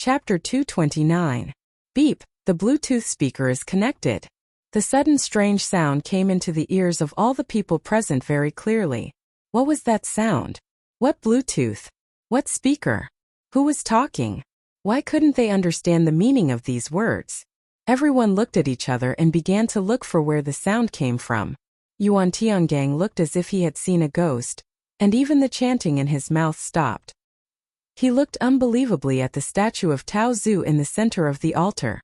Chapter 229. Beep, the Bluetooth speaker is connected. The sudden strange sound came into the ears of all the people present very clearly. What was that sound? What Bluetooth? What speaker? Who was talking? Why couldn't they understand the meaning of these words? Everyone looked at each other and began to look for where the sound came from. Yuan Tiangang looked as if he had seen a ghost, and even the chanting in his mouth stopped. He looked unbelievably at the statue of Tao Zu in the center of the altar.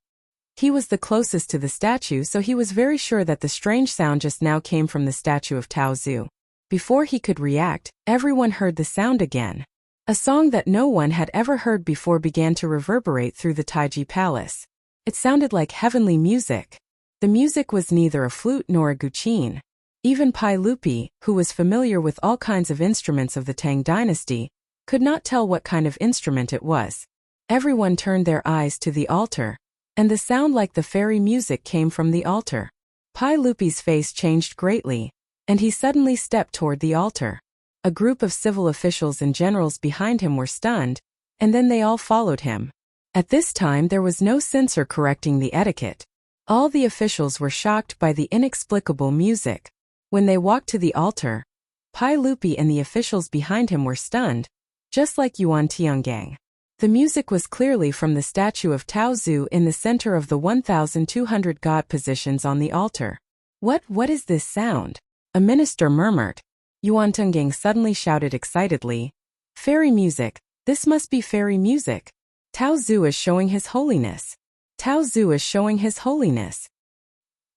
He was the closest to the statue, so he was very sure that the strange sound just now came from the statue of Tao Zu. Before he could react, everyone heard the sound again. A song that no one had ever heard before began to reverberate through the Taiji Palace. It sounded like heavenly music. The music was neither a flute nor a guqin. Even Pai Lupi, who was familiar with all kinds of instruments of the Tang dynasty, could not tell what kind of instrument it was. Everyone turned their eyes to the altar, and the sound like the fairy music came from the altar. Pai Lupi's face changed greatly, and he suddenly stepped toward the altar. A group of civil officials and generals behind him were stunned, and then they all followed him. At this time there was no censor correcting the etiquette. All the officials were shocked by the inexplicable music. When they walked to the altar, Pai Lupi and the officials behind him were stunned, just like Yuan Tiangang. The music was clearly from the statue of Tao Zu in the center of the 1,200 god positions on the altar. What is this sound? A minister murmured. Yuan Tiangang suddenly shouted excitedly, "Fairy music, this must be fairy music. Tao Zu is showing his holiness. Tao Zu is showing his holiness."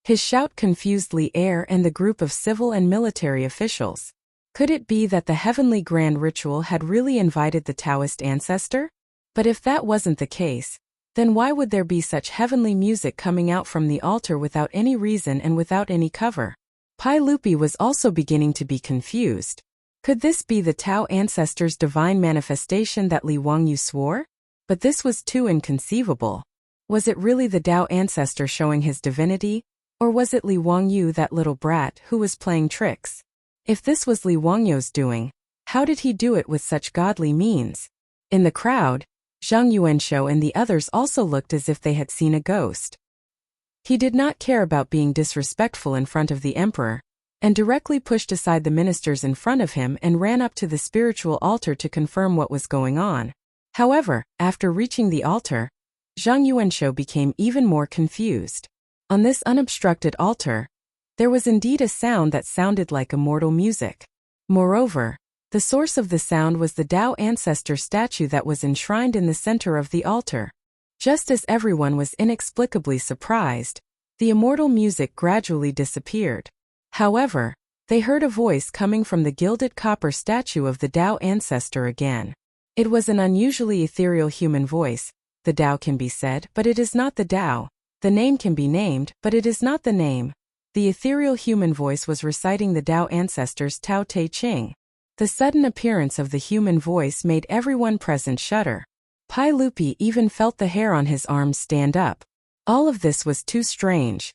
His shout confused Li Er and the group of civil and military officials. Could it be that the heavenly grand ritual had really invited the Taoist ancestor? But if that wasn't the case, then why would there be such heavenly music coming out from the altar without any reason and without any cover? Pai Lupi was also beginning to be confused. Could this be the Tao ancestor's divine manifestation that Li Wangyu swore? But this was too inconceivable. Was it really the Tao ancestor showing his divinity, or was it Li Wangyu, that little brat, who was playing tricks? If this was Li Wangyu's doing, how did he do it with such godly means? In the crowd, Zhang Yuanshou and the others also looked as if they had seen a ghost. He did not care about being disrespectful in front of the emperor, and directly pushed aside the ministers in front of him and ran up to the spiritual altar to confirm what was going on. However, after reaching the altar, Zhang Yuanshou became even more confused. On this unobstructed altar, there was indeed a sound that sounded like immortal music. Moreover, the source of the sound was the Tao ancestor statue that was enshrined in the center of the altar. Just as everyone was inexplicably surprised, the immortal music gradually disappeared. However, they heard a voice coming from the gilded copper statue of the Tao ancestor again. It was an unusually ethereal human voice. The Tao can be said, but it is not the Tao. The name can be named, but it is not the name. The ethereal human voice was reciting the Tao ancestor's Tao Te Ching. The sudden appearance of the human voice made everyone present shudder. Pai Lupi even felt the hair on his arms stand up. All of this was too strange.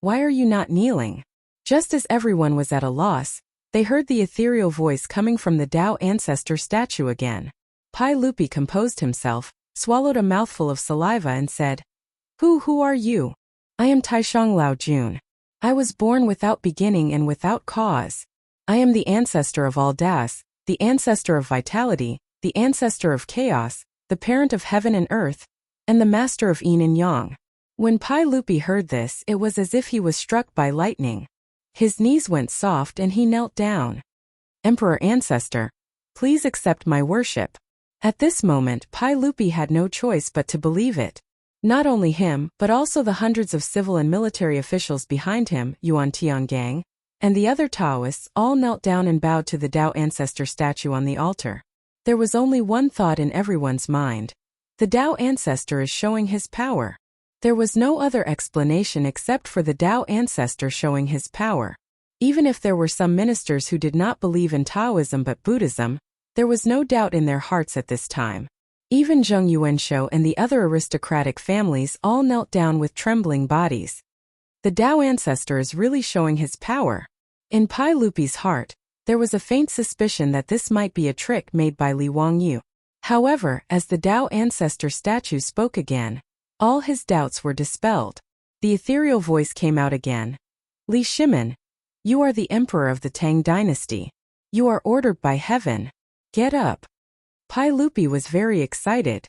"Why are you not kneeling?" Just as everyone was at a loss, they heard the ethereal voice coming from the Tao ancestor statue again. Pai Lupi composed himself, swallowed a mouthful of saliva and said, Who are you? I am Taishang Lao Jun. I was born without beginning and without cause. I am the ancestor of all Das, the ancestor of vitality, the ancestor of chaos, the parent of heaven and earth, and the master of yin and yang." When Pai Lupi heard this, it was as if he was struck by lightning. His knees went soft and he knelt down. "Emperor Ancestor, please accept my worship." At this moment, Pai Lupi had no choice but to believe it. Not only him, but also the hundreds of civil and military officials behind him, Yuan Tiangang, and the other Taoists all knelt down and bowed to the Tao ancestor statue on the altar. There was only one thought in everyone's mind. The Tao ancestor is showing his power. There was no other explanation except for the Tao ancestor showing his power. Even if there were some ministers who did not believe in Taoism but Buddhism, there was no doubt in their hearts at this time. Even Zhang Yuanshou and the other aristocratic families all knelt down with trembling bodies. The Tao ancestor is really showing his power. In Pai Lupi's heart, there was a faint suspicion that this might be a trick made by Li Wangyu. However, as the Tao ancestor statue spoke again, all his doubts were dispelled. The ethereal voice came out again. Li Shimin, you are the emperor of the Tang dynasty. You are ordered by heaven. Get up. Pai Lupi was very excited.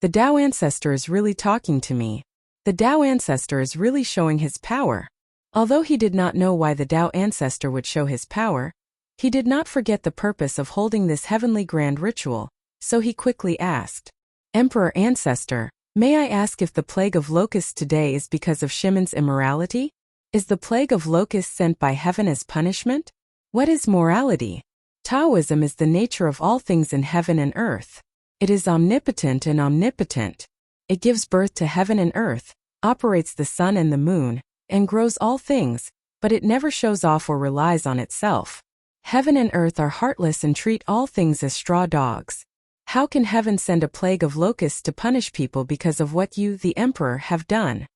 The Tao ancestor is really talking to me. The Tao ancestor is really showing his power. Although he did not know why the Tao ancestor would show his power, he did not forget the purpose of holding this heavenly grand ritual, so he quickly asked, Emperor Ancestor, may I ask if the plague of locusts today is because of Shimon's immorality? Is the plague of locusts sent by heaven as punishment? What is morality? Taoism is the nature of all things in heaven and earth. It is omnipotent and omnipotent. It gives birth to heaven and earth, operates the sun and the moon, and grows all things, but it never shows off or relies on itself. Heaven and earth are heartless and treat all things as straw dogs. How can heaven send a plague of locusts to punish people because of what you, the emperor, have done?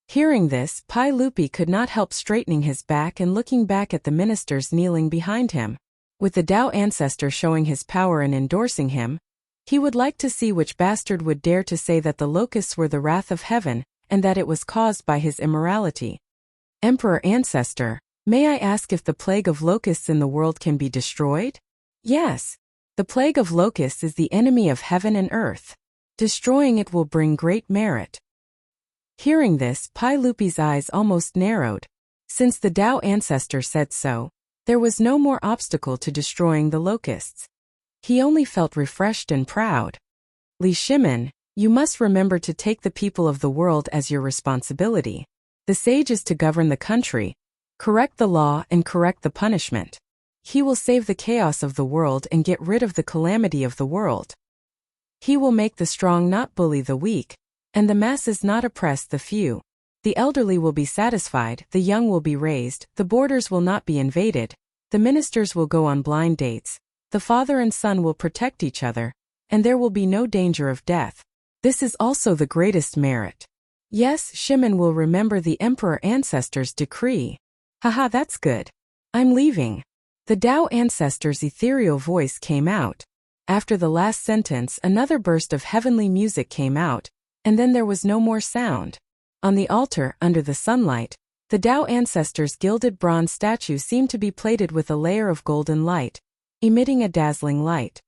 Hearing this, Pai Lupi could not help straightening his back and looking back at the ministers kneeling behind him. With the Tao ancestor showing his power and endorsing him, he would like to see which bastard would dare to say that the locusts were the wrath of heaven, and that it was caused by his immorality. Emperor Ancestor, may I ask if the plague of locusts in the world can be destroyed? Yes. The plague of locusts is the enemy of heaven and earth. Destroying it will bring great merit. Hearing this, Pai Lupi's eyes almost narrowed. Since the Tao ancestor said so, there was no more obstacle to destroying the locusts. He only felt refreshed and proud. Li Shimin, you must remember to take the people of the world as your responsibility. The sage is to govern the country, correct the law and correct the punishment. He will save the chaos of the world and get rid of the calamity of the world. He will make the strong not bully the weak, and the masses not oppress the few. The elderly will be satisfied, the young will be raised, the borders will not be invaded, the ministers will go on blind dates, the father and son will protect each other, and there will be no danger of death. This is also the greatest merit. Yes, Shimin will remember the emperor ancestor's decree. Haha, that's good. I'm leaving. The Tao ancestor's ethereal voice came out. After the last sentence, another burst of heavenly music came out, and then there was no more sound. On the altar, under the sunlight, the Tao ancestor's gilded bronze statue seemed to be plated with a layer of golden light, emitting a dazzling light.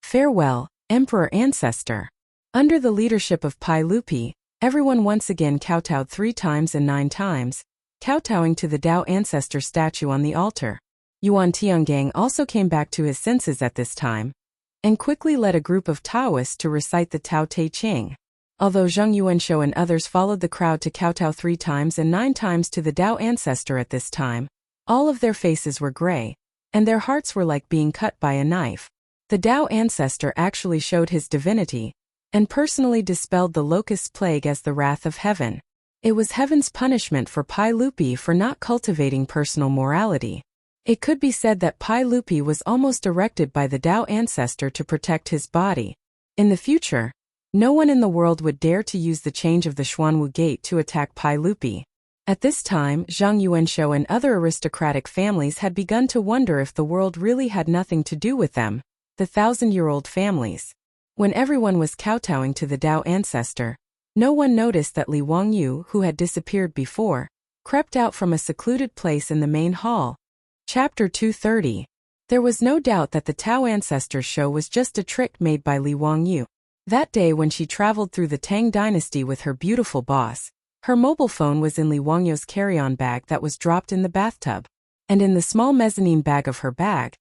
Farewell, Emperor Ancestor. Under the leadership of Pai Lupi, everyone once again kowtowed 3 times and 9 times, kowtowing to the Tao ancestor statue on the altar. Yuan Tiangang also came back to his senses at this time, and quickly led a group of Taoists to recite the Tao Te Ching. Although Zheng Yuanshou and others followed the crowd to kowtow 3 times and 9 times to the Tao ancestor at this time, all of their faces were gray, and their hearts were like being cut by a knife. The Tao ancestor actually showed his divinity, and personally dispelled the locust plague as the wrath of heaven. It was heaven's punishment for Pai Lupi for not cultivating personal morality. It could be said that Pai Lupi was almost erected by the Tao ancestor to protect his body. In the future, no one in the world would dare to use the change of the Xuanwu Gate to attack Pai Lupi. At this time, Zhang Yuanshou and other aristocratic families had begun to wonder if the world really had nothing to do with them, the 1,000-year-old families. When everyone was kowtowing to the Tao ancestor, no one noticed that Li Wangyu, who had disappeared before, crept out from a secluded place in the main hall. Chapter 230. There was no doubt that the Tao ancestor's show was just a trick made by Li Wangyu. That day when she traveled through the Tang dynasty with her beautiful boss, her mobile phone was in Li Wangyu's carry-on bag that was dropped in the bathtub. And in the small mezzanine bag of her bag,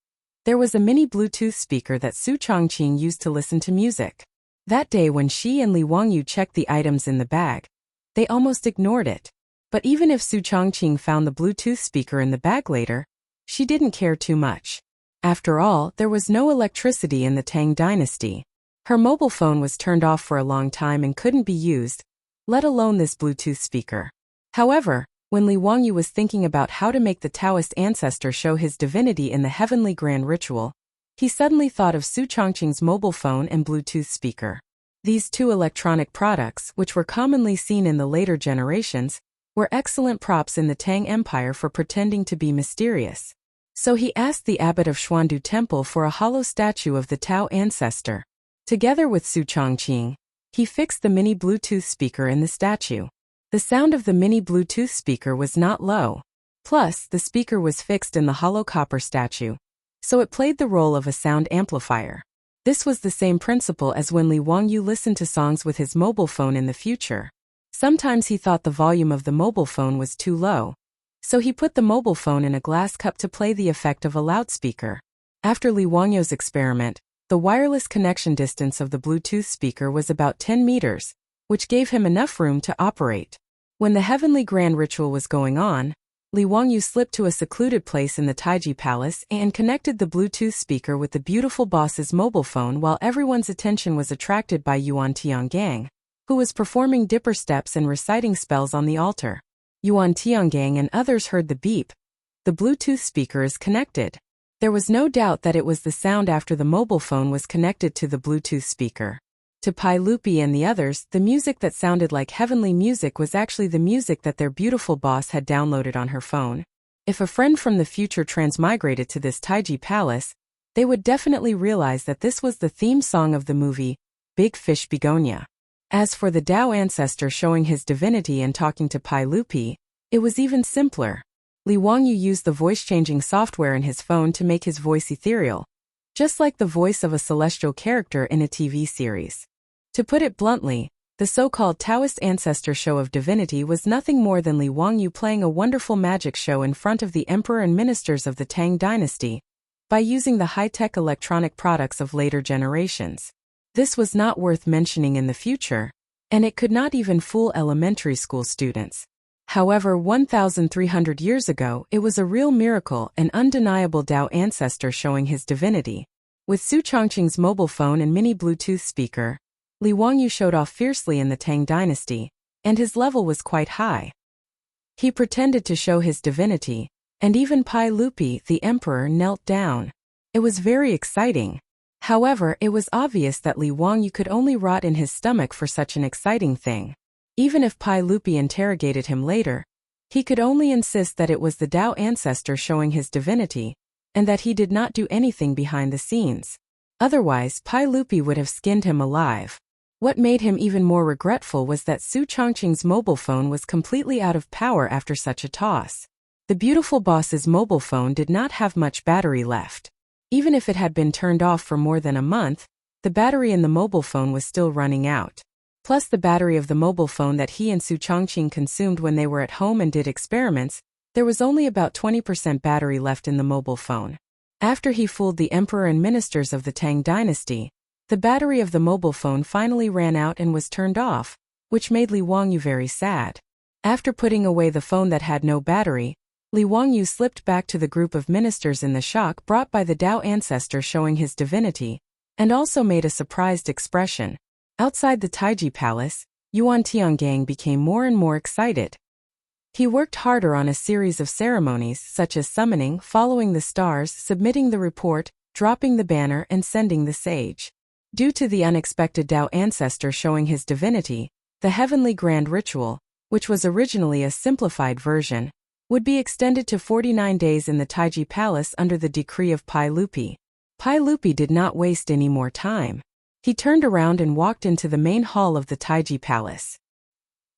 there was a mini Bluetooth speaker that Su Changqing used to listen to music. That day when she and Li Wangyu checked the items in the bag, they almost ignored it. But even if Su Changqing found the Bluetooth speaker in the bag later, she didn't care too much. After all, there was no electricity in the Tang dynasty. Her mobile phone was turned off for a long time and couldn't be used, let alone this Bluetooth speaker. However, when Li Wangyu was thinking about how to make the Taoist ancestor show his divinity in the heavenly grand ritual, he suddenly thought of Su Changqing's mobile phone and Bluetooth speaker. These 2 electronic products, which were commonly seen in the later generations, were excellent props in the Tang Empire for pretending to be mysterious. So he asked the abbot of Xuandu Temple for a hollow statue of the Tao ancestor. Together with Su Changqing, he fixed the mini Bluetooth speaker in the statue. The sound of the mini Bluetooth speaker was not low. Plus, the speaker was fixed in the hollow copper statue, so it played the role of a sound amplifier. This was the same principle as when Li Wangyu listened to songs with his mobile phone in the future. Sometimes he thought the volume of the mobile phone was too low, so he put the mobile phone in a glass cup to play the effect of a loudspeaker. After Li Wangyu's experiment, the wireless connection distance of the Bluetooth speaker was about 10 meters, which gave him enough room to operate. When the heavenly grand ritual was going on, Li Wangyu slipped to a secluded place in the Taiji Palace and connected the Bluetooth speaker with the beautiful boss's mobile phone while everyone's attention was attracted by Yuan Tiangang, who was performing dipper steps and reciting spells on the altar. Yuan Tiangang and others heard the beep. The Bluetooth speaker is connected. There was no doubt that it was the sound after the mobile phone was connected to the Bluetooth speaker. To Pai Lupi and the others, the music that sounded like heavenly music was actually the music that their beautiful boss had downloaded on her phone. If a friend from the future transmigrated to this Taiji Palace, they would definitely realize that this was the theme song of the movie, Big Fish Begonia. As for the Tao ancestor showing his divinity and talking to Pai Lupi, it was even simpler. Li Wangyu used the voice-changing software in his phone to make his voice ethereal, just like the voice of a celestial character in a TV series. To put it bluntly, the so-called Taoist ancestor show of divinity was nothing more than Li Wangyu playing a wonderful magic show in front of the emperor and ministers of the Tang dynasty by using the high-tech electronic products of later generations. This was not worth mentioning in the future, and it could not even fool elementary school students. However, 1,300 years ago, it was a real miracle, an undeniable Tao ancestor showing his divinity. With Su Changqing's mobile phone and mini Bluetooth speaker, Li Wangyu showed off fiercely in the Tang dynasty, and his level was quite high. He pretended to show his divinity, and even Pai Lupi, the emperor, knelt down. It was very exciting. However, it was obvious that Li Wangyu could only rot in his stomach for such an exciting thing. Even if Pai Lupi interrogated him later, he could only insist that it was the Tao ancestor showing his divinity, and that he did not do anything behind the scenes. Otherwise, Pai Lupi would have skinned him alive. What made him even more regretful was that Su Changqing's mobile phone was completely out of power after such a toss. The beautiful boss's mobile phone did not have much battery left. Even if it had been turned off for more than a month, the battery in the mobile phone was still running out. Plus the battery of the mobile phone that he and Su Changqing consumed when they were at home and did experiments, there was only about 20% battery left in the mobile phone. After he fooled the emperor and ministers of the Tang dynasty, the battery of the mobile phone finally ran out and was turned off, which made Li Wangyu very sad. After putting away the phone that had no battery, Li Wangyu slipped back to the group of ministers in the shock brought by the Tao ancestor showing his divinity, and also made a surprised expression. Outside the Taiji Palace, Yuan Tiangang became more and more excited. He worked harder on a series of ceremonies such as summoning, following the stars, submitting the report, dropping the banner, and sending the sage. Due to the unexpected Tao ancestor showing his divinity, the heavenly grand ritual, which was originally a simplified version, would be extended to 49 days in the Taiji Palace under the decree of Pai Lupi. Pai Lupi did not waste any more time. He turned around and walked into the main hall of the Taiji Palace.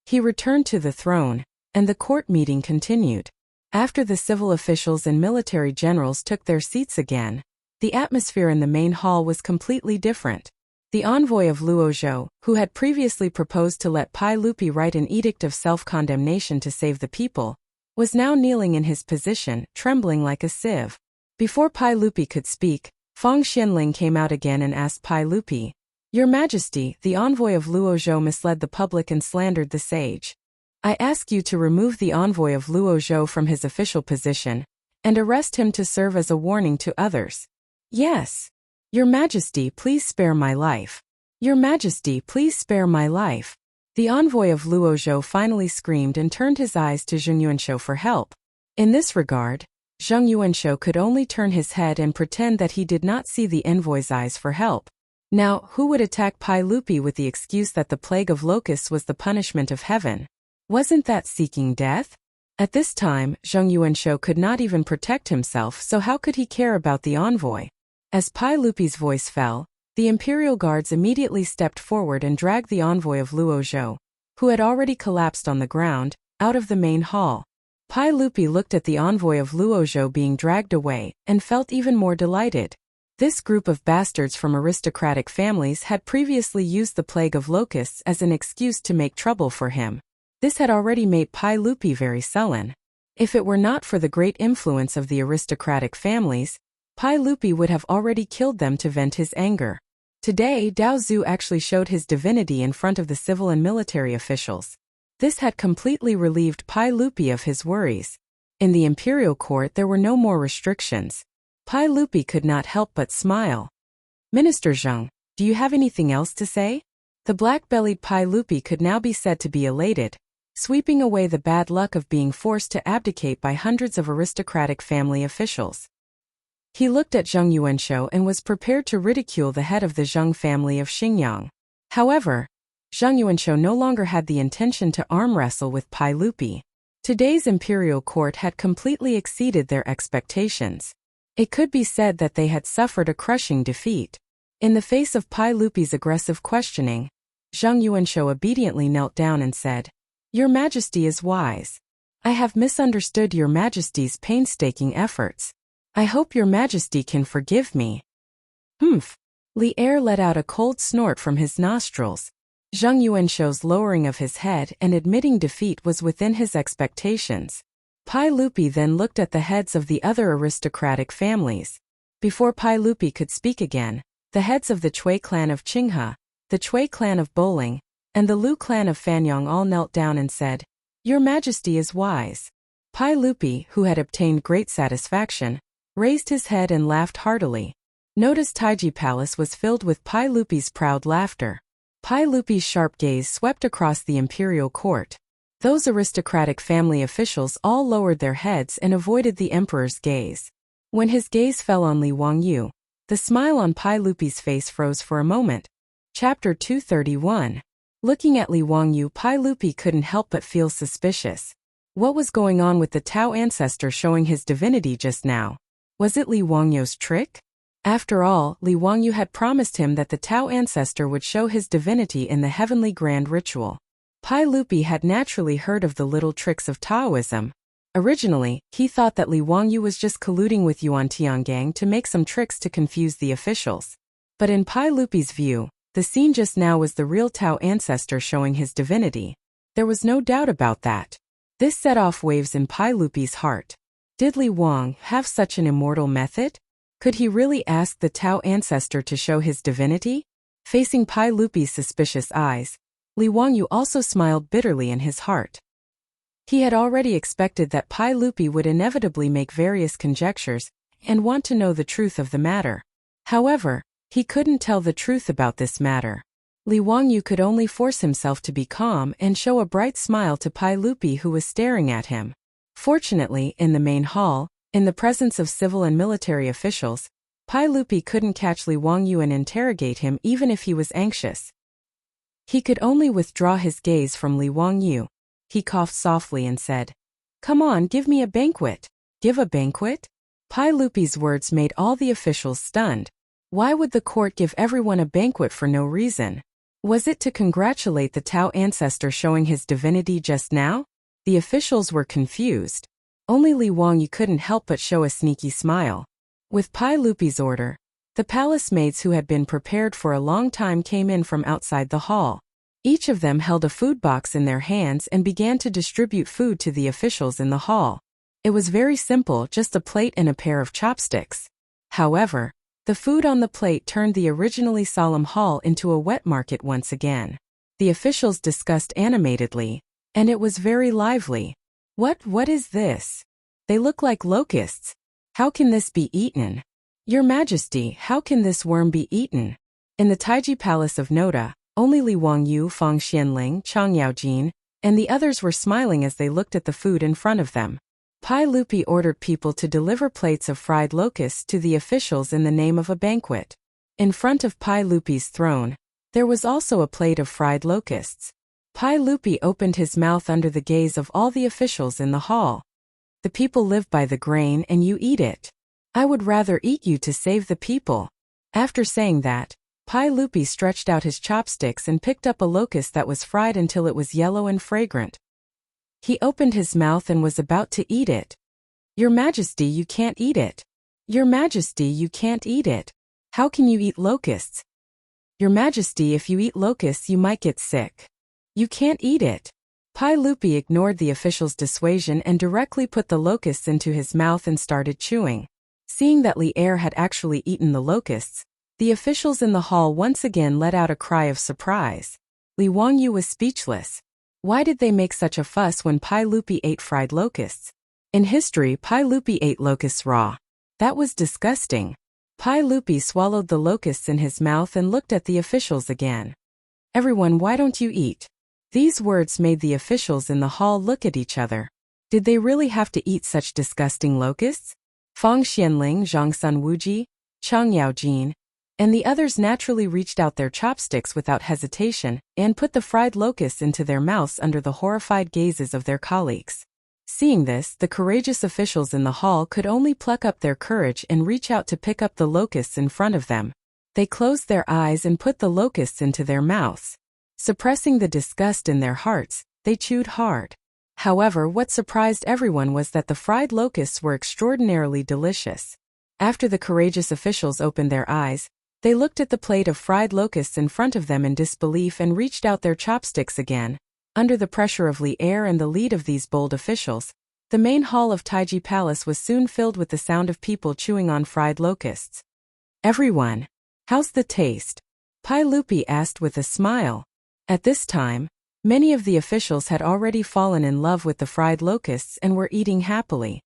He returned to the throne, and the court meeting continued. After the civil officials and military generals took their seats again, the atmosphere in the main hall was completely different. The envoy of Luozhou, who had previously proposed to let Pai Lupi write an edict of self-condemnation to save the people, was now kneeling in his position, trembling like a sieve. Before Pai Lupi could speak, Feng Xianling came out again and asked Pai Lupi, "Your Majesty, the envoy of Luozhou misled the public and slandered the sage. I ask you to remove the envoy of Luozhou from his official position, and arrest him to serve as a warning to others." "Yes. Your Majesty, please spare my life. Your Majesty, please spare my life." The envoy of Luozhou finally screamed and turned his eyes to Zheng Yuanshou for help. In this regard, Zheng Yuanshou could only turn his head and pretend that he did not see the envoy's eyes for help. Now, who would attack Pai Lupi with the excuse that the plague of locusts was the punishment of heaven? Wasn't that seeking death? At this time, Zheng Yuanshou could not even protect himself, so how could he care about the envoy? As Pai Lupi's voice fell, The imperial guards immediately stepped forward and dragged the envoy of Luozhou, who had already collapsed on the ground, out of the main hall. Pai Lupi looked at the envoy of Luozhou being dragged away, and felt even more delighted. This group of bastards from aristocratic families had previously used the plague of locusts as an excuse to make trouble for him. This had already made Pai Lupi very sullen. If it were not for the great influence of the aristocratic families, Pai Lupi would have already killed them to vent his anger. Today, Dao Zhu actually showed his divinity in front of the civil and military officials. This had completely relieved Pai Lupi of his worries. In the imperial court there were no more restrictions. Pai Lupi could not help but smile. Minister Zheng, do you have anything else to say? The black-bellied Pai Lupi could now be said to be elated, sweeping away the bad luck of being forced to abdicate by hundreds of aristocratic family officials. He looked at Zheng Yuanshou and was prepared to ridicule the head of the Zheng family of Xingyang. However, Zheng Yuanshou no longer had the intention to arm wrestle with Pai Lupi. Today's imperial court had completely exceeded their expectations. It could be said that they had suffered a crushing defeat. In the face of Pai Lupi's aggressive questioning, Zheng Yuanshou obediently knelt down and said, "Your Majesty is wise. I have misunderstood Your Majesty's painstaking efforts. I hope Your Majesty can forgive me." Humph! Li Er let out a cold snort from his nostrils. Zheng Yuanshou's lowering of his head and admitting defeat was within his expectations. Pai Lupi then looked at the heads of the other aristocratic families. Before Pai Lupi could speak again, the heads of the Chui clan of Qinghe, the Chui clan of Bowling, and the Lu clan of Fanyang all knelt down and said, "Your Majesty is wise." Pai Lupi, who had obtained great satisfaction, raised his head and laughed heartily. Notice Taiji Palace was filled with Pai Lupi's proud laughter. Pai Lupi's sharp gaze swept across the imperial court. Those aristocratic family officials all lowered their heads and avoided the emperor's gaze. When his gaze fell on Li Wangyu, the smile on Pai Lupi's face froze for a moment. Chapter 231. Looking at Li Wangyu, Pai Lupi couldn't help but feel suspicious. What was going on with the Tao ancestor showing his divinity just now? Was it Li Wangyu's trick? After all, Li Wangyu had promised him that the Tao ancestor would show his divinity in the heavenly grand ritual. Pai Lupi had naturally heard of the little tricks of Taoism. Originally, he thought that Li Wangyu was just colluding with Yuan Tiangang to make some tricks to confuse the officials. But in Pai Lupi's view, the scene just now was the real Tao ancestor showing his divinity. There was no doubt about that. This set off waves in Pai Lupi's heart. Did Li Wang have such an immortal method? Could he really ask the Tao ancestor to show his divinity? Facing Pai Lupi's suspicious eyes, Li Wangyu also smiled bitterly in his heart. He had already expected that Pai Lupi would inevitably make various conjectures and want to know the truth of the matter. However, he couldn't tell the truth about this matter. Li Wangyu could only force himself to be calm and show a bright smile to Pai Lupi, who was staring at him. Fortunately, in the main hall, in the presence of civil and military officials, Pai Lupi couldn't catch Li Wangyu and interrogate him even if he was anxious. He could only withdraw his gaze from Li Wangyu. He coughed softly and said, "Come on, give me a banquet." Give a banquet? Pai Lupi's words made all the officials stunned. Why would the court give everyone a banquet for no reason? Was it to congratulate the Tao ancestor showing his divinity just now? The officials were confused. Only Li Wangyu couldn't help but show a sneaky smile. With Pai Lupi's order, the palace maids who had been prepared for a long time came in from outside the hall. Each of them held a food box in their hands and began to distribute food to the officials in the hall. It was very simple, just a plate and a pair of chopsticks. However, the food on the plate turned the originally solemn hall into a wet market once again. The officials discussed animatedly, and it was very lively. What is this? They look like locusts. How can this be eaten? Your Majesty, how can this worm be eaten? In the Taiji Palace of Noda, only Li Wangyu, Fang Xianling, Chang Yaojin, and the others were smiling as they looked at the food in front of them. Pai Lupi ordered people to deliver plates of fried locusts to the officials in the name of a banquet. In front of Pai Lupi's throne, there was also a plate of fried locusts. Pai Lupi opened his mouth under the gaze of all the officials in the hall. The people live by the grain and you eat it. I would rather eat you to save the people. After saying that, Pai Lupi stretched out his chopsticks and picked up a locust that was fried until it was yellow and fragrant. He opened his mouth and was about to eat it. "Your Majesty, you can't eat it. Your Majesty, you can't eat it. How can you eat locusts? Your Majesty, if you eat locusts you might get sick. You can't eat it." Pai Lupi ignored the official's dissuasion and directly put the locusts into his mouth and started chewing. Seeing that Li Er had actually eaten the locusts, the officials in the hall once again let out a cry of surprise. Li Wangyu was speechless. Why did they make such a fuss when Pai Lupi ate fried locusts? In history, Pai Lupi ate locusts raw. That was disgusting. Pai Lupi swallowed the locusts in his mouth and looked at the officials again. "Everyone, why don't you eat?" These words made the officials in the hall look at each other. Did they really have to eat such disgusting locusts? Fang Xianling, Zhang Sun Wuji, Chang Yaojin, and the others naturally reached out their chopsticks without hesitation and put the fried locusts into their mouths under the horrified gazes of their colleagues. Seeing this, the courageous officials in the hall could only pluck up their courage and reach out to pick up the locusts in front of them. They closed their eyes and put the locusts into their mouths. Suppressing the disgust in their hearts, they chewed hard. However, what surprised everyone was that the fried locusts were extraordinarily delicious. After the courageous officials opened their eyes, they looked at the plate of fried locusts in front of them in disbelief and reached out their chopsticks again. Under the pressure of Li Er and the lead of these bold officials, the main hall of Taiji Palace was soon filled with the sound of people chewing on fried locusts. "Everyone, how's the taste?" Pai Lupi asked with a smile. At this time, many of the officials had already fallen in love with the fried locusts and were eating happily.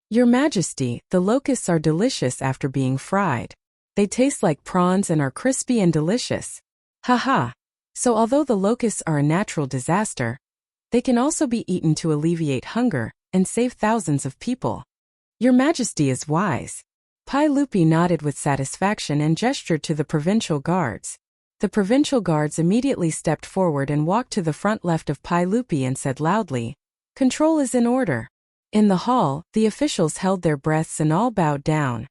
"Your Majesty, the locusts are delicious after being fried. They taste like prawns and are crispy and delicious. Haha. So although the locusts are a natural disaster, they can also be eaten to alleviate hunger and save thousands of people. Your Majesty is wise." Pai Lupi nodded with satisfaction and gestured to the provincial guards. The provincial guards immediately stepped forward and walked to the front left of Pai Lupi and said loudly, "Control is in order." In the hall, the officials held their breaths and all bowed down.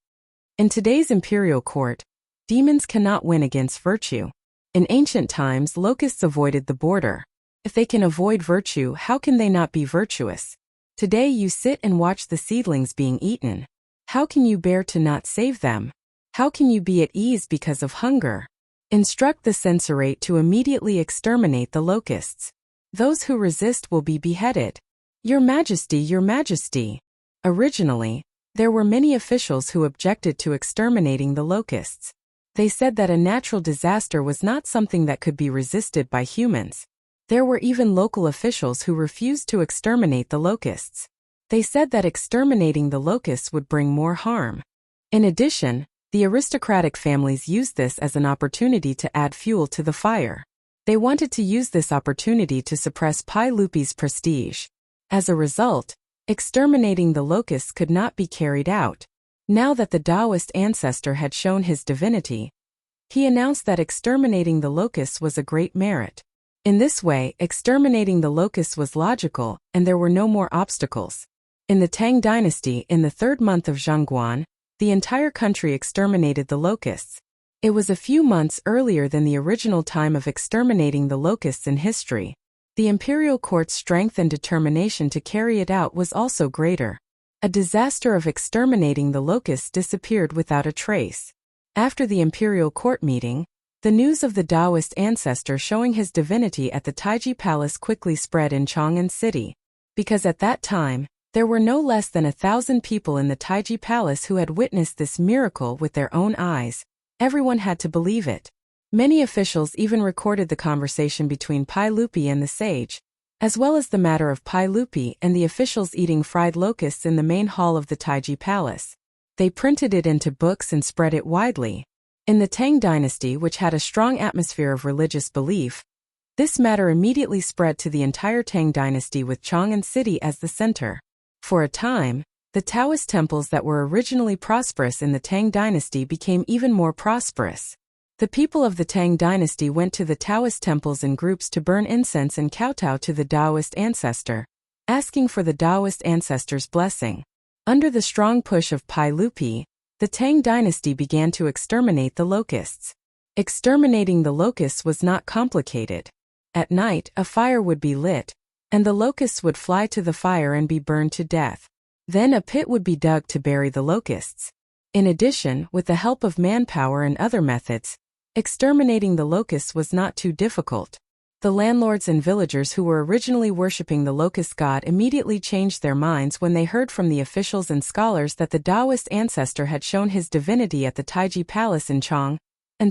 In today's imperial court, demons cannot win against virtue. In ancient times, locusts avoided the border. If they can avoid virtue, how can they not be virtuous? Today you sit and watch the seedlings being eaten. How can you bear to not save them? How can you be at ease because of hunger? Instruct the censorate to immediately exterminate the locusts. Those who resist will be beheaded. Your Majesty, Your Majesty. Originally, there were many officials who objected to exterminating the locusts. They said that a natural disaster was not something that could be resisted by humans. There were even local officials who refused to exterminate the locusts. They said that exterminating the locusts would bring more harm. In addition, the aristocratic families used this as an opportunity to add fuel to the fire. They wanted to use this opportunity to suppress Pai Lupi's prestige. As a result, exterminating the locusts could not be carried out. Now that the Taoist ancestor had shown his divinity, he announced that exterminating the locusts was a great merit. In this way, exterminating the locusts was logical, and there were no more obstacles. In the Tang dynasty, in the third month of Chang'an, the entire country exterminated the locusts. It was a few months earlier than the original time of exterminating the locusts in history. The imperial court's strength and determination to carry it out was also greater. A disaster of exterminating the locusts disappeared without a trace. After the imperial court meeting, the news of the Taoist ancestor showing his divinity at the Taiji Palace quickly spread in Chang'an city. Because at that time, there were no less than 1,000 people in the Taiji Palace who had witnessed this miracle with their own eyes. Everyone had to believe it. Many officials even recorded the conversation between Pai Lupi and the sage, as well as the matter of Pai Lupi and the officials eating fried locusts in the main hall of the Taiji Palace. They printed it into books and spread it widely. In the Tang dynasty, which had a strong atmosphere of religious belief, this matter immediately spread to the entire Tang dynasty with Chang'an city as the center. For a time, the Taoist temples that were originally prosperous in the Tang dynasty became even more prosperous. The people of the Tang dynasty went to the Taoist temples in groups to burn incense and kowtow to the Taoist ancestor, asking for the Taoist ancestor's blessing. Under the strong push of Pai Lupi, the Tang dynasty began to exterminate the locusts. Exterminating the locusts was not complicated. At night, a fire would be lit, and the locusts would fly to the fire and be burned to death. Then a pit would be dug to bury the locusts. In addition, with the help of manpower and other methods, exterminating the locusts was not too difficult. The landlords and villagers who were originally worshipping the locust god immediately changed their minds when they heard from the officials and scholars that the Taoist ancestor had shown his divinity at the Taiji Palace in Chang'an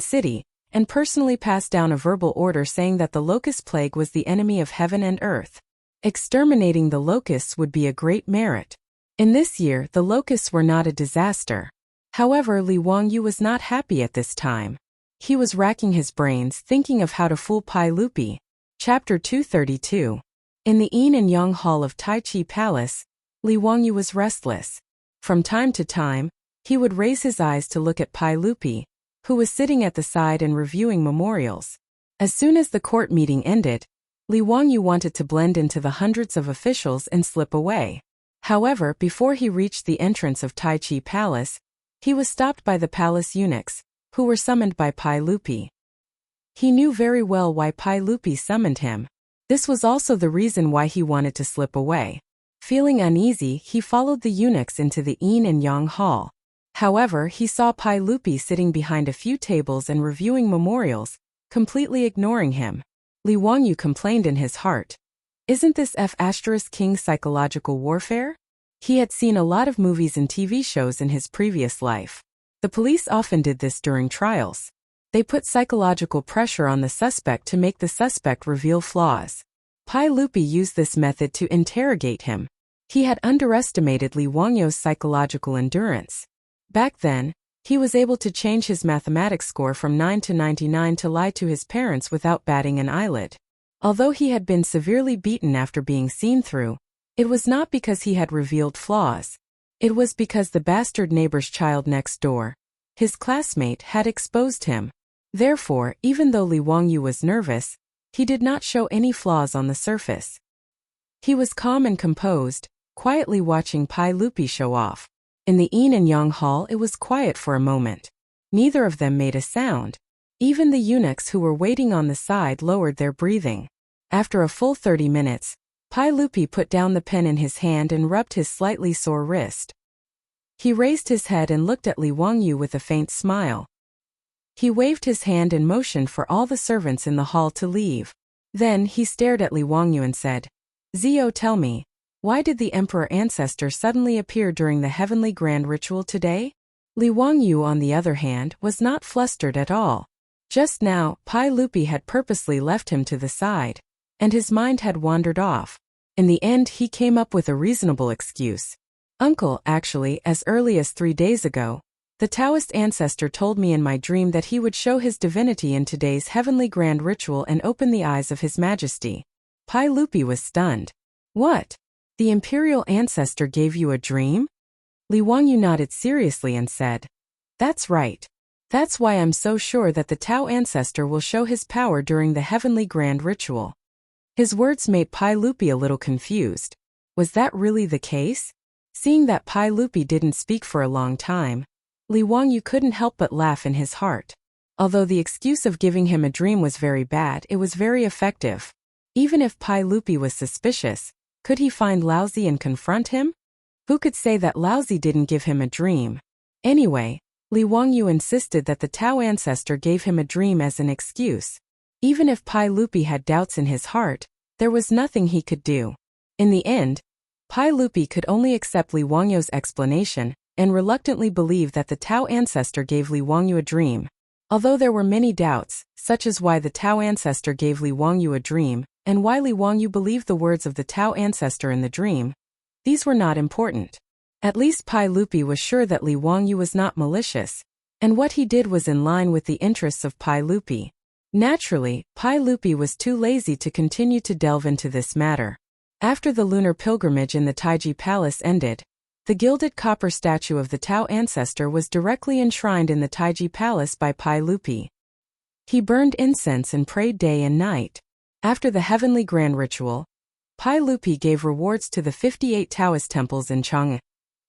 City, and personally passed down a verbal order saying that the locust plague was the enemy of heaven and earth. Exterminating the locusts would be a great merit. In this year, the locusts were not a disaster. However, Li Wangyu was not happy at this time. He was racking his brains thinking of how to fool Pai Lupi. Chapter 232. In the Yin and Yang Hall of Tai Chi Palace, Li Wangyu was restless. From time to time, he would raise his eyes to look at Pai Lupi, who was sitting at the side and reviewing memorials. As soon as the court meeting ended, Li Wangyu wanted to blend into the hundreds of officials and slip away. However, before he reached the entrance of Tai Chi Palace, he was stopped by the palace eunuchs, who were summoned by Pai Lupi. He knew very well why Pai Lupi summoned him. This was also the reason why he wanted to slip away. Feeling uneasy, he followed the eunuchs into the Yin and Yang Hall. However, he saw Pai Lupi sitting behind a few tables and reviewing memorials, completely ignoring him. Li Wangyu complained in his heart. Isn't this King psychological warfare? He had seen a lot of movies and TV shows in his previous life. The police often did this during trials. They put psychological pressure on the suspect to make the suspect reveal flaws. Pai Lupi used this method to interrogate him. He had underestimated Li Wangyu's psychological endurance. Back then, he was able to change his mathematics score from 9 to 99 to lie to his parents without batting an eyelid. Although he had been severely beaten after being seen through, it was not because he had revealed flaws. It was because the bastard neighbor's child next door, his classmate, had exposed him. Therefore, even though Li Wangyu was nervous, he did not show any flaws on the surface. He was calm and composed, quietly watching Pai Lupi show off. In the Yin and Yang Hall, it was quiet for a moment. Neither of them made a sound. Even the eunuchs who were waiting on the side lowered their breathing. After a full 30 minutes, Pai Lupi put down the pen in his hand and rubbed his slightly sore wrist. He raised his head and looked at Li Wangyu with a faint smile. He waved his hand and motioned for all the servants in the hall to leave. Then he stared at Li Wangyu and said, "Zio, tell me, why did the emperor ancestor suddenly appear during the heavenly grand ritual today?" Li Wangyu, on the other hand, was not flustered at all. Just now, Pai Lupi had purposely left him to the side, and his mind had wandered off. In the end, he came up with a reasonable excuse. "Uncle, actually, as early as 3 days ago, the Taoist ancestor told me in my dream that he would show his divinity in today's heavenly grand ritual and open the eyes of His Majesty." Pai Lupi was stunned. "What? The imperial ancestor gave you a dream?" Li Wangyu nodded seriously and said, "That's right. That's why I'm so sure that the Tao ancestor will show his power during the heavenly grand ritual." His words made Pai Lupi a little confused. Was that really the case? Seeing that Pai Lupi didn't speak for a long time, Li Wangyu couldn't help but laugh in his heart. Although the excuse of giving him a dream was very bad, it was very effective. Even if Pai Lupi was suspicious, could he find Laozi and confront him? Who could say that Laozi didn't give him a dream? Anyway, Li Wangyu insisted that the Tao ancestor gave him a dream as an excuse. Even if Pai Lupi had doubts in his heart, there was nothing he could do. In the end, Pai Lupi could only accept Li Wangyu's explanation and reluctantly believe that the Tao ancestor gave Li Wangyu a dream. Although there were many doubts, such as why the Tao ancestor gave Li Wangyu a dream, and why Li Wangyu believed the words of the Tao ancestor in the dream, these were not important. At least Pai Lupi was sure that Li Wangyu was not malicious, and what he did was in line with the interests of Pai Lupi. Naturally, Pai Lupi was too lazy to continue to delve into this matter. After the lunar pilgrimage in the Taiji Palace ended, the gilded copper statue of the Tao ancestor was directly enshrined in the Taiji Palace by Pai Lupi. He burned incense and prayed day and night. After the heavenly grand ritual, Pai Lupi gave rewards to the 58 Taoist temples in Chang'an,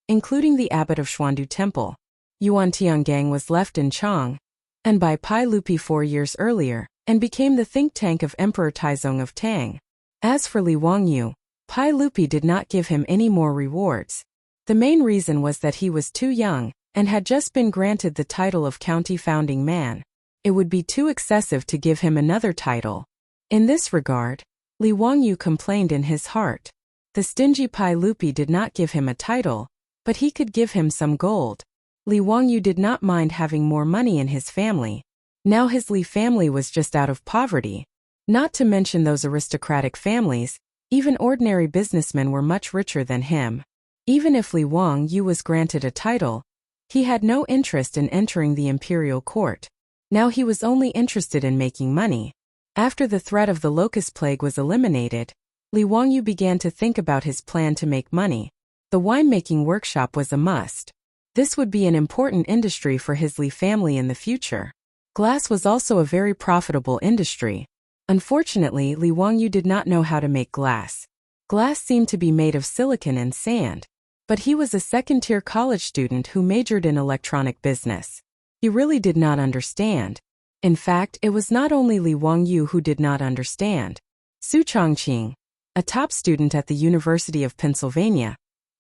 including the abbot of Xuandu Temple. Yuan Tiangang was left in Chang'an, and by Pai Lupi 4 years earlier, and became the think tank of Emperor Taizong of Tang. As for Li Wangyu, Pai Lupi did not give him any more rewards. The main reason was that he was too young, and had just been granted the title of county founding man. It would be too excessive to give him another title. In this regard, Li Wangyu complained in his heart. The stingy Pai Lupi did not give him a title, but he could give him some gold. Li Wangyu did not mind having more money in his family. Now his Li family was just out of poverty. Not to mention those aristocratic families, even ordinary businessmen were much richer than him. Even if Li Wangyu was granted a title, he had no interest in entering the imperial court. Now he was only interested in making money. After the threat of the locust plague was eliminated, Li Wangyu began to think about his plan to make money. The winemaking workshop was a must. This would be an important industry for his Li family in the future. Glass was also a very profitable industry. Unfortunately, Li Wangyu did not know how to make glass. Glass seemed to be made of silicon and sand. But he was a second-tier college student who majored in electronic business. He really did not understand. In fact, it was not only Li Wangyu who did not understand. Su Changqing, a top student at the University of Pennsylvania,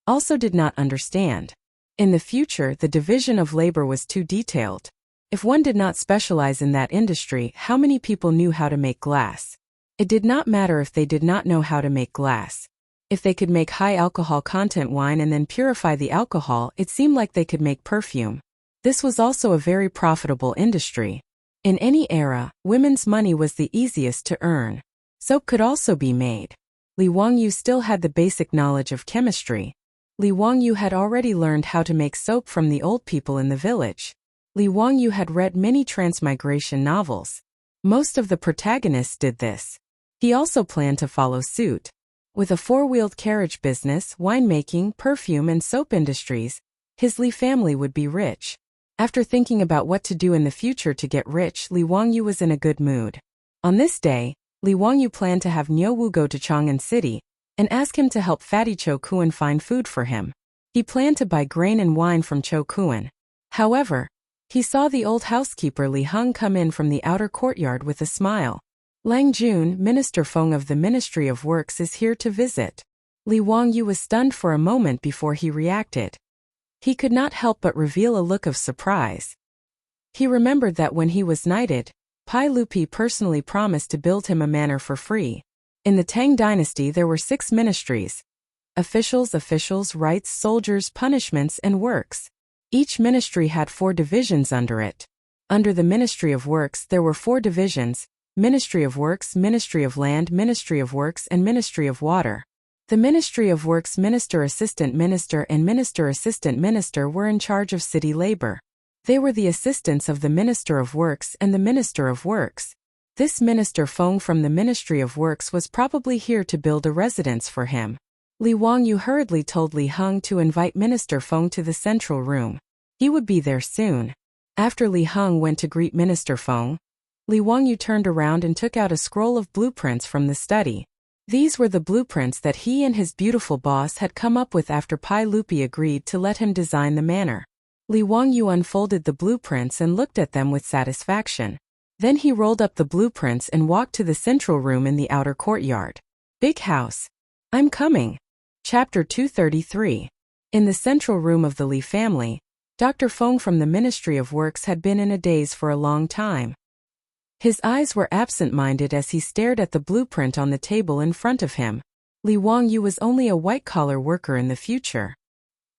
also did not understand. In the future, the division of labor was too detailed. If one did not specialize in that industry, how many people knew how to make glass? It did not matter if they did not know how to make glass. If they could make high alcohol content wine and then purify the alcohol, it seemed like they could make perfume. This was also a very profitable industry. In any era, women's money was the easiest to earn. Soap could also be made. Li Wangyu still had the basic knowledge of chemistry. Li Wangyu had already learned how to make soap from the old people in the village. Li Wangyu had read many transmigration novels. Most of the protagonists did this. He also planned to follow suit. With a four-wheeled carriage business, winemaking, perfume and soap industries, his Li family would be rich. After thinking about what to do in the future to get rich, Li Wangyu was in a good mood. On this day, Li Wangyu planned to have Niu Wu go to Chang'an City and ask him to help Fatty Cho Kuan find food for him. He planned to buy grain and wine from Cho Kuan. However, he saw the old housekeeper Li Heng come in from the outer courtyard with a smile. Lang Jun, Minister Feng of the Ministry of Works, is here to visit. Li Wangyu was stunned for a moment before he reacted. He could not help but reveal a look of surprise. He remembered that when he was knighted, Pai Lupi personally promised to build him a manor for free. In the Tang dynasty there were 6 ministries. Officials, rights, soldiers, punishments, and works. Each ministry had 4 divisions under it. Under the Ministry of Works there were 4 divisions: Ministry of Works, Ministry of Land, Ministry of Works, and Ministry of Water. The Ministry of Works Minister, Assistant Minister, and Minister Assistant Minister were in charge of city labor. They were the assistants of the Minister of Works and the Minister of Works. This Minister Feng from the Ministry of Works was probably here to build a residence for him. Li Wangyu hurriedly told Li Heng to invite Minister Feng to the central room. He would be there soon. After Li Heng went to greet Minister Feng, Li Wangyu turned around and took out a scroll of blueprints from the study. These were the blueprints that he and his beautiful boss had come up with after Pai Lupi agreed to let him design the manor. Li Wangyu unfolded the blueprints and looked at them with satisfaction. Then he rolled up the blueprints and walked to the central room in the outer courtyard. Big house. I'm coming. Chapter 233. In the central room of the Li family, Dr. Feng from the Ministry of Works had been in a daze for a long time. His eyes were absent-minded as he stared at the blueprint on the table in front of him. Li Wangyu was only a white-collar worker in the future.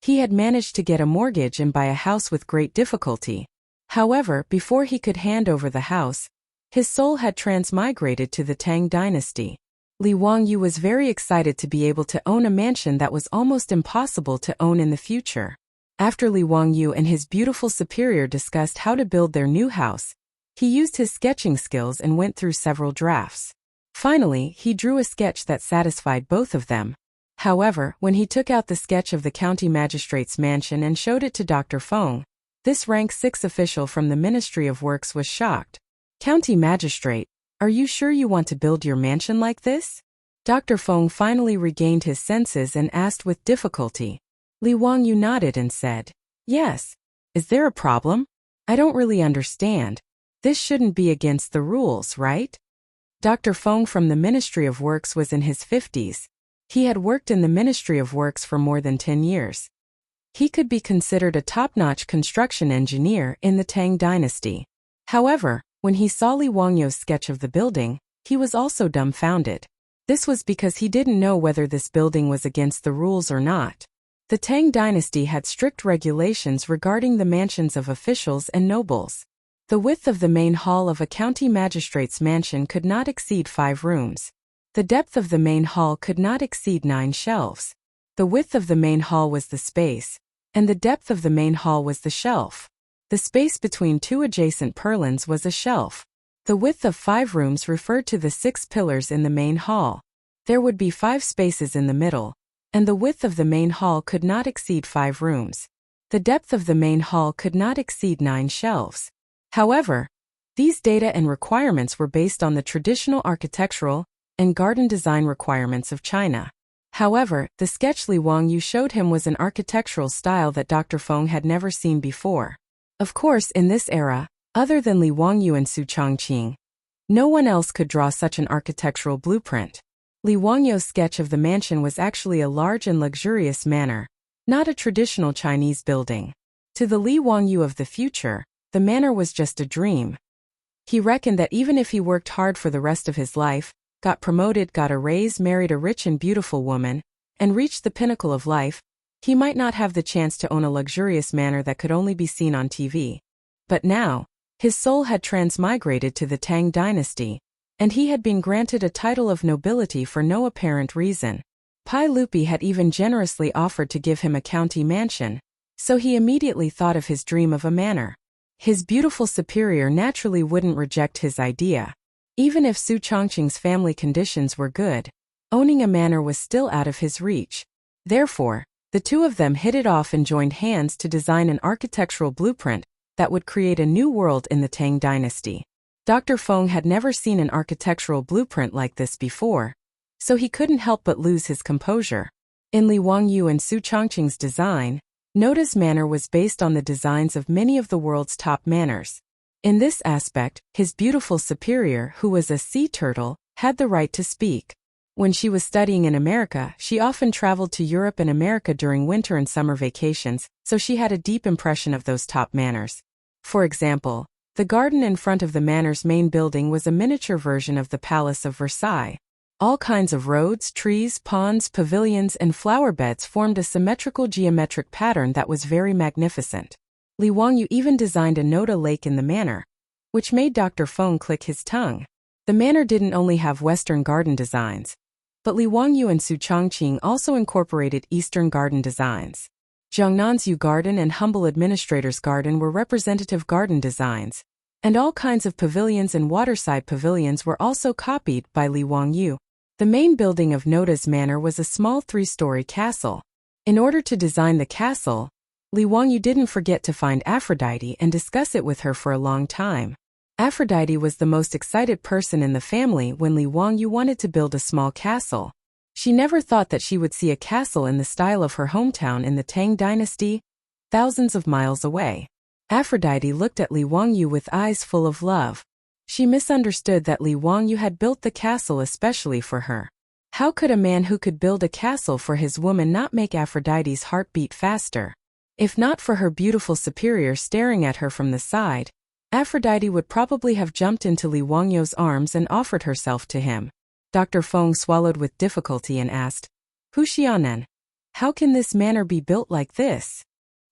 He had managed to get a mortgage and buy a house with great difficulty. However, before he could hand over the house, his soul had transmigrated to the Tang dynasty. Li Wangyu was very excited to be able to own a mansion that was almost impossible to own in the future. After Li Wangyu and his beautiful superior discussed how to build their new house, he used his sketching skills and went through several drafts. Finally, he drew a sketch that satisfied both of them. However, when he took out the sketch of the county magistrate's mansion and showed it to Dr. Feng, this rank 6 official from the Ministry of Works was shocked. "County magistrate, are you sure you want to build your mansion like this?" Dr. Feng finally regained his senses and asked with difficulty. Li Wangyu nodded and said, "Yes. Is there a problem? I don't really understand. This shouldn't be against the rules, right? Dr. Feng from the Ministry of Works was in his 50s. He had worked in the Ministry of Works for more than 10 years. He could be considered a top-notch construction engineer in the Tang dynasty. However, when he saw Li Wangyu's sketch of the building, he was also dumbfounded. This was because he didn't know whether this building was against the rules or not. The Tang dynasty had strict regulations regarding the mansions of officials and nobles. The width of the main hall of a county magistrate's mansion could not exceed 5 rooms. The depth of the main hall could not exceed 9 shelves. The width of the main hall was the space, and the depth of the main hall was the shelf. The space between 2 adjacent purlins was a shelf. The width of 5 rooms referred to the 6 pillars in the main hall. There would be 5 spaces in the middle, and the width of the main hall could not exceed 5 rooms. The depth of the main hall could not exceed 9 shelves. However, these data and requirements were based on the traditional architectural and garden design requirements of China. However, the sketch Li Wangyu showed him was an architectural style that Dr. Feng had never seen before. Of course, in this era, other than Li Wangyu and Su Changqing, no one else could draw such an architectural blueprint. Li Wangyu's sketch of the mansion was actually a large and luxurious manor, not a traditional Chinese building. To the Li Wangyu of the future, the manor was just a dream. He reckoned that even if he worked hard for the rest of his life, got promoted, got a raise, married a rich and beautiful woman, and reached the pinnacle of life, he might not have the chance to own a luxurious manor that could only be seen on TV. But now, his soul had transmigrated to the Tang dynasty, and he had been granted a title of nobility for no apparent reason. Pai Lupi had even generously offered to give him a county mansion, so he immediately thought of his dream of a manor. His beautiful superior naturally wouldn't reject his idea. Even if Su Changqing's family conditions were good, owning a manor was still out of his reach. Therefore, the two of them hit it off and joined hands to design an architectural blueprint that would create a new world in the Tang dynasty. Dr. Feng had never seen an architectural blueprint like this before, so he couldn't help but lose his composure. In Li Wangyu and Su Changqing's design, Noda's manor was based on the designs of many of the world's top manors. In this aspect, his beautiful superior, who was a sea turtle, had the right to speak. When she was studying in America, she often traveled to Europe and America during winter and summer vacations, so she had a deep impression of those top manors. For example, the garden in front of the manor's main building was a miniature version of the Palace of Versailles. All kinds of roads, trees, ponds, pavilions, and flower beds formed a symmetrical geometric pattern that was very magnificent. Li Wangyu even designed a Noda lake in the manor, which made Dr. Feng click his tongue. The manor didn't only have Western garden designs, but Li Wangyu and Su Changqing also incorporated Eastern garden designs. Jiangnan's Yu Garden and Humble Administrator's Garden were representative garden designs, and all kinds of pavilions and waterside pavilions were also copied by Li Wangyu. The main building of Noda's manor was a small 3-story castle. In order to design the castle, Li Wangyu didn't forget to find Aphrodite and discuss it with her for a long time. Aphrodite was the most excited person in the family when Li Wangyu wanted to build a small castle. She never thought that she would see a castle in the style of her hometown in the Tang dynasty, thousands of miles away. Aphrodite looked at Li Wangyu with eyes full of love. She misunderstood that Li Wangyu had built the castle especially for her. How could a man who could build a castle for his woman not make Aphrodite's heart beat faster? If not for her beautiful superior staring at her from the side, Aphrodite would probably have jumped into Li Wangyu's arms and offered herself to him. Dr. Feng swallowed with difficulty and asked, "Hu Xiaonan, how can this manor be built like this?"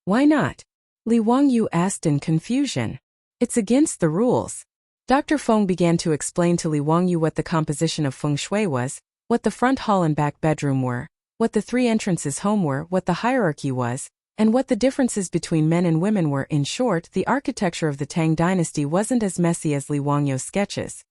"Why not?" Li Wangyu asked in confusion. "It's against the rules." Dr. Feng began to explain to Li Wangyu what the composition of feng shui was, what the front hall and back bedroom were, what the 3 entrances home were, what the hierarchy was, and what the differences between men and women were. In short, the architecture of the Tang dynasty wasn't as messy as Li Wangyu's sketches.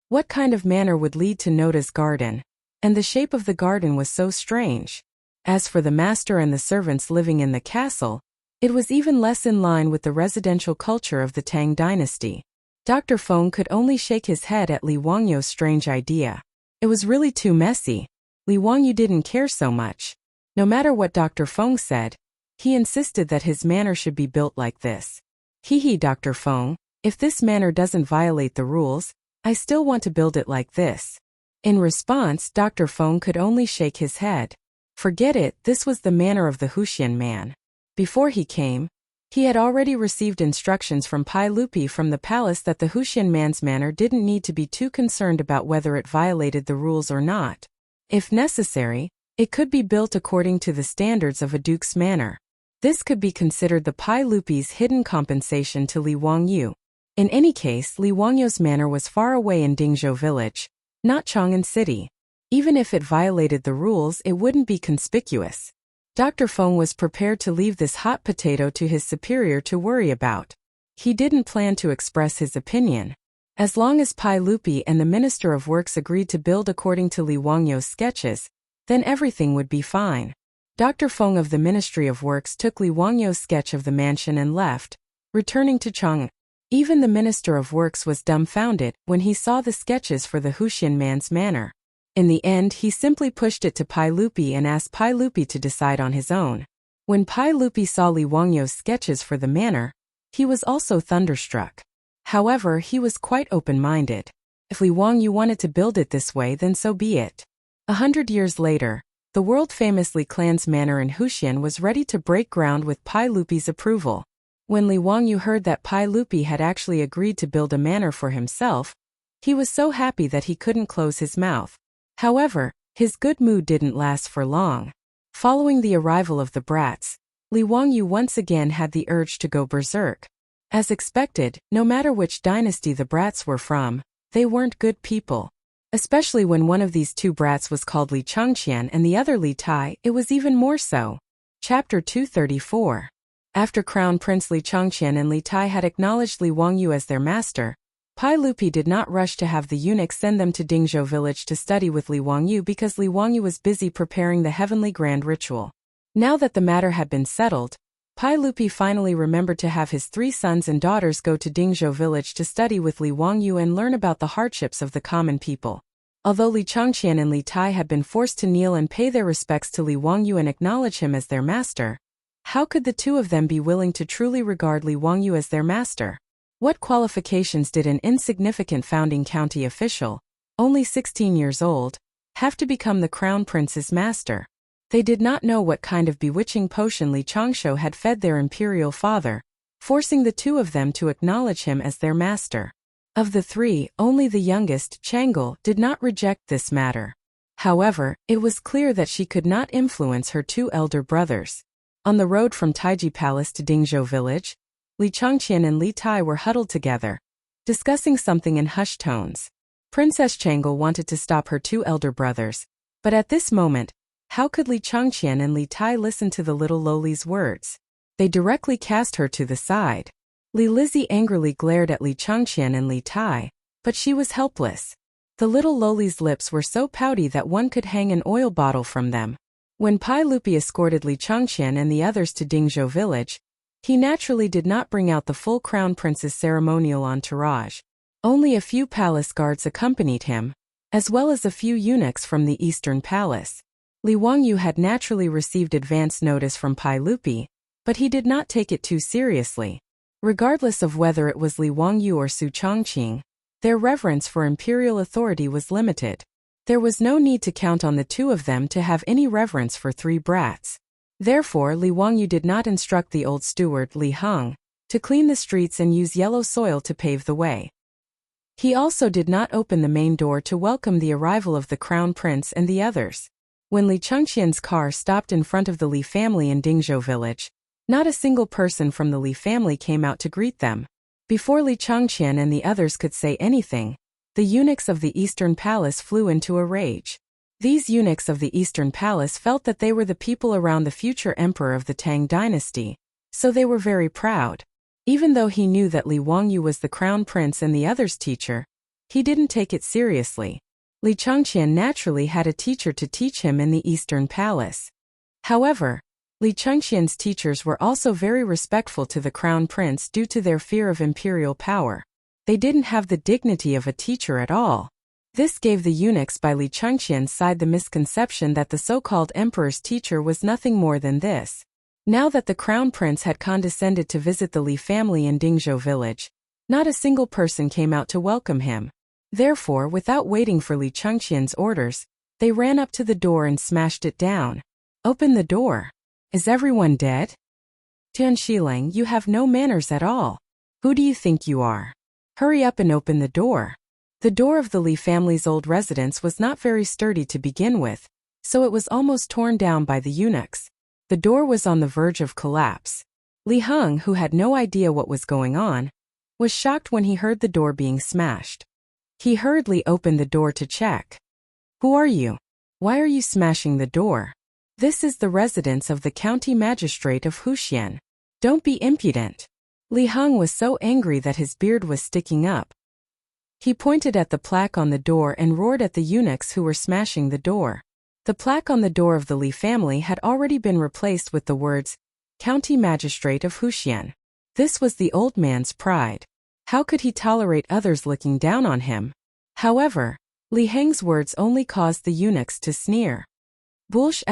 What kind of manor would lead to Noda's garden? And the shape of the garden was so strange. As for the master and the servants living in the castle, it was even less in line with the residential culture of the Tang dynasty. Dr. Feng could only shake his head at Li Wangyu's strange idea. It was really too messy. Li Wangyu didn't care so much. No matter what Dr. Feng said, he insisted that his manor should be built like this. Dr. Feng, If this manor doesn't violate the rules, I still want to build it like this." In response, Dr. Feng could only shake his head. Forget it, this was the manor of the Huxian man. Before he came, he had already received instructions from Pai Lupi from the palace that the Huxian man's manor didn't need to be too concerned about whether it violated the rules or not. If necessary, it could be built according to the standards of a duke's manor. This could be considered the Pai Lupi's hidden compensation to Li Wangyu. In any case, Li Wangyu's manor was far away in Dingzhou village, not Chang'an city. Even if it violated the rules, it wouldn't be conspicuous. Dr. Feng was prepared to leave this hot potato to his superior to worry about. He didn't plan to express his opinion. As long as Pai Lupi and the Minister of Works agreed to build according to Li Wangyu's sketches, then everything would be fine. Dr. Feng of the Ministry of Works took Li Wangyu's sketch of the mansion and left, returning to Chang'an. Even the Minister of Works was dumbfounded when he saw the sketches for the Huxian man's manor. In the end, he simply pushed it to Pai Lupi and asked Pai Lupi to decide on his own. When Pai Lupi saw Li Wangyu's sketches for the manor, he was also thunderstruck. However, he was quite open-minded. If Li Wangyu wanted to build it this way, then so be it. 100 years later, the world-famous Li clan's manor in Huxian was ready to break ground with Pai Lupi's approval. When Li Wangyu heard that Pai Lupi had actually agreed to build a manor for himself, he was so happy that he couldn't close his mouth. However, his good mood didn't last for long. Following the arrival of the brats, Li Wangyu once again had the urge to go berserk. As expected, no matter which dynasty the brats were from, they weren't good people. Especially when one of these two brats was called Li Changqian and the other Li Tai, it was even more so. Chapter 234. After Crown Prince Li Changqian and Li Tai had acknowledged Li Wangyu as their master, Pai Lupi did not rush to have the eunuchs send them to Dingzhou village to study with Li Wangyu because Li Wangyu was busy preparing the heavenly grand ritual. Now that the matter had been settled, Pai Lupi finally remembered to have his 3 sons and daughters go to Dingzhou village to study with Li Wangyu and learn about the hardships of the common people. Although Li Changqian and Li Tai had been forced to kneel and pay their respects to Li Wangyu and acknowledge him as their master, how could the two of them be willing to truly regard Li Wangyu as their master? What qualifications did an insignificant founding county official, only 16 years old, have to become the crown prince's master? They did not know what kind of bewitching potion Li Changshou had fed their imperial father, forcing the two of them to acknowledge him as their master. Of the 3, only the youngest, Chang'an, did not reject this matter. However, it was clear that she could not influence her 2 elder brothers. On the road from Taiji Palace to Dingzhou village, Li Changqian and Li Tai were huddled together, discussing something in hushed tones. Princess Chang'an wanted to stop her 2 elder brothers, but at this moment, how could Li Changqian and Li Tai listen to the little lowly's words? They directly cast her to the side. Li Lizzie angrily glared at Li Changqian and Li Tai, but she was helpless. The little lowly's lips were so pouty that one could hang an oil bottle from them. When Pai Lupi escorted Li Changqian and the others to Dingzhou village, he naturally did not bring out the full crown prince's ceremonial entourage. Only a few palace guards accompanied him, as well as a few eunuchs from the Eastern Palace. Li Wangyu had naturally received advance notice from Pai Lupi, but he did not take it too seriously. Regardless of whether it was Li Wangyu or Su Chongqing, their reverence for imperial authority was limited. There was no need to count on the 2 of them to have any reverence for 3 brats. Therefore, Li Wangyu did not instruct the old steward, Li Heng, to clean the streets and use yellow soil to pave the way. He also did not open the main door to welcome the arrival of the crown prince and the others. When Li Changqian's car stopped in front of the Li family in Dingzhou village, not a single person from the Li family came out to greet them. Before Li Changqian and the others could say anything, the eunuchs of the Eastern Palace flew into a rage. These eunuchs of the Eastern Palace felt that they were the people around the future emperor of the Tang dynasty, so they were very proud. Even though he knew that Li Wangyu was the crown prince and the others' teacher, he didn't take it seriously. Li Changqian naturally had a teacher to teach him in the Eastern Palace. However, Li Changqian's teachers were also very respectful to the crown prince due to their fear of imperial power. They didn't have the dignity of a teacher at all. This gave the eunuchs by Li Changqian's side the misconception that the so-called emperor's teacher was nothing more than this. Now that the crown prince had condescended to visit the Li family in Dingzhou village, Not a single person came out to welcome him. Therefore, without waiting for Li Changqian's orders, they ran up to the door and smashed it down. Open the door. Is everyone dead? Tian Shilang, you have no manners at all. Who do you think you are? Hurry up and open the door. The door of the Li family's old residence was not very sturdy to begin with, so it was almost torn down by the eunuchs. The door was on the verge of collapse. Li Heng, who had no idea what was going on, was shocked when he heard the door being smashed. He hurriedly opened the door to check. Who are you? Why are you smashing the door? This is the residence of the county magistrate of Huxian. Don't be impudent. Li Heng was so angry that his beard was sticking up. He pointed at the plaque on the door and roared at the eunuchs who were smashing the door. The plaque on the door of the Li family had already been replaced with the words, County Magistrate of Huxian. This was the old man's pride. How could he tolerate others looking down on him? However, Li Heng's words only caused the eunuchs to sneer. Bulsh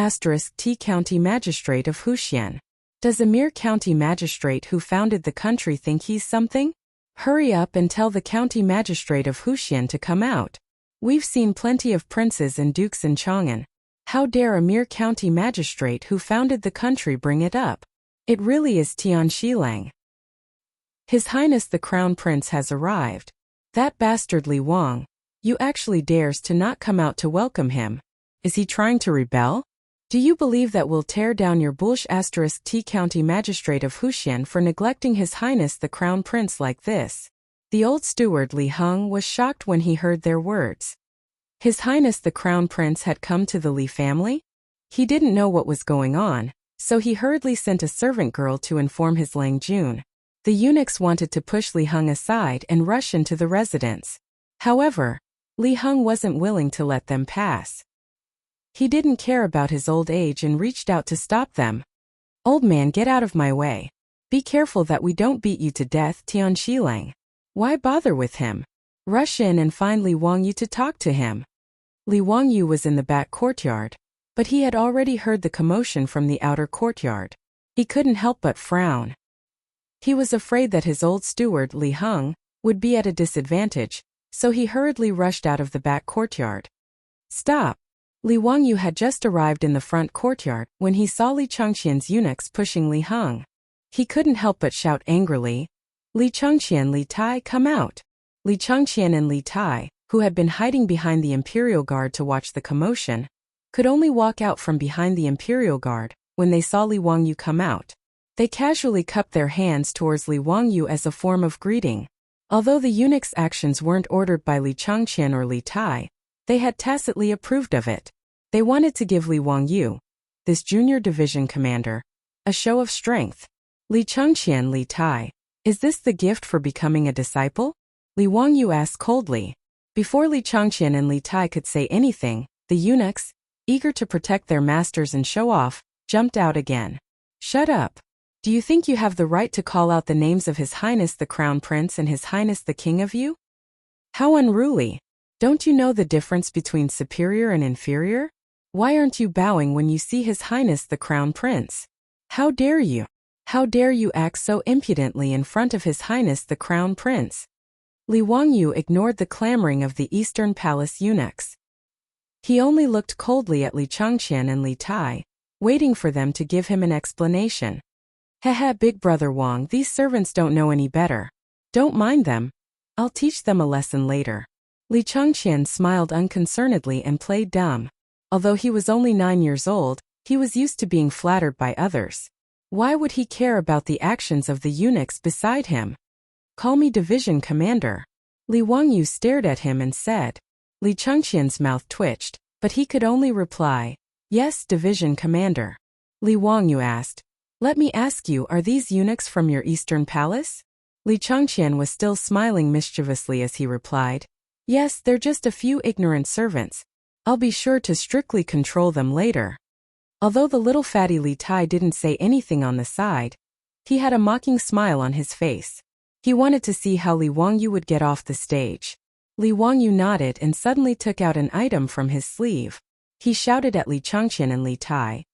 *T County Magistrate of Huxian. Does a mere county magistrate who founded the country think he's something? Hurry up and tell the county magistrate of Huxian to come out. We've seen plenty of princes and dukes in Chang'an. How dare a mere county magistrate who founded the country bring it up? It really is Tian Shilang. His Highness the Crown Prince has arrived. That bastard Li Wang. You actually dares to not come out to welcome him. Is he trying to rebel? Do you believe that we'll tear down your Bulsh *T County Magistrate of Huxian for neglecting His Highness the Crown Prince like this? The old steward Li Heng was shocked when he heard their words. His Highness the Crown Prince had come to the Li family? He didn't know what was going on, so he hurriedly sent a servant girl to inform his Lang Jun. The eunuchs wanted to push Li Heng aside and rush into the residence. However, Li Heng wasn't willing to let them pass. He didn't care about his old age and reached out to stop them. Old man, get out of my way. Be careful that we don't beat you to death, Tian Shilang. Why bother with him? Rush in and find Li Wangyu to talk to him. Li Wangyu was in the back courtyard, but he had already heard the commotion from the outer courtyard. He couldn't help but frown. He was afraid that his old steward, Li Heng, would be at a disadvantage, so he hurriedly rushed out of the back courtyard. Stop! Li Wangyu had just arrived in the front courtyard when he saw Li Changqian's eunuchs pushing Li Heng. He couldn't help but shout angrily, Li Changqian, Li Tai, come out! Li Changqian and Li Tai, who had been hiding behind the Imperial Guard to watch the commotion, could only walk out from behind the Imperial Guard when they saw Li Wangyu come out. They casually cupped their hands towards Li Wangyu as a form of greeting. Although the eunuchs' actions weren't ordered by Li Changqian or Li Tai, they had tacitly approved of it. They wanted to give Li Wangyu, this junior division commander, a show of strength. Li Changqian, Li Tai, is this the gift for becoming a disciple? Li Wangyu asked coldly. Before Li Changqian and Li Tai could say anything, the eunuchs, eager to protect their masters and show off, jumped out again. Shut up. Do you think you have the right to call out the names of His Highness the Crown Prince and His Highness the King of you? How unruly. Don't you know the difference between superior and inferior? Why aren't you bowing when you see His Highness the Crown Prince? How dare you? How dare you act so impudently in front of His Highness the Crown Prince? Li Wangyu ignored the clamoring of the Eastern Palace eunuchs. He only looked coldly at Li Changqian and Li Tai, waiting for them to give him an explanation. Hehe, big brother Wang, these servants don't know any better. Don't mind them. I'll teach them a lesson later. Li Changqian smiled unconcernedly and played dumb. Although he was only 9 years old, he was used to being flattered by others. Why would he care about the actions of the eunuchs beside him? Call me division commander. Li Wangyu stared at him and said. Li Changqian's mouth twitched, but he could only reply, yes, division commander. Li Wangyu asked, let me ask you, are these eunuchs from your Eastern Palace? Li Changqian was still smiling mischievously as he replied, yes, they're just a few ignorant servants. I'll be sure to strictly control them later. Although the little fatty Li Tai didn't say anything on the side, he had a mocking smile on his face. He wanted to see how Li Wangyu would get off the stage. Li Wangyu nodded and suddenly took out an item from his sleeve. He shouted at Li Changqian and Li Tai,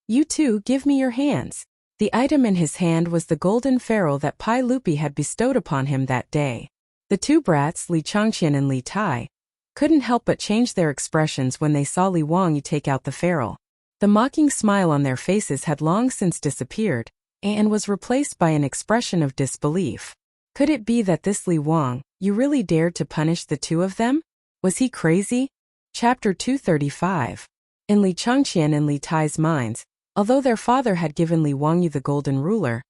you two, give me your hands. The item in his hand was the golden ferrule that Pai Lupi had bestowed upon him that day. The two brats, Li Changqian and Li Tai, couldn't help but change their expressions when they saw Li Wangyu take out the ferrule. The mocking smile on their faces had long since disappeared, and was replaced by an expression of disbelief. Could it be that this Li Wangyu really dared to punish the two of them? Was he crazy? Chapter 235. In Li Changqian and Li Tai's minds, although their father had given Li Wangyu the golden ruler,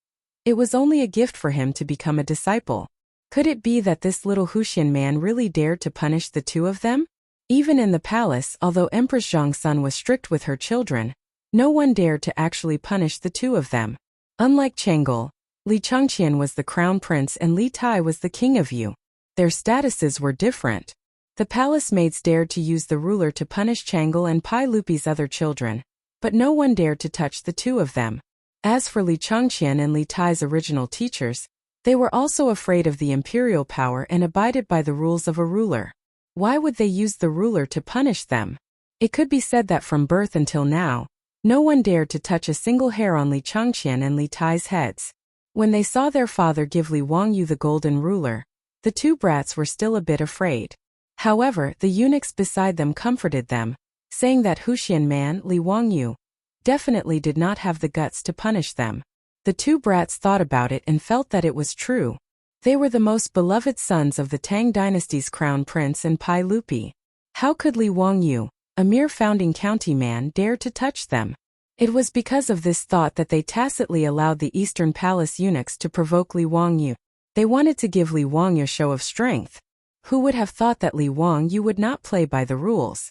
it was only a gift for him to become a disciple. Could it be that this little Huxian man really dared to punish the two of them? Even in the palace, although Empress Zhongsun was strict with her children, no one dared to actually punish the two of them. Unlike Chang'an, Li Changqian was the crown prince and Li Tai was the king of Yu. Their statuses were different. The palace maids dared to use the ruler to punish Chang'an and Pai Lupi's other children, but no one dared to touch the two of them. As for Li Changqian and Li Tai's original teachers, they were also afraid of the imperial power and abided by the rules of a ruler. Why would they use the ruler to punish them? It could be said that from birth until now, no one dared to touch a single hair on Li Changqian and Li Tai's heads. When they saw their father give Li Wangyu the golden ruler, the two brats were still a bit afraid. However, the eunuchs beside them comforted them, saying that Huxian man, Li Wangyu, definitely did not have the guts to punish them. The two brats thought about it and felt that it was true. They were the most beloved sons of the Tang dynasty's crown prince and Pai Lupi. How could Li Wangyu, a mere founding county man, dare to touch them? It was because of this thought that they tacitly allowed the Eastern Palace eunuchs to provoke Li Wangyu. They wanted to give Li Wangyu a show of strength. Who would have thought that Li Wangyu would not play by the rules?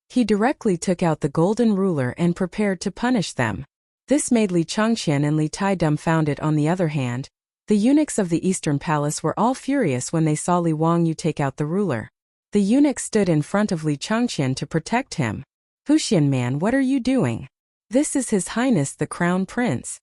He directly took out the golden ruler and prepared to punish them. This made Li Changqian and Li Tai dumbfounded. On the other hand, the eunuchs of the Eastern Palace were all furious when they saw Li Wangyu take out the ruler. The eunuchs stood in front of Li Changqian to protect him. Huxian man, what are you doing? This is His Highness the Crown Prince.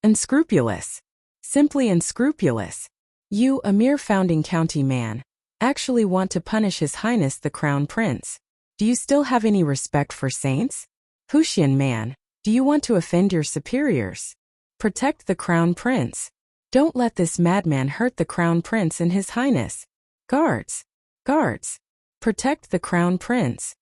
Unscrupulous. Simply unscrupulous. You, a mere founding county man, actually want to punish His Highness the Crown Prince. Do you still have any respect for saints? Huxian man, do you want to offend your superiors? Protect the Crown Prince. Don't let this madman hurt the Crown Prince and His Highness. Guards! Guards! Protect the Crown Prince.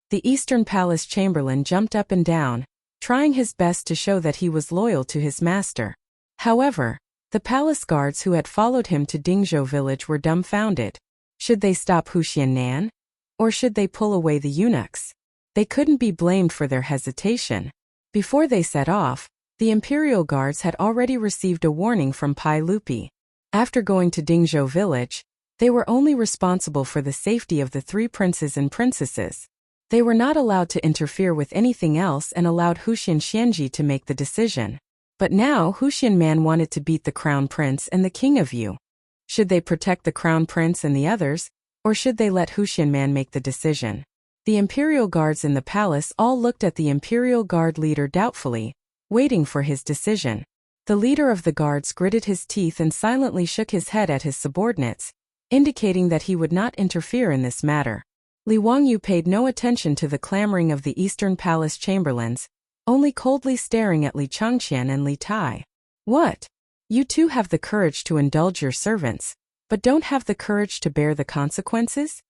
The Eastern Palace Chamberlain jumped up and down, trying his best to show that he was loyal to his master. However, the palace guards who had followed him to Dingzhou village were dumbfounded. Should they stop Huxian Nan? Or should they pull away the eunuchs? They couldn't be blamed for their hesitation. Before they set off, the imperial guards had already received a warning from Pai Lupi. After going to Dingzhou village, they were only responsible for the safety of the three princes and princesses. They were not allowed to interfere with anything else and allowed Huxian Xianji to make the decision. But now Huxian man wanted to beat the crown prince and the king of Yu. Should they protect the crown prince and the others, or should they let Huxian man make the decision? The imperial guards in the palace all looked at the imperial guard leader doubtfully, waiting for his decision. The leader of the guards gritted his teeth and silently shook his head at his subordinates, indicating that he would not interfere in this matter. Li Wangyu paid no attention to the clamoring of the Eastern Palace chamberlains, only coldly staring at Li Changqian and Li Tai. What? You two have the courage to indulge your servants, but don't have the courage to bear the consequences?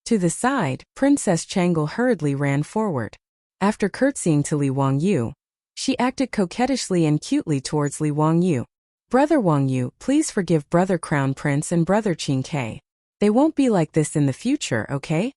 To the side, Princess Chang'an hurriedly ran forward. After curtsying to Li Wangyu, she acted coquettishly and cutely towards Li Wangyu. Brother Wangyu, please forgive Brother Crown Prince and Brother Qingke. They won't be like this in the future, okay?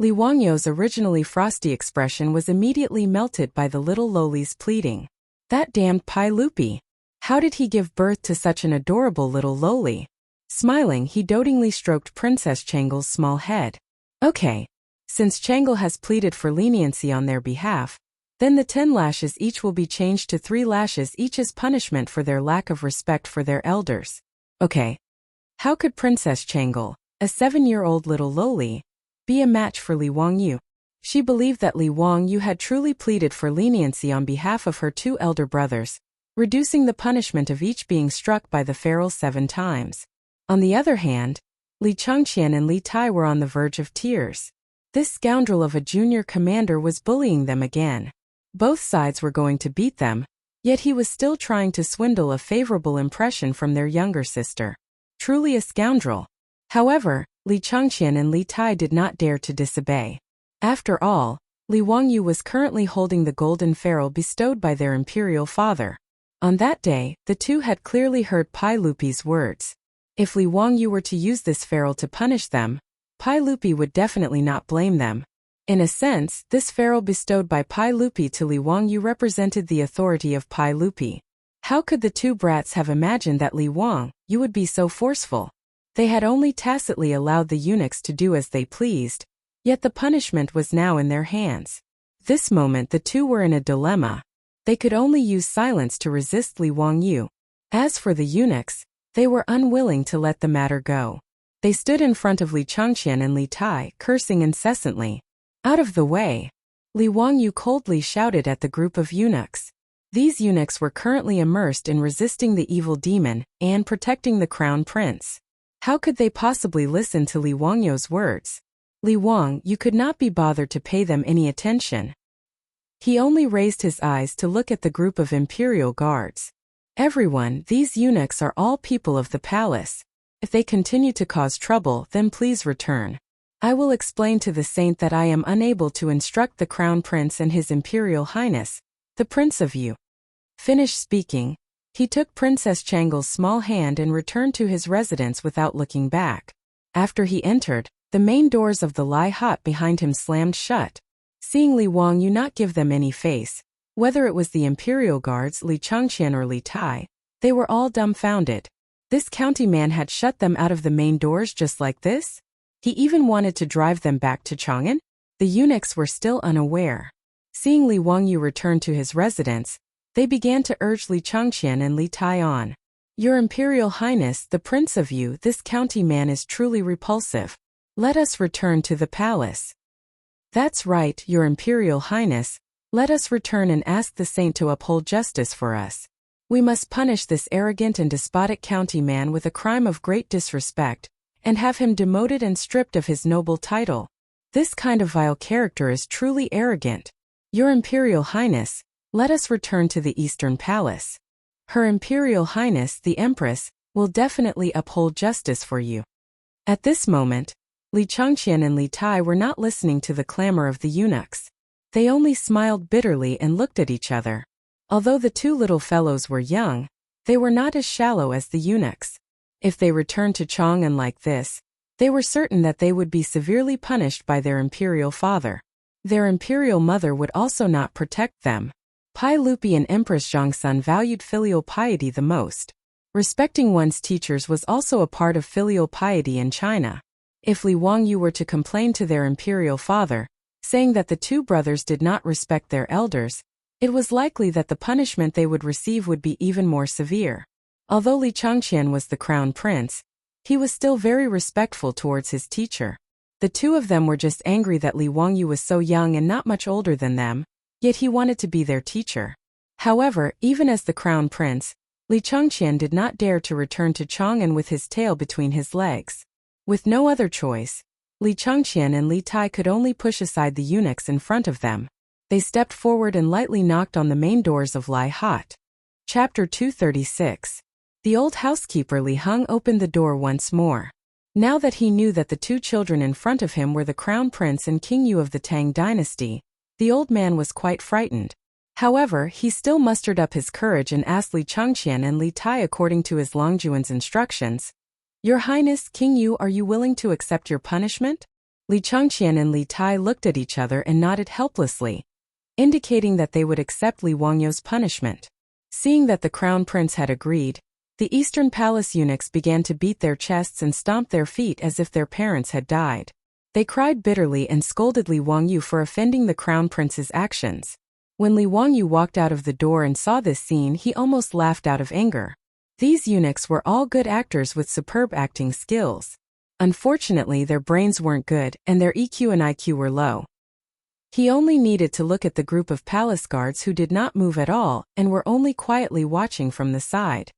Li Wangyu's originally frosty expression was immediately melted by the little loli's pleading. That damned Pai Lupi! How did he give birth to such an adorable little loli? Smiling, he dotingly stroked Princess Chang'an's small head. Okay. Since Chang'an has pleaded for leniency on their behalf, then the 10 lashes each will be changed to 3 lashes each as punishment for their lack of respect for their elders. Okay. How could Princess Chang'an, a 7-year-old little loli, be a match for Li Wangyu? She believed that Li Wangyu had truly pleaded for leniency on behalf of her 2 elder brothers, reducing the punishment of each being struck by the ferrule 7 times. On the other hand, Li Changqian and Li Tai were on the verge of tears. This scoundrel of a junior commander was bullying them again. Both sides were going to beat them, Yet he was still trying to swindle a favorable impression from their younger sister. Truly a scoundrel. However, Li Chang'an and Li Tai did not dare to disobey. After all, Li Wangyu was currently holding the golden ferrule bestowed by their imperial father. On that day, the two had clearly heard Pai Lupi's words. If Li Wangyu were to use this ferrule to punish them, Pai Lupi would definitely not blame them. In a sense, this ferrule bestowed by Pai Lupi to Li Wangyu represented the authority of Pai Lupi. How could the two brats have imagined that Li Wangyu would be so forceful? They had only tacitly allowed the eunuchs to do as they pleased, yet the punishment was now in their hands. This moment the two were in a dilemma. They could only use silence to resist Li Wangyu. As for the eunuchs, they were unwilling to let the matter go. They stood in front of Li Chang'an and Li Tai, cursing incessantly. Out of the way! Li Wangyu coldly shouted at the group of eunuchs. These eunuchs were currently immersed in resisting the evil demon and protecting the crown prince. How could they possibly listen to Li Wangyu's words? Li Wangyu could not be bothered to pay them any attention. He only raised his eyes to look at the group of imperial guards. Everyone, these eunuchs are all people of the palace. If they continue to cause trouble, then please return. I will explain to the saint that I am unable to instruct the crown prince and his imperial highness, the Prince of Yu. Finished speaking, he took Princess Chang'an's small hand and returned to his residence without looking back. After he entered, the main doors of the Lai hut behind him slammed shut. Seeing Li Wangyu not give them any face, whether it was the imperial guards Li Chang'an or Li Tai, they were all dumbfounded. This county man had shut them out of the main doors just like this? He even wanted to drive them back to Chang'an? The eunuchs were still unaware. Seeing Li Wangyu return to his residence, they began to urge Li Chang'an and Li Tai on. Your Imperial Highness, the Prince of Yu, this county man is truly repulsive. Let us return to the palace. That's right, Your Imperial Highness. Let us return and ask the saint to uphold justice for us. We must punish this arrogant and despotic county man with a crime of great disrespect, and have him demoted and stripped of his noble title. This kind of vile character is truly arrogant. Your Imperial Highness, let us return to the Eastern Palace. Her Imperial Highness, the Empress, will definitely uphold justice for you. At this moment, Li Chang'an and Li Tai were not listening to the clamor of the eunuchs. They only smiled bitterly and looked at each other. Although the two little fellows were young, they were not as shallow as the eunuchs. If they returned to Chang'an like this, they were certain that they would be severely punished by their imperial father. Their imperial mother would also not protect them. Pai Lupi and Empress Zhongsun valued filial piety the most. Respecting one's teachers was also a part of filial piety in China. If Li Wangyu were to complain to their imperial father, saying that the two brothers did not respect their elders, it was likely that the punishment they would receive would be even more severe. Although Li Chang'an was the crown prince, he was still very respectful towards his teacher. The two of them were just angry that Li Wangyu was so young and not much older than them, yet he wanted to be their teacher. However, even as the crown prince, Li Chang'an did not dare to return to Chang'an with his tail between his legs. With no other choice, Li Chang'an and Li Tai could only push aside the eunuchs in front of them. They stepped forward and lightly knocked on the main doors of Lai hut. Chapter 236. The old housekeeper Li Heng opened the door once more. Now that he knew that the two children in front of him were the crown prince and King Yu of the Tang dynasty, the old man was quite frightened. However, he still mustered up his courage and asked Li Chang'an and Li Tai according to his Longjuan's instructions, Your Highness, King Yu, are you willing to accept your punishment? Li Chang'an and Li Tai looked at each other and nodded helplessly, indicating that they would accept Li Wangyu's punishment. Seeing that the crown prince had agreed, the Eastern Palace eunuchs began to beat their chests and stomp their feet as if their parents had died. They cried bitterly and scolded Li Wangyu for offending the crown prince's actions. When Li Wangyu walked out of the door and saw this scene, he almost laughed out of anger. These eunuchs were all good actors with superb acting skills. Unfortunately, their brains weren't good, and their EQ and IQ were low. He only needed to look at the group of palace guards who did not move at all and were only quietly watching from the side.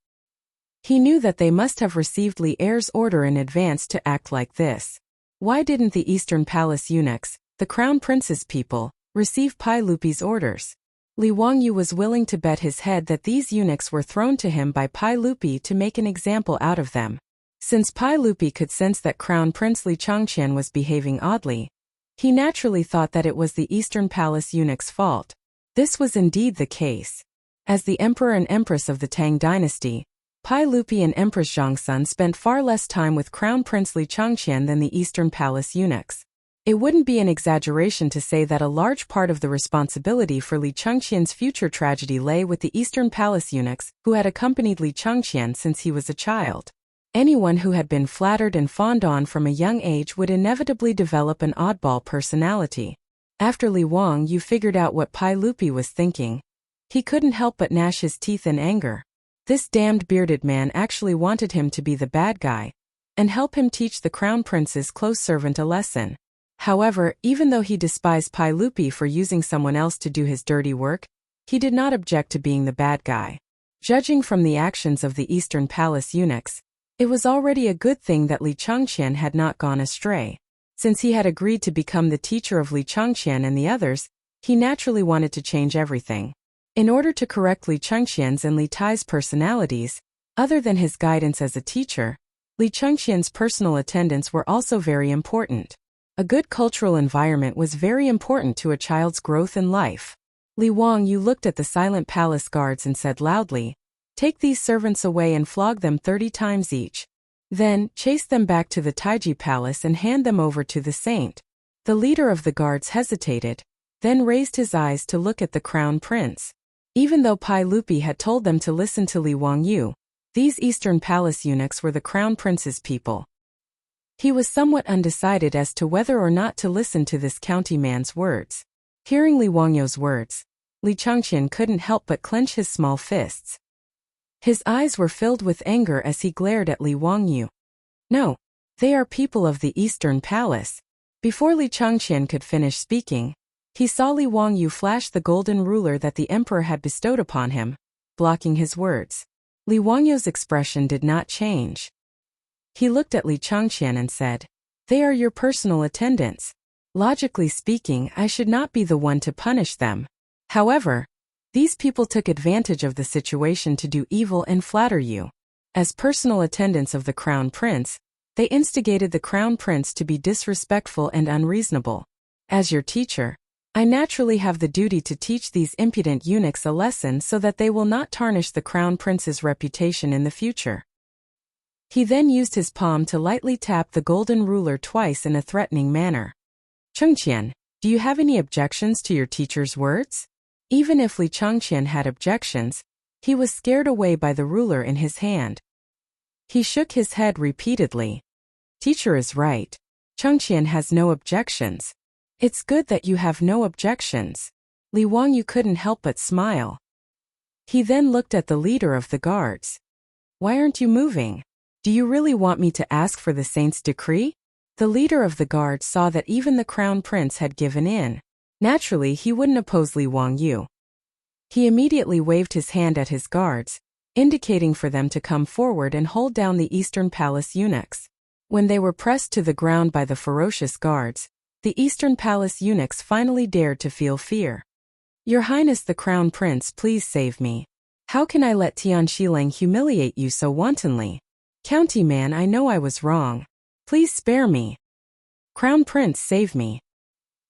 He knew that they must have received Li Er's order in advance to act like this. Why didn't the Eastern Palace eunuchs, the crown prince's people, receive Pai Lupi's orders? Li Wangyu was willing to bet his head that these eunuchs were thrown to him by Pai Lupi to make an example out of them. Since Pai Lupi could sense that Crown Prince Li Changqian was behaving oddly, he naturally thought that it was the Eastern Palace eunuch's fault. This was indeed the case. As the Emperor and Empress of the Tang dynasty, Pai Lupi and Empress Zhongsun spent far less time with Crown Prince Li Changqian than the Eastern Palace eunuchs. It wouldn't be an exaggeration to say that a large part of the responsibility for Li Changqian's future tragedy lay with the Eastern Palace eunuchs who had accompanied Li Changqian since he was a child. Anyone who had been flattered and fawned on from a young age would inevitably develop an oddball personality. After Li Wangyu figured out what Pai Lupi was thinking, he couldn't help but gnash his teeth in anger. This damned bearded man actually wanted him to be the bad guy and help him teach the Crown Prince's close servant a lesson. However, even though he despised Pai Lupi for using someone else to do his dirty work, he did not object to being the bad guy. Judging from the actions of the Eastern Palace eunuchs, it was already a good thing that Li Changqian had not gone astray. Since he had agreed to become the teacher of Li Changqian and the others, he naturally wanted to change everything. In order to correct Li Changqian's and Li Tai's personalities, other than his guidance as a teacher, Li Changqian's personal attendants were also very important. A good cultural environment was very important to a child's growth in life. Li Wangyu looked at the silent palace guards and said loudly, "Take these servants away and flog them 30 times each. Then, chase them back to the Taiji Palace and hand them over to the saint." The leader of the guards hesitated, then raised his eyes to look at the Crown Prince. Even though Pai Lupi had told them to listen to Li Wangyu, these Eastern Palace eunuchs were the Crown Prince's people. He was somewhat undecided as to whether or not to listen to this county man's words. Hearing Li Wangyu's words, Li Changqian couldn't help but clench his small fists. His eyes were filled with anger as he glared at Li Wangyu. "No, they are people of the Eastern Palace." Before Li Changqian could finish speaking, he saw Li Wangyu flash the golden ruler that the emperor had bestowed upon him, blocking his words. Li Wangyu's expression did not change. He looked at Li Changqian and said, "They are your personal attendants. Logically speaking, I should not be the one to punish them. However, these people took advantage of the situation to do evil and flatter you. As personal attendants of the Crown Prince, they instigated the Crown Prince to be disrespectful and unreasonable. As your teacher, I naturally have the duty to teach these impudent eunuchs a lesson so that they will not tarnish the Crown Prince's reputation in the future." He then used his palm to lightly tap the golden ruler twice in a threatening manner. "Changqian, do you have any objections to your teacher's words?" Even if Li Changqian had objections, he was scared away by the ruler in his hand. He shook his head repeatedly. "Teacher is right. Changqian has no objections. It's good that you have no objections." Li Wangyu couldn't help but smile. He then looked at the leader of the guards. "Why aren't you moving? Do you really want me to ask for the saint's decree?" The leader of the guards saw that even the Crown Prince had given in. Naturally, he wouldn't oppose Li Wangyu. He immediately waved his hand at his guards, indicating for them to come forward and hold down the Eastern Palace eunuchs. When they were pressed to the ground by the ferocious guards, the Eastern Palace eunuchs finally dared to feel fear. "Your Highness the Crown Prince, please save me. How can I let Tian Shilang humiliate you so wantonly? County man, I know I was wrong. Please spare me. Crown Prince, save me."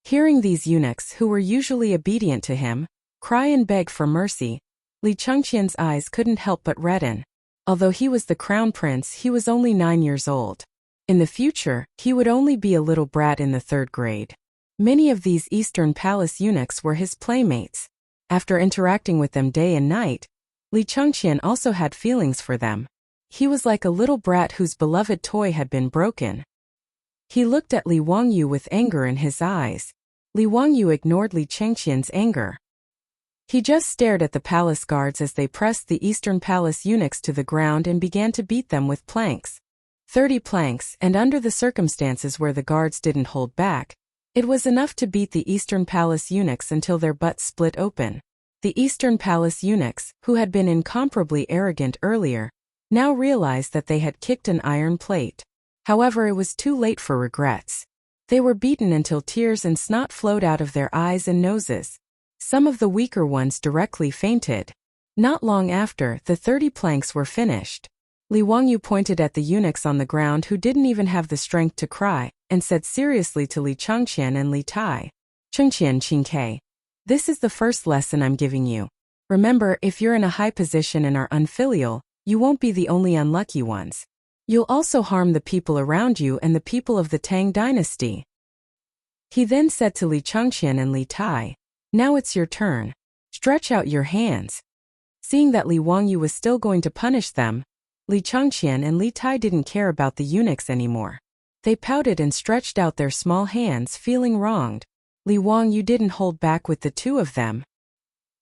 Hearing these eunuchs, who were usually obedient to him, cry and beg for mercy, Li Changqian's eyes couldn't help but redden. Although he was the Crown Prince, he was only 9 years old. In the future, he would only be a little brat in the 3rd grade. Many of these Eastern Palace eunuchs were his playmates. After interacting with them day and night, Li Changqian also had feelings for them. He was like a little brat whose beloved toy had been broken. He looked at Li Wangyu with anger in his eyes. Li Wangyu ignored Li Changqian's anger. He just stared at the palace guards as they pressed the Eastern Palace eunuchs to the ground and began to beat them with planks. 30 planks, and under the circumstances where the guards didn't hold back, it was enough to beat the Eastern Palace eunuchs until their butts split open. The Eastern Palace eunuchs, who had been incomparably arrogant earlier, now realized that they had kicked an iron plate. However, it was too late for regrets. They were beaten until tears and snot flowed out of their eyes and noses. Some of the weaker ones directly fainted. Not long after, the 30 planks were finished. Li Wangyu pointed at the eunuchs on the ground who didn't even have the strength to cry, and said seriously to Li Changqian and Li Tai, "Chengqian Qingke, this is the first lesson I'm giving you. Remember, if you're in a high position and are unfilial, you won't be the only unlucky ones. You'll also harm the people around you and the people of the Tang dynasty." He then said to Li Changqian and Li Tai, "Now it's your turn. Stretch out your hands." Seeing that Li Wangyu was still going to punish them, Li Changqian and Li Tai didn't care about the eunuchs anymore. They pouted and stretched out their small hands, feeling wronged. Li Wangyu didn't hold back with the two of them.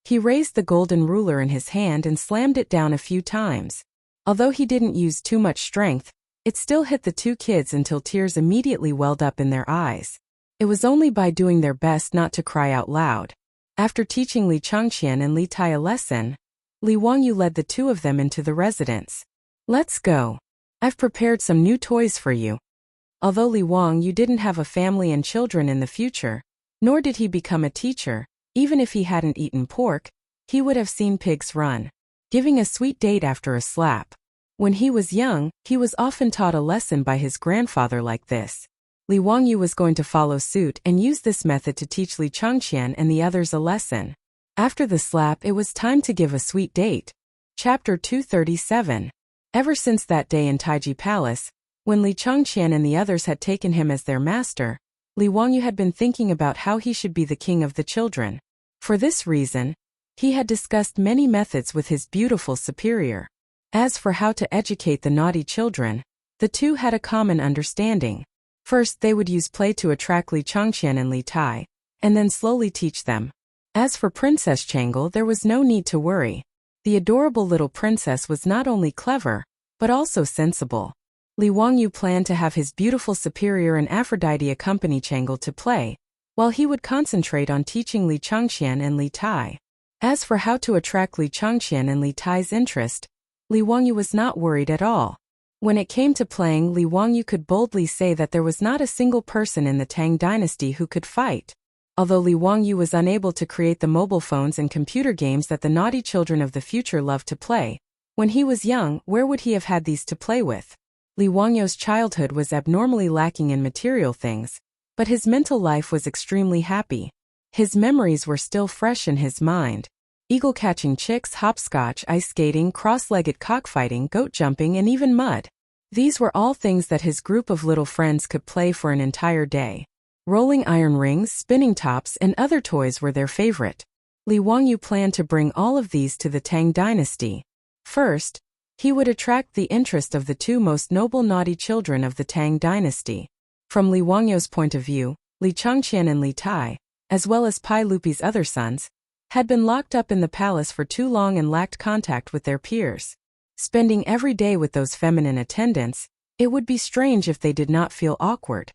He raised the golden ruler in his hand and slammed it down a few times. Although he didn't use too much strength, it still hit the two kids until tears immediately welled up in their eyes. It was only by doing their best not to cry out loud. After teaching Li Changqian and Li Tai a lesson, Li Wangyu led the two of them into the residence. "Let's go. I've prepared some new toys for you." Although Li Wangyu didn't have a family and children in the future, nor did he become a teacher, even if he hadn't eaten pork, he would have seen pigs run, giving a sweet date after a slap. When he was young, he was often taught a lesson by his grandfather like this. Li Wangyu was going to follow suit and use this method to teach Li Changqian and the others a lesson. After the slap, it was time to give a sweet date. Chapter 237. Ever since that day in Taiji Palace, when Li Changqian and the others had taken him as their master, Li Wangyu had been thinking about how he should be the king of the children. For this reason, he had discussed many methods with his beautiful superior. As for how to educate the naughty children, the two had a common understanding. First, they would use play to attract Li Changqian and Li Tai, and then slowly teach them. As for Princess Chang'an, there was no need to worry. The adorable little princess was not only clever, but also sensible. Li Wangyu planned to have his beautiful superior and Aphrodite accompany Chang'an to play, while he would concentrate on teaching Li Changqian and Li Tai. As for how to attract Li Changqian and Li Tai's interest, Li Wangyu was not worried at all. When it came to playing, Li Wangyu could boldly say that there was not a single person in the Tang dynasty who could fight. Although Li Wangyu was unable to create the mobile phones and computer games that the naughty children of the future loved to play, when he was young, where would he have had these to play with? Li Wangyu's childhood was abnormally lacking in material things, but his mental life was extremely happy. His memories were still fresh in his mind. Eagle-catching chicks, hopscotch, ice skating, cross-legged cockfighting, goat jumping, and even mud. These were all things that his group of little friends could play for an entire day. Rolling iron rings, spinning tops, and other toys were their favorite. Li Wangyu planned to bring all of these to the Tang dynasty. First, he would attract the interest of the two most noble naughty children of the Tang dynasty. From Li Wangyu's point of view, Li Changqian and Li Tai, as well as Pai Lupi's other sons, had been locked up in the palace for too long and lacked contact with their peers. Spending every day with those feminine attendants, it would be strange if they did not feel awkward.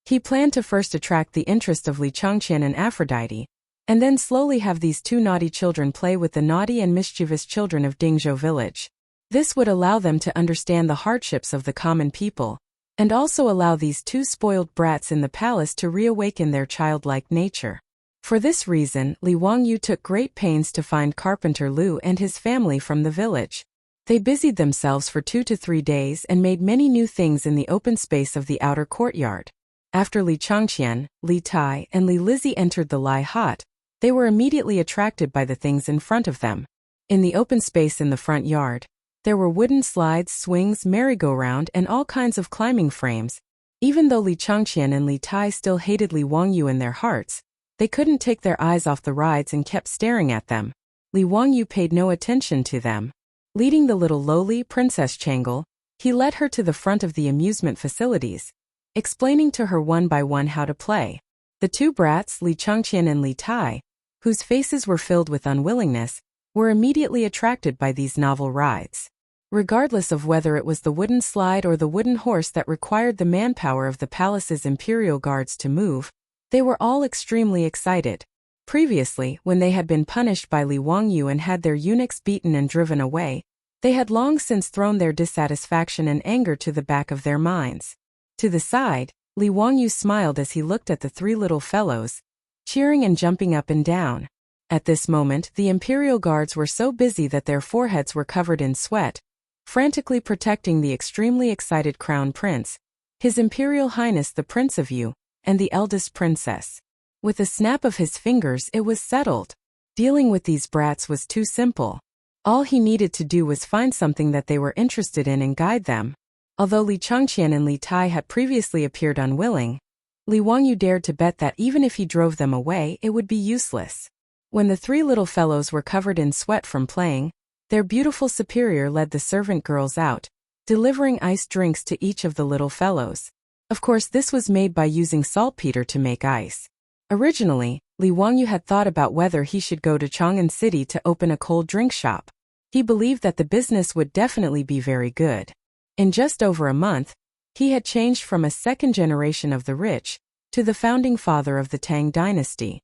He planned to first attract the interest of Li Changqian and Aphrodite, and then slowly have these two naughty children play with the naughty and mischievous children of Dingzhou village. This would allow them to understand the hardships of the common people, and also allow these two spoiled brats in the palace to reawaken their childlike nature. For this reason, Li Wangyu took great pains to find Carpenter Lu and his family from the village. They busied themselves for 2 to 3 days and made many new things in the open space of the outer courtyard. After Li Changqian, Li Tai, and Li Lizzie entered the Lai hut, they were immediately attracted by the things in front of them. In the open space in the front yard, there were wooden slides, swings, merry-go-round, and all kinds of climbing frames. Even though Li Changqian and Li Tai still hated Li Wangyu in their hearts, they couldn't take their eyes off the rides and kept staring at them. Li Wangyu paid no attention to them. Leading the little lowly Princess Chang'an, he led her to the front of the amusement facilities, explaining to her one by one how to play. The two brats, Li Changqian and Li Tai, whose faces were filled with unwillingness, were immediately attracted by these novel rides. Regardless of whether it was the wooden slide or the wooden horse that required the manpower of the palace's imperial guards to move, they were all extremely excited. Previously, when they had been punished by Li Wangyu and had their eunuchs beaten and driven away, they had long since thrown their dissatisfaction and anger to the back of their minds. To the side, Li Wangyu smiled as he looked at the three little fellows. cheering and jumping up and down. At this moment, the imperial guards were so busy that their foreheads were covered in sweat, frantically protecting the extremely excited crown prince, His Imperial Highness the Prince of Yu, and the eldest princess. With a snap of his fingers, it was settled. Dealing with these brats was too simple. All he needed to do was find something that they were interested in and guide them. Although Li Changqian and Li Tai had previously appeared unwilling, Li Wangyu dared to bet that even if he drove them away, it would be useless. When the three little fellows were covered in sweat from playing, their beautiful superior led the servant girls out, delivering iced drinks to each of the little fellows. Of course, this was made by using saltpeter to make ice. Originally, Li Wangyu had thought about whether he should go to Chang'an City to open a cold drink shop. He believed that the business would definitely be very good. In just over a month, he had changed from a second generation of the rich to the founding father of the Tang dynasty.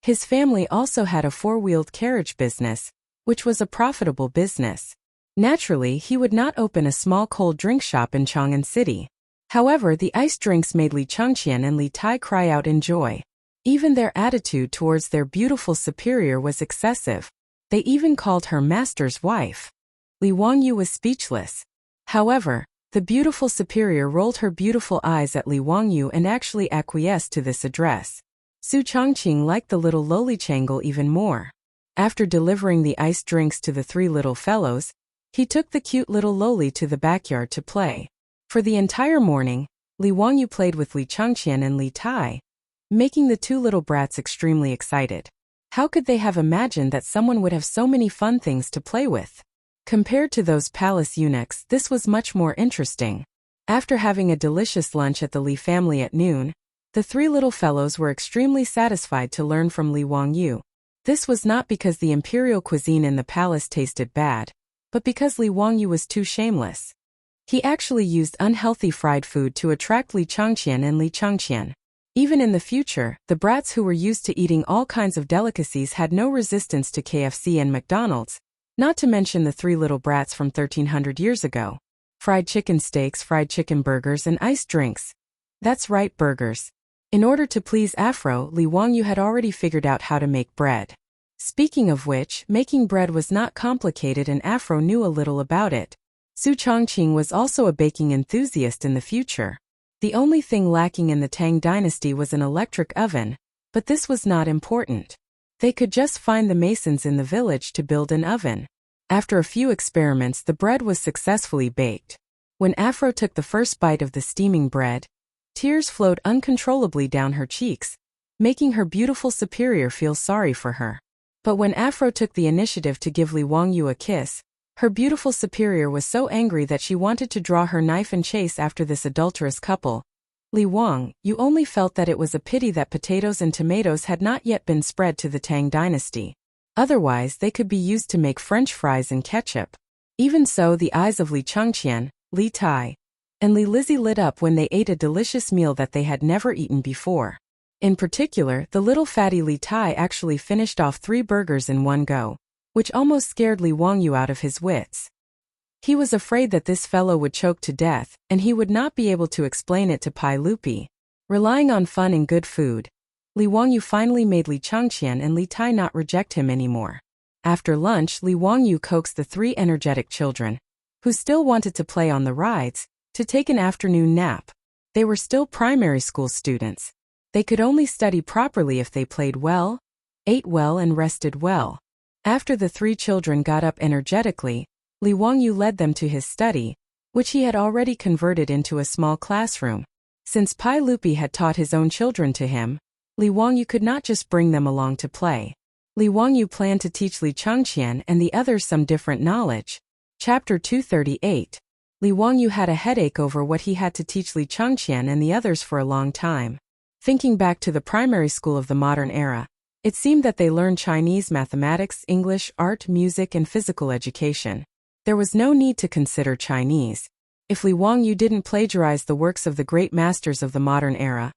His family also had a four-wheeled carriage business, which was a profitable business. Naturally, he would not open a small cold drink shop in Chang'an City. However, the iced drinks made Li Changqian and Li Tai cry out in joy. Even their attitude towards their beautiful superior was excessive. They even called her master's wife. Li Wangyu was speechless. However, the beautiful superior rolled her beautiful eyes at Li Wangyu and actually acquiesced to this address. Su Chongqing liked the little lowly Changle even more. After delivering the iced drinks to the three little fellows, he took the cute little lowly to the backyard to play. For the entire morning, Li Wangyu played with Li Changqian and Li Tai, making the two little brats extremely excited. How could they have imagined that someone would have so many fun things to play with? Compared to those palace eunuchs, this was much more interesting. After having a delicious lunch at the Li family at noon, the three little fellows were extremely satisfied to learn from Li Wangyu. This was not because the imperial cuisine in the palace tasted bad, but because Li Wangyu was too shameless. He actually used unhealthy fried food to attract Li Changqian and Li Changqian. Even in the future, the brats who were used to eating all kinds of delicacies had no resistance to KFC and McDonald's, not to mention the three little brats from 1300 years ago. Fried chicken steaks, fried chicken burgers, and iced drinks. That's right, burgers. In order to please Afro, Li Wangyu had already figured out how to make bread. Speaking of which, making bread was not complicated and Afro knew a little about it. Su Chongqing was also a baking enthusiast in the future. The only thing lacking in the Tang dynasty was an electric oven, but this was not important. They could just find the masons in the village to build an oven. After a few experiments, the bread was successfully baked. When Afro took the first bite of the steaming bread, tears flowed uncontrollably down her cheeks, making her beautiful superior feel sorry for her. But when Afro took the initiative to give Li Wangyu a kiss, her beautiful superior was so angry that she wanted to draw her knife and chase after this adulterous couple. Li Wang, you only felt that it was a pity that potatoes and tomatoes had not yet been spread to the Tang dynasty. Otherwise, they could be used to make French fries and ketchup. Even so, the eyes of Li Changqian, Li Tai, and Li Lizzie lit up when they ate a delicious meal that they had never eaten before. In particular, the little fatty Li Tai actually finished off 3 burgers in one go, which almost scared Li Wangyu out of his wits. He was afraid that this fellow would choke to death, and he would not be able to explain it to Pai Lupi. Relying on fun and good food, Li Wangyu finally made Li Changqian and Li Tai not reject him anymore. After lunch, Li Wangyu coaxed the 3 energetic children, who still wanted to play on the rides, to take an afternoon nap. They were still primary school students. They could only study properly if they played well, ate well and rested well. After the 3 children got up energetically, Li Wangyu led them to his study, which he had already converted into a small classroom. Since Pai Lupi had taught his own children to him, Li Wangyu could not just bring them along to play. Li Wangyu planned to teach Li Changqian and the others some different knowledge. Chapter 238. Li Wangyu had a headache over what he had to teach Li Changqian and the others for a long time. Thinking back to the primary school of the modern era, it seemed that they learned Chinese, mathematics, English, art, music, and physical education. There was no need to consider Chinese. If Li Wangyu didn't plagiarize the works of the great masters of the modern era,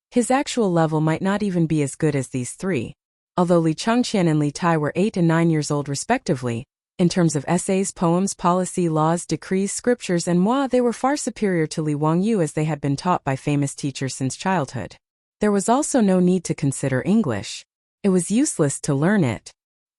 his actual level might not even be as good as these 3. Although Li Changqian and Li Tai were 8 and 9 years old respectively, in terms of essays, poems, policy, laws, decrees, scriptures, and moi, they were far superior to Li Wangyu as they had been taught by famous teachers since childhood. There was also no need to consider English. It was useless to learn it.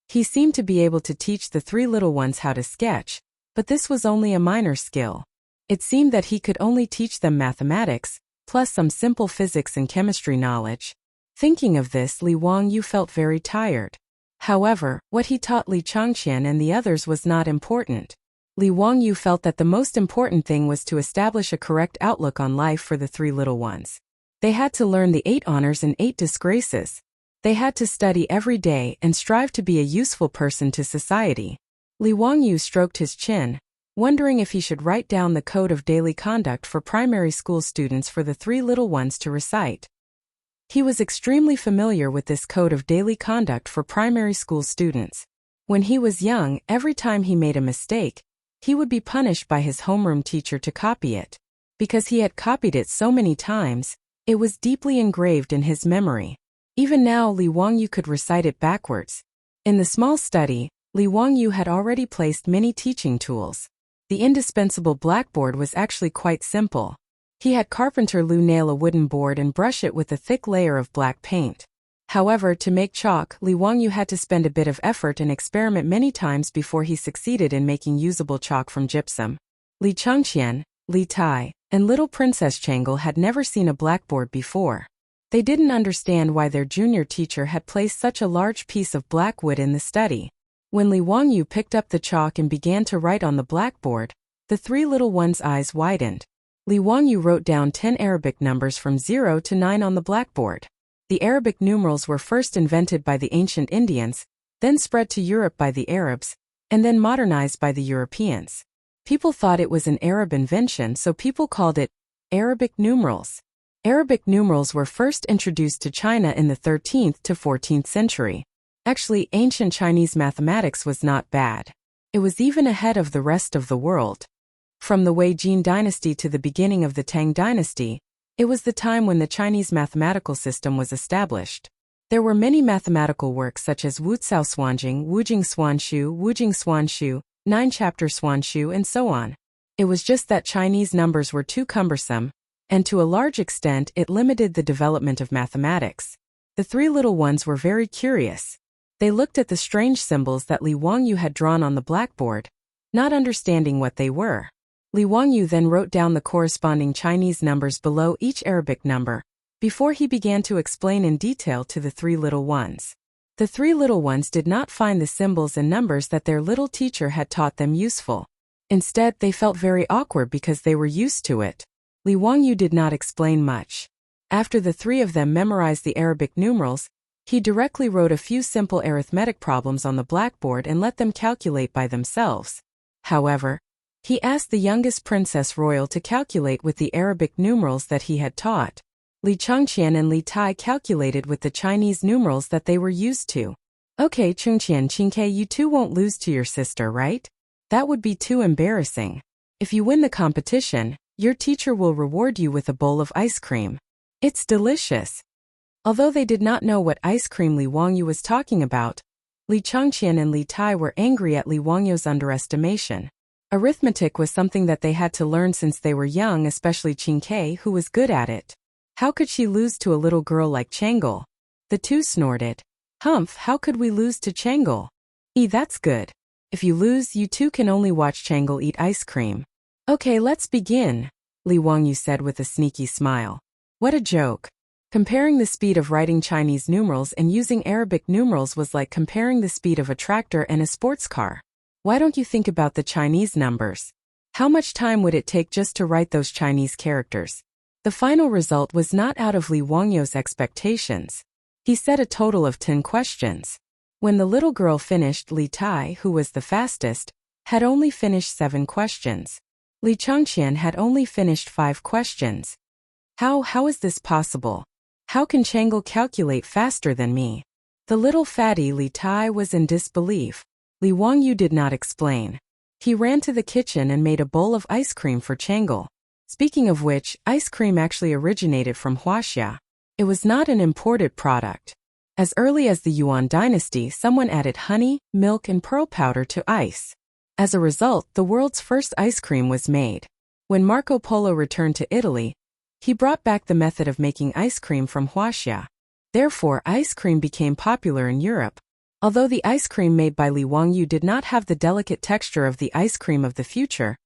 He seemed to be able to teach the three little ones how to sketch, but this was only a minor skill. It seemed that he could only teach them mathematics, plus some simple physics and chemistry knowledge. Thinking of this, Li Wangyu felt very tired. However, what he taught Li Chang'an and the others was not important. Li Wangyu felt that the most important thing was to establish a correct outlook on life for the three little ones. They had to learn the 8 honors and 8 disgraces. They had to study every day and strive to be a useful person to society. Li Wangyu stroked his chin, wondering if he should write down the code of daily conduct for primary school students for the three little ones to recite. He was extremely familiar with this code of daily conduct for primary school students. When he was young, every time he made a mistake, he would be punished by his homeroom teacher to copy it. Because he had copied it so many times, it was deeply engraved in his memory. Even now, Li Wangyu could recite it backwards. In the small study, Li Wangyu had already placed many teaching tools. The indispensable blackboard was actually quite simple. He had Carpenter Lu nail a wooden board and brush it with a thick layer of black paint. However, to make chalk, Li Wangyu had to spend a bit of effort and experiment many times before he succeeded in making usable chalk from gypsum. Li Chang'an, Li Tai, and little Princess Chang'an had never seen a blackboard before. They didn't understand why their junior teacher had placed such a large piece of black wood in the study. When Li Wangyu picked up the chalk and began to write on the blackboard, the three little ones' eyes widened. Li Wangyu wrote down 10 Arabic numbers from 0 to 9 on the blackboard. The Arabic numerals were first invented by the ancient Indians, then spread to Europe by the Arabs, and then modernized by the Europeans. People thought it was an Arab invention, so people called it Arabic numerals. Arabic numerals were first introduced to China in the 13th to 14th century. Actually, ancient Chinese mathematics was not bad. It was even ahead of the rest of the world. From the Wei Jin dynasty to the beginning of the Tang dynasty, it was the time when the Chinese mathematical system was established. There were many mathematical works such as Wucao Suanjing, Wujing Suanshu, Wujing Suanshu, 9-chapter Suanshu, and so on. It was just that Chinese numbers were too cumbersome, and to a large extent it limited the development of mathematics. The three little ones were very curious. They looked at the strange symbols that Li Wangyu had drawn on the blackboard, not understanding what they were. Li Wangyu then wrote down the corresponding Chinese numbers below each Arabic number, before he began to explain in detail to the three little ones. The three little ones did not find the symbols and numbers that their little teacher had taught them useful. Instead, they felt very awkward because they were used to it. Li Wangyu did not explain much. After the three of them memorized the Arabic numerals, he directly wrote a few simple arithmetic problems on the blackboard and let them calculate by themselves. However, he asked the youngest princess royal to calculate with the Arabic numerals that he had taught. Li Chang'an and Li Tai calculated with the Chinese numerals that they were used to. Okay, Chang'an, Qingke, you two won't lose to your sister, right? That would be too embarrassing. If you win the competition, your teacher will reward you with a bowl of ice cream. It's delicious. Although they did not know what ice cream Li Wangyu was talking about, Li Chang'an and Li Tai were angry at Li Wangyu's underestimation. Arithmetic was something that they had to learn since they were young, especially Qingke, who was good at it. How could she lose to a little girl like Chang'an? The two snorted. Humph, how could we lose to Chang'an? That's good. If you lose, you two can only watch Chang'an eat ice cream. Okay, let's begin, Li Wangyu said with a sneaky smile. What a joke. Comparing the speed of writing Chinese numerals and using Arabic numerals was like comparing the speed of a tractor and a sports car. Why don't you think about the Chinese numbers? How much time would it take just to write those Chinese characters? The final result was not out of Li Wangyu's expectations. He set a total of 10 questions. When the little girl finished, Li Tai, who was the fastest, had only finished 7 questions. Li Chang'an had only finished 5 questions. How is this possible? How can Chang'an calculate faster than me? The little fatty Li Tai was in disbelief. Li Wangyu did not explain. He ran to the kitchen and made a bowl of ice cream for Chang'an. Speaking of which, ice cream actually originated from Huaxia. It was not an imported product. As early as the Yuan dynasty, someone added honey, milk, and pearl powder to ice. As a result, the world's first ice cream was made. When Marco Polo returned to Italy, He brought back the method of making ice cream from Huaxia. Therefore, ice cream became popular in Europe. Although the ice cream made by Li Wangyu did not have the delicate texture of the ice cream of the future,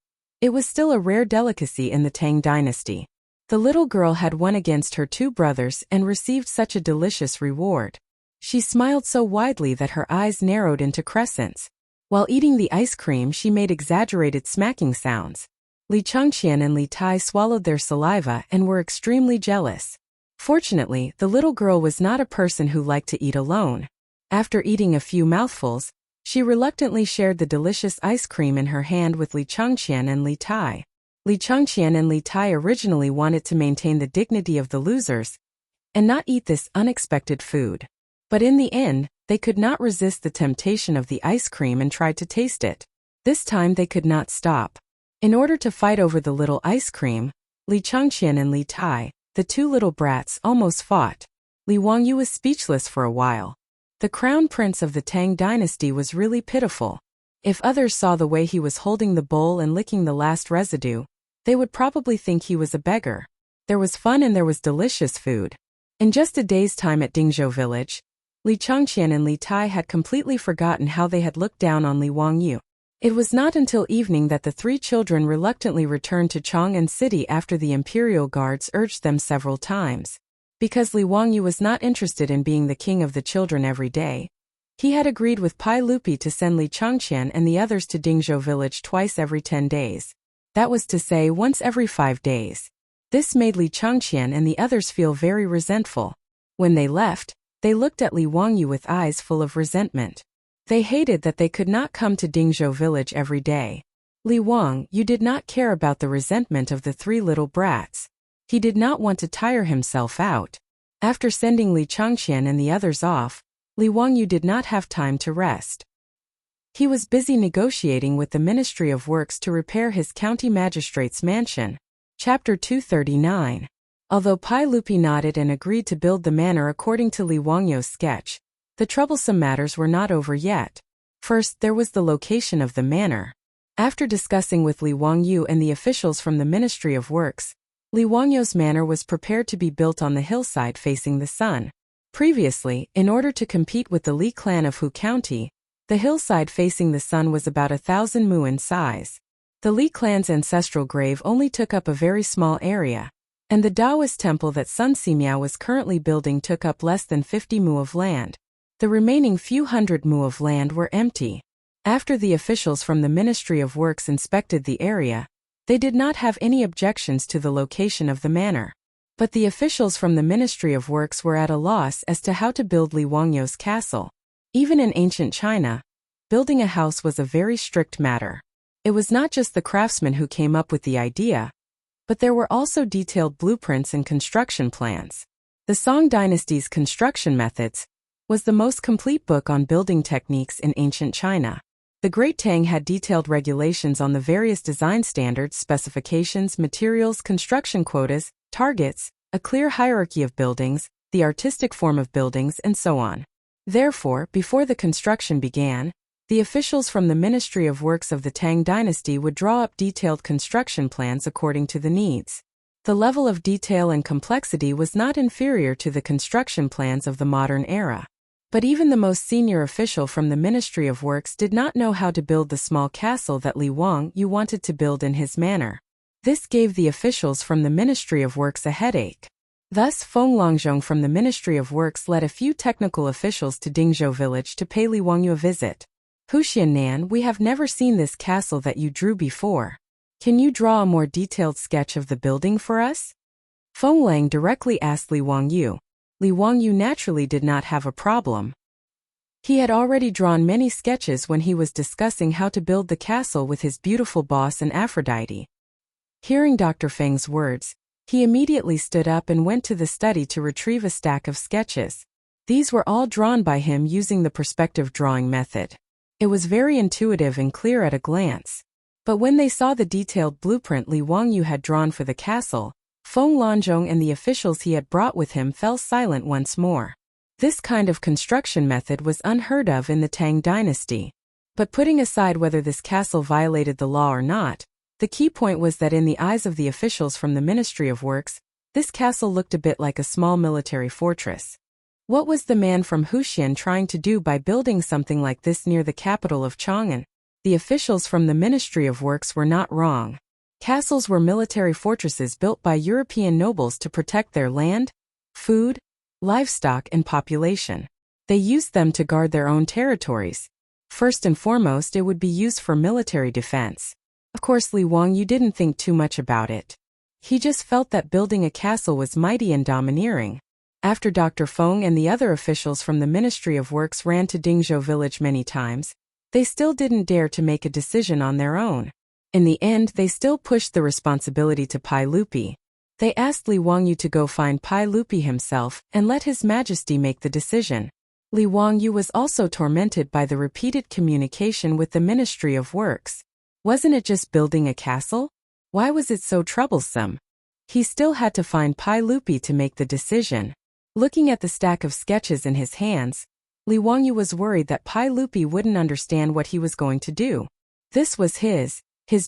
it was still a rare delicacy in the Tang dynasty. The little girl had won against her two brothers and received such a delicious reward. She smiled so widely that her eyes narrowed into crescents. While eating the ice cream, she made exaggerated smacking sounds. Li Chang'an and Li Tai swallowed their saliva and were extremely jealous. Fortunately, the little girl was not a person who liked to eat alone. After eating a few mouthfuls, she reluctantly shared the delicious ice cream in her hand with Li Chang'an and Li Tai. Li Chang'an and Li Tai originally wanted to maintain the dignity of the losers and not eat this unexpected food. But in the end, they could not resist the temptation of the ice cream and tried to taste it. This time they could not stop. In order to fight over the little ice cream, Li Chang'an and Li Tai, the two little brats, almost fought. Li Wangyu was speechless for a while. The crown prince of the Tang dynasty was really pitiful. If others saw the way he was holding the bowl and licking the last residue, they would probably think he was a beggar. There was fun and there was delicious food. In just a day's time at Dingzhou village, Li Chang'an and Li Tai had completely forgotten how they had looked down on Li Wangyu. It was not until evening that the three children reluctantly returned to Chang'an city after the imperial guards urged them several times. Because Li Wangyu was not interested in being the king of the children every day, he had agreed with Pai Lupi to send Li Chang'an and the others to Dingzhou village twice every 10 days. That was to say, once every 5 days. This made Li Chang'an and the others feel very resentful. When they left, they looked at Li Wangyu with eyes full of resentment. They hated that they could not come to Dingzhou village every day. Li Wangyu did not care about the resentment of the three little brats. He did not want to tire himself out. After sending Li Chang'an and the others off, Li Wangyu did not have time to rest. He was busy negotiating with the Ministry of Works to repair his county magistrate's mansion. Chapter 239. Although Pai Lupi nodded and agreed to build the manor according to Li Wangyu's sketch, the troublesome matters were not over yet. First, there was the location of the manor. After discussing with Li Wangyu and the officials from the Ministry of Works, Li Wangyu's manor was prepared to be built on the hillside facing the sun. Previously, in order to compete with the Li clan of Hu County, the hillside facing the sun was about 1,000 mu in size. The Li clan's ancestral grave only took up a very small area, and the Taoist temple that Sun Simiao was currently building took up less than 50 mu of land. The remaining few hundred mu of land were empty. After the officials from the Ministry of Works inspected the area, they did not have any objections to the location of the manor. But the officials from the Ministry of Works were at a loss as to how to build Li Wangyu's castle. Even in ancient China, building a house was a very strict matter. It was not just the craftsmen who came up with the idea, but there were also detailed blueprints and construction plans. The Song Dynasty's Construction Methods was the most complete book on building techniques in ancient China. The Great Tang had detailed regulations on the various design standards, specifications, materials, construction quotas, targets, a clear hierarchy of buildings, the artistic form of buildings, and so on. Therefore, before the construction began, the officials from the Ministry of Works of the Tang dynasty would draw up detailed construction plans according to the needs. The level of detail and complexity was not inferior to the construction plans of the modern era. But even the most senior official from the Ministry of Works did not know how to build the small castle that Li Wangyu wanted to build in his manor. This gave the officials from the Ministry of Works a headache. Thus, Feng Longzhong from the Ministry of Works led a few technical officials to Dingzhou village to pay Li Wangyu a visit. Huxian, we have never seen this castle that you drew before. Can you draw a more detailed sketch of the building for us? Feng Lang directly asked Li Wangyu. Li Wangyu naturally did not have a problem. He had already drawn many sketches when he was discussing how to build the castle with his beautiful boss and Aphrodite. Hearing Dr. Feng's words, he immediately stood up and went to the study to retrieve a stack of sketches. These were all drawn by him using the perspective drawing method. It was very intuitive and clear at a glance. But when they saw the detailed blueprint Li Wangyu had drawn for the castle, Feng Longzhong and the officials he had brought with him fell silent once more. This kind of construction method was unheard of in the Tang dynasty. But putting aside whether this castle violated the law or not, the key point was that in the eyes of the officials from the Ministry of Works, This castle looked a bit like a small military fortress. What was the man from Huxian trying to do by building something like this near the capital of Chang'an? The officials from the Ministry of Works were not wrong. Castles were military fortresses built by European nobles to protect their land, food, livestock, and population. They used them to guard their own territories. First and foremost, it would be used for military defense. Of course, Li Wangyu didn't think too much about it. He just felt that building a castle was mighty and domineering. After Dr. Feng and the other officials from the Ministry of Works ran to Dingzhou village many times, they still didn't dare to make a decision on their own. In the end, they still pushed the responsibility to Pai Lupi. They asked Li Wangyu to go find Pai Lupi himself and let His Majesty make the decision. Li Wangyu was also tormented by the repeated communication with the Ministry of Works. Wasn't it just building a castle? Why was it so troublesome? He still had to find Pai Lupi to make the decision. Looking at the stack of sketches in his hands, Li Wangyu was worried that Pai Lupi wouldn't understand what he was going to do. This was his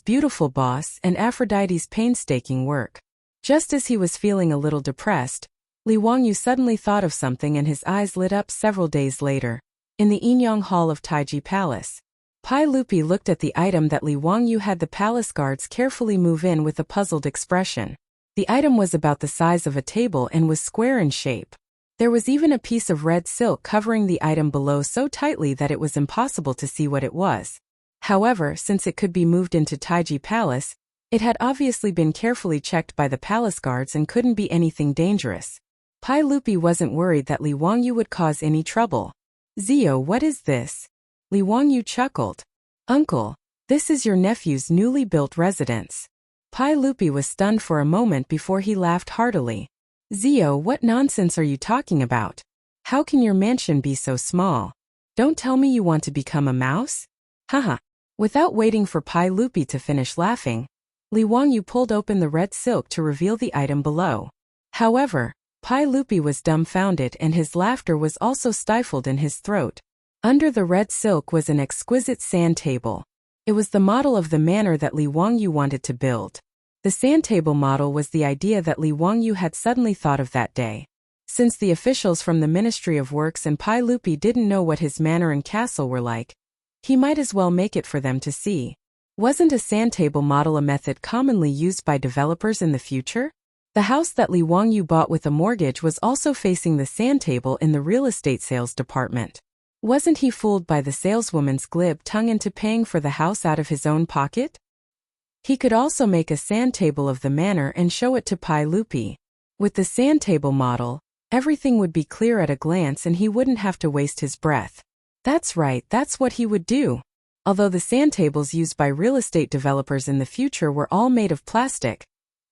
beautiful boss and Aphrodite's painstaking work. Just as he was feeling a little depressed, Li Wangyu suddenly thought of something and his eyes lit up several days later. In the Yinyang Hall of Taiji Palace, Pai Lupi looked at the item that Li Wangyu had the palace guards carefully move in with a puzzled expression. The item was about the size of a table and was square in shape. There was even a piece of red silk covering the item below so tightly that it was impossible to see what it was. However, since it could be moved into Taiji Palace, it had obviously been carefully checked by the palace guards and couldn't be anything dangerous. Pai Lupi wasn't worried that Li Wangyu would cause any trouble. "Zio, what is this?" Li Wangyu chuckled. "Uncle, this is your nephew's newly built residence." Pai Lupi was stunned for a moment before he laughed heartily. "Zio, what nonsense are you talking about? How can your mansion be so small? Don't tell me you want to become a mouse?" Haha. Without waiting for Pai Lupi to finish laughing, Li Wangyu pulled open the red silk to reveal the item below. However, Pai Lupi was dumbfounded and his laughter was also stifled in his throat. Under the red silk was an exquisite sand table. It was the model of the manor that Li Wangyu wanted to build. The sand table model was the idea that Li Wangyu had suddenly thought of that day. Since the officials from the Ministry of Works and Pai Lupi didn't know what his manor and castle were like, he might as well make it for them to see. Wasn't a sand table model a method commonly used by developers in the future? The house that Li Wangyu bought with a mortgage was also facing the sand table in the real estate sales department. Wasn't he fooled by the saleswoman's glib tongue into paying for the house out of his own pocket? He could also make a sand table of the manor and show it to Pai Lupi. With the sand table model, everything would be clear at a glance and he wouldn't have to waste his breath. That's right, that's what he would do. Although the sand tables used by real estate developers in the future were all made of plastic,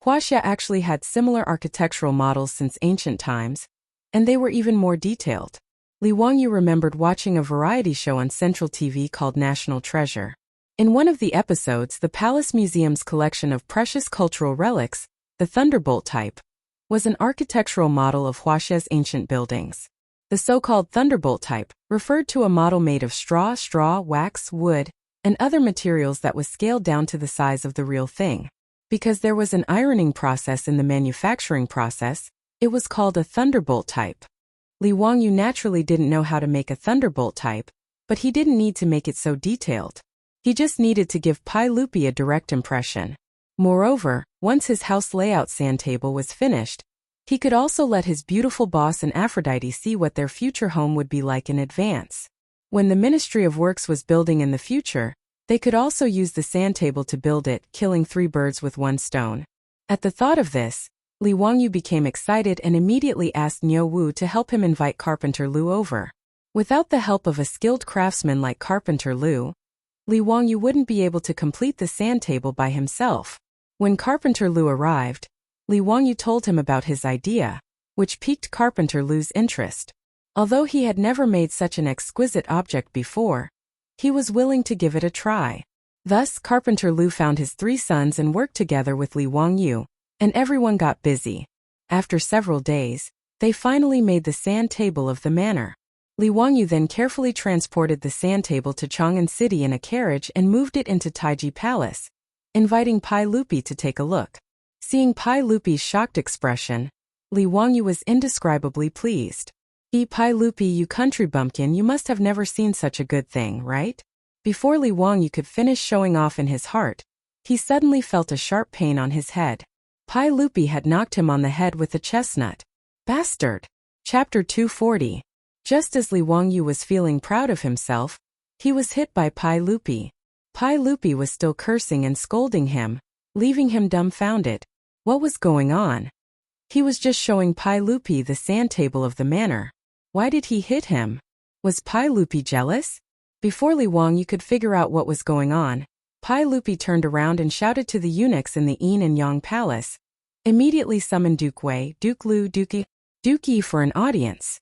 Huaxia actually had similar architectural models since ancient times, and they were even more detailed. Li Wangyu remembered watching a variety show on Central TV called National Treasure. In one of the episodes, the Palace Museum's collection of precious cultural relics, the Thunderbolt type, was an architectural model of Huaxia's ancient buildings. The so-called Thunderbolt type referred to a model made of straw, wax, wood, and other materials that was scaled down to the size of the real thing. Because there was an ironing process in the manufacturing process, it was called a Thunderbolt type. Li Wangyu naturally didn't know how to make a Thunderbolt type, but he didn't need to make it so detailed. He just needed to give Pai Lupi a direct impression. Moreover, once his house layout sand table was finished, he could also let his beautiful boss and Aphrodite see what their future home would be like in advance. When the Ministry of Works was building in the future, they could also use the sand table to build it, killing 3 birds with 1 stone. At the thought of this, Li Wangyu became excited and immediately asked Niu Wu to help him invite Carpenter Lu over. Without the help of a skilled craftsman like Carpenter Lu, Li Wangyu wouldn't be able to complete the sand table by himself. When Carpenter Lu arrived, Li Wangyu told him about his idea, which piqued Carpenter Lu's interest. Although he had never made such an exquisite object before, he was willing to give it a try. Thus, Carpenter Lu found his 3 sons and worked together with Li Wangyu, and everyone got busy. After several days, they finally made the sand table of the manor. Li Wangyu then carefully transported the sand table to Chang'an City in a carriage and moved it into Taiji Palace, inviting Pai Lupi to take a look. Seeing Pai Lupi's shocked expression, Li Wangyu was indescribably pleased. Pai Lupi, you country bumpkin, you must have never seen such a good thing, right? Before Li Wangyu could finish showing off in his heart, he suddenly felt a sharp pain on his head. Pai Lupi had knocked him on the head with a chestnut. Bastard! Chapter 240. Just as Li Wangyu was feeling proud of himself, he was hit by Pai Lupi. Pai Lupi was still cursing and scolding him, leaving him dumbfounded. What was going on? He was just showing Pai Lupi the sand table of the manor. Why did he hit him? Was Pai Lupi jealous? Before Li Wangyu could figure out what was going on, Pai Lupi turned around and shouted to the eunuchs in the Yin and Yang Palace. Immediately summon Duke Wei, Duke Lu, Duke Yi for an audience.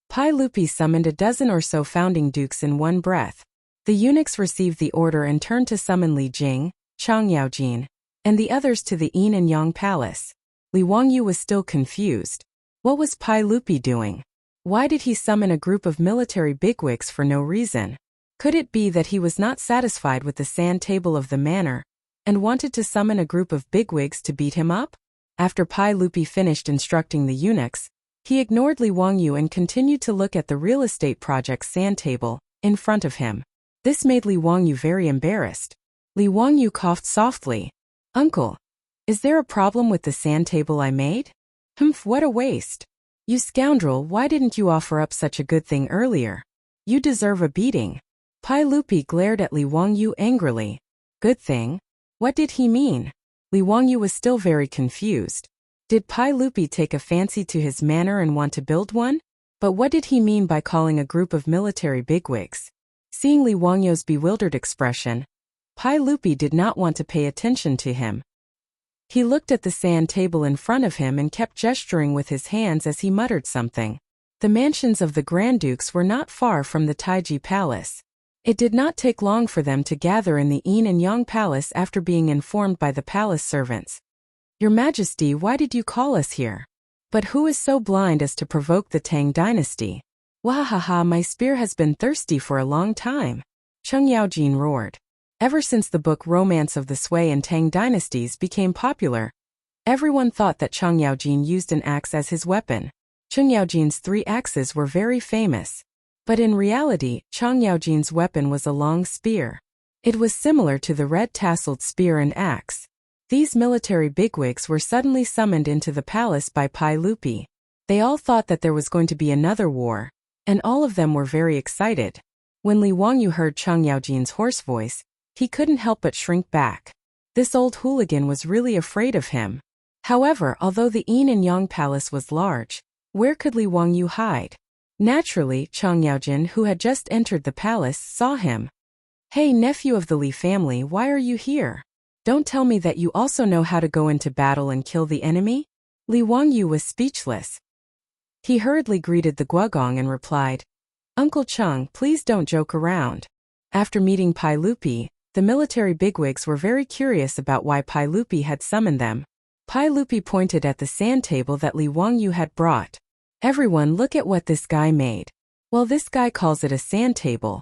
Pai Lupi summoned a dozen or so founding dukes in one breath. The eunuchs received the order and turned to summon Li Jing, Chang Yaojin, and the others to the Yin and Yang Palace. Li Wangyu was still confused. What was Pai Lupi doing? Why did he summon a group of military bigwigs for no reason? Could it be that he was not satisfied with the sand table of the manor, and wanted to summon a group of bigwigs to beat him up? After Pai Lupi finished instructing the eunuchs, he ignored Li Wangyu and continued to look at the real estate project's sand table in front of him. This made Li Wangyu very embarrassed. Li Wangyu coughed softly. Uncle, is there a problem with the sand table I made? Humph, what a waste. You scoundrel, why didn't you offer up such a good thing earlier? You deserve a beating. Pai Lupi glared at Li Wangyu angrily. Good thing? What did he mean? Li Wangyu was still very confused. Did Pai Lupi take a fancy to his manor and want to build one? But what did he mean by calling a group of military bigwigs? Seeing Li Wangyu's bewildered expression, Pai Lupi did not want to pay attention to him. He looked at the sand table in front of him and kept gesturing with his hands as he muttered something. The mansions of the Grand Dukes were not far from the Taiji Palace. It did not take long for them to gather in the Yin and Yang Palace after being informed by the palace servants. Your Majesty, why did you call us here? But who is so blind as to provoke the Tang dynasty? Wahaha, my spear has been thirsty for a long time. Cheng Yaojin roared. Ever since the book Romance of the Sui and Tang dynasties became popular, everyone thought that Cheng Yaojin used an axe as his weapon. Cheng Yaojin's 3 axes were very famous. But in reality, Cheng Yaojin's weapon was a long spear. It was similar to the red-tasseled spear and axe. These military bigwigs were suddenly summoned into the palace by Pai Lupi. They all thought that there was going to be another war, and all of them were very excited. When Li Wangyu heard Cheng Yaojin's hoarse voice, he couldn't help but shrink back. This old hooligan was really afraid of him. However, although the Yin and Yang Palace was large, where could Li Wangyu hide? Naturally, Cheng Yaojin, who had just entered the palace, saw him. Hey, nephew of the Li family, why are you here? Don't tell me that you also know how to go into battle and kill the enemy? Li Wangyu was speechless. He hurriedly greeted the Guogong and replied, Uncle Cheng, please don't joke around. After meeting Pai Lupi, the military bigwigs were very curious about why Pai Lupi had summoned them. Pai Lupi pointed at the sand table that Li Wangyu had brought. Everyone, look at what this guy made. Well, this guy calls it a sand table.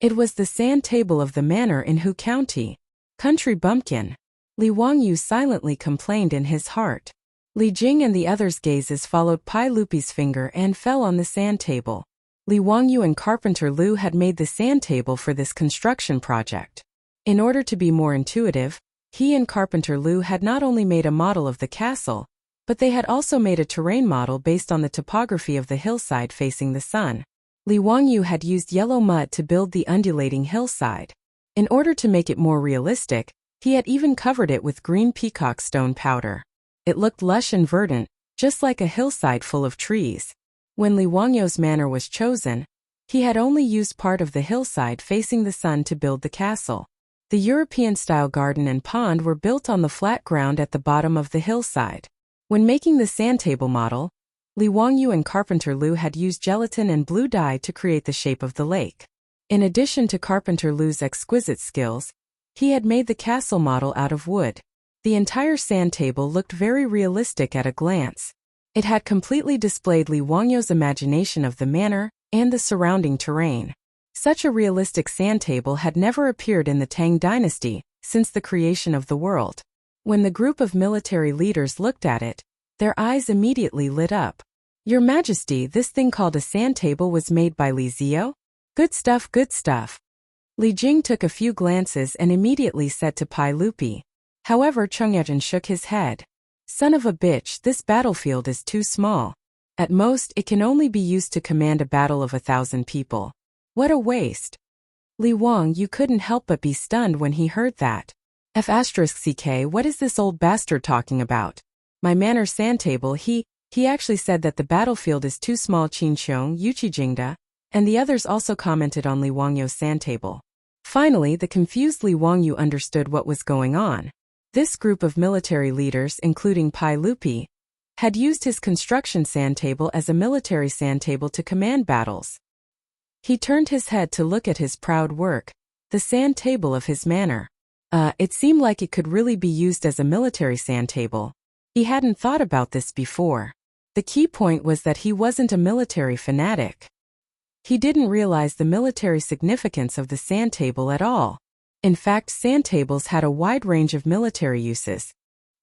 It was the sand table of the manor in Hu County. Country bumpkin. Li Wangyu silently complained in his heart. Li Jing and the others' gazes followed Pai Lupi's finger and fell on the sand table. Li Wangyu and Carpenter Lu had made the sand table for this construction project. In order to be more intuitive, he and Carpenter Lu had not only made a model of the castle, but they had also made a terrain model based on the topography of the hillside facing the sun. Li Wangyu had used yellow mud to build the undulating hillside. In order to make it more realistic, he had even covered it with green peacock stone powder. It looked lush and verdant, just like a hillside full of trees. When Li Wangyu's manor was chosen, he had only used part of the hillside facing the sun to build the castle. The European-style garden and pond were built on the flat ground at the bottom of the hillside. When making the sand table model, Li Wangyu and Carpenter Lu had used gelatin and blue dye to create the shape of the lake. In addition to Carpenter Lu's exquisite skills, he had made the castle model out of wood. The entire sand table looked very realistic at a glance. It had completely displayed Li Wangyu's imagination of the manor and the surrounding terrain. Such a realistic sand table had never appeared in the Tang dynasty since the creation of the world. When the group of military leaders looked at it, their eyes immediately lit up. Your Majesty, this thing called a sand table was made by Li Zio? Good stuff, good stuff. Li Jing took a few glances and immediately said to Pai Lupi. However, Chang'an shook his head. Son of a bitch, this battlefield is too small. At most, it can only be used to command a battle of 1,000 people. What a waste. Li Wang, you couldn't help but be stunned when he heard that. F***ck, what is this old bastard talking about? My manor sand table, he actually said that the battlefield is too small. Qinqiong, Yuqijingda, and the others also commented on Li Wangyu's sand table. Finally, the confused Li Wangyu understood what was going on. This group of military leaders, including Pai Lupi, had used his construction sand table as a military sand table to command battles. He turned his head to look at his proud work, the sand table of his manor. It seemed like it could really be used as a military sand table. He hadn't thought about this before. The key point was that he wasn't a military fanatic. He didn't realize the military significance of the sand table at all. In fact, sand tables had a wide range of military uses.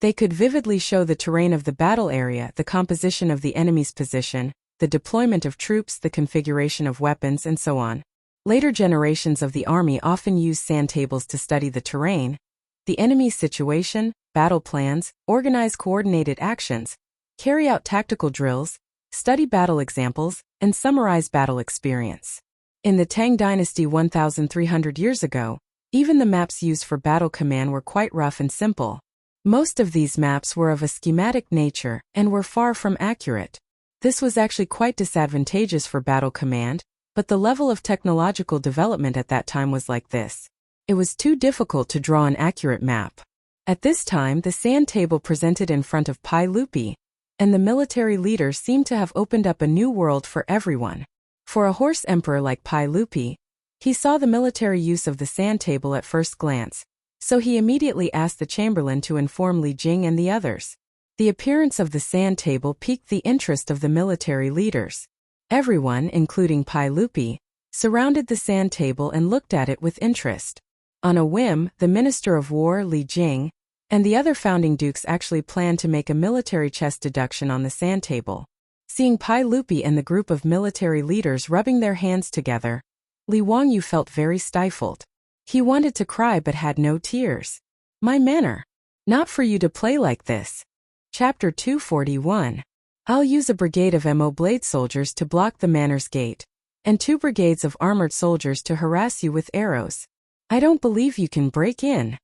They could vividly show the terrain of the battle area, the composition of the enemy's position, the deployment of troops, the configuration of weapons, and so on. Later generations of the army often used sand tables to study the terrain, the enemy's situation, battle plans, organize coordinated actions, carry out tactical drills, study battle examples, and summarize battle experience. In the Tang Dynasty 1,300 years ago, even the maps used for battle command were quite rough and simple. Most of these maps were of a schematic nature and were far from accurate. This was actually quite disadvantageous for battle command, but the level of technological development at that time was like this. It was too difficult to draw an accurate map. At this time, the sand table presented in front of Pai Lupi, and the military leaders seemed to have opened up a new world for everyone. For a horse emperor like Pai Lupi, he saw the military use of the sand table at first glance, so he immediately asked the chamberlain to inform Li Jing and the others. The appearance of the sand table piqued the interest of the military leaders. Everyone, including Pai Lupi, surrounded the sand table and looked at it with interest. On a whim, the Minister of War, Li Jing, and the other founding dukes actually planned to make a military chess deduction on the sand table. Seeing Pai Lupi and the group of military leaders rubbing their hands together, Li Wangyu felt very stifled. He wanted to cry but had no tears. My manor. Not for you to play like this. Chapter 241. I'll use a brigade of Mo blade soldiers to block the manor's gate, and 2 brigades of armored soldiers to harass you with arrows. I don't believe you can break in.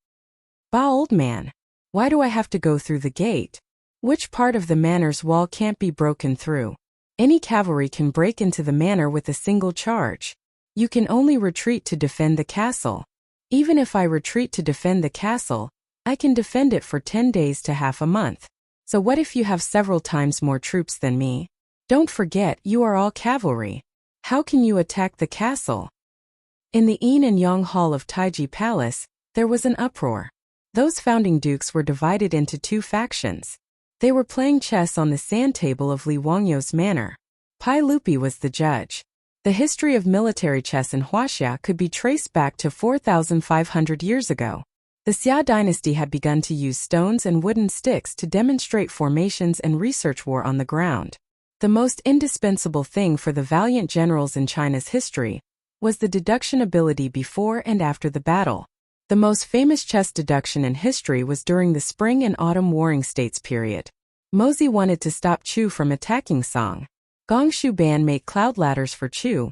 Bah, old man. Why do I have to go through the gate? Which part of the manor's wall can't be broken through? Any cavalry can break into the manor with a single charge. You can only retreat to defend the castle. Even if I retreat to defend the castle, I can defend it for 10 days to half a month. So what if you have several times more troops than me? Don't forget, you are all cavalry. How can you attack the castle? In the Yin and Yang Hall of Taiji Palace, there was an uproar. Those founding dukes were divided into 2 factions. They were playing chess on the sand table of Li Wangyu's manor. Pai Lupi was the judge. The history of military chess in Huaxia could be traced back to 4,500 years ago. The Xia dynasty had begun to use stones and wooden sticks to demonstrate formations and research war on the ground. The most indispensable thing for the valiant generals in China's history was the deduction ability before and after the battle. The most famous chess deduction in history was during the Spring and Autumn Warring States period. Mozi wanted to stop Chu from attacking Song. Gong Shuban made cloud ladders for Chu,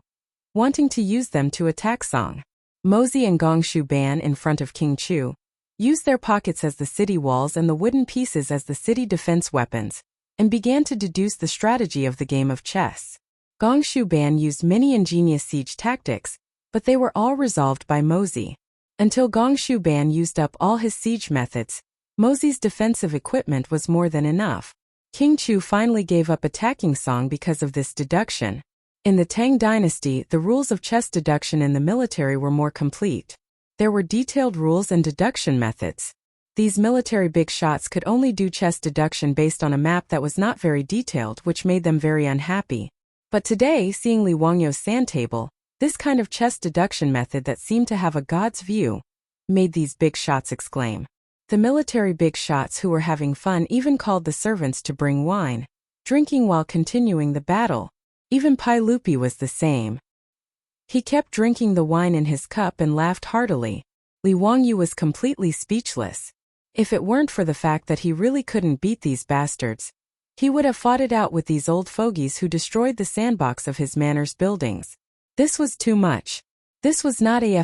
wanting to use them to attack Song. Mozi and Gong Shuban in front of King Chu used their pockets as the city walls and the wooden pieces as the city defense weapons, and began to deduce the strategy of the game of chess. Gong Shuban used many ingenious siege tactics, but they were all resolved by Mozi. Until Gong Shuban used up all his siege methods, Mozi's defensive equipment was more than enough. King Chu finally gave up attacking Song because of this deduction. In the Tang dynasty, the rules of chess deduction in the military were more complete. There were detailed rules and deduction methods. These military big shots could only do chess deduction based on a map that was not very detailed, which made them very unhappy. But today, seeing Li Wangyu's sand table, this kind of chess deduction method that seemed to have a god's view, made these big shots exclaim. The military big shots who were having fun even called the servants to bring wine, drinking while continuing the battle. Even Pai Lupi was the same. He kept drinking the wine in his cup and laughed heartily. Li Wangyu was completely speechless. If it weren't for the fact that he really couldn't beat these bastards, he would have fought it out with these old fogies who destroyed the sandbox of his manor's buildings. This was too much. This was not a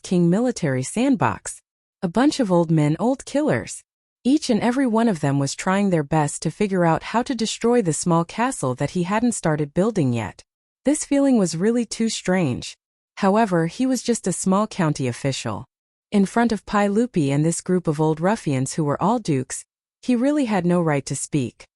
King military sandbox. A bunch of old men, old killers. Each and every one of them was trying their best to figure out how to destroy the small castle that he hadn't started building yet. This feeling was really too strange. However, he was just a small county official. In front of Pai Lupi and this group of old ruffians who were all dukes, he really had no right to speak.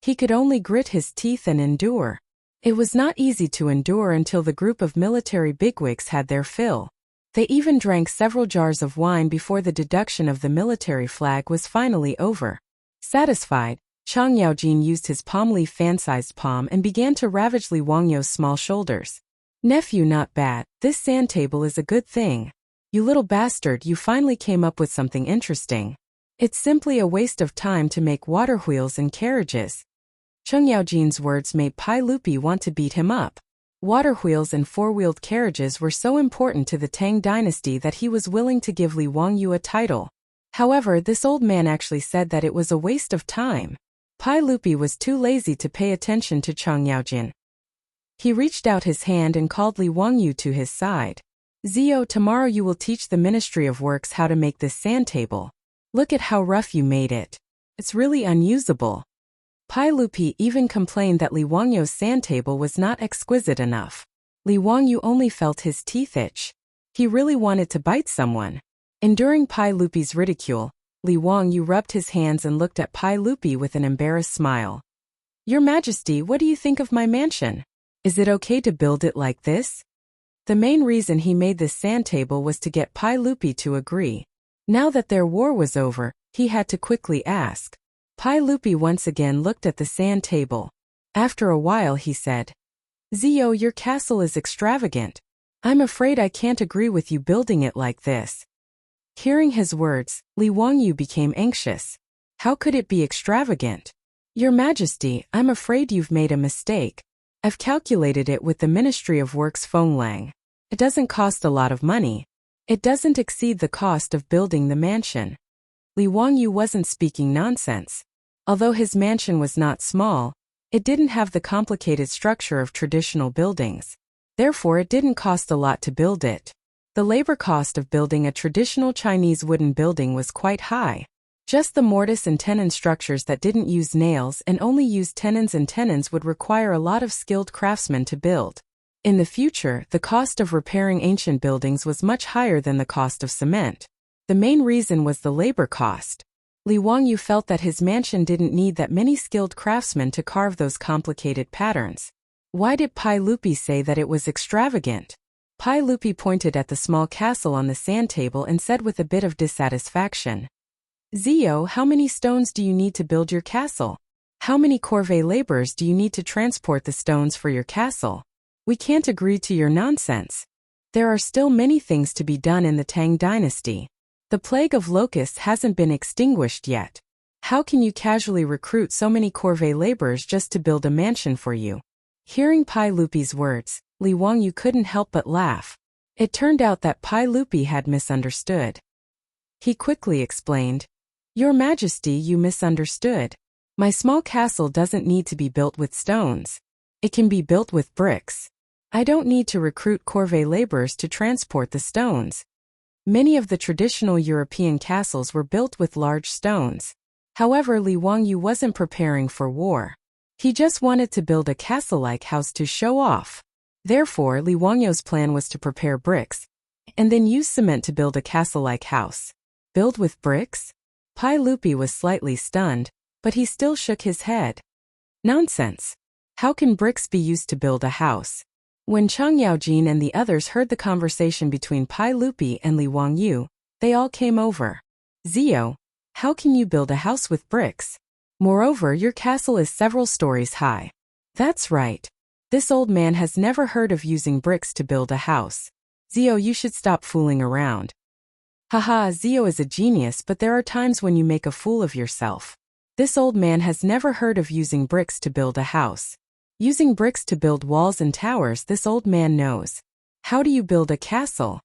He could only grit his teeth and endure. It was not easy to endure until the group of military bigwigs had their fill. They even drank several jars of wine before the deduction of the military flag was finally over. Satisfied, Chang Yaojin used his palm leaf fan-sized palm and began to ravage Li Wangyu's small shoulders. "Nephew, not bad. This sand table is a good thing. You little bastard, you finally came up with something interesting. It's simply a waste of time to make water wheels and carriages." Chang Yaojin's words made Pai Lupi want to beat him up. Water wheels and four-wheeled carriages were so important to the Tang dynasty that he was willing to give Li Wangyu a title. However, this old man actually said that it was a waste of time. Pai Lupi was too lazy to pay attention to Chang Yaojin. He reached out his hand and called Li Wangyu to his side. "Zio, tomorrow you will teach the Ministry of Works how to make this sand table. Look at how rough you made it. It's really unusable." Pai Lupi even complained that Li Wangyu's sand table was not exquisite enough. Li Wangyu only felt his teeth itch. He really wanted to bite someone. Enduring Pai Lupi's ridicule, Li Wangyu rubbed his hands and looked at Pai Lupi with an embarrassed smile. "Your Majesty, what do you think of my mansion? Is it okay to build it like this?" The main reason he made this sand table was to get Pai Lupi to agree. Now that their war was over, he had to quickly ask. Pai Lupi once again looked at the sand table. After a while he said, "Zio, your castle is extravagant. I'm afraid I can't agree with you building it like this." Hearing his words, Li Wangyu became anxious. How could it be extravagant? "Your Majesty, I'm afraid you've made a mistake. I've calculated it with the Ministry of Works Fenglang. It doesn't cost a lot of money. It doesn't exceed the cost of building the mansion." Li Wangyu wasn't speaking nonsense. Although his mansion was not small, it didn't have the complicated structure of traditional buildings. Therefore, it didn't cost a lot to build it. The labor cost of building a traditional Chinese wooden building was quite high. Just the mortise and tenon structures that didn't use nails and only used tenons and tenons would require a lot of skilled craftsmen to build. In the future, the cost of repairing ancient buildings was much higher than the cost of cement. The main reason was the labor cost. Li Wangyu felt that his mansion didn't need that many skilled craftsmen to carve those complicated patterns. Why did Pai Lupi say that it was extravagant? Pai Lupi pointed at the small castle on the sand table and said with a bit of dissatisfaction, "Zio, how many stones do you need to build your castle? How many corvée laborers do you need to transport the stones for your castle? We can't agree to your nonsense. There are still many things to be done in the Tang dynasty. The plague of locusts hasn't been extinguished yet. How can you casually recruit so many corvée laborers just to build a mansion for you?" Hearing Pai Lupi's words, Li Wangyu couldn't help but laugh. It turned out that Pai Lupi had misunderstood. He quickly explained, "Your Majesty, you misunderstood. My small castle doesn't need to be built with stones. It can be built with bricks. I don't need to recruit corvée laborers to transport the stones." Many of the traditional European castles were built with large stones. However, Li Wangyu wasn't preparing for war. He just wanted to build a castle-like house to show off. Therefore, Li Wangyu's plan was to prepare bricks, and then use cement to build a castle-like house. Build with bricks? Pai Lupi was slightly stunned, but he still shook his head. Nonsense. How can bricks be used to build a house? When Chang Yaojin and the others heard the conversation between Pai Lupi and Li Wangyu, they all came over. "Zio, how can you build a house with bricks? Moreover, your castle is several stories high." "That's right. This old man has never heard of using bricks to build a house. Zio, you should stop fooling around." Haha, Zio is a genius, but there are times when you make a fool of yourself. This old man has never heard of using bricks to build a house. Using bricks to build walls and towers, this old man knows. How do you build a castle?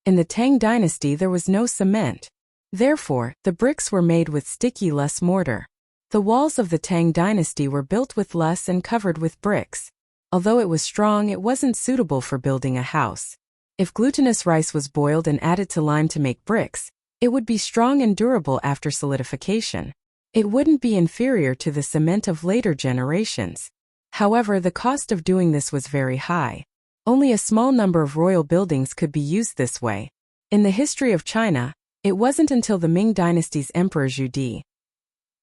In the Tang dynasty there was no cement. Therefore, the bricks were made with sticky loess mortar. The walls of the Tang dynasty were built with loess and covered with bricks. Although it was strong, it wasn't suitable for building a house. If glutinous rice was boiled and added to lime to make bricks, it would be strong and durable after solidification. It wouldn't be inferior to the cement of later generations. However, the cost of doing this was very high. Only a small number of royal buildings could be used this way. In the history of China, it wasn't until the Ming dynasty's Emperor Zhu Di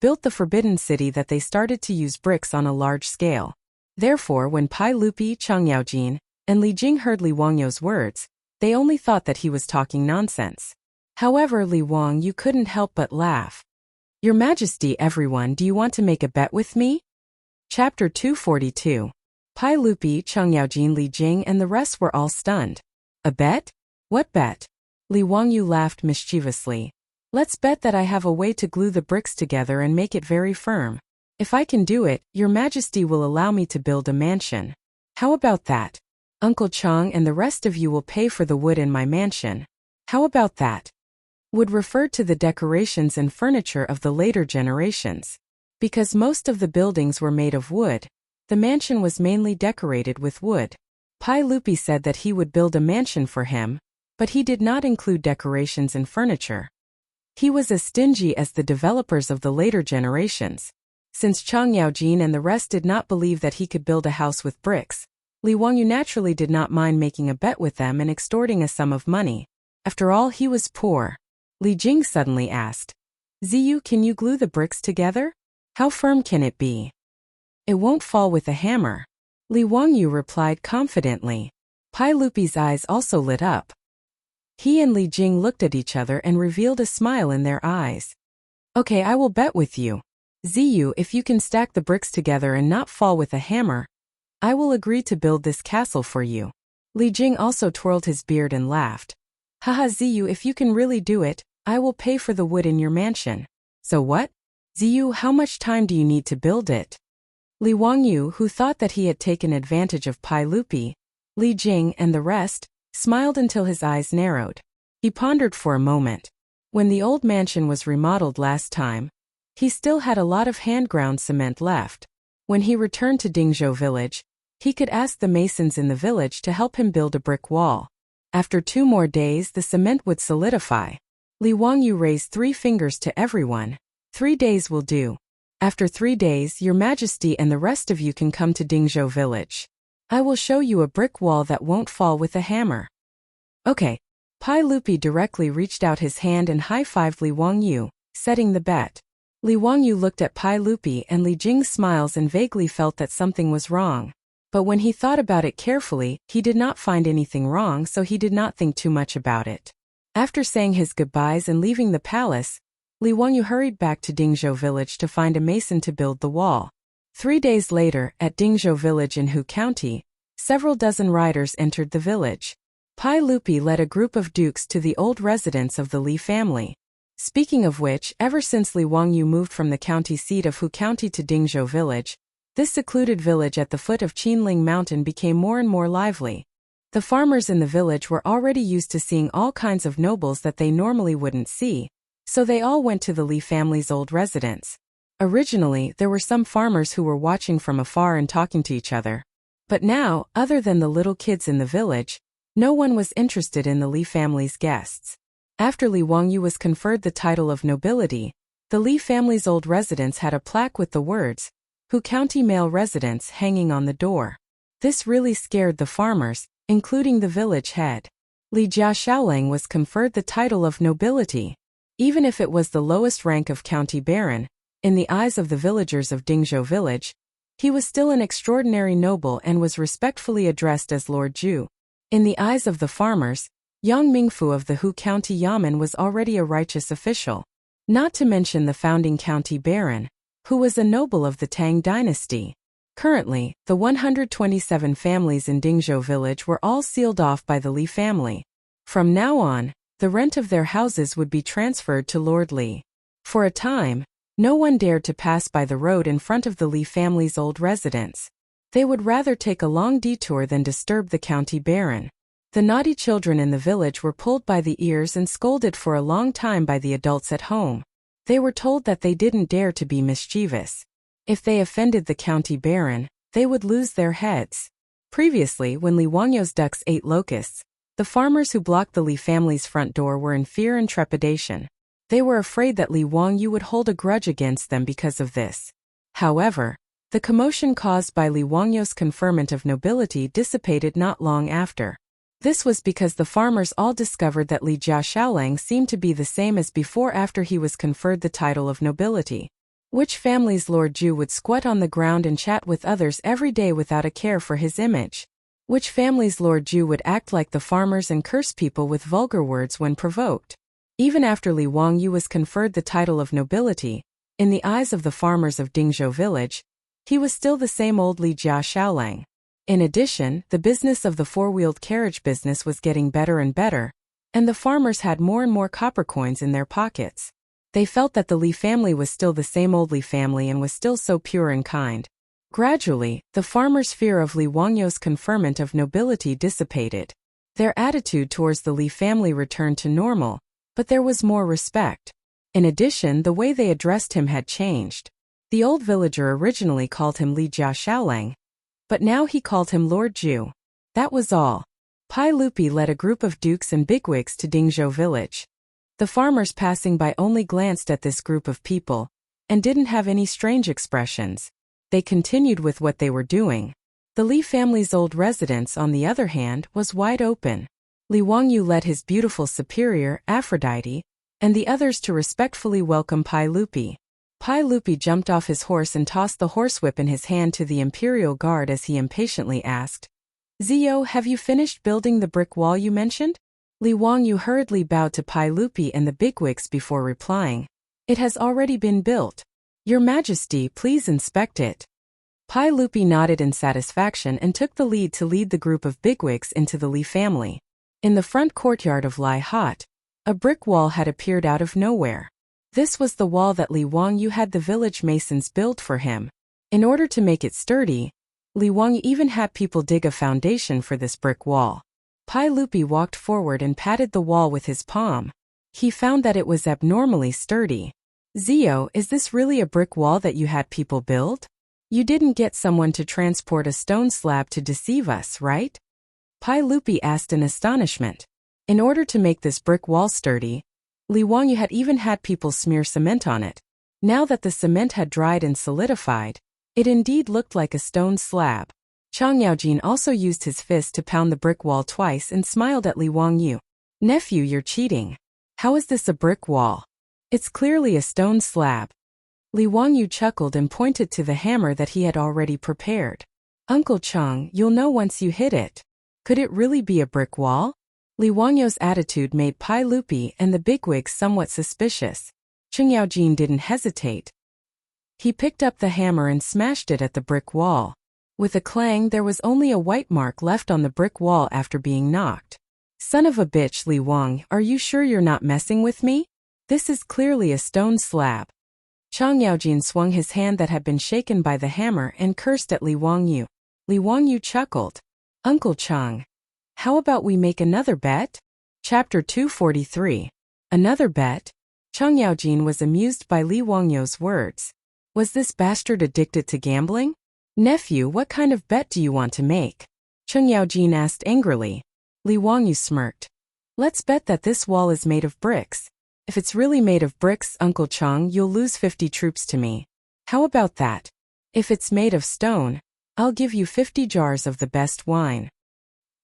built the Forbidden City that they started to use bricks on a large scale. Therefore, when Pai Lupi, Chang Yaojin, and Li Jing heard Li Wangyou's words, they only thought that he was talking nonsense. However, Li Wang, you couldn't help but laugh. Your Majesty, everyone, do you want to make a bet with me? Chapter 242. Pai Lupi, Chang Yaojin, Li Jing, and the rest were all stunned. A bet? What bet? Li Wangyu laughed mischievously. Let's bet that I have a way to glue the bricks together and make it very firm. If I can do it, Your Majesty will allow me to build a mansion. How about that? Uncle Chang and the rest of you will pay for the wood in my mansion. How about that? Wood referred to the decorations and furniture of the later generations. Because most of the buildings were made of wood, the mansion was mainly decorated with wood. Pai Lupi said that he would build a mansion for him, but he did not include decorations and furniture. He was as stingy as the developers of the later generations. Since Chang Yaojin and the rest did not believe that he could build a house with bricks, Li Wangyu naturally did not mind making a bet with them and extorting a sum of money. After all, he was poor. Li Jing suddenly asked, Ziyu, can you glue the bricks together? How firm can it be? It won't fall with a hammer. Li Wangyu replied confidently. Pai Lupi's eyes also lit up. He and Li Jing looked at each other and revealed a smile in their eyes. Okay, I will bet with you. Ziyu, if you can stack the bricks together and not fall with a hammer, I will agree to build this castle for you. Li Jing also twirled his beard and laughed. Haha, Ziyu, if you can really do it, I will pay for the wood in your mansion. So what? Ziyu, how much time do you need to build it? Li Wangyu, who thought that he had taken advantage of Pai Lupi, Li Jing, and the rest, smiled until his eyes narrowed. He pondered for a moment. When the old mansion was remodeled last time, he still had a lot of hand-ground cement left. When he returned to Dingzhou village, he could ask the masons in the village to help him build a brick wall. After 2 more days, the cement would solidify. Li Wangyu raised 3 fingers to everyone. 3 days will do. After 3 days, Your Majesty and the rest of you can come to Dingzhou village. I will show you a brick wall that won't fall with a hammer. Okay. Pai Lupi directly reached out his hand and high-fived Li Wangyu, setting the bet. Li Wangyu looked at Pai Lupi and Li Jing's smiles and vaguely felt that something was wrong. But when he thought about it carefully, he did not find anything wrong, so he did not think too much about it. After saying his goodbyes and leaving the palace, Li Wangyu hurried back to Dingzhou village to find a mason to build the wall. 3 days later, at Dingzhou village in Hu County, several dozen riders entered the village. Pai Lupi led a group of dukes to the old residence of the Li family. Speaking of which, ever since Li Wangyu moved from the county seat of Hu County to Dingzhou village, this secluded village at the foot of Qinling Mountain became more and more lively. The farmers in the village were already used to seeing all kinds of nobles that they normally wouldn't see, so they all went to the Li family's old residence. Originally, there were some farmers who were watching from afar and talking to each other. But now, other than the little kids in the village, no one was interested in the Li family's guests. After Li Wangyu was conferred the title of nobility, the Li family's old residence had a plaque with the words, Hu County Male Residence, hanging on the door. This really scared the farmers, including the village head. Li Jia Shaolang was conferred the title of nobility. Even if it was the lowest rank of county baron, in the eyes of the villagers of Dingzhou village, he was still an extraordinary noble and was respectfully addressed as Lord Zhu. In the eyes of the farmers, Yang Mingfu of the Hu County Yamen was already a righteous official. Not to mention the founding county baron, who was a noble of the Tang dynasty. Currently, the 127 families in Dingzhou village were all sealed off by the Li family. From now on, the rent of their houses would be transferred to Lord Li. For a time, no one dared to pass by the road in front of the Li family's old residence. They would rather take a long detour than disturb the county baron. The naughty children in the village were pulled by the ears and scolded for a long time by the adults at home. They were told that they didn't dare to be mischievous. If they offended the county baron, they would lose their heads. Previously, when Li Wangyo's ducks ate locusts, the farmers who blocked the Li family's front door were in fear and trepidation. They were afraid that Li Wangyu would hold a grudge against them because of this. However, the commotion caused by Li Wangyo's conferment of nobility dissipated not long after. This was because the farmers all discovered that Li Jia Xiaolang seemed to be the same as before after he was conferred the title of nobility. Which family's Lord Ju would squat on the ground and chat with others every day without a care for his image? Which family's Lord Ju would act like the farmers and curse people with vulgar words when provoked? Even after Li Wangyu was conferred the title of nobility, in the eyes of the farmers of Dingzhou village, he was still the same old Li Jia Xiaolang. In addition, the business of the four-wheeled carriage business was getting better and better, and the farmers had more and more copper coins in their pockets. They felt that the Li family was still the same old Li family and was still so pure and kind. Gradually, the farmers' fear of Li Wangyo's conferment of nobility dissipated. Their attitude towards the Li family returned to normal, but there was more respect. In addition, the way they addressed him had changed. The old villager originally called him Li Jia Xiaolang, but now he called him Lord Ju. That was all. Pai Lupi led a group of dukes and bigwigs to Dingzhou village. The farmers passing by only glanced at this group of people, and didn't have any strange expressions. They continued with what they were doing. The Li family's old residence, on the other hand, was wide open. Li Wangyu led his beautiful superior, Aphrodite, and the others to respectfully welcome Pai Lupi. Pai Lupi jumped off his horse and tossed the horsewhip in his hand to the imperial guard as he impatiently asked, "Zio, have you finished building the brick wall you mentioned?" Li Wangyu hurriedly bowed to Pai Lupi and the bigwigs before replying, "It has already been built. Your Majesty, please inspect it." Pai Lupi nodded in satisfaction and took the lead to lead the group of bigwigs into the Li family. In the front courtyard of Lai Hot, a brick wall had appeared out of nowhere. This was the wall that Li Wangyu had the village masons build for him. In order to make it sturdy, Li Wangyu even had people dig a foundation for this brick wall. Pai Lupi walked forward and patted the wall with his palm. He found that it was abnormally sturdy. "Zio, is this really a brick wall that you had people build? You didn't get someone to transport a stone slab to deceive us, right?" Pai Lupi asked in astonishment. In order to make this brick wall sturdy, Li Wangyu had even had people smear cement on it. Now that the cement had dried and solidified, it indeed looked like a stone slab. Chang'an also used his fist to pound the brick wall twice and smiled at Li Wangyu. "Nephew, you're cheating. How is this a brick wall? It's clearly a stone slab." Li Wangyu chuckled and pointed to the hammer that he had already prepared. "Uncle Chang, you'll know once you hit it. Could it really be a brick wall?" Li Wangyu's attitude made Pai Lupi and the bigwigs somewhat suspicious. Chang'an didn't hesitate. He picked up the hammer and smashed it at the brick wall. With a clang, there was only a white mark left on the brick wall after being knocked. "Son of a bitch, Li Wang, are you sure you're not messing with me? This is clearly a stone slab." Chang'an swung his hand that had been shaken by the hammer and cursed at Li Wangyu. Li Wangyu chuckled. "Uncle Chang, how about we make another bet?" Chapter 243. Another bet? Chang'an was amused by Li Wangyu's words. Was this bastard addicted to gambling? "Nephew, what kind of bet do you want to make?" Chang'an asked angrily. Li Wangyu smirked. "Let's bet that this wall is made of bricks. If it's really made of bricks, Uncle Chang, you'll lose 50 troops to me. How about that? If it's made of stone, I'll give you 50 jars of the best wine."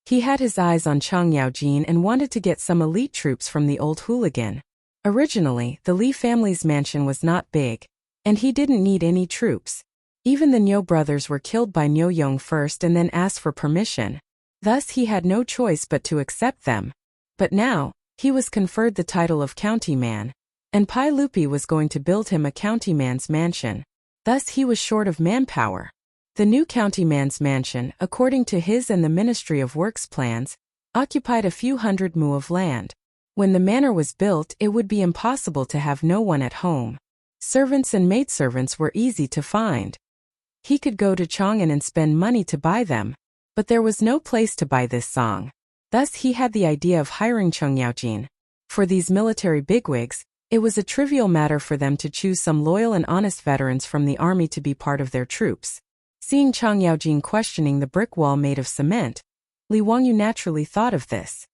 He had his eyes on Chang'an and wanted to get some elite troops from the old hooligan. Originally, the Li family's mansion was not big, and he didn't need any troops. Even the Niu brothers were killed by Niu Yong first and then asked for permission. Thus he had no choice but to accept them. But now, he was conferred the title of county man, and Pai Lupi was going to build him a county man's mansion. Thus he was short of manpower. The new county man's mansion, according to his and the Ministry of Works plans, occupied a few hundred mu of land. When the manor was built, it would be impossible to have no one at home. Servants and maidservants were easy to find. He could go to Chang'an and spend money to buy them, but there was no place to buy this song. Thus he had the idea of hiring Cheng Yaojin. For these military bigwigs, it was a trivial matter for them to choose some loyal and honest veterans from the army to be part of their troops. Seeing Cheng Yaojin questioning the brick wall made of cement, Li Wangyu naturally thought of this.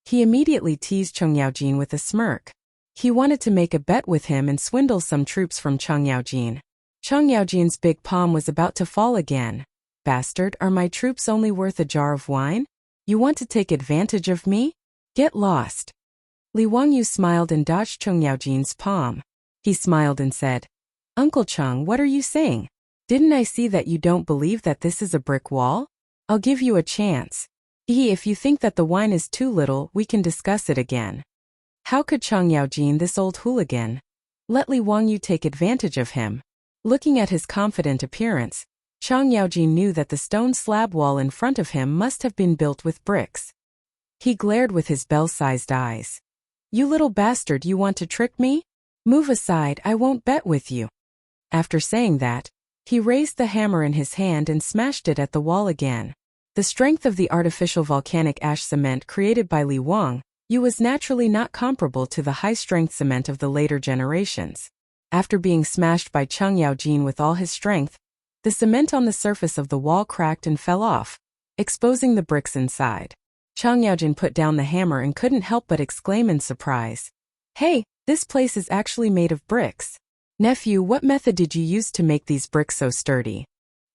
He immediately teased Cheng Yaojin with a smirk. He wanted to make a bet with him and swindle some troops from Cheng Yaojin. Cheng Yaojin's big palm was about to fall again. Bastard, are my troops only worth a jar of wine? You want to take advantage of me? Get lost. Li Wangyu smiled and dodged Cheng Yaojin's palm. He smiled and said, Uncle Cheng, what are you saying? Didn't I see that you don't believe that this is a brick wall? I'll give you a chance. If you think that the wine is too little, we can discuss it again. How could Cheng Yaojin, this old hooligan, let Li Wangyu take advantage of him? Looking at his confident appearance, Cheng Yaojin knew that the stone slab wall in front of him must have been built with bricks. He glared with his bell-sized eyes. You little bastard, you want to trick me? Move aside, I won't bet with you. After saying that, he raised the hammer in his hand and smashed it at the wall again. The strength of the artificial volcanic ash cement created by Li Wangyu was naturally not comparable to the high-strength cement of the later generations. After being smashed by Cheng Yaojin with all his strength, the cement on the surface of the wall cracked and fell off, exposing the bricks inside. Cheng Yaojin put down the hammer and couldn't help but exclaim in surprise. Hey, this place is actually made of bricks. Nephew, what method did you use to make these bricks so sturdy?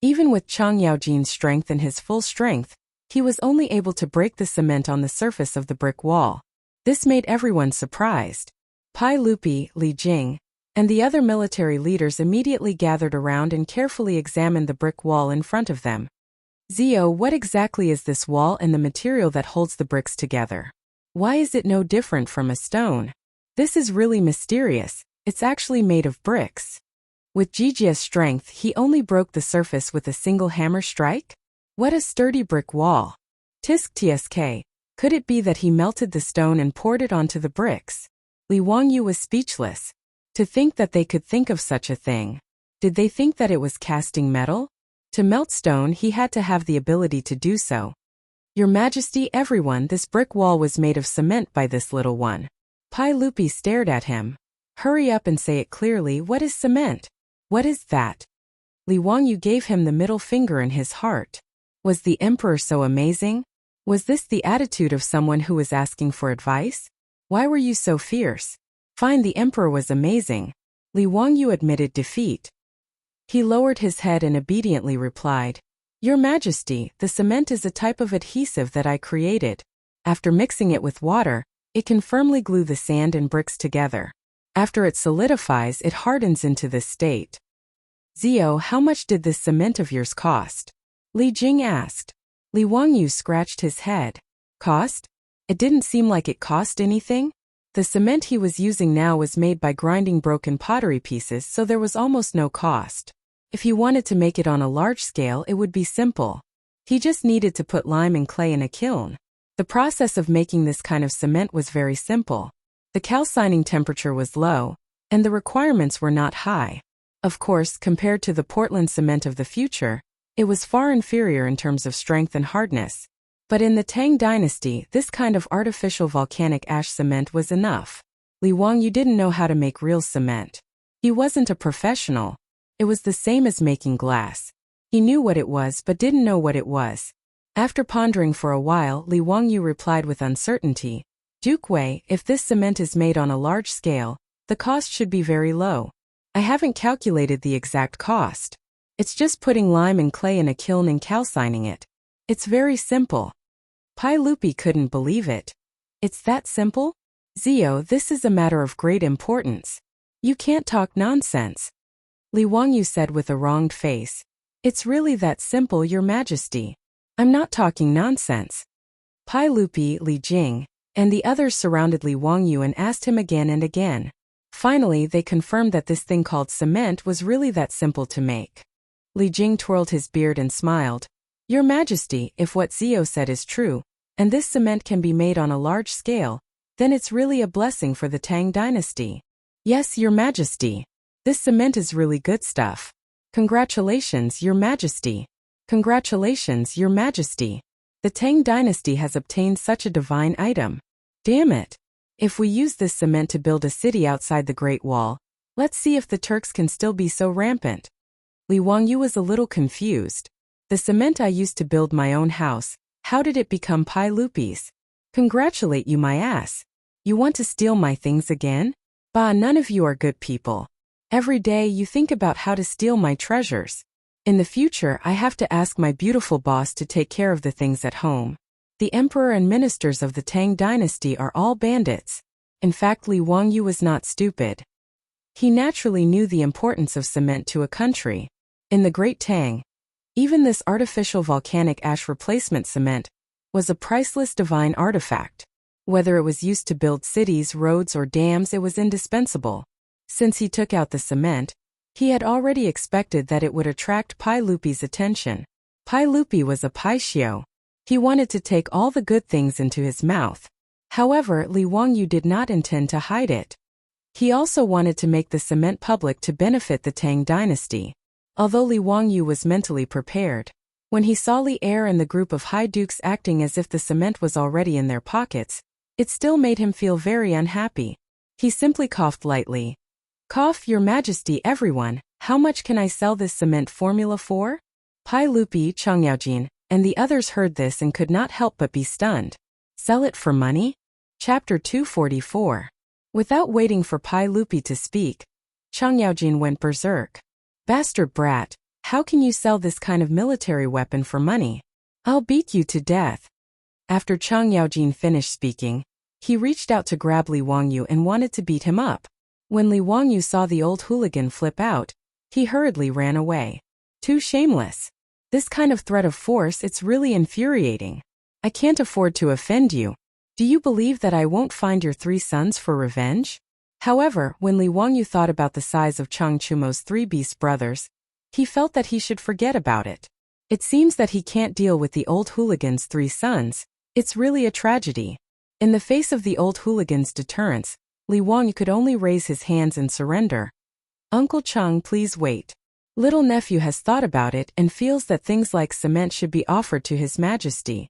Even with Cheng Yaojin's strength and his full strength, he was only able to break the cement on the surface of the brick wall. This made everyone surprised. Pai Lupi, Li Jing, and the other military leaders immediately gathered around and carefully examined the brick wall in front of them. Zio, what exactly is this wall and the material that holds the bricks together? Why is it no different from a stone? This is really mysterious. It's actually made of bricks. With Jijia's strength, he only broke the surface with a single hammer strike? What a sturdy brick wall. Tisk tsk. Could it be that he melted the stone and poured it onto the bricks? Li Wangyu was speechless. To think that they could think of such a thing. Did they think that it was casting metal? To melt stone, he had to have the ability to do so. Your Majesty, everyone, this brick wall was made of cement by this little one. Pai Lupi stared at him. Hurry up and say it clearly. What is cement? What is that? Li Wangyu gave him the middle finger in his heart. Was the emperor so amazing? Was this the attitude of someone who was asking for advice? Why were you so fierce? Fine, the emperor was amazing. Li Wangyu admitted defeat. He lowered his head and obediently replied, Your Majesty, the cement is a type of adhesive that I created. After mixing it with water, it can firmly glue the sand and bricks together. After it solidifies, it hardens into this state. Zio, how much did this cement of yours cost? Li Jing asked. Li Wangyu scratched his head. Cost? It didn't seem like it cost anything. The cement he was using now was made by grinding broken pottery pieces, so there was almost no cost. If he wanted to make it on a large scale, it would be simple. He just needed to put lime and clay in a kiln. The process of making this kind of cement was very simple. The calcining temperature was low, and the requirements were not high. Of course, compared to the Portland cement of the future, it was far inferior in terms of strength and hardness. But in the Tang dynasty, this kind of artificial volcanic ash cement was enough. Li Wangyu didn't know how to make real cement. He wasn't a professional. It was the same as making glass. He knew what it was but didn't know what it was. After pondering for a while, Li Wangyu replied with uncertainty, Duke Wei, if this cement is made on a large scale, the cost should be very low. I haven't calculated the exact cost. It's just putting lime and clay in a kiln and calcining it. It's very simple. Pai Lupi couldn't believe it. It's that simple? Zio, this is a matter of great importance. You can't talk nonsense. Li Wangyu said with a wronged face. It's really that simple, Your Majesty. I'm not talking nonsense. Pai Lupi, Li Jing, and the others surrounded Li Wangyu and asked him again and again. Finally, they confirmed that this thing called cement was really that simple to make. Li Jing twirled his beard and smiled. Your Majesty, if what Zio said is true, and this cement can be made on a large scale, Then it's really a blessing for the Tang dynasty. Yes, Your Majesty. This cement is really good stuff. Congratulations, Your Majesty. Congratulations, Your Majesty. The Tang dynasty has obtained such a divine item. Damn it. If we use this cement to build a city outside the Great Wall, let's see if the Turks can still be so rampant. Li Wangyu was a little confused. The cement I used to build my own house, how did it become Pai Lupi's? Congratulate you, my ass. You want to steal my things again? Bah, none of you are good people. Every day you think about how to steal my treasures. In the future, I have to ask my beautiful boss to take care of the things at home. The emperor and ministers of the Tang dynasty are all bandits. In fact, Li Wangyu was not stupid. He naturally knew the importance of cement to a country. In the Great Tang, even this artificial volcanic ash replacement cement was a priceless divine artifact. Whether it was used to build cities, roads, or dams, it was indispensable. Since he took out the cement, he had already expected that it would attract Pai Lupi's attention. Pai Lupi was a Paishio. He wanted to take all the good things into his mouth. However, Li Wangyu did not intend to hide it. He also wanted to make the cement public to benefit the Tang dynasty. Although Li Wangyu was mentally prepared, when he saw Li Er and the group of high dukes acting as if the cement was already in their pockets, it still made him feel very unhappy. He simply coughed lightly. Cough, Your Majesty, everyone, how much can I sell this cement formula for? Pai Lupi, Chang'an, and the others heard this and could not help but be stunned. Sell it for money? Chapter 244. Without waiting for Pai Lupi to speak, Chang'an went berserk. Bastard brat, how can you sell this kind of military weapon for money? I'll beat you to death. After Chang'an finished speaking, he reached out to grab Li Wangyu and wanted to beat him up. When Li Wangyu saw the old hooligan flip out, he hurriedly ran away. Too shameless. This kind of threat of force, it's really infuriating. I can't afford to offend you. Do you believe that I won't find your 3 sons for revenge? However, when Li Wangyu thought about the size of Chang Chumo's 3 beast brothers, he felt that he should forget about it. It seems that he can't deal with the old hooligan's 3 sons. It's really a tragedy. In the face of the old hooligan's deterrence, Li Wangyu could only raise his hands and surrender. Uncle Chang, please wait. Little nephew has thought about it and feels that things like cement should be offered to His Majesty.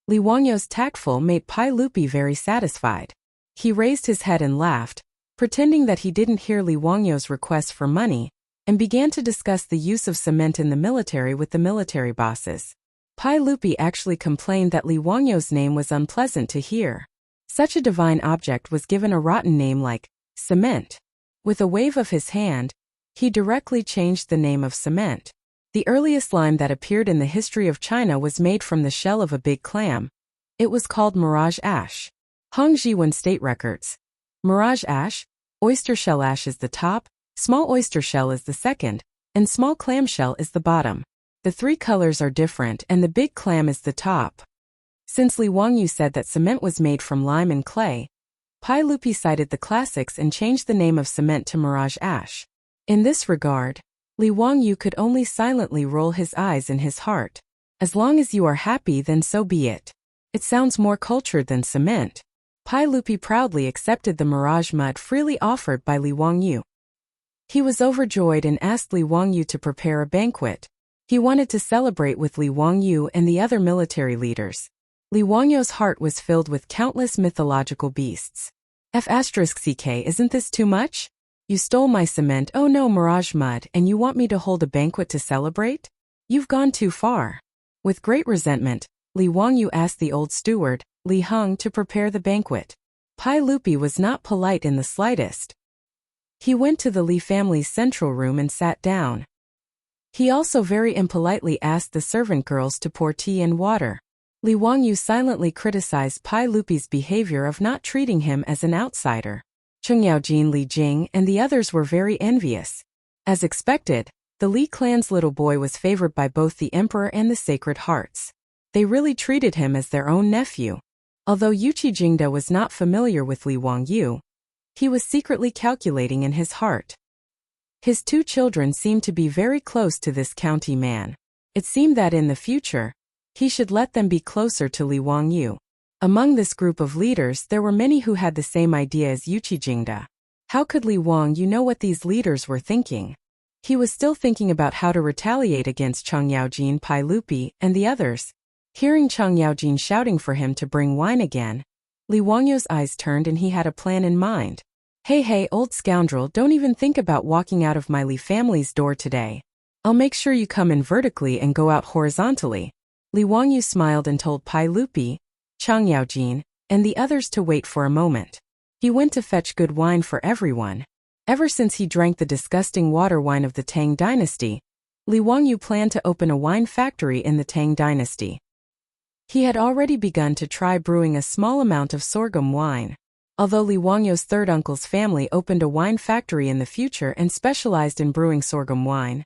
Li Wangyu's tactful made Pai Lupi very satisfied. He raised his head and laughed, pretending that he didn't hear Li Wangyu's request for money, and began to discuss the use of cement in the military with the military bosses. Pai Lupi actually complained that Li Wangyu's name was unpleasant to hear. Such a divine object was given a rotten name like cement. With a wave of his hand, he directly changed the name of cement. The earliest lime that appeared in the history of China was made from the shell of a big clam. It was called mirage ash. Hongjiwen State Records. Mirage ash, oyster shell ash is the top, small oyster shell is the second, and small clam shell is the bottom. The 3 colors are different and the big clam is the top. Since Li Wangyu said that cement was made from lime and clay, Pai Lupi cited the classics and changed the name of cement to mirage ash. In this regard, Li Wangyu could only silently roll his eyes in his heart. As long as you are happy, then so be it. It sounds more cultured than cement. Pai Lupi proudly accepted the mirage mud freely offered by Li Wangyu. He was overjoyed and asked Li Wangyu to prepare a banquet. He wanted to celebrate with Li Wangyu and the other military leaders. Li Wangyu's heart was filled with countless mythological beasts. F*ck, isn't this too much? You stole my cement, oh no, mirage mud, and you want me to hold a banquet to celebrate? You've gone too far. With great resentment, Li Wangyu asked the old steward, Li Heng, to prepare the banquet. Pai Lupi was not polite in the slightest. He went to the Li family's central room and sat down. He also very impolitely asked the servant girls to pour tea and water. Li Wangyu silently criticized Pai Lupi's behavior of not treating him as an outsider. Chang'an, Li Jing, and the others were very envious. As expected, the Li clan's little boy was favored by both the emperor and the Sacred Hearts. They really treated him as their own nephew. Although Yuqi Jingda was not familiar with Li Wangyu, he was secretly calculating in his heart. His 2 children seemed to be very close to this county man. It seemed that in the future, he should let them be closer to Li Wangyu. Among this group of leaders there were many who had the same idea as Yuqijingda. How could Li Wangyu know what these leaders were thinking? He was still thinking about how to retaliate against Chang Yaojin, Pai Lupi, and the others. Hearing Chang Yaojin shouting for him to bring wine again, Li Wangyu's eyes turned and he had a plan in mind. Hey, old scoundrel, don't even think about walking out of my Li family's door today. I'll make sure you come in vertically and go out horizontally. Li Wangyu smiled and told Pai Lupi, Chang Yaojin, and the others to wait for a moment. He went to fetch good wine for everyone. Ever since he drank the disgusting water wine of the Tang dynasty, Li Wangyu planned to open a wine factory in the Tang dynasty. He had already begun to try brewing a small amount of sorghum wine. Although Li Wangyu's third uncle's family opened a wine factory in the future and specialized in brewing sorghum wine,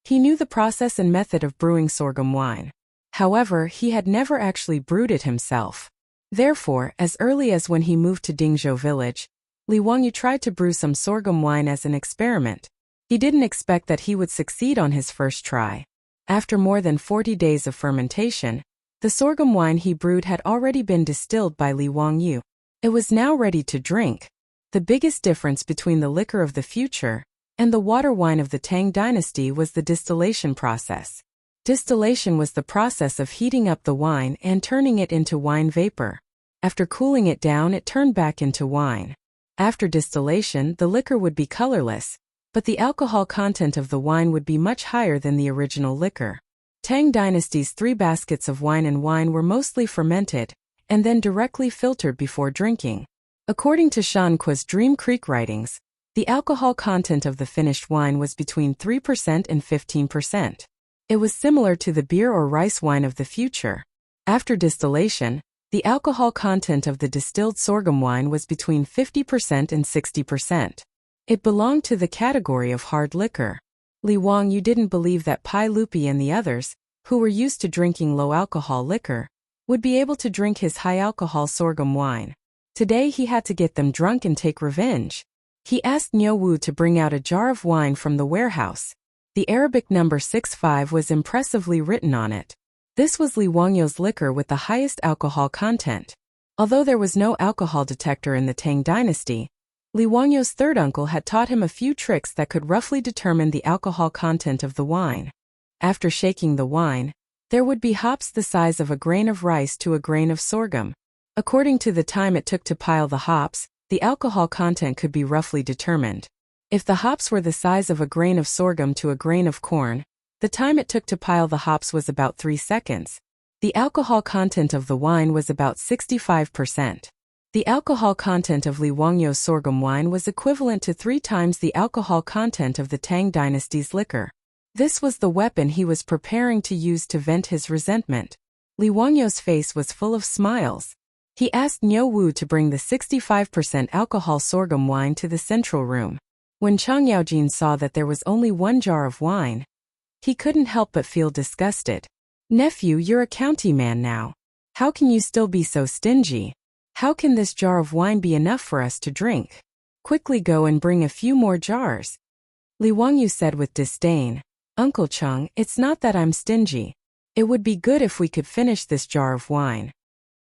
he knew the process and method of brewing sorghum wine. However, he had never actually brewed it himself. Therefore, as early as when he moved to Dingzhou village, Li Wangyu tried to brew some sorghum wine as an experiment. He didn't expect that he would succeed on his first try. After more than 40 days of fermentation, the sorghum wine he brewed had already been distilled by Li Wangyu. It was now ready to drink. The biggest difference between the liquor of the future and the water wine of the Tang dynasty was the distillation process. Distillation was the process of heating up the wine and turning it into wine vapor. After cooling it down, it turned back into wine. After distillation, the liquor would be colorless, but the alcohol content of the wine would be much higher than the original liquor. Tang dynasty's 3 baskets of wine and wine were mostly fermented, and then directly filtered before drinking. According to Shan Kuo's Dream Creek writings, the alcohol content of the finished wine was between 3% and 15%. It was similar to the beer or rice wine of the future. After distillation, the alcohol content of the distilled sorghum wine was between 50% and 60%. It belonged to the category of hard liquor. Li Wangyu didn't believe that Pai Lupi and the others, who were used to drinking low-alcohol liquor, would be able to drink his high-alcohol sorghum wine. Today he had to get them drunk and take revenge. He asked Niu Wu to bring out a jar of wine from the warehouse. The Arabic number 65 was impressively written on it. This was Li Wangyu's liquor with the highest alcohol content. Although there was no alcohol detector in the Tang dynasty, Li Wangyu's third uncle had taught him a few tricks that could roughly determine the alcohol content of the wine. After shaking the wine, there would be hops the size of a grain of rice to a grain of sorghum. According to the time it took to pile the hops, the alcohol content could be roughly determined. If the hops were the size of a grain of sorghum to a grain of corn, the time it took to pile the hops was about 3 seconds. The alcohol content of the wine was about 65%. The alcohol content of Li Wangyu's sorghum wine was equivalent to 3 times the alcohol content of the Tang dynasty's liquor. This was the weapon he was preparing to use to vent his resentment. Li Wangyu's face was full of smiles. He asked Niu Wu to bring the 65% alcohol sorghum wine to the central room. When Chang Yaojin saw that there was only 1 jar of wine, he couldn't help but feel disgusted. Nephew, you're a county man now. How can you still be so stingy? How can this jar of wine be enough for us to drink? Quickly go and bring a few more jars. Li Wangyu said with disdain, Uncle Chang, it's not that I'm stingy. It would be good if we could finish this jar of wine.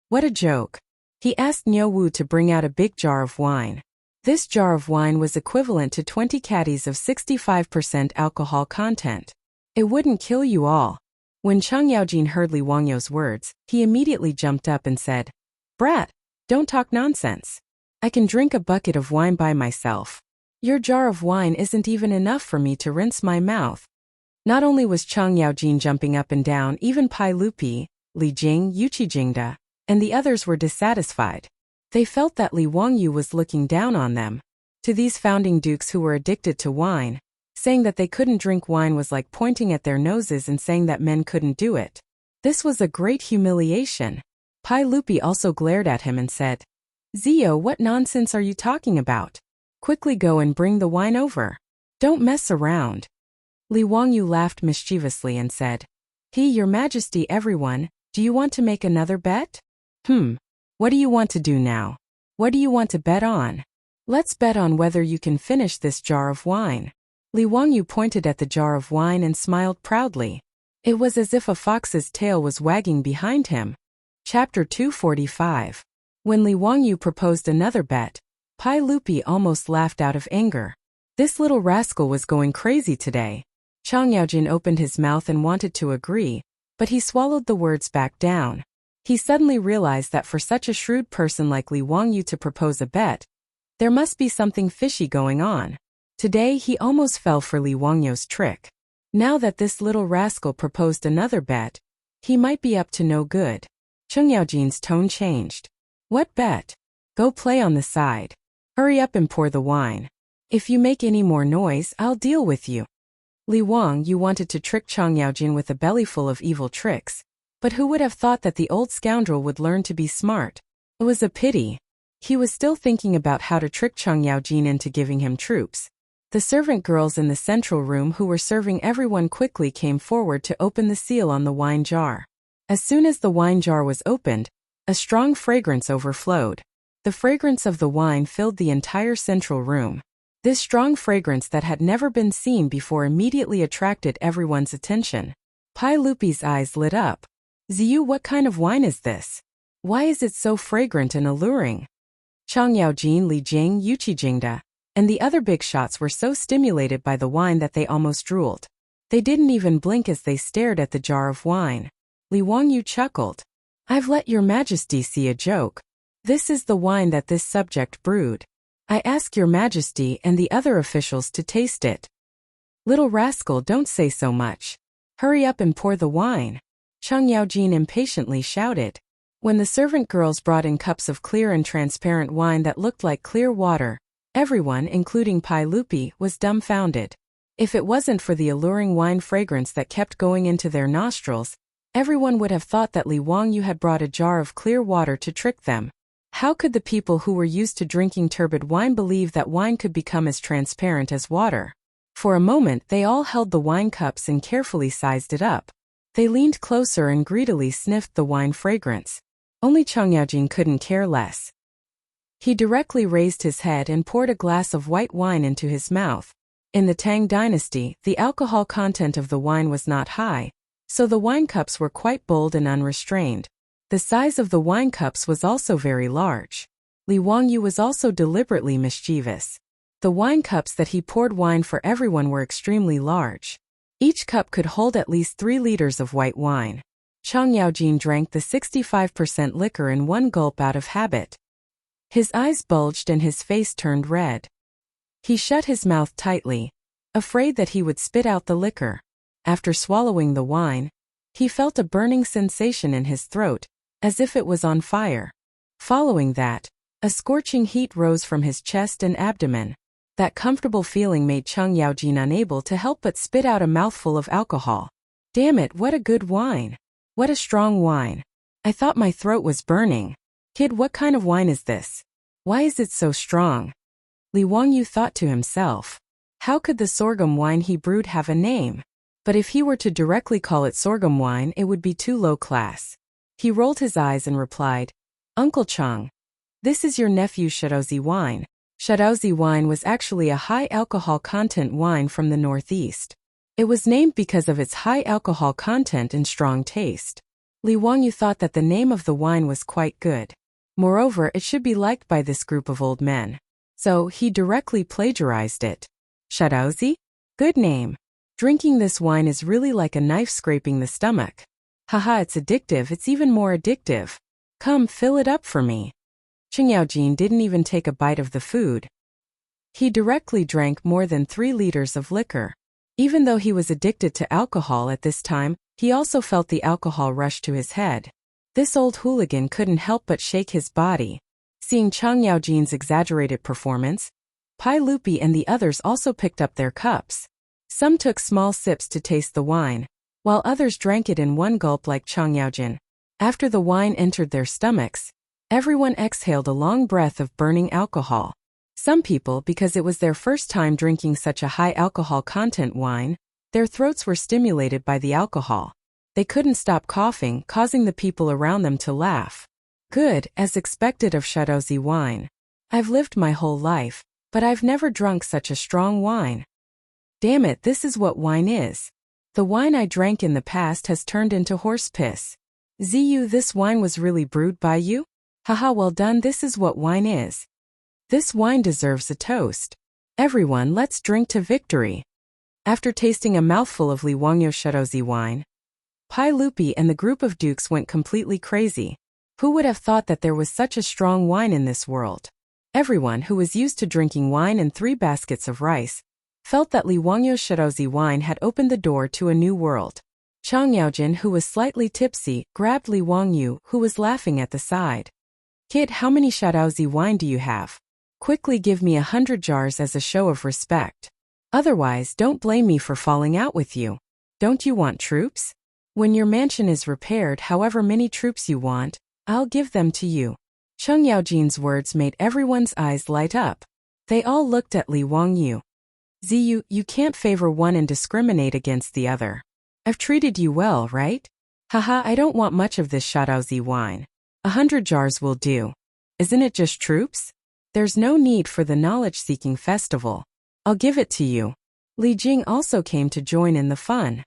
What a joke. He asked Niu Wu to bring out a big jar of wine. This jar of wine was equivalent to 20 caddies of 65% alcohol content. It wouldn't kill you all. When Chang Yaojin heard Li Wangyu's words, he immediately jumped up and said, Brat, don't talk nonsense. I can drink a bucket of wine by myself. Your jar of wine isn't even enough for me to rinse my mouth. Not only was Chang Yaojin jumping up and down, even Pai Lupi, Li Jing, Yuqijingda, and the others were dissatisfied. They felt that Li Wangyu was looking down on them. To these founding dukes who were addicted to wine, saying that they couldn't drink wine was like pointing at their noses and saying that men couldn't do it. This was a great humiliation. Pai Lupi also glared at him and said, Zio, what nonsense are you talking about? Quickly go and bring the wine over. Don't mess around. Li Wangyu laughed mischievously and said, Your Majesty, everyone, do you want to make another bet? What do you want to do now? What do you want to bet on? Let's bet on whether you can finish this jar of wine. Li Wangyu pointed at the jar of wine and smiled proudly. It was as if a fox's tail was wagging behind him. Chapter 245. When Li Wangyu proposed another bet, Pai Lupi almost laughed out of anger. This little rascal was going crazy today. Chang Yaojin opened his mouth and wanted to agree, but he swallowed the words back down. He suddenly realized that for such a shrewd person like Li Wangyu to propose a bet, there must be something fishy going on. Today he almost fell for Li Wangyu's trick. Now that this little rascal proposed another bet, he might be up to no good. Chang Yaojin's tone changed. What bet? Go play on the side. Hurry up and pour the wine. If you make any more noise, I'll deal with you. Li Wangyu wanted to trick Chang Yaojin with a bellyful of evil tricks, but who would have thought that the old scoundrel would learn to be smart? It was a pity. He was still thinking about how to trick Chang Yaojin into giving him troops. The servant girls in the central room who were serving everyone quickly came forward to open the seal on the wine jar. As soon as the wine jar was opened, a strong fragrance overflowed. The fragrance of the wine filled the entire central room. This strong fragrance that had never been seen before immediately attracted everyone's attention. Pai Lupi's eyes lit up. Ziyu, what kind of wine is this? Why is it so fragrant and alluring? Chang Yaojin, Li Jing, Yuqi Jingda, and the other big shots were so stimulated by the wine that they almost drooled. They didn't even blink as they stared at the jar of wine. Li Wangyu chuckled. I've let your majesty see a joke. This is the wine that this subject brewed. I ask your majesty and the other officials to taste it. Little rascal, don't say so much. Hurry up and pour the wine. Chang Yaojin impatiently shouted. When the servant girls brought in cups of clear and transparent wine that looked like clear water, everyone, including Pai Lupi, was dumbfounded. If it wasn't for the alluring wine fragrance that kept going into their nostrils, everyone would have thought that Li Wangyu had brought a jar of clear water to trick them. How could the people who were used to drinking turbid wine believe that wine could become as transparent as water? For a moment they all held the wine cups and carefully sized it up. They leaned closer and greedily sniffed the wine fragrance. Only Chang Yaojin couldn't care less. He directly raised his head and poured a glass of white wine into his mouth. In the Tang dynasty, the alcohol content of the wine was not high, so the wine cups were quite bold and unrestrained. The size of the wine cups was also very large. Li Wangyu was also deliberately mischievous. The wine cups that he poured wine for everyone were extremely large. Each cup could hold at least 3 liters of white wine. Chang Yaojin drank the 65% liquor in one gulp out of habit. His eyes bulged and his face turned red. He shut his mouth tightly, afraid that he would spit out the liquor. After swallowing the wine, he felt a burning sensation in his throat, as if it was on fire. Following that, a scorching heat rose from his chest and abdomen. That comfortable feeling made Chang Yaojin unable to help but spit out a mouthful of alcohol. Damn it, what a good wine! What a strong wine! I thought my throat was burning. Kid, what kind of wine is this? Why is it so strong? Li Wangyu thought to himself. How could the sorghum wine he brewed have a name? But if he were to directly call it sorghum wine, it would be too low class. He rolled his eyes and replied, Uncle Chang, this is your nephew's Shadozi wine. Shadozi wine was actually a high alcohol content wine from the northeast. It was named because of its high alcohol content and strong taste. Li Wangyu thought that the name of the wine was quite good. Moreover, it should be liked by this group of old men. So, he directly plagiarized it. Shadozi? Good name. Drinking this wine is really like a knife scraping the stomach. Haha, it's addictive, it's even more addictive. Come, fill it up for me. Chang Yaojin didn't even take a bite of the food. He directly drank more than 3 liters of liquor. Even though he was addicted to alcohol at this time, he also felt the alcohol rush to his head. This old hooligan couldn't help but shake his body. Seeing Chang Yaojin's exaggerated performance, Pai Lupi and the others also picked up their cups. Some took small sips to taste the wine, while others drank it in one gulp like Chang Yaojin. After the wine entered their stomachs, everyone exhaled a long breath of burning alcohol. Some people, because it was their first time drinking such a high alcohol content wine, their throats were stimulated by the alcohol. They couldn't stop coughing, causing the people around them to laugh. Good, as expected of Shadozi wine. I've lived my whole life, but I've never drunk such a strong wine. Damn it, this is what wine is. The wine I drank in the past has turned into horse piss. Ziyu, this wine was really brewed by you? Haha, well done, this is what wine is. This wine deserves a toast. Everyone, let's drink to victory. After tasting a mouthful of Li Wangyo Shadozi wine, Pai Lupi and the group of dukes went completely crazy. Who would have thought that there was such a strong wine in this world? Everyone who was used to drinking wine and 3 baskets of rice felt that Li Wangyo Shadozi wine had opened the door to a new world. Chang Yaojin, who was slightly tipsy, grabbed Li Wangyu, who was laughing at the side. Kid, how many Shadozi wine do you have? Quickly give me 100 jars as a show of respect. Otherwise, don't blame me for falling out with you. Don't you want troops? When your mansion is repaired, however many troops you want, I'll give them to you. Cheng Yaojin's words made everyone's eyes light up. They all looked at Li Wangyu. Ziyu, you can't favor one and discriminate against the other. I've treated you well, right? Haha, I don't want much of this Shadozi wine. 100 jars will do. Isn't it just troops? There's no need for the knowledge-seeking festival. I'll give it to you. Li Jing also came to join in the fun.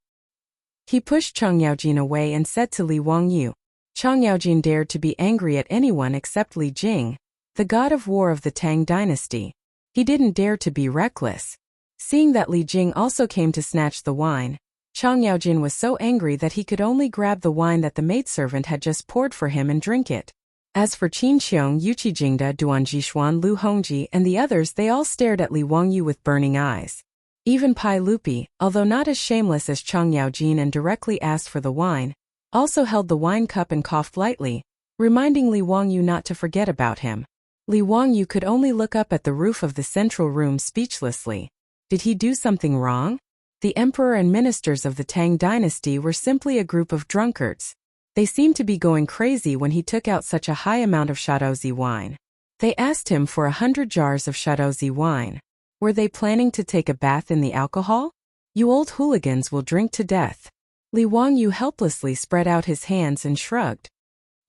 He pushed Chang Yaojin away and said to Li Wangyu. Chang Yaojin dared to be angry at anyone except Li Jing, the god of war of the Tang dynasty. He didn't dare to be reckless. Seeing that Li Jing also came to snatch the wine, Chang Yaojin was so angry that he could only grab the wine that the maidservant had just poured for him and drink it. As for Qin Qiong, Yuqi Jingda, Duan Jishuan, Lu Hongji, and the others, they all stared at Li Wangyu with burning eyes. Even Pai Lupi, although not as shameless as Chang Yaojin and directly asked for the wine, also held the wine cup and coughed lightly, reminding Li Wangyu not to forget about him. Li Wangyu could only look up at the roof of the central room speechlessly. Did he do something wrong? The emperor and ministers of the Tang dynasty were simply a group of drunkards. They seemed to be going crazy when he took out such a high amount of Shadozi wine. They asked him for 100 jars of Shadozi wine. Were they planning to take a bath in the alcohol? You old hooligans will drink to death. Li Wangyu helplessly spread out his hands and shrugged.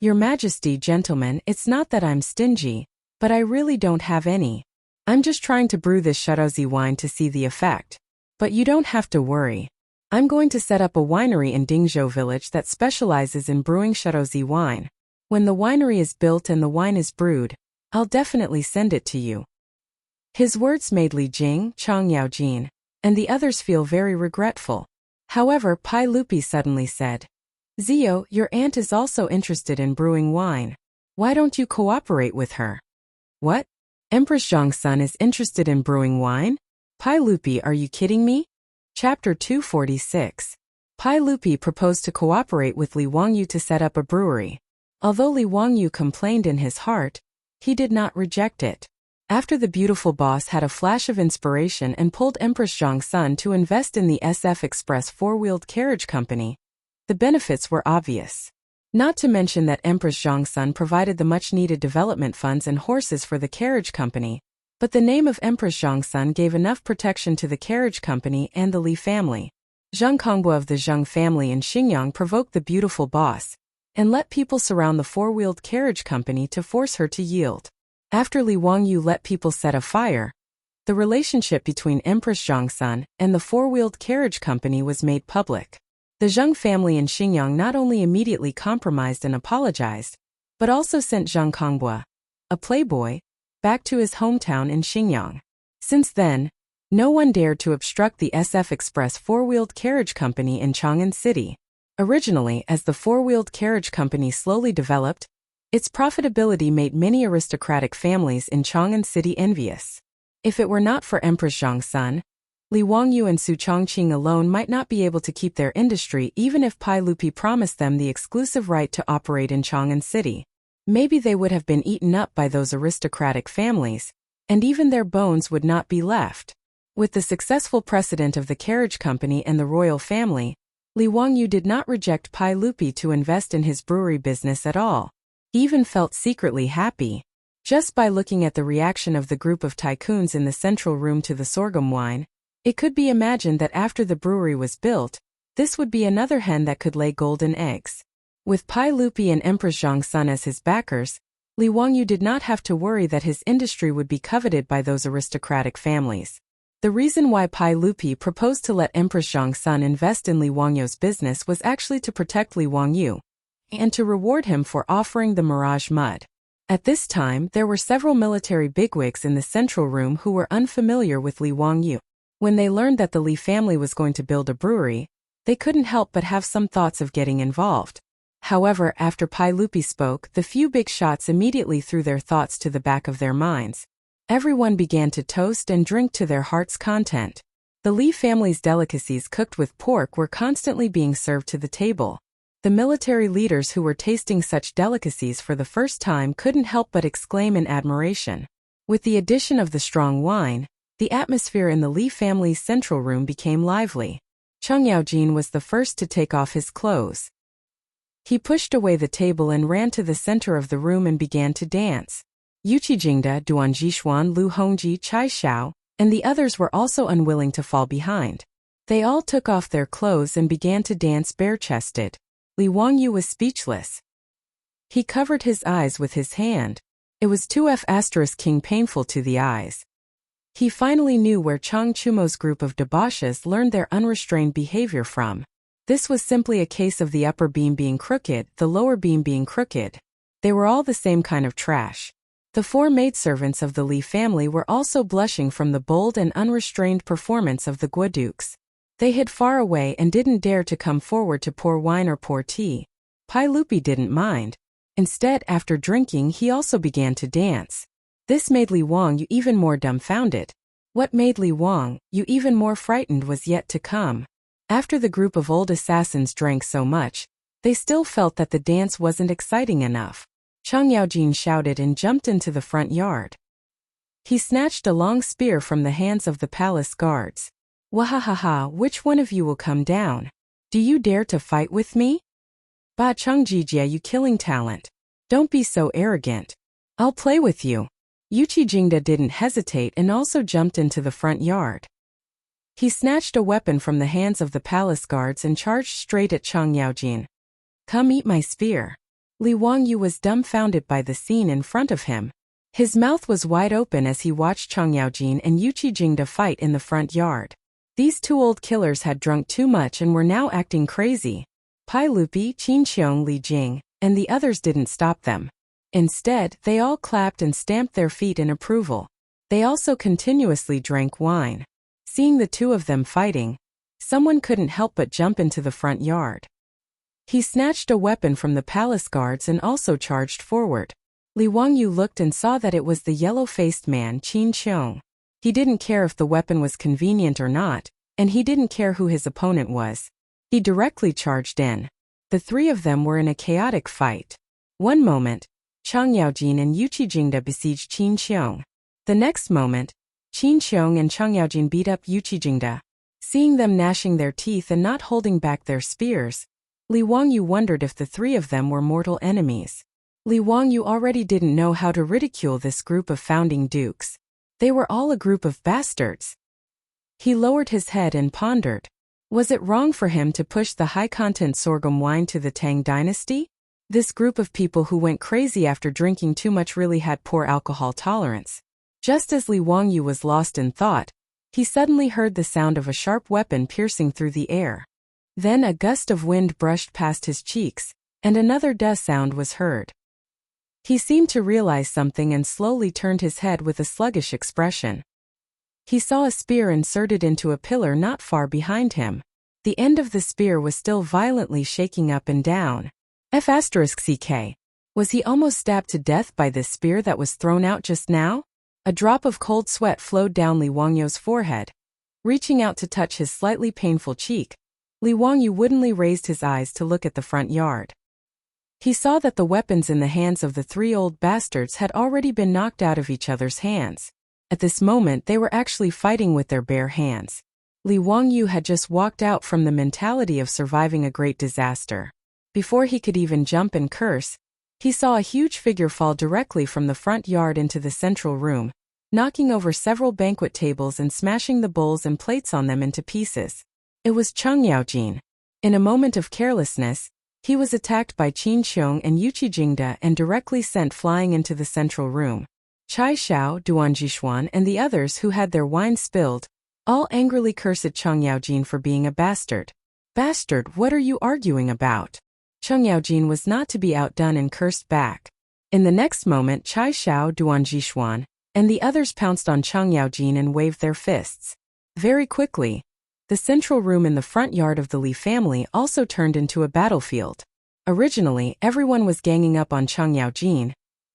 Your Majesty, gentlemen, it's not that I'm stingy, but I really don't have any. I'm just trying to brew this Shadozi wine to see the effect. But you don't have to worry. I'm going to set up a winery in Dingzhou village that specializes in brewing Shadozi wine. When the winery is built and the wine is brewed, I'll definitely send it to you. His words made Li Jing, Chang Yaojin, and the others feel very regretful. However, Pai Lupi suddenly said, Zio, your aunt is also interested in brewing wine. Why don't you cooperate with her? What? Empress Zhang's son is interested in brewing wine? Pai Lupi, are you kidding me? Chapter 246. Pai Lupi proposed to cooperate with Li Wangyu to set up a brewery. Although Li Wangyu complained in his heart, he did not reject it. After the beautiful boss had a flash of inspiration and pulled Empress Zhang's son to invest in the SF Express four-wheeled carriage company, the benefits were obvious. Not to mention that Empress Zhang's son provided the much-needed development funds and horses for the carriage company, but the name of Empress Zhang's son gave enough protection to the carriage company and the Li family. Zheng Kongbua of the Zheng family in Xinjiang provoked the beautiful boss and let people surround the four-wheeled carriage company to force her to yield. After Li Wangyu let people set a fire, the relationship between Empress Zhang's son and the four-wheeled carriage company was made public. The Zheng family in Xinjiang not only immediately compromised and apologized, but also sent Zheng Kongbua, a playboy, back to his hometown in Xinjiang. Since then, no one dared to obstruct the SF Express four-wheeled carriage company in Chang'an City. Originally, as the four-wheeled carriage company slowly developed, its profitability made many aristocratic families in Chang'an City envious. If it were not for Empress Zhang's son, Li Wangyu and Su Chongqing alone might not be able to keep their industry even if Pai Lupi promised them the exclusive right to operate in Chang'an City. Maybe they would have been eaten up by those aristocratic families, and even their bones would not be left. With the successful precedent of the carriage company and the royal family, Li Wangyu did not reject Pai Lupi to invest in his brewery business at all. He even felt secretly happy. Just by looking at the reaction of the group of tycoons in the central room to the sorghum wine, it could be imagined that after the brewery was built, this would be another hen that could lay golden eggs. With Pai Lupi and Empress Zhang's son as his backers, Li Wangyu did not have to worry that his industry would be coveted by those aristocratic families. The reason why Pai Lupi proposed to let Empress Zhang's son invest in Li Wangyu's business was actually to protect Li Wangyu. and to reward him for offering the mirage mud. At this time, there were several military bigwigs in the central room who were unfamiliar with Li Wangyu. When they learned that the Li family was going to build a brewery, they couldn't help but have some thoughts of getting involved. However, after Pai Lupi spoke, the few big shots immediately threw their thoughts to the back of their minds. Everyone began to toast and drink to their heart's content. The Li family's delicacies cooked with pork were constantly being served to the table. The military leaders who were tasting such delicacies for the first time couldn't help but exclaim in admiration. With the addition of the strong wine, the atmosphere in the Li family's central room became lively. Cheng Yaojin was the first to take off his clothes. He pushed away the table and ran to the center of the room and began to dance. Yuqijingda, Duan Jishuan, Lu Hongji, Chai Xiao, and the others were also unwilling to fall behind. They all took off their clothes and began to dance bare-chested. Li Wangyu was speechless. He covered his eyes with his hand. It was 2F** king painful to the eyes. He finally knew where Chang Chumo's group of debauches learned their unrestrained behavior from. This was simply a case of the upper beam being crooked, the lower beam being crooked. They were all the same kind of trash. The 4 maidservants of the Li family were also blushing from the bold and unrestrained performance of the Guadukes. They hid far away and didn't dare to come forward to pour wine or pour tea. Pai Lupi didn't mind. Instead, after drinking, he also began to dance. This made Li Wangyu even more dumbfounded. What made Li Wangyu even more frightened was yet to come. After the group of old assassins drank so much, they still felt that the dance wasn't exciting enough. Cheng Yaojin shouted and jumped into the front yard. He snatched a long spear from the hands of the palace guards. Wahahaha, which one of you will come down? Do you dare to fight with me? Ba Chongjijia, you killing talent. Don't be so arrogant. I'll play with you. Yuqijingda didn't hesitate and also jumped into the front yard. He snatched a weapon from the hands of the palace guards and charged straight at Cheng Yaojin. Come eat my spear. Li Wangyu was dumbfounded by the scene in front of him. His mouth was wide open as he watched Cheng Yaojin and Yuqijingda fight in the front yard. These 2 old killers had drunk too much and were now acting crazy. Pai Lupi, Qin Qiong, Li Jing, and the others didn't stop them. Instead, they all clapped and stamped their feet in approval. They also continuously drank wine. Seeing the 2 of them fighting, someone couldn't help but jump into the front yard. He snatched a weapon from the palace guards and also charged forward. Li Wangyu looked and saw that it was the yellow-faced man Qin Qiong. He didn't care if the weapon was convenient or not, and he didn't care who his opponent was. He directly charged in. The 3 of them were in a chaotic fight. One moment, Cheng Yaojin and Yuqijingda besieged Qin Qiong. The next moment, Qin Qiong and Cheng Yaojin beat up Yuqijingda. Seeing them gnashing their teeth and not holding back their spears, Li Wangyu wondered if the 3 of them were mortal enemies. Li Wangyu already didn't know how to ridicule this group of founding dukes. They were all a group of bastards. He lowered his head and pondered. Was it wrong for him to push the high-content sorghum wine to the Tang dynasty? This group of people who went crazy after drinking too much really had poor alcohol tolerance. Just as Li Wangyu was lost in thought, he suddenly heard the sound of a sharp weapon piercing through the air. Then a gust of wind brushed past his cheeks, and another duh sound was heard. He seemed to realize something and slowly turned his head with a sluggish expression. He saw a spear inserted into a pillar not far behind him. The end of the spear was still violently shaking up and down. F***ck. Was he almost stabbed to death by this spear that was thrown out just now? A drop of cold sweat flowed down Li Wangyu's forehead. Reaching out to touch his slightly painful cheek, Li Wangyu woodenly raised his eyes to look at the front yard. He saw that the weapons in the hands of the 3 old bastards had already been knocked out of each other's hands. At this moment they were actually fighting with their bare hands. Li Wangyu had just walked out from the mentality of surviving a great disaster. Before he could even jump and curse, he saw a huge figure fall directly from the front yard into the central room, knocking over several banquet tables and smashing the bowls and plates on them into pieces. It was Cheng Yaojin. In a moment of carelessness, he was attacked by Qin Qiong and Yuqijingda and directly sent flying into the central room. Chai Xiao, Duan Jishuan, and the others who had their wine spilled, all angrily cursed Cheng Yaojin for being a bastard. Bastard, what are you arguing about? Cheng Yaojin was not to be outdone and cursed back. In the next moment, Chai Xiao, Duan Jishuan, and the others pounced on Cheng Yaojin and waved their fists. Very quickly, the central room in the front yard of the Li family also turned into a battlefield. Originally, everyone was ganging up on Cheng Yaojin,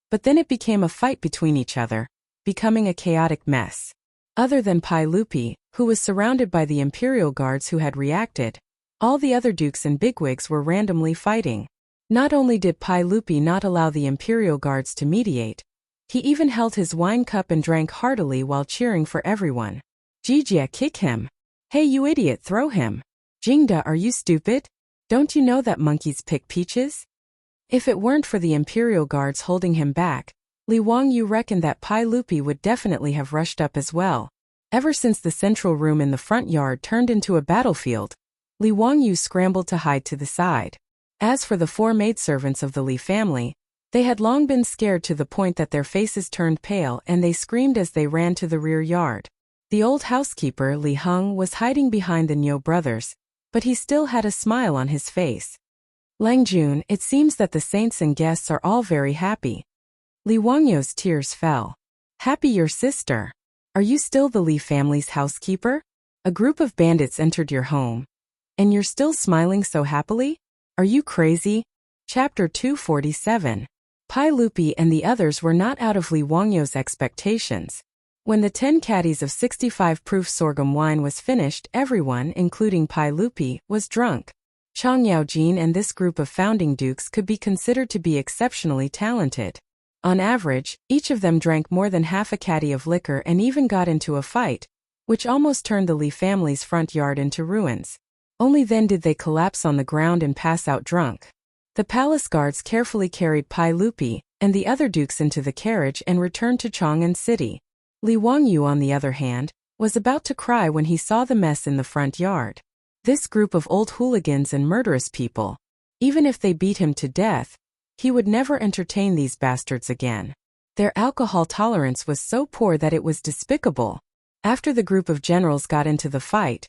but then it became a fight between each other, becoming a chaotic mess. Other than Pai Lupi, who was surrounded by the imperial guards who had reacted, all the other dukes and bigwigs were randomly fighting. Not only did Pai Lupi not allow the imperial guards to mediate, he even held his wine cup and drank heartily while cheering for everyone. Jijia, kick him. Hey you idiot, throw him. Jingda, are you stupid? Don't you know that monkeys pick peaches? If it weren't for the imperial guards holding him back, Li Wangyu reckoned that Pai Lupi would definitely have rushed up as well. Ever since the central room in the front yard turned into a battlefield, Li Wangyu scrambled to hide to the side. As for the 4 maidservants of the Li family, they had long been scared to the point that their faces turned pale and they screamed as they ran to the rear yard. The old housekeeper, Li Heng, was hiding behind the Niu brothers, but he still had a smile on his face. Lang Jun, it seems that the saints and guests are all very happy. Li Wangyu's tears fell. Happy your sister? Are you still the Li family's housekeeper? A group of bandits entered your home. And you're still smiling so happily? Are you crazy? Chapter 247. Pai Lupi and the others were not out of Li Wangyu's expectations. When the 10 caddies of 65 proof sorghum wine was finished, everyone, including Pai Lupi, was drunk. Cheng Yaojin and this group of founding dukes could be considered to be exceptionally talented. On average, each of them drank more than half a caddy of liquor and even got into a fight, which almost turned the Li family's front yard into ruins. Only then did they collapse on the ground and pass out drunk. The palace guards carefully carried Pai Lupi and the other dukes into the carriage and returned to Chang'an City. Li Wangyu, on the other hand, was about to cry when he saw the mess in the front yard. This group of old hooligans and murderous people, even if they beat him to death, he would never entertain these bastards again. Their alcohol tolerance was so poor that it was despicable. After the group of generals got into the fight,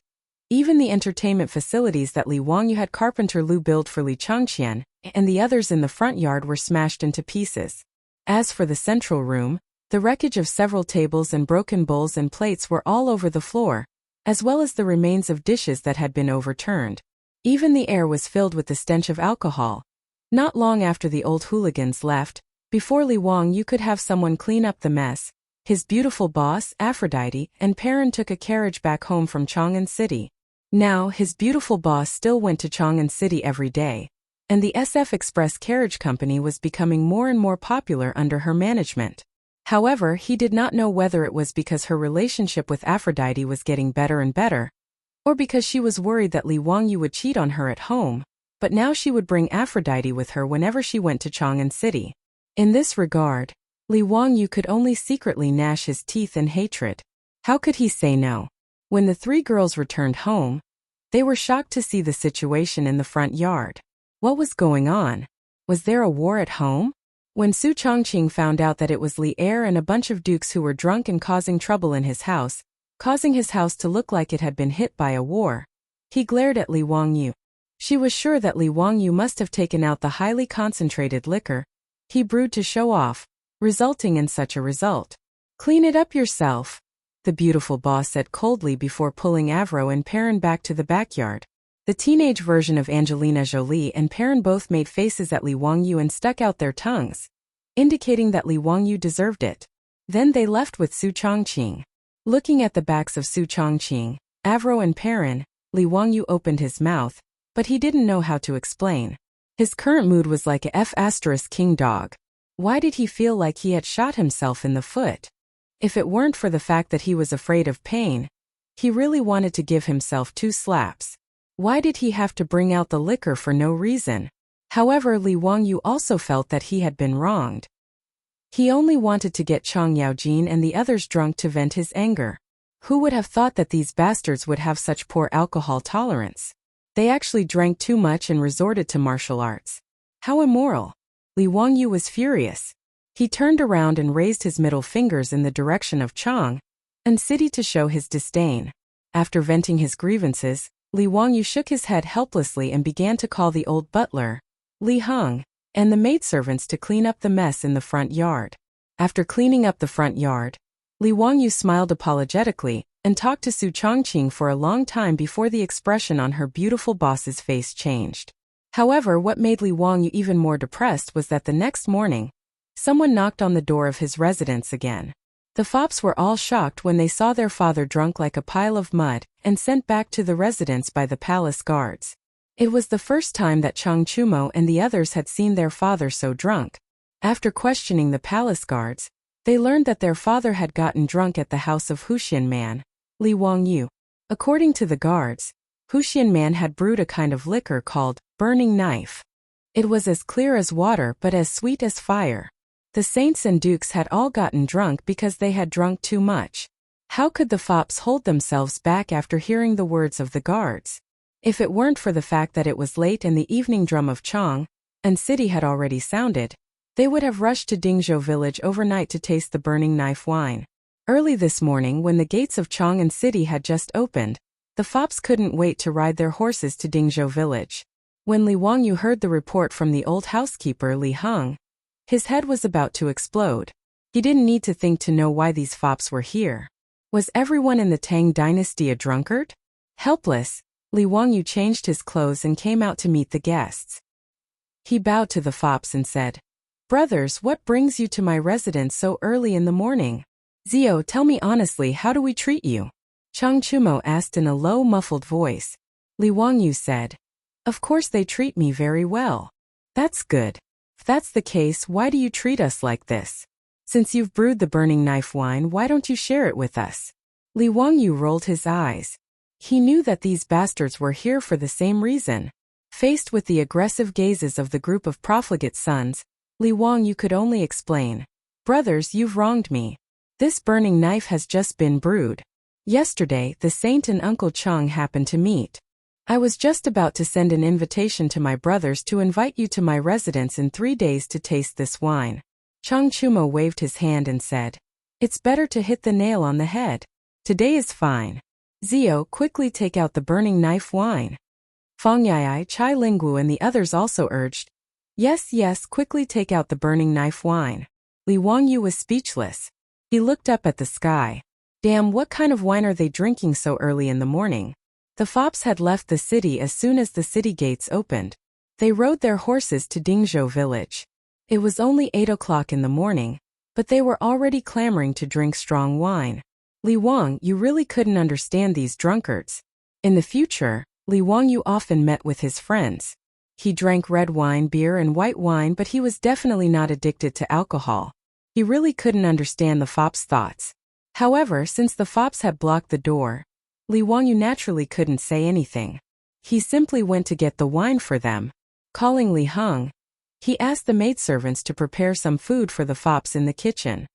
even the entertainment facilities that Li Wangyu had carpenter Lu built for Li Changqian and the others in the front yard were smashed into pieces. As for the central room, the wreckage of several tables and broken bowls and plates were all over the floor, as well as the remains of dishes that had been overturned. Even the air was filled with the stench of alcohol. Not long after the old hooligans left, before Li Wangyu could have someone clean up the mess, his beautiful boss, Aphrodite, and Perrin took a carriage back home from Chang'an City. Now, his beautiful boss still went to Chang'an City every day, and the SF Express Carriage Company was becoming more and more popular under her management. However, he did not know whether it was because her relationship with Aphrodite was getting better and better, or because she was worried that Li Wangyu would cheat on her at home, but now she would bring Aphrodite with her whenever she went to Chang'an City. In this regard, Li Wangyu could only secretly gnash his teeth in hatred. How could he say no? When the 3 girls returned home, they were shocked to see the situation in the front yard. What was going on? Was there a war at home? When Su Chongqing found out that it was Li Er and a bunch of dukes who were drunk and causing trouble in his house, causing his house to look like it had been hit by a war, he glared at Li Wangyu. She was sure that Li Wangyu must have taken out the highly concentrated liquor he brewed to show off, resulting in such a result. Clean it up yourself, the beautiful boss said coldly before pulling Avro and Perrin back to the backyard. The teenage version of Angelina Jolie and Perrin both made faces at Li Wangyu and stuck out their tongues, indicating that Li Wangyu deserved it. Then they left with Su Chongqing. Looking at the backs of Su Chongqing, Avro and Perrin, Li Wangyu opened his mouth, but he didn't know how to explain. His current mood was like a F***king dog. Why did he feel like he had shot himself in the foot? If it weren't for the fact that he was afraid of pain, he really wanted to give himself 2 slaps. Why did he have to bring out the liquor for no reason? However, Li Wangyu also felt that he had been wronged. He only wanted to get Cheng Yaojin and the others drunk to vent his anger. Who would have thought that these bastards would have such poor alcohol tolerance? They actually drank too much and resorted to martial arts. How immoral! Li Wangyu was furious. He turned around and raised his middle fingers in the direction of Chang'an City to show his disdain. After venting his grievances, Li Wangyu shook his head helplessly and began to call the old butler, Li Heng, and the maidservants to clean up the mess in the front yard. After cleaning up the front yard, Li Wangyu smiled apologetically and talked to Su Chongqing for a long time before the expression on her beautiful boss's face changed. However, what made Li Wangyu even more depressed was that the next morning, someone knocked on the door of his residence again. The fops were all shocked when they saw their father drunk like a pile of mud and sent back to the residence by the palace guards. It was the first time that Chang Chumo and the others had seen their father so drunk. After questioning the palace guards, they learned that their father had gotten drunk at the house of Huxian Man, Li Wangyu. According to the guards, Huxian Man had brewed a kind of liquor called burning knife. It was as clear as water but as sweet as fire. The saints and dukes had all gotten drunk because they had drunk too much. How could the fops hold themselves back after hearing the words of the guards? If it weren't for the fact that it was late and the evening drum of Chang'an city had already sounded, they would have rushed to Dingzhou village overnight to taste the burning knife wine. Early this morning, when the gates of Chang'an city had just opened, the fops couldn't wait to ride their horses to Dingzhou village. When Li Wangyu heard the report from the old housekeeper Li Heng, his head was about to explode. He didn't need to think to know why these fops were here. Was everyone in the Tang dynasty a drunkard? Helpless, Li Wangyu changed his clothes and came out to meet the guests. He bowed to the fops and said, "Brothers, what brings you to my residence so early in the morning? Zio, tell me honestly, how do we treat you?" Chang Chumo asked in a low, muffled voice. Li Wangyu said, "Of course they treat me very well." "That's good. If that's the case, why do you treat us like this? Since you've brewed the burning knife wine, why don't you share it with us?" Li Wangyu rolled his eyes. He knew that these bastards were here for the same reason. Faced with the aggressive gazes of the group of profligate sons, Li Wangyu could only explain, "Brothers, you've wronged me. This burning knife has just been brewed. Yesterday, the saint and Uncle Chang happened to meet. I was just about to send an invitation to my brothers to invite you to my residence in 3 days to taste this wine." Chang Chumo waved his hand and said, "It's better to hit the nail on the head. Today is fine. Zio, quickly take out the burning knife wine." Fang Yai, Chai Lingwu and the others also urged, "Yes, yes, quickly take out the burning knife wine." Li Wangyu was speechless. He looked up at the sky. Damn, what kind of wine are they drinking so early in the morning? The fops had left the city as soon as the city gates opened. They rode their horses to Dingzhou village. It was only 8 o'clock in the morning, but they were already clamoring to drink strong wine. Li Wang, you really couldn't understand these drunkards. In the future, Li Wangyu often met with his friends. He drank red wine, beer and white wine, but he was definitely not addicted to alcohol. He really couldn't understand the fops' thoughts. However, since the fops had blocked the door, Li Wangyu naturally couldn't say anything. He simply went to get the wine for them. Calling Li Heng, he asked the maidservants to prepare some food for the fops in the kitchen.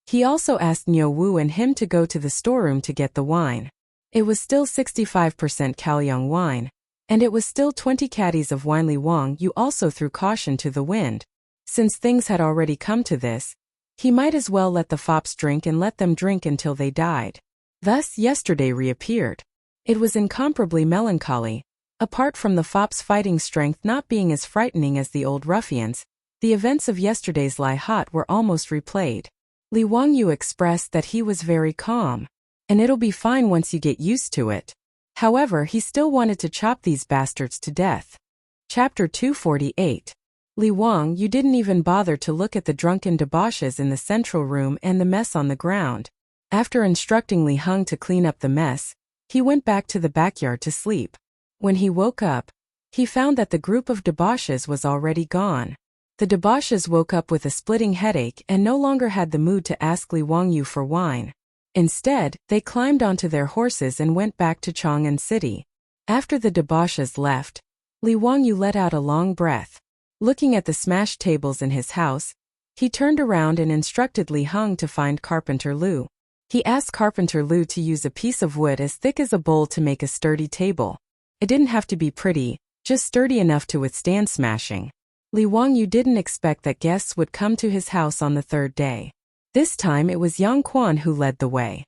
He also asked Niu Wu and him to go to the storeroom to get the wine. It was still 65% Kaoyong wine, and it was still 20 caddies of wine. Li Wangyu also threw caution to the wind. Since things had already come to this, he might as well let the fops drink and let them drink until they died. Thus, yesterday reappeared. It was incomparably melancholy. Apart from the fops' fighting strength not being as frightening as the old ruffians, the events of yesterday's Lai Hot were almost replayed. Li Wangyu expressed that he was very calm, and it'll be fine once you get used to it. However, he still wanted to chop these bastards to death. Chapter 248. Li Wang, you didn't even bother to look at the drunken debauches in the central room and the mess on the ground. After instructing Li Heng to clean up the mess, he went back to the backyard to sleep. When he woke up, he found that the group of debauches was already gone. The debauches woke up with a splitting headache and no longer had the mood to ask Li Wangyu for wine. Instead, they climbed onto their horses and went back to Chang'an city. After the debauches left, Li Wangyu let out a long breath. Looking at the smashed tables in his house, he turned around and instructed Li Heng to find Carpenter Lu. He asked Carpenter Lu to use a piece of wood as thick as a bowl to make a sturdy table. It didn't have to be pretty, just sturdy enough to withstand smashing. Li Wangyu didn't expect that guests would come to his house on the third day. This time it was Yang Quan who led the way.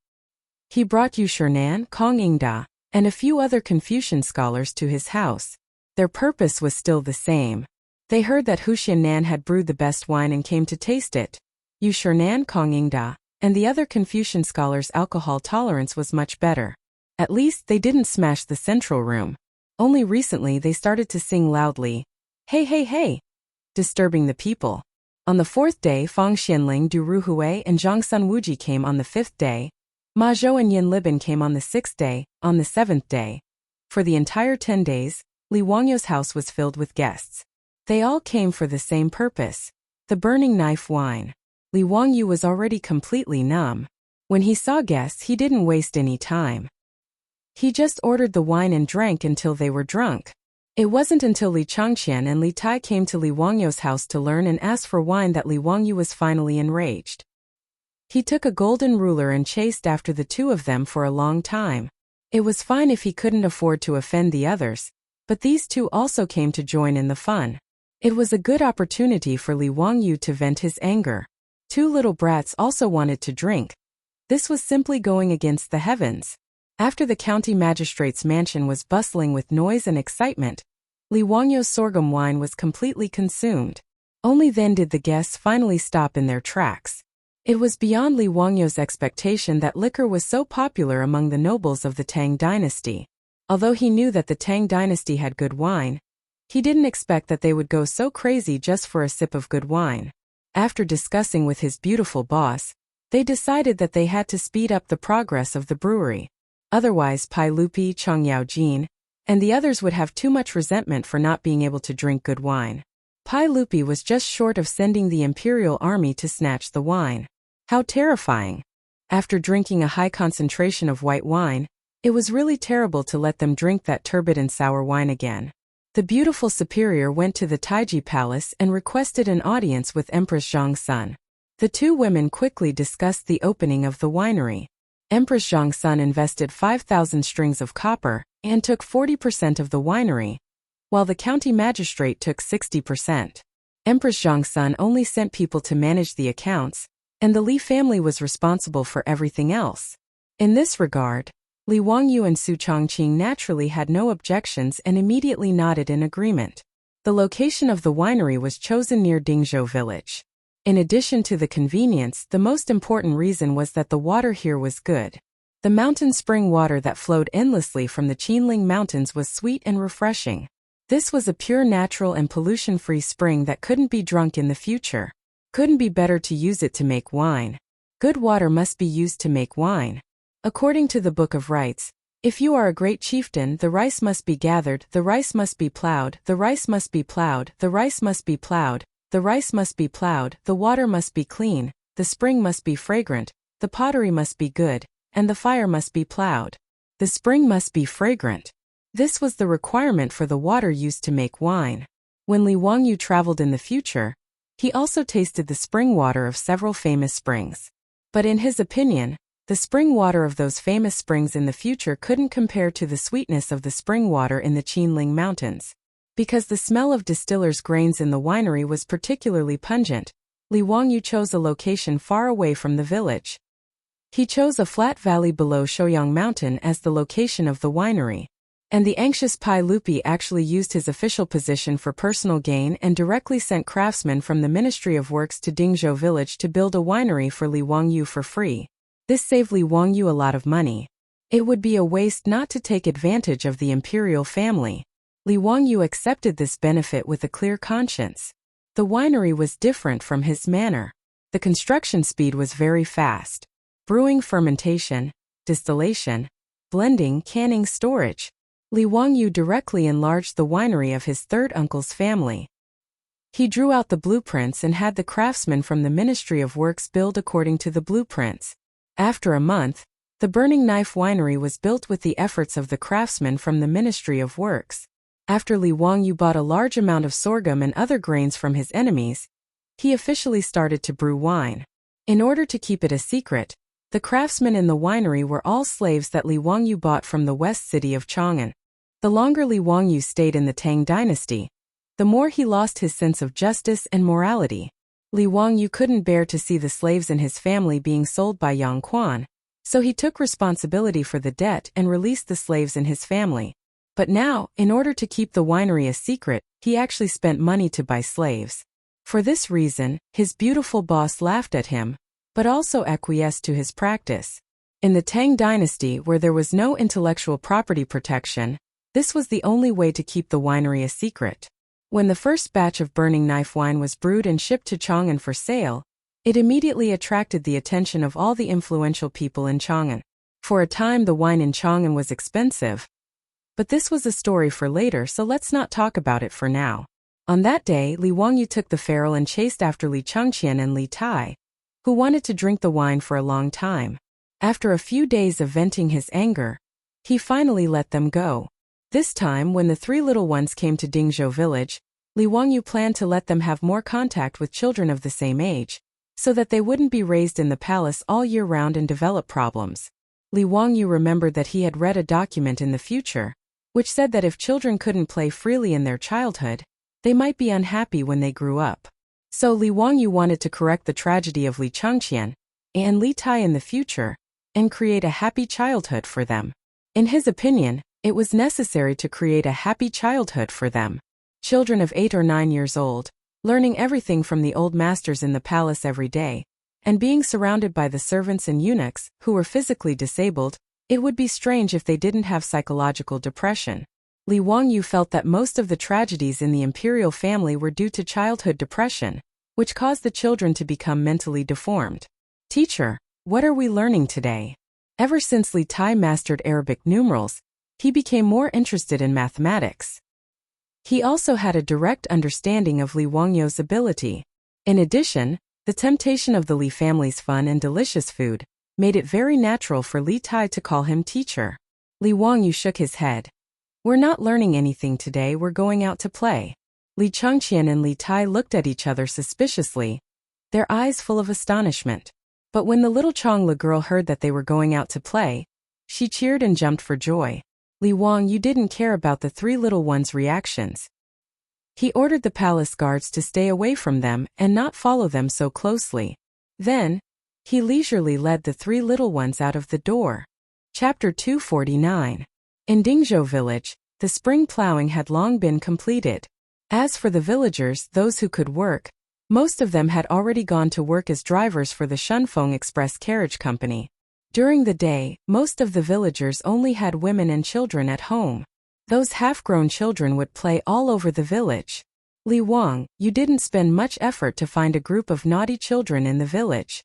He brought Yu Shernan, Kong Ingda, and a few other Confucian scholars to his house. Their purpose was still the same. They heard that Hu Xiannan had brewed the best wine and came to taste it. Yu Shernan Kongingda, and the other Confucian scholars' alcohol tolerance was much better. At least they didn't smash the central room. Only recently they started to sing loudly, "Hey, hey, hey," disturbing the people. On the 4th day, Fang Xianling Du Ruhui and Zhang Sun Wuji came on the 5th day. Ma Zhou and Yin Liban came on the 6th day. On the 7th day, for the entire 10 days, Li Wangyu's house was filled with guests. They all came for the same purpose, the burning knife wine. Li Wangyu was already completely numb. When he saw guests, he didn't waste any time. He just ordered the wine and drank until they were drunk. It wasn't until Li Changqian and Li Tai came to Li Wangyu's house to learn and ask for wine that Li Wangyu was finally enraged. He took a golden ruler and chased after the two of them for a long time. It was fine if he couldn't afford to offend the others, but these two also came to join in the fun. It was a good opportunity for Li Wangyu to vent his anger. Two little brats also wanted to drink. This was simply going against the heavens. After the county magistrate's mansion was bustling with noise and excitement, Li Wangyu's sorghum wine was completely consumed. Only then did the guests finally stop in their tracks. It was beyond Li Wangyu's expectation that liquor was so popular among the nobles of the Tang dynasty. Although he knew that the Tang dynasty had good wine, he didn't expect that they would go so crazy just for a sip of good wine. After discussing with his beautiful boss, they decided that they had to speed up the progress of the brewery. Otherwise Pai Lupi, Chang Yaojin, and the others would have too much resentment for not being able to drink good wine. Pai Lupi was just short of sending the imperial army to snatch the wine. How terrifying! After drinking a high concentration of white wine, it was really terrible to let them drink that turbid and sour wine again. The beautiful superior went to the Taiji Palace and requested an audience with Empress Zhang Sun. The two women quickly discussed the opening of the winery. Empress Zhang Sun invested 5,000 strings of copper and took 40% of the winery, while the county magistrate took 60%. Empress Zhang Sun only sent people to manage the accounts, and the Li family was responsible for everything else. In this regard, Li Wangyu and Su Chongqing naturally had no objections and immediately nodded in agreement. The location of the winery was chosen near Dingzhou village. In addition to the convenience, the most important reason was that the water here was good. The mountain spring water that flowed endlessly from the Qinling Mountains was sweet and refreshing. This was a pure natural and pollution-free spring that couldn't be drunk in the future. Couldn't be better to use it to make wine. Good water must be used to make wine. According to the Book of Rites, if you are a great chieftain, the rice must be gathered, the rice must be plowed, the rice must be plowed, the rice must be plowed, the rice must be plowed, the water must be clean, the spring must be fragrant, the pottery must be good, and the fire must be plowed. The spring must be fragrant. This was the requirement for the water used to make wine. When Li Wangyu traveled in the future, he also tasted the spring water of several famous springs. But in his opinion, the spring water of those famous springs in the future couldn't compare to the sweetness of the spring water in the Qinling Mountains. Because the smell of distillers' grains in the winery was particularly pungent, Li Wangyu chose a location far away from the village. He chose a flat valley below Shouyang Mountain as the location of the winery. And the anxious Pai Lupi actually used his official position for personal gain and directly sent craftsmen from the Ministry of Works to Dingzhou village to build a winery for Li Wangyu for free. This saved Li Wangyu a lot of money. It would be a waste not to take advantage of the imperial family. Li Wangyu accepted this benefit with a clear conscience. The winery was different from his manner. The construction speed was very fast. Brewing, fermentation, distillation, blending, canning, storage. Li Wangyu directly enlarged the winery of his third uncle's family. He drew out the blueprints and had the craftsmen from the Ministry of Works build according to the blueprints. After a month, the Burning Knife Winery was built with the efforts of the craftsmen from the Ministry of Works. After Li Wangyu bought a large amount of sorghum and other grains from his enemies, he officially started to brew wine. In order to keep it a secret, the craftsmen in the winery were all slaves that Li Wangyu bought from the west city of Chang'an. The longer Li Wangyu stayed in the Tang dynasty, the more he lost his sense of justice and morality. Li Wangyu couldn't bear to see the slaves in his family being sold by Yang Quan, so he took responsibility for the debt and released the slaves in his family. But now, in order to keep the winery a secret, he actually spent money to buy slaves. For this reason, his beautiful boss laughed at him, but also acquiesced to his practice. In the Tang dynasty, where there was no intellectual property protection, this was the only way to keep the winery a secret. When the first batch of burning knife wine was brewed and shipped to Chang'an for sale, it immediately attracted the attention of all the influential people in Chang'an. For a time, the wine in Chang'an was expensive. But this was a story for later, so let's not talk about it for now. On that day, Li Wangyu took the ferrule and chased after Li Changqian and Li Tai, who wanted to drink the wine for a long time. After a few days of venting his anger, he finally let them go. This time, when the three little ones came to Dingzhou village, Li Wangyu planned to let them have more contact with children of the same age, so that they wouldn't be raised in the palace all year round and develop problems. Li Wangyu remembered that he had read a document in the future, which said that if children couldn't play freely in their childhood, they might be unhappy when they grew up. So Li Wangyu wanted to correct the tragedy of Li Changqian and Li Tai in the future, and create a happy childhood for them. In his opinion, it was necessary to create a happy childhood for them. Children of 8 or 9 years old, learning everything from the old masters in the palace every day, and being surrounded by the servants and eunuchs who were physically disabled, it would be strange if they didn't have psychological depression. Li Wangyu felt that most of the tragedies in the imperial family were due to childhood depression, which caused the children to become mentally deformed. Teacher, what are we learning today? Ever since Li Tai mastered Arabic numerals, he became more interested in mathematics. He also had a direct understanding of Li Wangyu's ability. In addition, the temptation of the Li family's fun and delicious food made it very natural for Li Tai to call him teacher. Li Wangyu shook his head. We're not learning anything today, we're going out to play. Li Changqian and Li Tai looked at each other suspiciously, their eyes full of astonishment. But when the little Chang'la girl heard that they were going out to play, she cheered and jumped for joy. Li Wangyu didn't care about the three little ones' reactions. He ordered the palace guards to stay away from them and not follow them so closely. Then, he leisurely led the three little ones out of the door. Chapter 249. In Dingzhou village, the spring plowing had long been completed. As for the villagers, those who could work, most of them had already gone to work as drivers for the Shunfeng Express Carriage Company. During the day, most of the villagers only had women and children at home. Those half-grown children would play all over the village. Li Wang, you didn't spend much effort to find a group of naughty children in the village.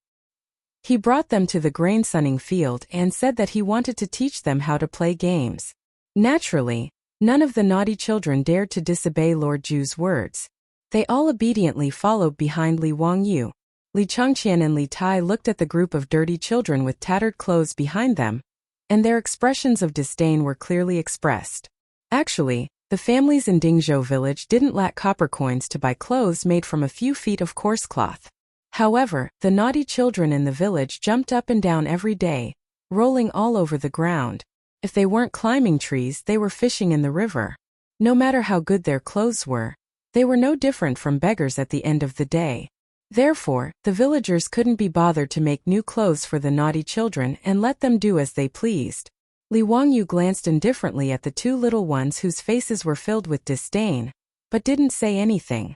He brought them to the grain sunning field and said that he wanted to teach them how to play games. Naturally, none of the naughty children dared to disobey Lord Ju's words. They all obediently followed behind Li Wangyu. Li Changqian and Li Tai looked at the group of dirty children with tattered clothes behind them, and their expressions of disdain were clearly expressed. Actually, the families in Dingzhou village didn't lack copper coins to buy clothes made from a few feet of coarse cloth. However, the naughty children in the village jumped up and down every day, rolling all over the ground. If they weren't climbing trees, they were fishing in the river. No matter how good their clothes were, they were no different from beggars at the end of the day. Therefore, the villagers couldn't be bothered to make new clothes for the naughty children and let them do as they pleased. Li Wangyu glanced indifferently at the two little ones whose faces were filled with disdain, but didn't say anything.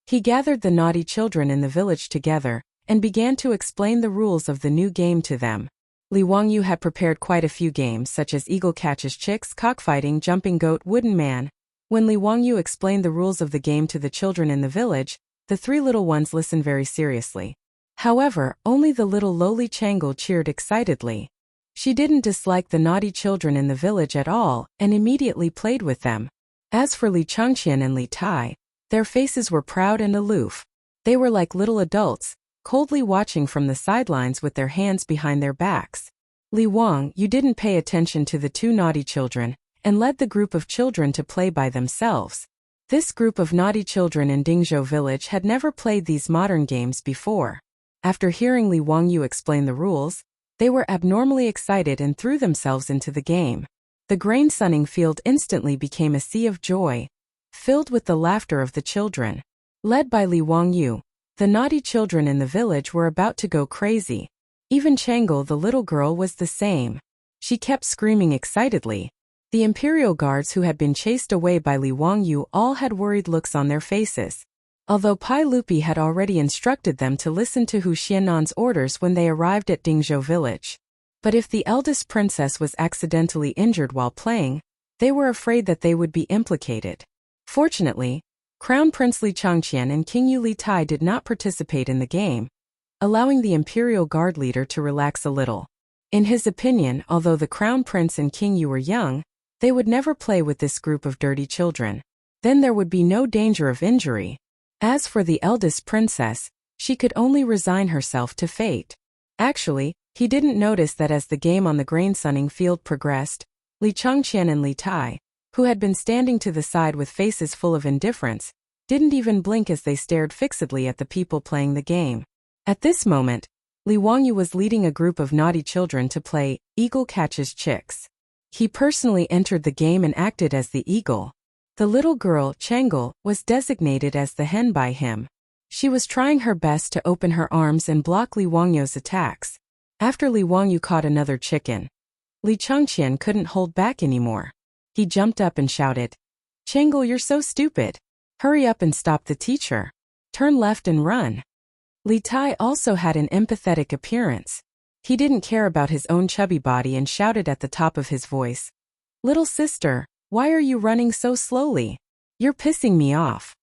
He gathered the naughty children in the village together and began to explain the rules of the new game to them. Li Wangyu had prepared quite a few games such as eagle catches chicks, cockfighting, jumping goat, wooden man. When Li Wangyu explained the rules of the game to the children in the village, the three little ones listened very seriously. However, only the little lowly Chang'an cheered excitedly. She didn't dislike the naughty children in the village at all and immediately played with them. As for Li Changqian and Li Tai, their faces were proud and aloof. They were like little adults, coldly watching from the sidelines with their hands behind their backs. Li Wang, you didn't pay attention to the two naughty children, and led the group of children to play by themselves. This group of naughty children in Dingzhou village had never played these modern games before. After hearing Li Wangyu explain the rules, they were abnormally excited and threw themselves into the game. The grain sunning field instantly became a sea of joy, filled with the laughter of the children. Led by Li Wangyu, the naughty children in the village were about to go crazy. Even Chang'an, the little girl, was the same. She kept screaming excitedly, The imperial guards who had been chased away by Li Wangyu all had worried looks on their faces. Although Pai Lupi had already instructed them to listen to Hu Xiannan's orders when they arrived at Dingzhou village. But if the eldest princess was accidentally injured while playing, they were afraid that they would be implicated. Fortunately, Crown Prince Li Changqian and King Yu Li Tai did not participate in the game, allowing the imperial guard leader to relax a little. In his opinion, although the Crown Prince and King Yu were young, they would never play with this group of dirty children. Then there would be no danger of injury. As for the eldest princess, she could only resign herself to fate. Actually, he didn't notice that as the game on the grain sunning field progressed, Li Changqian and Li Tai, who had been standing to the side with faces full of indifference, didn't even blink as they stared fixedly at the people playing the game. At this moment, Li Wangyu was leading a group of naughty children to play Eagle Catches Chicks. He personally entered the game and acted as the eagle. The little girl, Chang'an, was designated as the hen by him. She was trying her best to open her arms and block Li Wangyu's attacks. After Li Wangyu caught another chicken, Li Changqian couldn't hold back anymore. He jumped up and shouted, "Chang'an, you're so stupid. Hurry up and stop the teacher. Turn left and run." Li Tai also had an empathetic appearance. He didn't care about his own chubby body and shouted at the top of his voice, "Little sister, why are you running so slowly? You're pissing me off."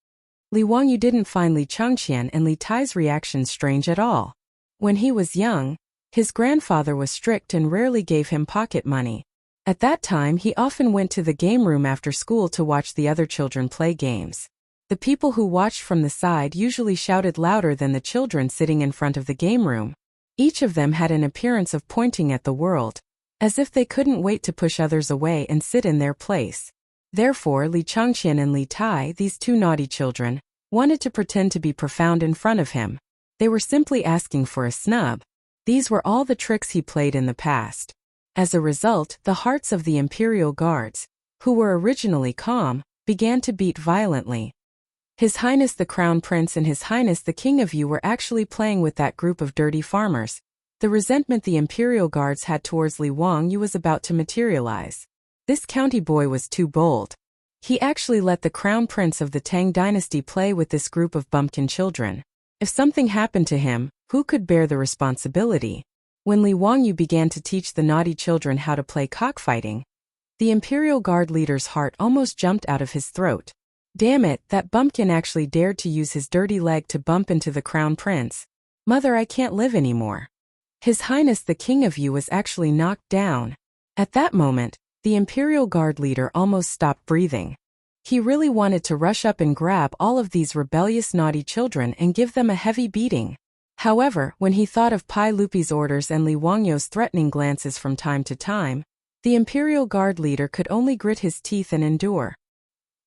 Li Wangyu didn't find Li Changqian and Li Tai's reaction strange at all. When he was young, his grandfather was strict and rarely gave him pocket money. At that time, he often went to the game room after school to watch the other children play games. The people who watched from the side usually shouted louder than the children sitting in front of the game room. Each of them had an appearance of pointing at the world, as if they couldn't wait to push others away and sit in their place. Therefore, Li Changqian and Li Tai, these two naughty children, wanted to pretend to be profound in front of him. They were simply asking for a snub. These were all the tricks he played in the past. As a result, the hearts of the imperial guards, who were originally calm, began to beat violently. His Highness the Crown Prince and His Highness the King of Yu were actually playing with that group of dirty farmers. The resentment the imperial guards had towards Li Wangyu was about to materialize. This county boy was too bold. He actually let the Crown Prince of the Tang dynasty play with this group of bumpkin children. If something happened to him, who could bear the responsibility? When Li Wangyu began to teach the naughty children how to play cockfighting, the imperial guard leader's heart almost jumped out of his throat. Damn it, that bumpkin actually dared to use his dirty leg to bump into the Crown Prince. Mother, I can't live anymore. His Highness the King of Yu was actually knocked down. At that moment, the imperial guard leader almost stopped breathing. He really wanted to rush up and grab all of these rebellious naughty children and give them a heavy beating. However, when he thought of Pai Lupi's orders and Li Wangyu's threatening glances from time to time, the imperial guard leader could only grit his teeth and endure.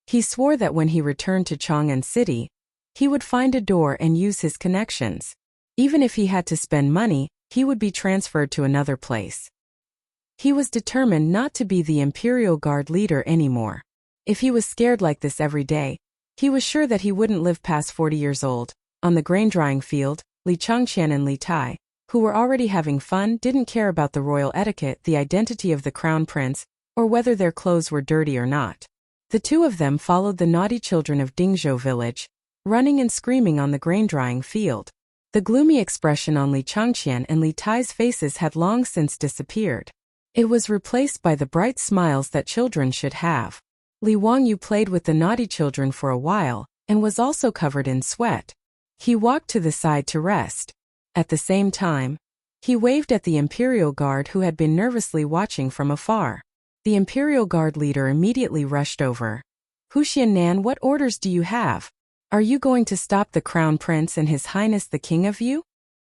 He swore that when he returned to Chang'an City, he would find a door and use his connections. Even if he had to spend money, he would be transferred to another place. He was determined not to be the imperial guard leader anymore. If he was scared like this every day, he was sure that he wouldn't live past 40 years old. On the grain drying field, Li Changqian and Li Tai, who were already having fun, didn't care about the royal etiquette, the identity of the crown prince, or whether their clothes were dirty or not. The two of them followed the naughty children of Dingzhou village, running and screaming on the grain drying field. The gloomy expression on Li Changqian and Li Tai's faces had long since disappeared. It was replaced by the bright smiles that children should have. Li Wangyu played with the naughty children for a while, and was also covered in sweat. He walked to the side to rest. At the same time, he waved at the imperial guard who had been nervously watching from afar. The imperial guard leader immediately rushed over. "Hu Xiannan, what orders do you have? Are you going to stop the crown prince and His Highness the King of Yu?"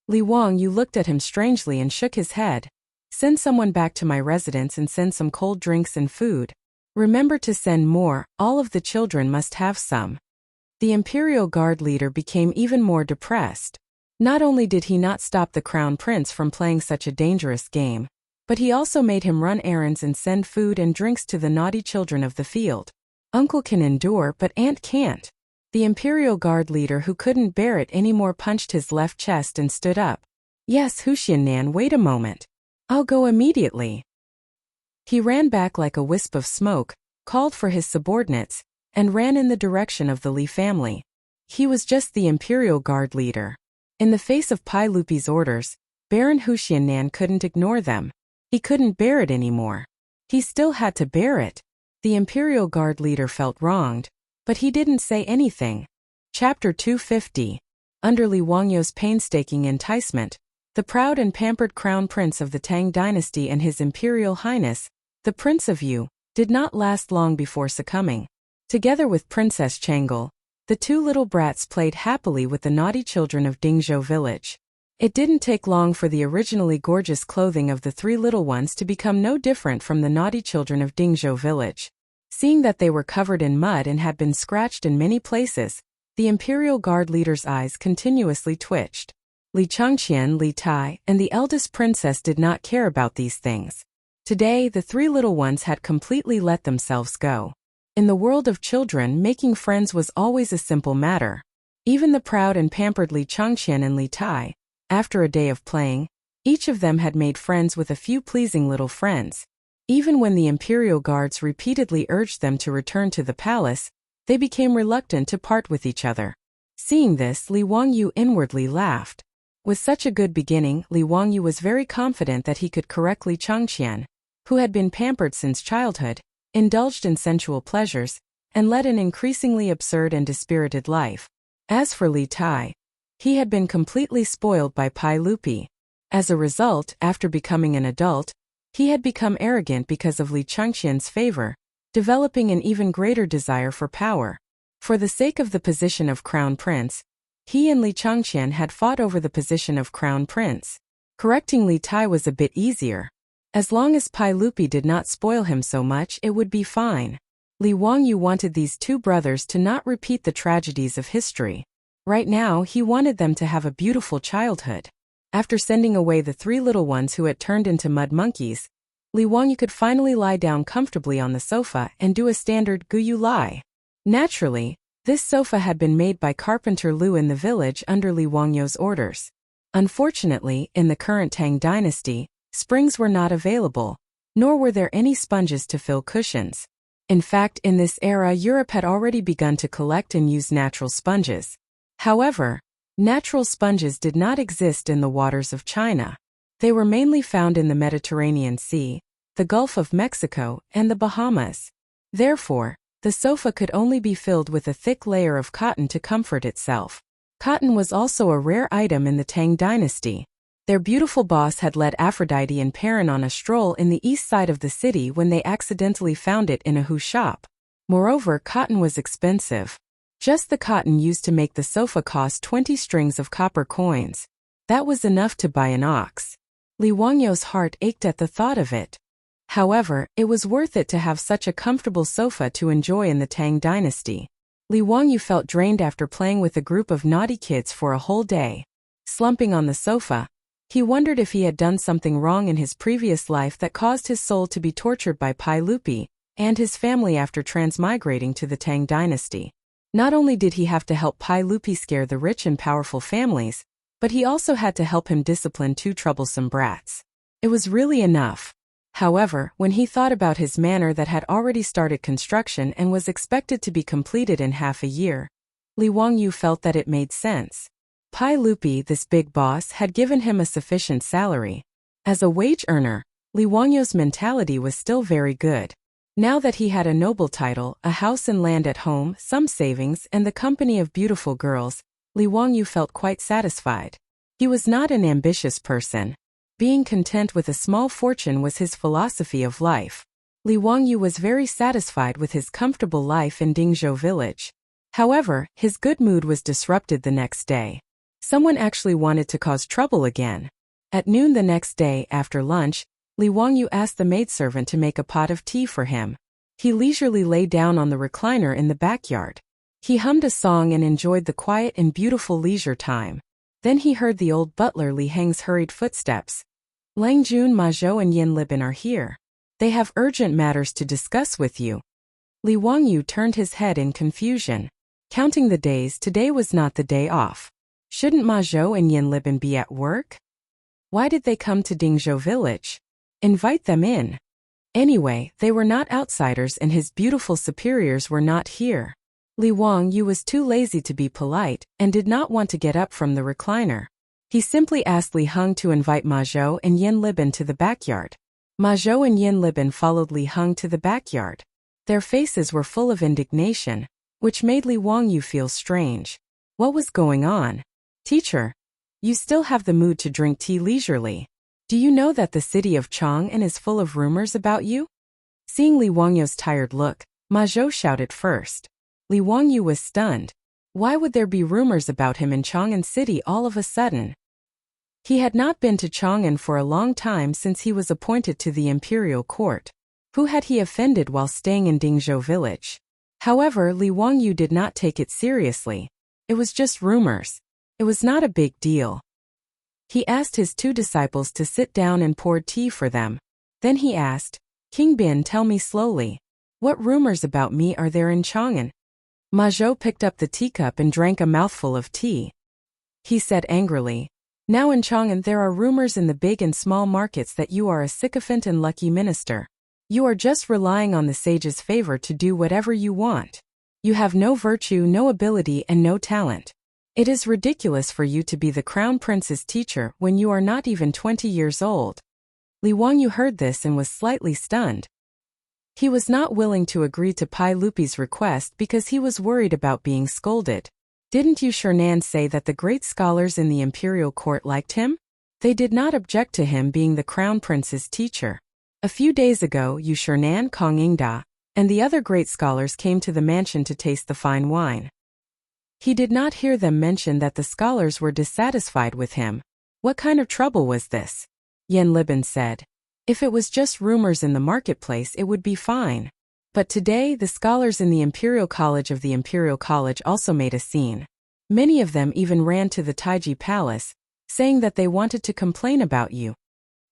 Li Wangyu looked at him strangely and shook his head. "Send someone back to my residence and send some cold drinks and food. Remember to send more, all of the children must have some." The imperial guard leader became even more depressed. Not only did he not stop the crown prince from playing such a dangerous game, but he also made him run errands and send food and drinks to the naughty children of the field. Uncle can endure, but aunt can't. The imperial guard leader, who couldn't bear it anymore, punched his left chest and stood up. "Yes, Hu Xiannan, wait a moment. I'll go immediately." He ran back like a wisp of smoke, called for his subordinates, and ran in the direction of the Li family. He was just the Imperial Guard leader. In the face of Pai Lupi's orders, Baron Huxiannan couldn't ignore them. He couldn't bear it anymore. He still had to bear it. The Imperial Guard leader felt wronged, but he didn't say anything. Chapter 250. Under Li Wangyou's painstaking enticement, the proud and pampered crown prince of the Tang dynasty and His Imperial Highness, the Prince of Yu, did not last long before succumbing. Together with Princess Chang'an, the two little brats played happily with the naughty children of Dingzhou village. It didn't take long for the originally gorgeous clothing of the three little ones to become no different from the naughty children of Dingzhou village. Seeing that they were covered in mud and had been scratched in many places, the Imperial Guard leader's eyes continuously twitched. Li Changqian, Li Tai, and the eldest princess did not care about these things. Today, the three little ones had completely let themselves go. In the world of children, making friends was always a simple matter. Even the proud and pampered Li Changqian and Li Tai, after a day of playing, each of them had made friends with a few pleasing little friends. Even when the Imperial Guards repeatedly urged them to return to the palace, they became reluctant to part with each other. Seeing this, Li Wangyu inwardly laughed. With such a good beginning, Li Wangyu was very confident that he could correct Li Changqian, who had been pampered since childhood, indulged in sensual pleasures, and led an increasingly absurd and dispirited life. As for Li Tai, he had been completely spoiled by Pai Lupi. As a result, after becoming an adult, he had become arrogant because of Li Changqian's favor, developing an even greater desire for power. For the sake of the position of crown prince, he and Li Changqian had fought over the position of crown prince. Correcting Li Tai was a bit easier. As long as Pai Lupi did not spoil him so much, it would be fine. Li Wangyu wanted these two brothers to not repeat the tragedies of history. Right now, he wanted them to have a beautiful childhood. After sending away the three little ones who had turned into mud monkeys, Li Wangyu could finally lie down comfortably on the sofa and do a standard Guyu lie. Naturally, this sofa had been made by Carpenter Lu in the village under Li Wangyou's orders. Unfortunately, in the current Tang dynasty, springs were not available, nor were there any sponges to fill cushions. In fact, in this era, Europe had already begun to collect and use natural sponges. However, natural sponges did not exist in the waters of China. They were mainly found in the Mediterranean Sea, the Gulf of Mexico, and the Bahamas. Therefore, the sofa could only be filled with a thick layer of cotton to comfort itself. Cotton was also a rare item in the Tang dynasty. Their beautiful boss had led Aphrodite and Perrin on a stroll in the east side of the city when they accidentally found it in a Hu shop. Moreover, cotton was expensive. Just the cotton used to make the sofa cost 20 strings of copper coins. That was enough to buy an ox. Li Wangyou's heart ached at the thought of it. However, it was worth it to have such a comfortable sofa to enjoy in the Tang dynasty. Li Wangyu felt drained after playing with a group of naughty kids for a whole day. Slumping on the sofa, he wondered if he had done something wrong in his previous life that caused his soul to be tortured by Pai Lupi and his family after transmigrating to the Tang dynasty. Not only did he have to help Pai Lupi scare the rich and powerful families, but he also had to help him discipline two troublesome brats. It was really enough. However, when he thought about his manor that had already started construction and was expected to be completed in half a year, Li Wangyu felt that it made sense. Pai Lupi, this big boss, had given him a sufficient salary. As a wage earner, Li Wangyou's mentality was still very good. Now that he had a noble title, a house and land at home, some savings, and the company of beautiful girls, Li Wangyu felt quite satisfied. He was not an ambitious person. Being content with a small fortune was his philosophy of life. Li Wangyu was very satisfied with his comfortable life in Dingzhou village. However, his good mood was disrupted the next day. Someone actually wanted to cause trouble again. At noon the next day, after lunch, Li Wangyu asked the maidservant to make a pot of tea for him. He leisurely lay down on the recliner in the backyard. He hummed a song and enjoyed the quiet and beautiful leisure time. Then he heard the old butler Li Heng's hurried footsteps. Lang Jun, Ma Zhou and Yin Libin are here. They have urgent matters to discuss with you. Li Wangyu turned his head in confusion. Counting the days, today was not the day off. Shouldn't Ma Zhou and Yin Libin be at work? Why did they come to Dingzhou village? Invite them in. Anyway, they were not outsiders and his beautiful superiors were not here. Li Wangyu was too lazy to be polite and did not want to get up from the recliner. He simply asked Li Heng to invite Ma Zhou and Yin Libin to the backyard. Ma Zhou and Yin Libin followed Li Heng to the backyard. Their faces were full of indignation, which made Li Wangyu feel strange. What was going on? Teacher, you still have the mood to drink tea leisurely. Do you know that the city of Chang'an is full of rumors about you? Seeing Li Wangyu's tired look, Ma Zhou shouted first. Li Wangyu was stunned. Why would there be rumors about him in Chang'an City all of a sudden? He had not been to Chang'an for a long time since he was appointed to the imperial court. Who had he offended while staying in Dingzhou village? However, Li Wangyu did not take it seriously. It was just rumors. It was not a big deal. He asked his two disciples to sit down and poured tea for them. Then he asked, King Bin, tell me slowly. What rumors about me are there in Chang'an? Ma Zhou picked up the teacup and drank a mouthful of tea. He said angrily, now in Chang'an there are rumors in the big and small markets that you are a sycophant and lucky minister. You are just relying on the sage's favor to do whatever you want. You have no virtue, no ability, and no talent. It is ridiculous for you to be the crown prince's teacher when you are not even 20 years old. Li Wangyu heard this and was slightly stunned. He was not willing to agree to Pai Lupi's request because he was worried about being scolded. Didn't you Chang'an say that the great scholars in the imperial court liked him? They did not object to him being the crown prince's teacher. A few days ago, Yu Chang'an, Kong Yingda, and the other great scholars came to the mansion to taste the fine wine. He did not hear them mention that the scholars were dissatisfied with him. What kind of trouble was this? Yin Libin said. If it was just rumors in the marketplace, it would be fine. But today, the scholars in the Imperial College also made a scene. Many of them even ran to the Taiji Palace, saying that they wanted to complain about you.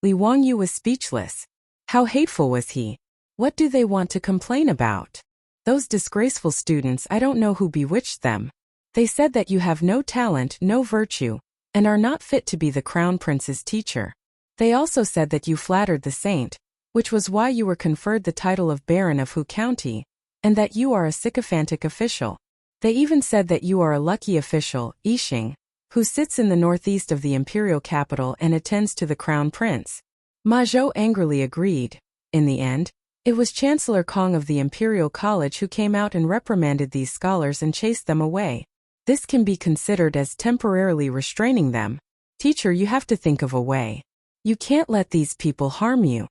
Li Wangyu was speechless. How hateful was he? What do they want to complain about? Those disgraceful students, I don't know who bewitched them. They said that you have no talent, no virtue, and are not fit to be the crown prince's teacher. They also said that you flattered the saint, which was why you were conferred the title of Baron of Hu County, and that you are a sycophantic official. They even said that you are a lucky official, Yixing, who sits in the northeast of the imperial capital and attends to the crown prince. Ma Zhou angrily agreed. In the end, it was Chancellor Kong of the Imperial College who came out and reprimanded these scholars and chased them away. This can be considered as temporarily restraining them. Teacher, you have to think of a way. You can't let these people harm you.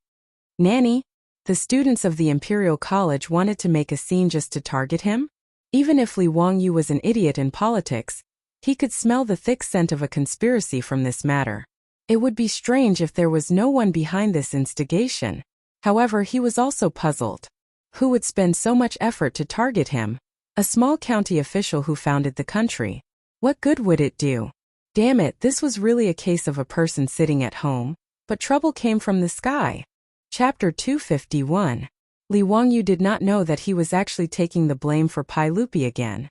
Nanny, the students of the Imperial College wanted to make a scene just to target him? Even if Li Wangyu was an idiot in politics, he could smell the thick scent of a conspiracy from this matter. It would be strange if there was no one behind this instigation. However, he was also puzzled. Who would spend so much effort to target him? A small county official who founded the country. What good would it do? Damn it, this was really a case of a person sitting at home, but trouble came from the sky. Chapter 251. Li Wangyu did not know that he was actually taking the blame for Pai Lupi again.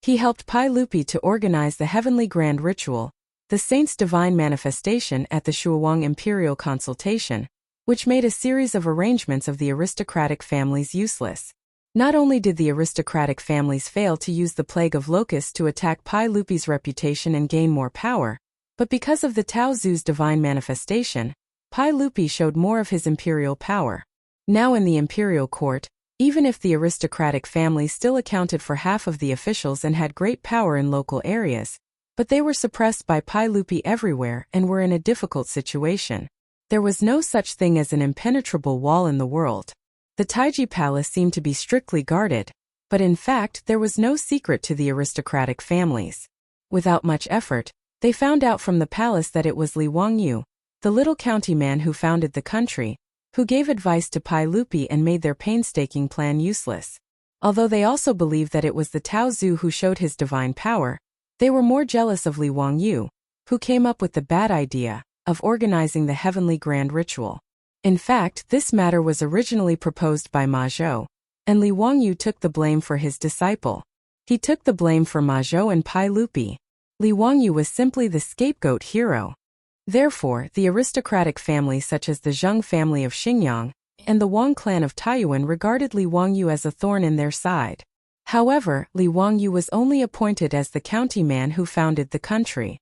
He helped Pai Lupi to organize the heavenly grand ritual, the saint's divine manifestation at the Shuowang imperial consultation, which made a series of arrangements of the aristocratic families useless. Not only did the aristocratic families fail to use the plague of locusts to attack Pai Lupi's reputation and gain more power, but because of the Tao Zu's divine manifestation, Pai Lupi showed more of his imperial power. Now in the imperial court, even if the aristocratic family still accounted for half of the officials and had great power in local areas, but they were suppressed by Pai Lupi everywhere and were in a difficult situation. There was no such thing as an impenetrable wall in the world. The Taiji Palace seemed to be strictly guarded, but in fact there was no secret to the aristocratic families. Without much effort, they found out from the palace that it was Li Wangyu, the little county man who founded the country, who gave advice to Pai Lupi and made their painstaking plan useless. Although they also believed that it was the Tao Zu who showed his divine power, they were more jealous of Li Wangyu, who came up with the bad idea of organizing the heavenly grand ritual. In fact, this matter was originally proposed by Ma Zhou, and Li Wangyu took the blame for his disciple. He took the blame for Ma Zhou and Pai Lupi. Li Wangyu was simply the scapegoat hero. Therefore, the aristocratic families such as the Zheng family of Xingyang and the Wang clan of Taiyuan regarded Li Wangyu as a thorn in their side. However, Li Wangyu was only appointed as the county man who founded the country.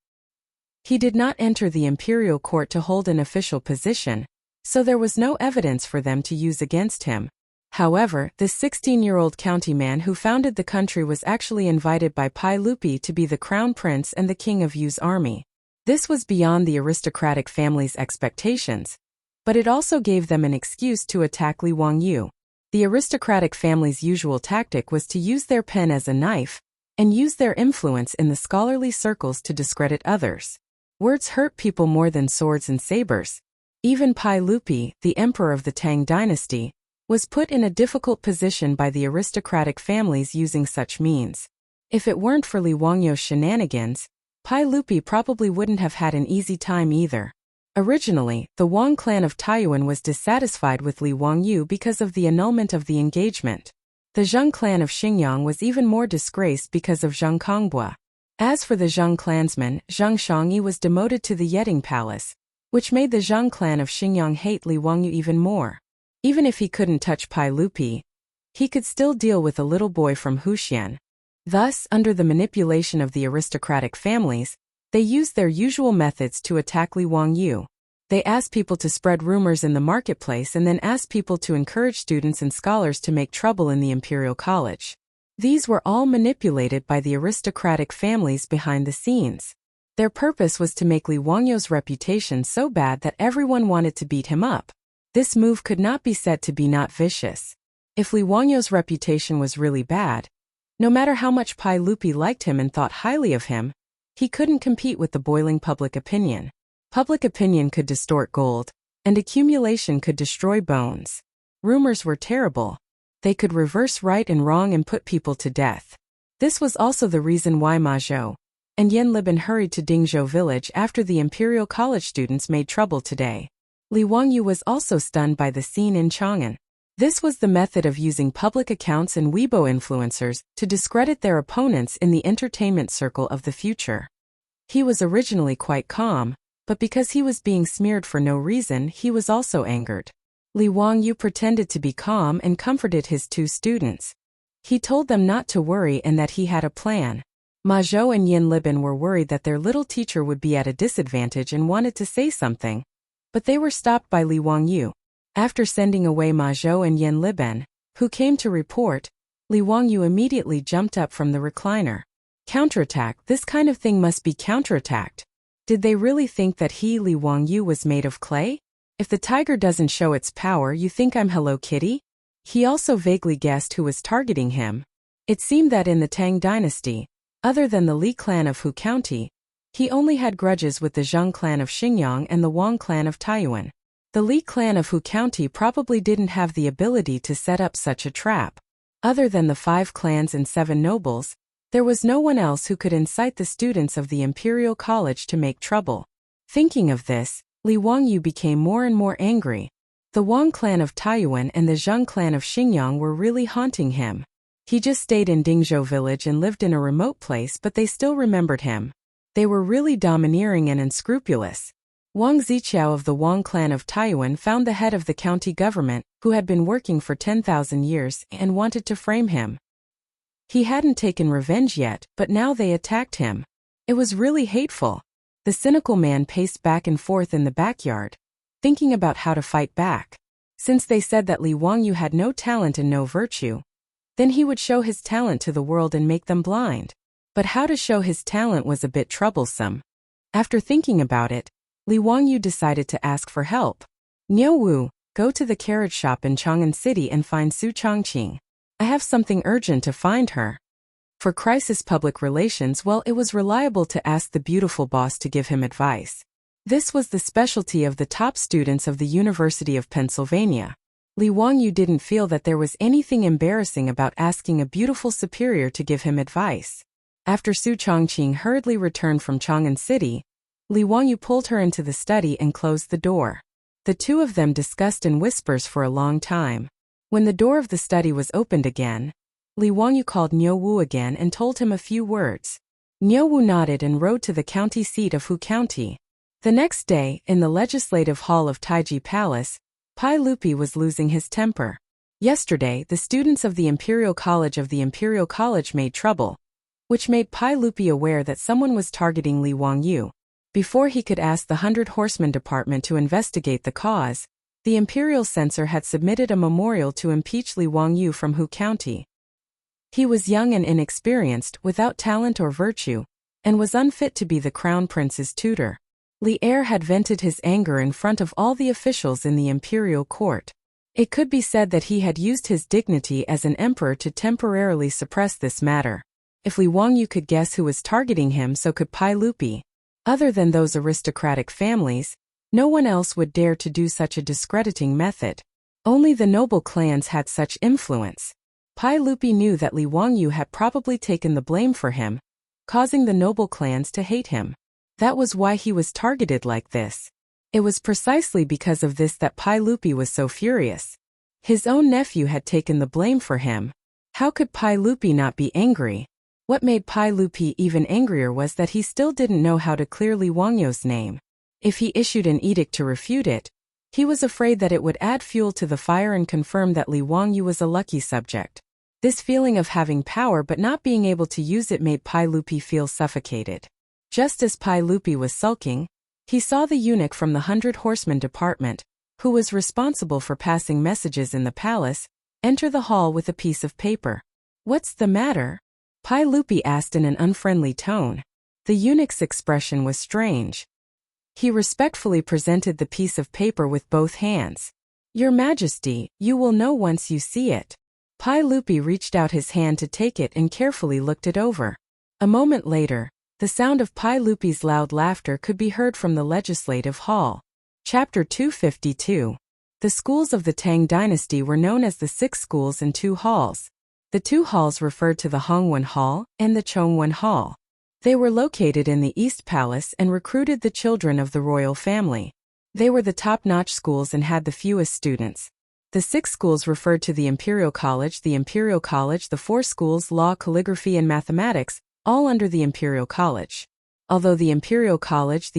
He did not enter the imperial court to hold an official position, so there was no evidence for them to use against him. However, this 16-year-old county man who founded the country was actually invited by Pai Lupi to be the crown prince and the king of Yu's army. This was beyond the aristocratic family's expectations, but it also gave them an excuse to attack Li Wangyu. The aristocratic family's usual tactic was to use their pen as a knife and use their influence in the scholarly circles to discredit others. Words hurt people more than swords and sabers. Even Pai Lupi, the emperor of the Tang dynasty, was put in a difficult position by the aristocratic families using such means. If it weren't for Li Wangyu's shenanigans, Pai Lupi probably wouldn't have had an easy time either. Originally, the Wang clan of Taiyuan was dissatisfied with Li Wangyu because of the annulment of the engagement. The Zheng clan of Xingyang was even more disgraced because of Zheng Kongbua. As for the Zheng clansman, Zheng Shangyi was demoted to the Yeting Palace, which made the Zheng clan of Xingyang hate Li Wangyu even more. Even if he couldn't touch Pai Lupi, he could still deal with a little boy from Huxian. Thus, under the manipulation of the aristocratic families, they used their usual methods to attack Li Wangyu. They asked people to spread rumors in the marketplace and then asked people to encourage students and scholars to make trouble in the imperial college. These were all manipulated by the aristocratic families behind the scenes. Their purpose was to make Li Wangyu's reputation so bad that everyone wanted to beat him up. This move could not be said to be not vicious. If Li Wangyu's reputation was really bad, no matter how much Pai Lupi liked him and thought highly of him, he couldn't compete with the boiling public opinion. Public opinion could distort gold, and accumulation could destroy bones. Rumors were terrible. They could reverse right and wrong and put people to death. This was also the reason why Ma Zhou and Yan Liban hurried to Dingzhou village after the imperial college students made trouble today. Li Wangyu was also stunned by the scene in Chang'an. This was the method of using public accounts and Weibo influencers to discredit their opponents in the entertainment circle of the future. He was originally quite calm, but because he was being smeared for no reason, he was also angered. Li Wangyu pretended to be calm and comforted his two students. He told them not to worry and that he had a plan. Ma Zhou and Yan Liban were worried that their little teacher would be at a disadvantage and wanted to say something, but they were stopped by Li Wangyu. After sending away Ma Zhou and Yan Liban, who came to report, Li Wangyu immediately jumped up from the recliner. Counterattack, this kind of thing must be counterattacked. Did they really think that he, Li Wangyu, was made of clay? If the tiger doesn't show its power, you think I'm Hello Kitty? He also vaguely guessed who was targeting him. It seemed that in the Tang dynasty, other than the Li clan of Hu County, he only had grudges with the Zheng clan of Xingyang and the Wang clan of Taiyuan. The Li clan of Hu County probably didn't have the ability to set up such a trap. Other than the 5 clans and 7 nobles, there was no one else who could incite the students of the imperial college to make trouble. Thinking of this, Li Wangyu became more and more angry. The Wang clan of Taiyuan and the Zheng clan of Xingyang were really haunting him. He just stayed in Dingzhou village and lived in a remote place, but they still remembered him. They were really domineering and unscrupulous. Wang Ziqiao of the Wang clan of Taiyuan found the head of the county government, who had been working for 10,000 years, and wanted to frame him. He hadn't taken revenge yet, but now they attacked him. It was really hateful. The cynical man paced back and forth in the backyard, thinking about how to fight back. Since they said that Li Wangyu had no talent and no virtue, then he would show his talent to the world and make them blind. But how to show his talent was a bit troublesome. After thinking about it, Li Wangyu decided to ask for help. Niu Wu, go to the carriage shop in Chang'an City and find Su Changqing. I have something urgent to find her. For crisis public relations, well, it was reliable to ask the beautiful boss to give him advice. This was the specialty of the top students of the University of Pennsylvania. Li Wangyu didn't feel that there was anything embarrassing about asking a beautiful superior to give him advice. After Su Changqing hurriedly returned from Chang'an City, Li Wangyu pulled her into the study and closed the door. The two of them discussed in whispers for a long time. When the door of the study was opened again, Li Wangyu called Niu Wu again and told him a few words. Niu Wu nodded and rode to the county seat of Hu County. The next day, in the legislative hall of Taiji Palace, Pai Lupi was losing his temper. Yesterday, the students of the Imperial College made trouble, which made Pai Lupi aware that someone was targeting Li Wangyu. Before he could ask the 100 Horsemen Department to investigate the cause, the Imperial Censor had submitted a memorial to impeach Li Wangyu from Hu County. He was young and inexperienced, without talent or virtue, and was unfit to be the Crown Prince's tutor. Li Er had vented his anger in front of all the officials in the imperial court. It could be said that he had used his dignity as an emperor to temporarily suppress this matter. If Li Wangyu could guess who was targeting him, so could Pai Lupi. Other than those aristocratic families, no one else would dare to do such a discrediting method. Only the noble clans had such influence. Pai Lupi knew that Li Wangyu had probably taken the blame for him, causing the noble clans to hate him. That was why he was targeted like this. It was precisely because of this that Pai Lupi was so furious. His own nephew had taken the blame for him. How could Pai Lupi not be angry? What made Pai Lupi even angrier was that he still didn't know how to clear Li Wangyu's name. If he issued an edict to refute it, he was afraid that it would add fuel to the fire and confirm that Li Wangyu was a lucky subject. This feeling of having power but not being able to use it made Pai Lupi feel suffocated. Just as Pai Lupi was sulking, he saw the eunuch from the 100 Horsemen Department, who was responsible for passing messages in the palace, enter the hall with a piece of paper. "What's the matter?" Pai Lupi asked in an unfriendly tone. The eunuch's expression was strange. He respectfully presented the piece of paper with both hands. "Your Majesty, you will know once you see it." Pai Lupi reached out his hand to take it and carefully looked it over. A moment later, the sound of Pai Lupi's loud laughter could be heard from the legislative hall. Chapter 252. The schools of the Tang dynasty were known as the 6 schools and 2 halls. The 2 halls referred to the Hongwen Hall and the Chongwen Hall. They were located in the East Palace and recruited the children of the royal family. They were the top-notch schools and had the fewest students. The 6 schools referred to the Imperial College, the 4 schools, law, calligraphy, and mathematics, all under the Imperial College. Although the Imperial College,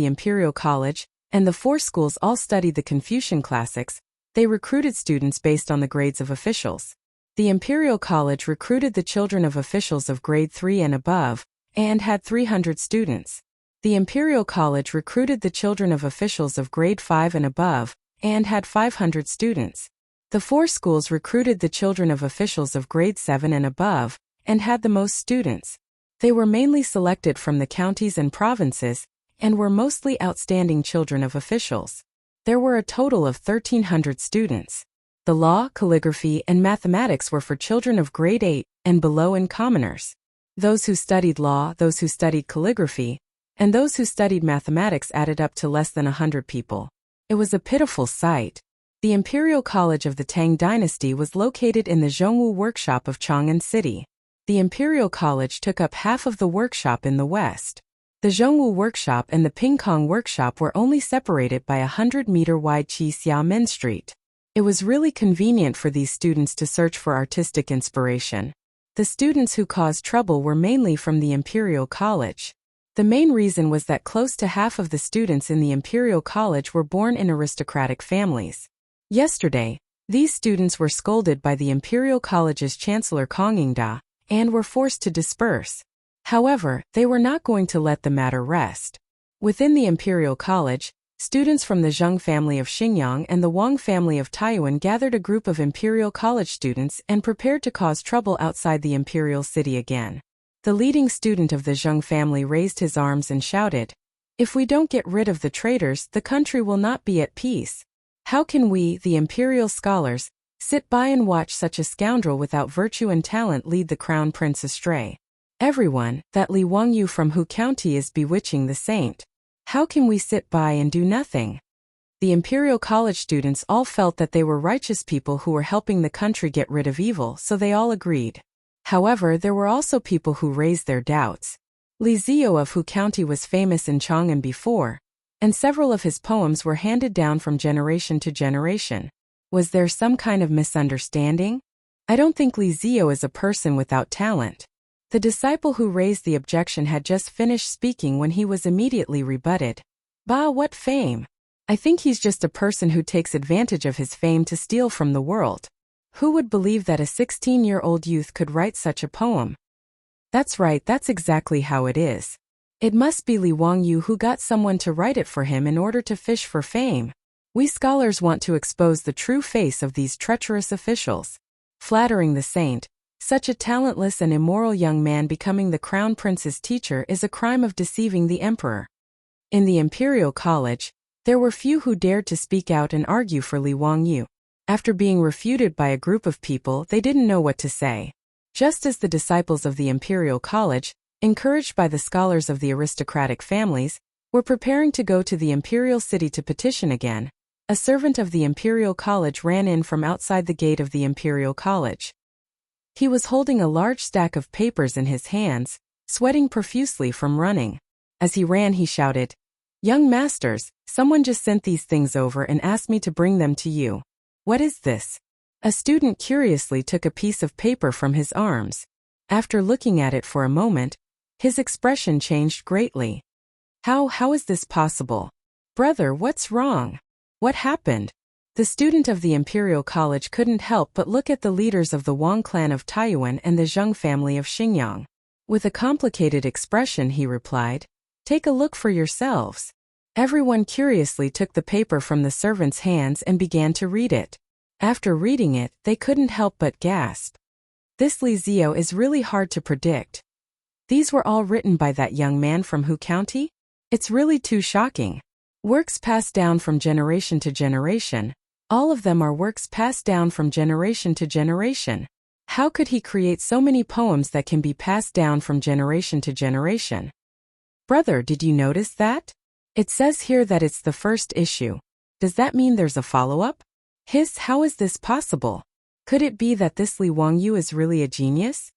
and the 4 schools all studied the Confucian classics, they recruited students based on the grades of officials. The Imperial College recruited the children of officials of grade 3 and above, and had 300 students. The Imperial College recruited the children of officials of grade 5 and above, and had 500 students. The 4 schools recruited the children of officials of grade 7 and above, and had the most students. They were mainly selected from the counties and provinces, and were mostly outstanding children of officials. There were a total of 1,300 students. The law, calligraphy, and mathematics were for children of grade 8 and below and commoners. Those who studied law, those who studied calligraphy, and those who studied mathematics added up to less than 100 people. It was a pitiful sight. The Imperial College of the Tang Dynasty was located in the Zhongwu workshop of Chang'an City. The Imperial College took up half of the workshop in the west. The Zhongwu workshop and the Pingkong workshop were only separated by a 100-meter-wide Xiamen Street. It was really convenient for these students to search for artistic inspiration. The students who caused trouble were mainly from the Imperial College. The main reason was that close to half of the students in the Imperial College were born in aristocratic families. Yesterday, these students were scolded by the Imperial College's Chancellor Kong Yingda, and were forced to disperse. However, they were not going to let the matter rest. Within the Imperial College, students from the Zheng family of Xinjiang and the Wang family of Taiyuan gathered a group of Imperial College students and prepared to cause trouble outside the Imperial City again. The leading student of the Zheng family raised his arms and shouted, "If we don't get rid of the traitors, the country will not be at peace. How can we, the Imperial scholars, sit by and watch such a scoundrel without virtue and talent lead the Crown Prince astray? Everyone, that Li Wangyu from Hu County is bewitching the saint. How can we sit by and do nothing?" The Imperial College students all felt that they were righteous people who were helping the country get rid of evil, so they all agreed. However, there were also people who raised their doubts. Li Zio of Hu County was famous in Chang'an before, and several of his poems were handed down from generation to generation. Was there some kind of misunderstanding? I don't think Li Zio is a person without talent. The disciple who raised the objection had just finished speaking when he was immediately rebutted. Bah, what fame! I think he's just a person who takes advantage of his fame to steal from the world. Who would believe that a 16-year-old youth could write such a poem? That's right, that's exactly how it is. It must be Li Wangyu who got someone to write it for him in order to fish for fame. We scholars want to expose the true face of these treacherous officials. Flattering the saint, such a talentless and immoral young man becoming the crown prince's teacher is a crime of deceiving the emperor. In the imperial college, there were few who dared to speak out and argue for Li Wangyu. After being refuted by a group of people, they didn't know what to say. Just as the disciples of the imperial college, encouraged by the scholars of the aristocratic families, were preparing to go to the imperial city to petition again, a servant of the imperial college ran in from outside the gate of the imperial college. He was holding a large stack of papers in his hands, sweating profusely from running. As he ran, he shouted, "Young masters, someone just sent these things over and asked me to bring them to you. What is this?" A student curiously took a piece of paper from his arms. After looking at it for a moment, his expression changed greatly. How is this possible? Brother, what's wrong? What happened? The student of the Imperial College couldn't help but look at the leaders of the Wang clan of Taiyuan and the Zheng family of Xinjiang. With a complicated expression, he replied, "Take a look for yourselves." Everyone curiously took the paper from the servant's hands and began to read it. After reading it, they couldn't help but gasp. This Li Zio is really hard to predict. These were all written by that young man from Hu County? It's really too shocking. Works passed down from generation to generation. All of them are works passed down from generation to generation. How could he create so many poems that can be passed down from generation to generation? Brother, did you notice that? It says here that it's the first issue. Does that mean there's a follow-up? How is this possible? Could it be that this Li Wangyu is really a genius?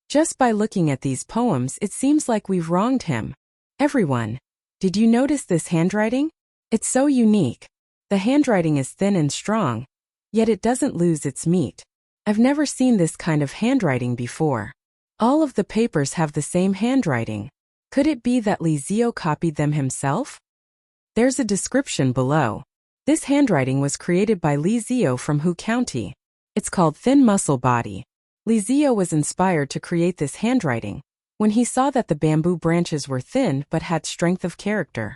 Just by looking at these poems, it seems like we've wronged him. Everyone, did you notice this handwriting? It's so unique. The handwriting is thin and strong, yet it doesn't lose its meat. I've never seen this kind of handwriting before. All of the papers have the same handwriting. Could it be that Li Zio copied them himself? There's a description below. This handwriting was created by Li Zio from Hu County. It's called Thin Muscle Body. Li Zio was inspired to create this handwriting when he saw that the bamboo branches were thin but had strength of character.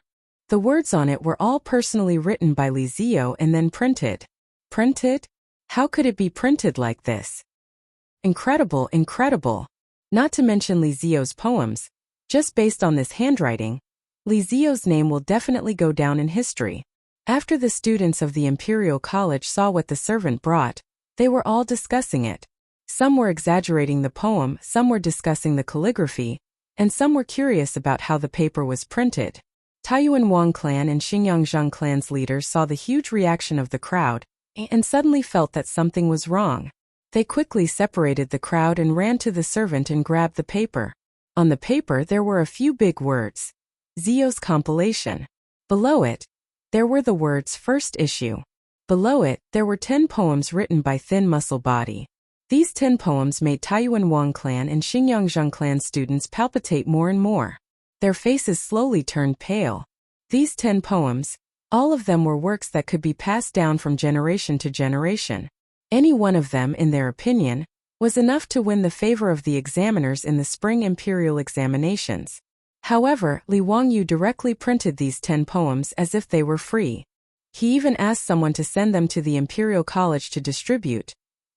The words on it were all personally written by Li Zio and then printed. Printed? How could it be printed like this? Incredible, incredible. Not to mention Li Zio's poems. Just based on this handwriting, Li Zio's name will definitely go down in history. After the students of the Imperial College saw what the servant brought, they were all discussing it. Some were exaggerating the poem, some were discussing the calligraphy, and some were curious about how the paper was printed. Taiyuan Wang clan and Xinjiang Zheng clan's leaders saw the huge reaction of the crowd and suddenly felt that something was wrong. They quickly separated the crowd and ran to the servant and grabbed the paper. On the paper there were a few big words. Zio's compilation. Below it, there were the words first issue. Below it, there were 10 poems written by Thin Muscle Body. These 10 poems made Taiyuan Wang clan and Xinjiang Zheng clan students palpitate more and more. Their faces slowly turned pale. These 10 poems, all of them were works that could be passed down from generation to generation. Any one of them, in their opinion, was enough to win the favor of the examiners in the spring imperial examinations. However, Li Wangyu directly printed these 10 poems as if they were free. He even asked someone to send them to the Imperial College to distribute.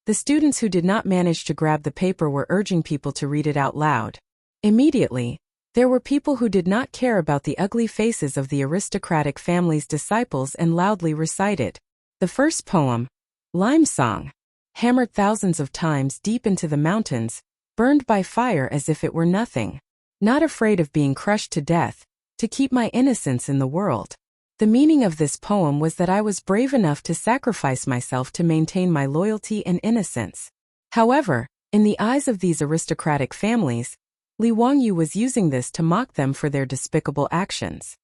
The students who did not manage to grab the paper were urging people to read it out loud. Immediately, there were people who did not care about the ugly faces of the aristocratic family's disciples and loudly recited. The first poem, Lime Song, hammered thousands of times deep into the mountains, burned by fire as if it were nothing. Not afraid of being crushed to death, to keep my innocence in the world. The meaning of this poem was that I was brave enough to sacrifice myself to maintain my loyalty and innocence. However, in the eyes of these aristocratic families, Li Wangyu was using this to mock them for their despicable actions.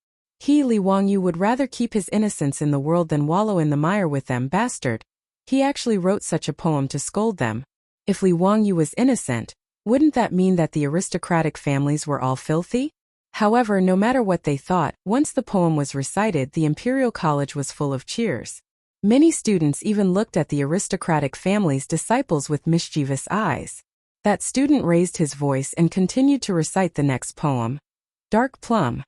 Li Wangyu would rather keep his innocence in the world than wallow in the mire with them. Bastard. He actually wrote such a poem to scold them. If Li Wangyu was innocent, wouldn't that mean that the aristocratic families were all filthy? However, no matter what they thought, once the poem was recited, the Imperial College was full of cheers. Many students even looked at the aristocratic family's disciples with mischievous eyes. That student raised his voice and continued to recite the next poem. Dark Plum.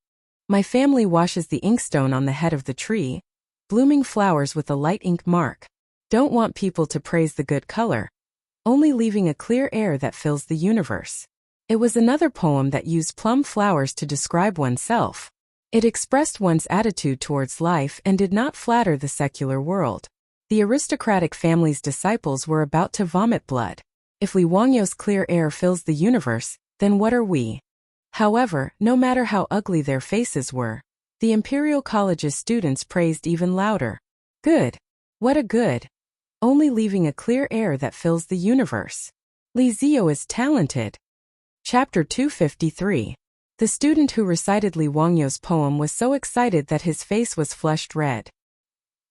My family washes the inkstone on the head of the tree, blooming flowers with a light ink mark. Don't want people to praise the good color, only leaving a clear air that fills the universe. It was another poem that used plum flowers to describe oneself. It expressed one's attitude towards life and did not flatter the secular world. The aristocratic family's disciples were about to vomit blood. If Li Wangyo's clear air fills the universe, then what are we? However, no matter how ugly their faces were, the Imperial College's students praised even louder. Good. What a good. Only leaving a clear air that fills the universe. Li Zio is talented. Chapter 253. The student who recited Li Wangyo's poem was so excited that his face was flushed red.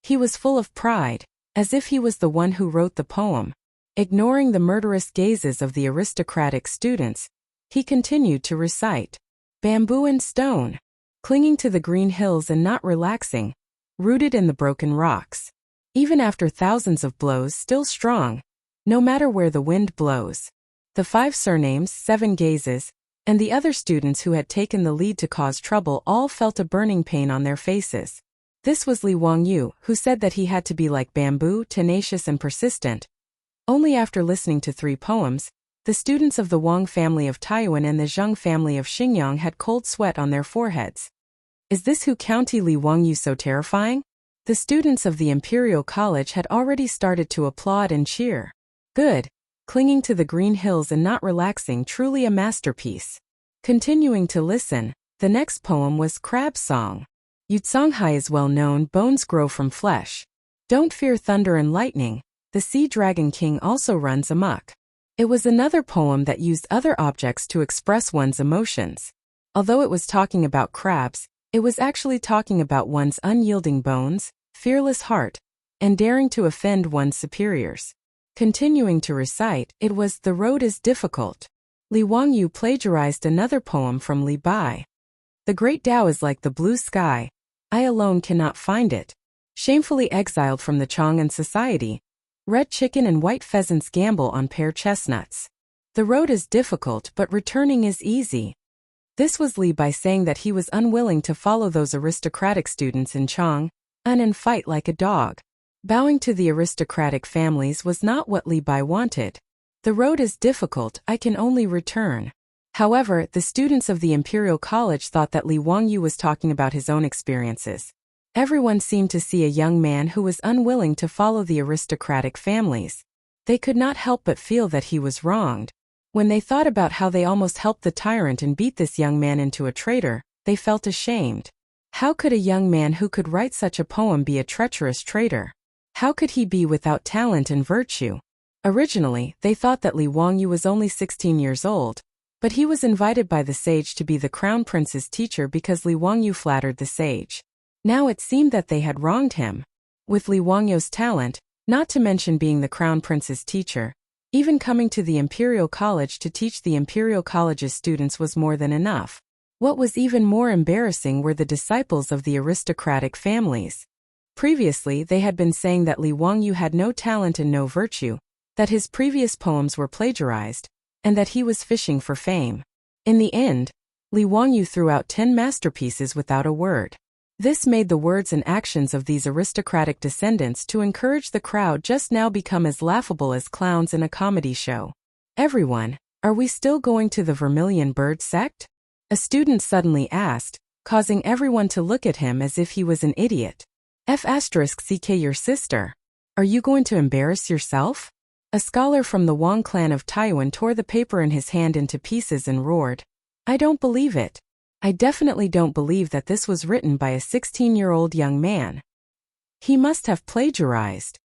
He was full of pride, as if he was the one who wrote the poem. Ignoring the murderous gazes of the aristocratic students, he continued to recite. Bamboo and stone, clinging to the green hills and not relaxing, rooted in the broken rocks. Even after thousands of blows, still strong, no matter where the wind blows. The 5 surnames, 7 gazes, and the other students who had taken the lead to cause trouble all felt a burning pain on their faces. This was Li Wangyu, who said that he had to be like bamboo, tenacious and persistent. Only after listening to 3 poems, the students of the Wang family of Taiyuan and the Zheng family of Xinjiang had cold sweat on their foreheads. Is this who County Li Wangyu so terrifying? The students of the Imperial College had already started to applaud and cheer. Good. Clinging to the green hills and not relaxing, truly a masterpiece. Continuing to listen, the next poem was Crab Song. Yutsonghai is well known, bones grow from flesh. Don't fear thunder and lightning, the sea dragon king also runs amok. It was another poem that used other objects to express one's emotions. Although it was talking about crabs, it was actually talking about one's unyielding bones, fearless heart, and daring to offend one's superiors. Continuing to recite, it was The Road is Difficult. Li Wangyu plagiarized another poem from Li Bai. The great Tao is like the blue sky. I alone cannot find it. Shamefully exiled from the Chang'an society. Red chicken and white pheasants gamble on pear chestnuts. The road is difficult but returning is easy. This was Li Bai saying that he was unwilling to follow those aristocratic students in Chang'an and fight like a dog. Bowing to the aristocratic families was not what Li Bai wanted. The road is difficult, I can only return. However, the students of the Imperial College thought that Li Wangyu was talking about his own experiences. Everyone seemed to see a young man who was unwilling to follow the aristocratic families. They could not help but feel that he was wronged. When they thought about how they almost helped the tyrant and beat this young man into a traitor, they felt ashamed. How could a young man who could write such a poem be a treacherous traitor? How could he be without talent and virtue? Originally, they thought that Li Wangyu was only 16 years old, but he was invited by the sage to be the crown prince's teacher because Li Wangyu flattered the sage. Now it seemed that they had wronged him. With Li Wangyu's talent, not to mention being the crown prince's teacher, even coming to the Imperial College to teach the Imperial College's students was more than enough. What was even more embarrassing were the disciples of the aristocratic families. Previously, they had been saying that Li Wangyu had no talent and no virtue, that his previous poems were plagiarized, and that he was fishing for fame. In the end, Li Wangyu threw out 10 masterpieces without a word. This made the words and actions of these aristocratic descendants to encourage the crowd just now become as laughable as clowns in a comedy show. Everyone, are we still going to the Vermilion Bird sect? A student suddenly asked, causing everyone to look at him as if he was an idiot. F***ck your sister. Are you going to embarrass yourself? A scholar from the Wang clan of Taiyuan tore the paper in his hand into pieces and roared. I don't believe it. I definitely don't believe that this was written by a 16-year-old young man. He must have plagiarized.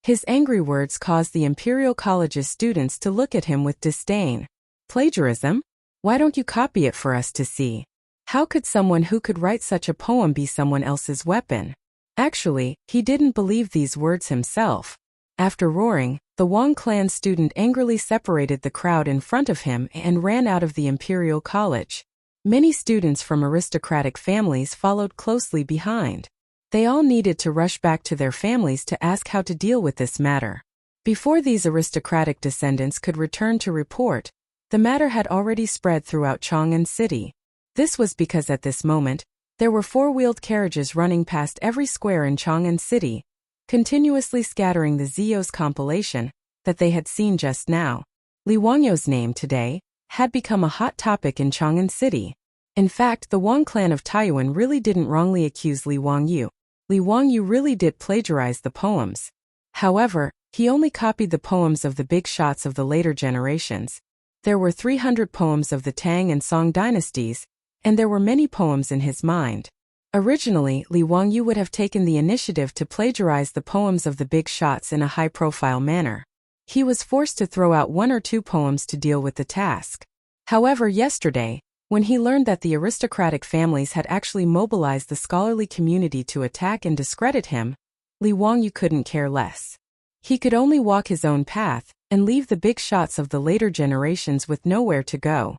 His angry words caused the Imperial College's students to look at him with disdain. Plagiarism? Why don't you copy it for us to see? How could someone who could write such a poem be someone else's weapon? Actually, he didn't believe these words himself. After roaring, the Wang clan student angrily separated the crowd in front of him and ran out of the Imperial College. Many students from aristocratic families followed closely behind. They all needed to rush back to their families to ask how to deal with this matter. Before these aristocratic descendants could return to report, the matter had already spread throughout Chang'an city. This was because at this moment, there were four-wheeled carriages running past every square in Chang'an city, continuously scattering the Zio's compilation that they had seen just now. Li Wangyu's name today had become a hot topic in Chang'an city. In fact, the Wang clan of Taiyuan really didn't wrongly accuse Li Wangyu. Li Wangyu really did plagiarize the poems. However, he only copied the poems of the big shots of the later generations. There were 300 poems of the Tang and Song dynasties, and there were many poems in his mind. Originally, Li Wangyu would have taken the initiative to plagiarize the poems of the big shots in a high-profile manner. He was forced to throw out one or two poems to deal with the task. However, yesterday, when he learned that the aristocratic families had actually mobilized the scholarly community to attack and discredit him, Li Wangyu couldn't care less. He could only walk his own path and leave the big shots of the later generations with nowhere to go.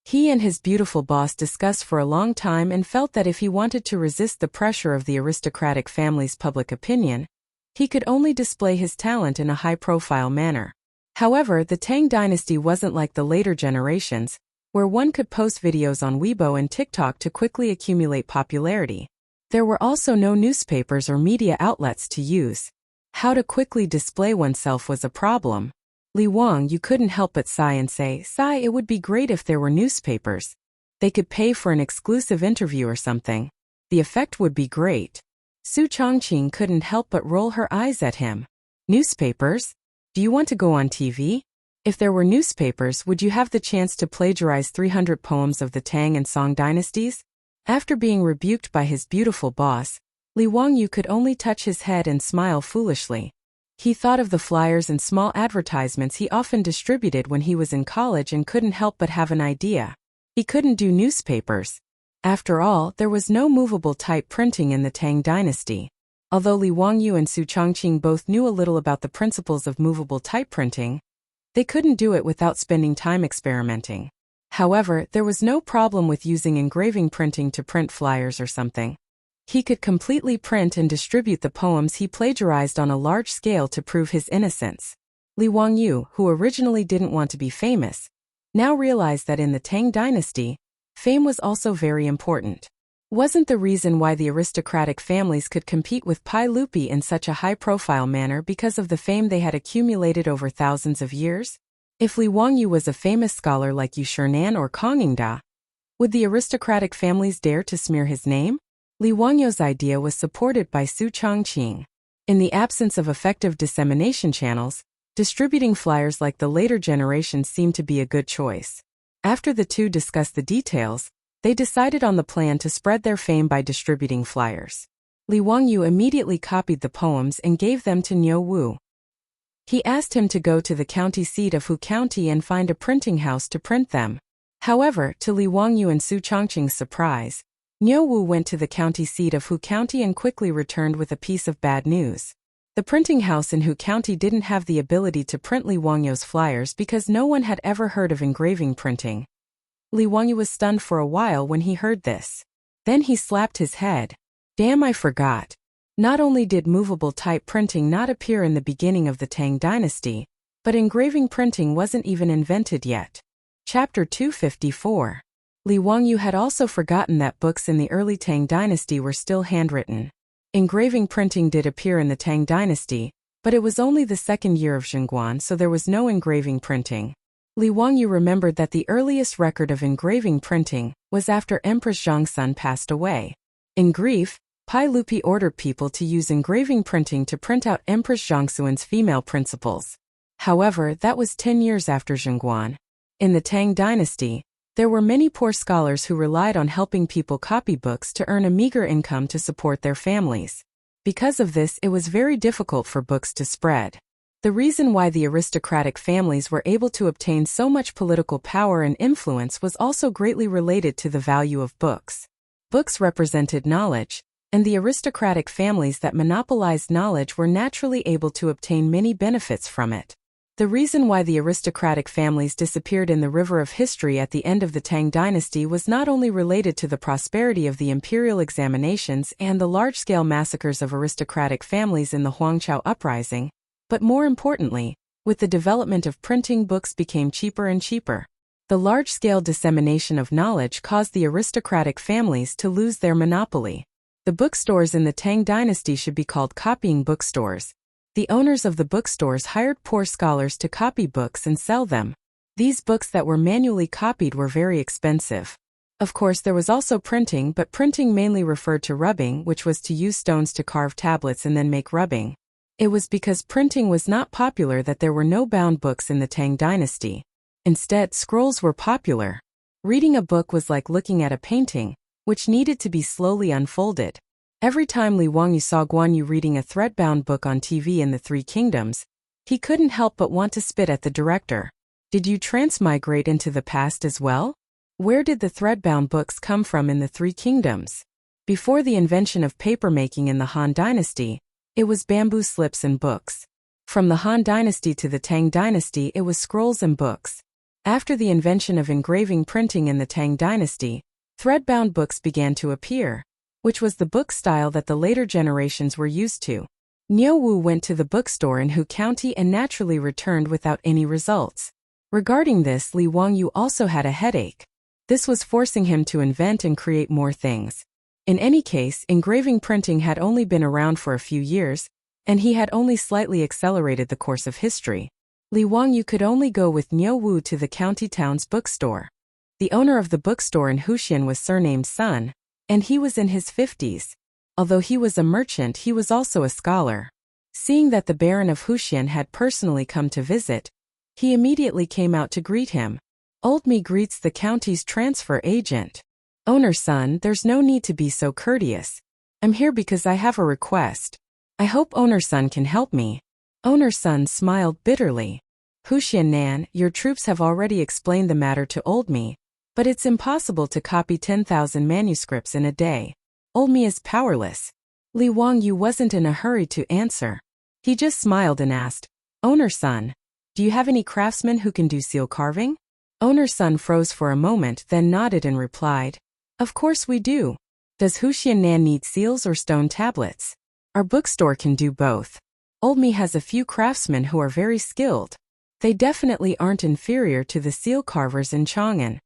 He and his beautiful boss discussed for a long time and felt that if he wanted to resist the pressure of the aristocratic family's public opinion, he could only display his talent in a high-profile manner. However, the Tang dynasty wasn't like the later generations, where one could post videos on Weibo and TikTok to quickly accumulate popularity. There were also no newspapers or media outlets to use. How to quickly display oneself was a problem. Li Wangyu couldn't help but sigh and say, it would be great if there were newspapers. They could pay for an exclusive interview or something. The effect would be great. Su Chongqing couldn't help but roll her eyes at him. Newspapers? Do you want to go on TV? If there were newspapers, would you have the chance to plagiarize 300 poems of the Tang and Song dynasties? After being rebuked by his beautiful boss, Li Wangyu could only touch his head and smile foolishly. He thought of the flyers and small advertisements he often distributed when he was in college and couldn't help but have an idea. He couldn't do newspapers. After all, there was no movable type printing in the Tang dynasty. Although Li Wangyu and Su Chongqing both knew a little about the principles of movable type printing, they couldn't do it without spending time experimenting. However, there was no problem with using engraving printing to print flyers or something. He could completely print and distribute the poems he plagiarized on a large scale to prove his innocence. Li Wangyu, who originally didn't want to be famous, now realized that in the Tang dynasty, fame was also very important. Wasn't the reason why the aristocratic families could compete with Pai Lupi in such a high-profile manner because of the fame they had accumulated over thousands of years? If Li Wangyu was a famous scholar like Yu Shinan or Kongingda, would the aristocratic families dare to smear his name? Li Wangyu's idea was supported by Su Chongqing. In the absence of effective dissemination channels, distributing flyers like the later generations seemed to be a good choice. After the two discussed the details, they decided on the plan to spread their fame by distributing flyers. Li Wangyu immediately copied the poems and gave them to Niu Wu. He asked him to go to the county seat of Hu County and find a printing house to print them. However, to Li Wangyu and Su Chongqing's surprise, Niu Wu went to the county seat of Hu County and quickly returned with a piece of bad news. The printing house in Hu County didn't have the ability to print Li Wangyu's flyers because no one had ever heard of engraving printing. Li Wangyu was stunned for a while when he heard this. Then he slapped his head. Damn, I forgot. Not only did movable type printing not appear in the beginning of the Tang dynasty, but engraving printing wasn't even invented yet. Chapter 254. Li Wangyu had also forgotten that books in the early Tang dynasty were still handwritten. Engraving printing did appear in the Tang dynasty, but it was only the second year of Chang'an, so there was no engraving printing. Li Wangyu remembered that the earliest record of engraving printing was after Empress Zhongsun passed away. In grief, Pai Lupi ordered people to use engraving printing to print out Empress Zhongsun's female principles. However, that was 10 years after Chang'an. In the Tang dynasty, there were many poor scholars who relied on helping people copy books to earn a meager income to support their families. Because of this, it was very difficult for books to spread. The reason why the aristocratic families were able to obtain so much political power and influence was also greatly related to the value of books. Books represented knowledge, and the aristocratic families that monopolized knowledge were naturally able to obtain many benefits from it. The reason why the aristocratic families disappeared in the river of history at the end of the Tang dynasty was not only related to the prosperity of the imperial examinations and the large-scale massacres of aristocratic families in the Huangqiao uprising, but more importantly, with the development of printing, books became cheaper and cheaper. The large-scale dissemination of knowledge caused the aristocratic families to lose their monopoly. The bookstores in the Tang dynasty should be called copying bookstores. The owners of the bookstores hired poor scholars to copy books and sell them. These books that were manually copied were very expensive. Of course, there was also printing, but printing mainly referred to rubbing, which was to use stones to carve tablets and then make rubbing. It was because printing was not popular that there were no bound books in the Tang dynasty. Instead, scrolls were popular. Reading a book was like looking at a painting, which needed to be slowly unfolded. Every time Li Wangyu saw Guan Yu reading a thread-bound book on TV in the Three Kingdoms, he couldn't help but want to spit at the director. Did you transmigrate into the past as well? Where did the thread-bound books come from in the Three Kingdoms? Before the invention of papermaking in the Han Dynasty, it was bamboo slips and books. From the Han Dynasty to the Tang Dynasty, it was scrolls and books. After the invention of engraving printing in the Tang Dynasty, thread-bound books began to appear, which was the book style that the later generations were used to. Niu Wu went to the bookstore in Hu County and naturally returned without any results. Regarding this, Li Wangyu also had a headache. This was forcing him to invent and create more things. In any case, engraving printing had only been around for a few years, and he had only slightly accelerated the course of history. Li Wangyu could only go with Niu Wu to the county town's bookstore. The owner of the bookstore in Huxian was surnamed Sun, and he was in his 50s. Although he was a merchant, he was also a scholar. Seeing that the Baron of Huxian had personally come to visit, he immediately came out to greet him. Old me greets the county's transfer agent. Owner Sun, there's no need to be so courteous. I'm here because I have a request. I hope Owner Sun can help me. Owner Sun smiled bitterly. Huxian Nan, your troops have already explained the matter to Old me, but it's impossible to copy 10,000 manuscripts in a day. Old me is powerless. Li Wangyu wasn't in a hurry to answer. He just smiled and asked, Owner Sun, do you have any craftsmen who can do seal carving? Owner Sun froze for a moment, then nodded and replied, Of course we do. Does Huxian Nan need seals or stone tablets? Our bookstore can do both. Old me has a few craftsmen who are very skilled. They definitely aren't inferior to the seal carvers in Chang'an.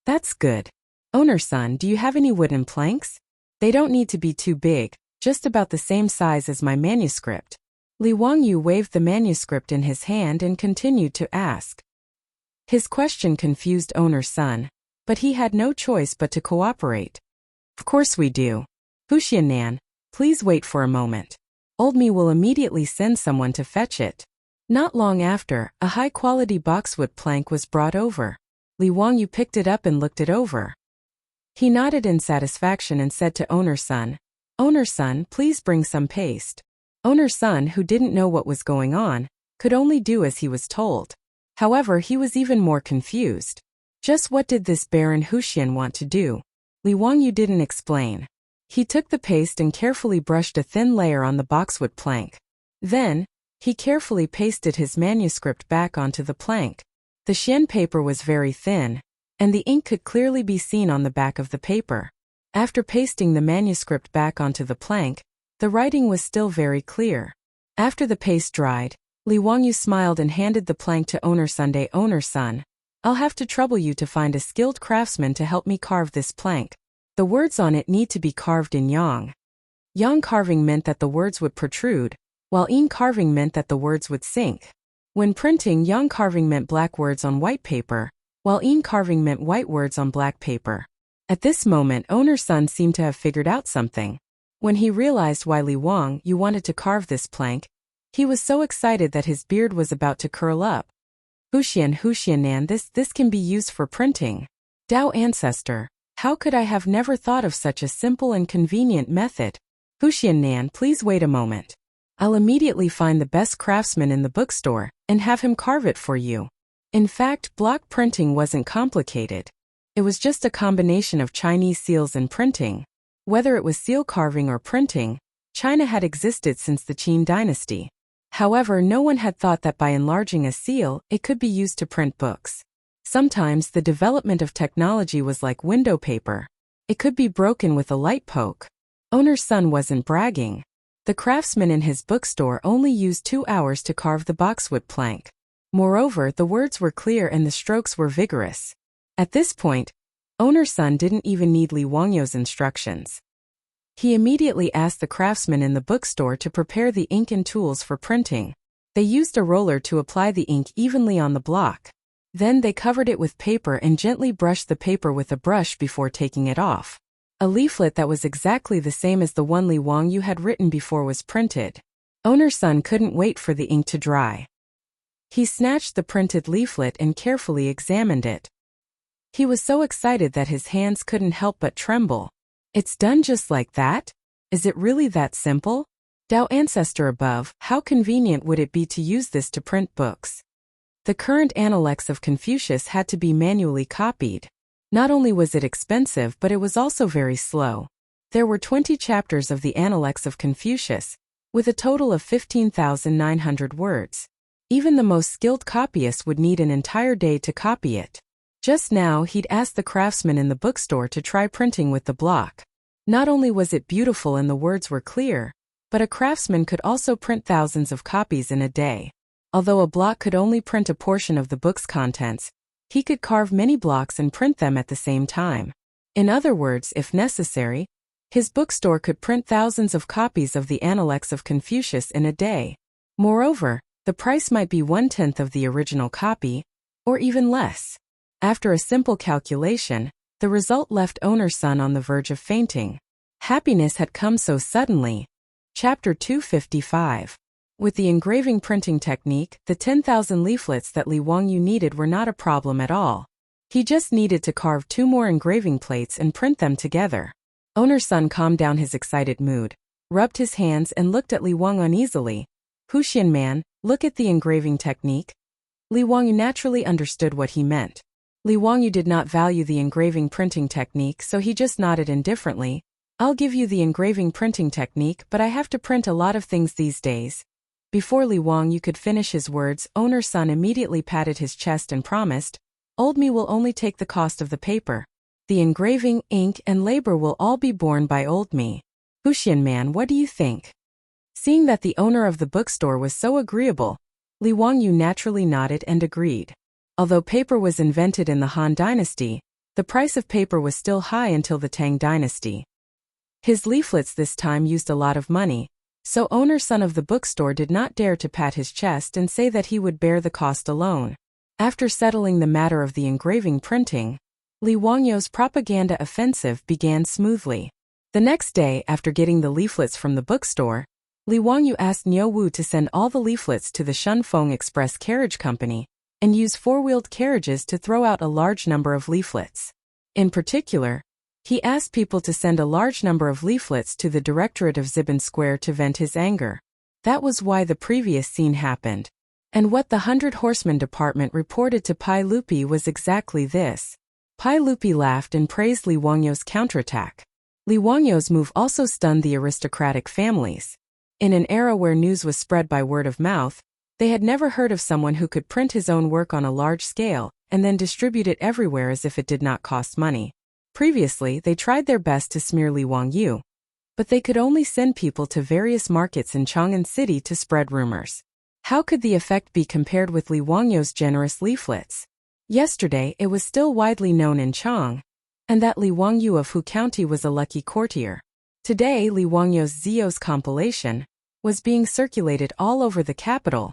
That's good. Owner Sun, do you have any wooden planks? They don't need to be too big, just about the same size as my manuscript. Li Wangyu waved the manuscript in his hand and continued to ask. His question confused Owner Sun, but he had no choice but to cooperate. Of course we do. Huxian Nan, please wait for a moment. Old me will immediately send someone to fetch it. Not long after, a high-quality boxwood plank was brought over. Li Wangyu picked it up and looked it over. He nodded in satisfaction and said to Owner Sun, Owner Sun, please bring some paste. Owner Sun, who didn't know what was going on, could only do as he was told. However, he was even more confused. Just what did this Baron Huxian want to do? Li Wangyu didn't explain. He took the paste and carefully brushed a thin layer on the boxwood plank. Then, he carefully pasted his manuscript back onto the plank. The Xian paper was very thin, and the ink could clearly be seen on the back of the paper. After pasting the manuscript back onto the plank, the writing was still very clear. After the paste dried, Li Wangyu smiled and handed the plank to Owner Sunday. Owner Sun, I'll have to trouble you to find a skilled craftsman to help me carve this plank. The words on it need to be carved in yang. Yang carving meant that the words would protrude, while yin carving meant that the words would sink. When printing, yang carving meant black words on white paper, while yin carving meant white words on black paper. At this moment, Owner Sun seemed to have figured out something. When he realized why Li Wangyu wanted to carve this plank, he was so excited that his beard was about to curl up. Huxian Nan, this can be used for printing. Dao ancestor, how could I have never thought of such a simple and convenient method? Huxian Nan, please wait a moment. I'll immediately find the best craftsman in the bookstore and have him carve it for you. In fact, block printing wasn't complicated. It was just a combination of Chinese seals and printing. Whether it was seal carving or printing, China had existed since the Qin dynasty. However, no one had thought that by enlarging a seal, it could be used to print books. Sometimes the development of technology was like window paper. It could be broken with a light poke. Owner's son wasn't bragging. The craftsman in his bookstore only used 2 hours to carve the boxwood plank. Moreover, the words were clear and the strokes were vigorous. At this point, owner's son didn't even need Li Wangyo's instructions. He immediately asked the craftsman in the bookstore to prepare the ink and tools for printing. They used a roller to apply the ink evenly on the block. Then they covered it with paper and gently brushed the paper with a brush before taking it off. A leaflet that was exactly the same as the one Li Wangyu had written before was printed. Owner's son couldn't wait for the ink to dry. He snatched the printed leaflet and carefully examined it. He was so excited that his hands couldn't help but tremble. It's done just like that? Is it really that simple? Tao ancestor above, how convenient would it be to use this to print books? The current Analects of Confucius had to be manually copied. Not only was it expensive, but it was also very slow. There were 20 chapters of the Analects of Confucius, with a total of 15,900 words. Even the most skilled copyist would need an entire day to copy it. Just now he'd asked the craftsman in the bookstore to try printing with the block. Not only was it beautiful and the words were clear, but a craftsman could also print thousands of copies in a day. Although a block could only print a portion of the book's contents, he could carve many blocks and print them at the same time. In other words, if necessary, his bookstore could print thousands of copies of the Analects of Confucius in a day. Moreover, the price might be 1/10 of the original copy, or even less. After a simple calculation, the result left owner's son on the verge of fainting. Happiness had come so suddenly. Chapter 255. With the engraving printing technique, the 10,000 leaflets that Li Wangyu needed were not a problem at all. He just needed to carve 2 more engraving plates and print them together. Owner's son calmed down his excited mood, rubbed his hands and looked at Li Wang uneasily. Huxian man, look at the engraving technique. Li Wangyu naturally understood what he meant. Li Wangyu did not value the engraving printing technique, so he just nodded indifferently. I'll give you the engraving printing technique, but I have to print a lot of things these days. Before Li Wangyu could finish his words, owner's son immediately patted his chest and promised, Old me will only take the cost of the paper. The engraving, ink, and labor will all be borne by old me. Huxian man, what do you think? Seeing that the owner of the bookstore was so agreeable, Li Wangyu naturally nodded and agreed. Although paper was invented in the Han Dynasty, the price of paper was still high until the Tang Dynasty. His leaflets this time used a lot of money, so owner's son of the bookstore did not dare to pat his chest and say that he would bear the cost alone. After settling the matter of the engraving printing, Li Wangyu's propaganda offensive began smoothly. The next day, after getting the leaflets from the bookstore, Li Wangyu asked Niu Wu to send all the leaflets to the Shunfeng Express Carriage Company and use 4-wheeled carriages to throw out a large number of leaflets. In particular, he asked people to send a large number of leaflets to the Directorate of Ziban Square to vent his anger. That was why the previous scene happened. And what the 100 Horsemen Department reported to Pai Lupi was exactly this. Pai Lupi laughed and praised Li Wangyu's counterattack. Li Wangyu's move also stunned the aristocratic families. In an era where news was spread by word of mouth, they had never heard of someone who could print his own work on a large scale and then distribute it everywhere as if it did not cost money. Previously, they tried their best to smear Li Wangyu, but they could only send people to various markets in Chang'an City to spread rumors. How could the effect be compared with Li Wangyu's generous leaflets? Yesterday, it was still widely known in Chang, and that Li Wangyu of Hu County was a lucky courtier. Today, Li Wangyu's Zios compilation was being circulated all over the capital,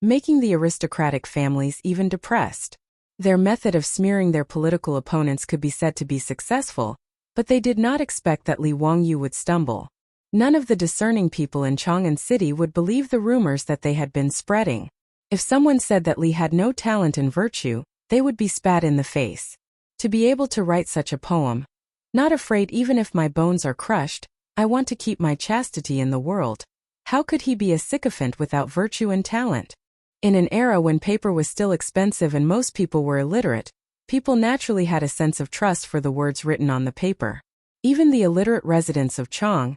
making the aristocratic families even depressed. Their method of smearing their political opponents could be said to be successful, but they did not expect that Li Wangyu would stumble. None of the discerning people in Chang'an City would believe the rumors that they had been spreading. If someone said that Li had no talent and virtue, they would be spat in the face. To be able to write such a poem, not afraid even if my bones are crushed, I want to keep my chastity in the world. How could he be a sycophant without virtue and talent? In an era when paper was still expensive and most people were illiterate, people naturally had a sense of trust for the words written on the paper. Even the illiterate residents of Chang'an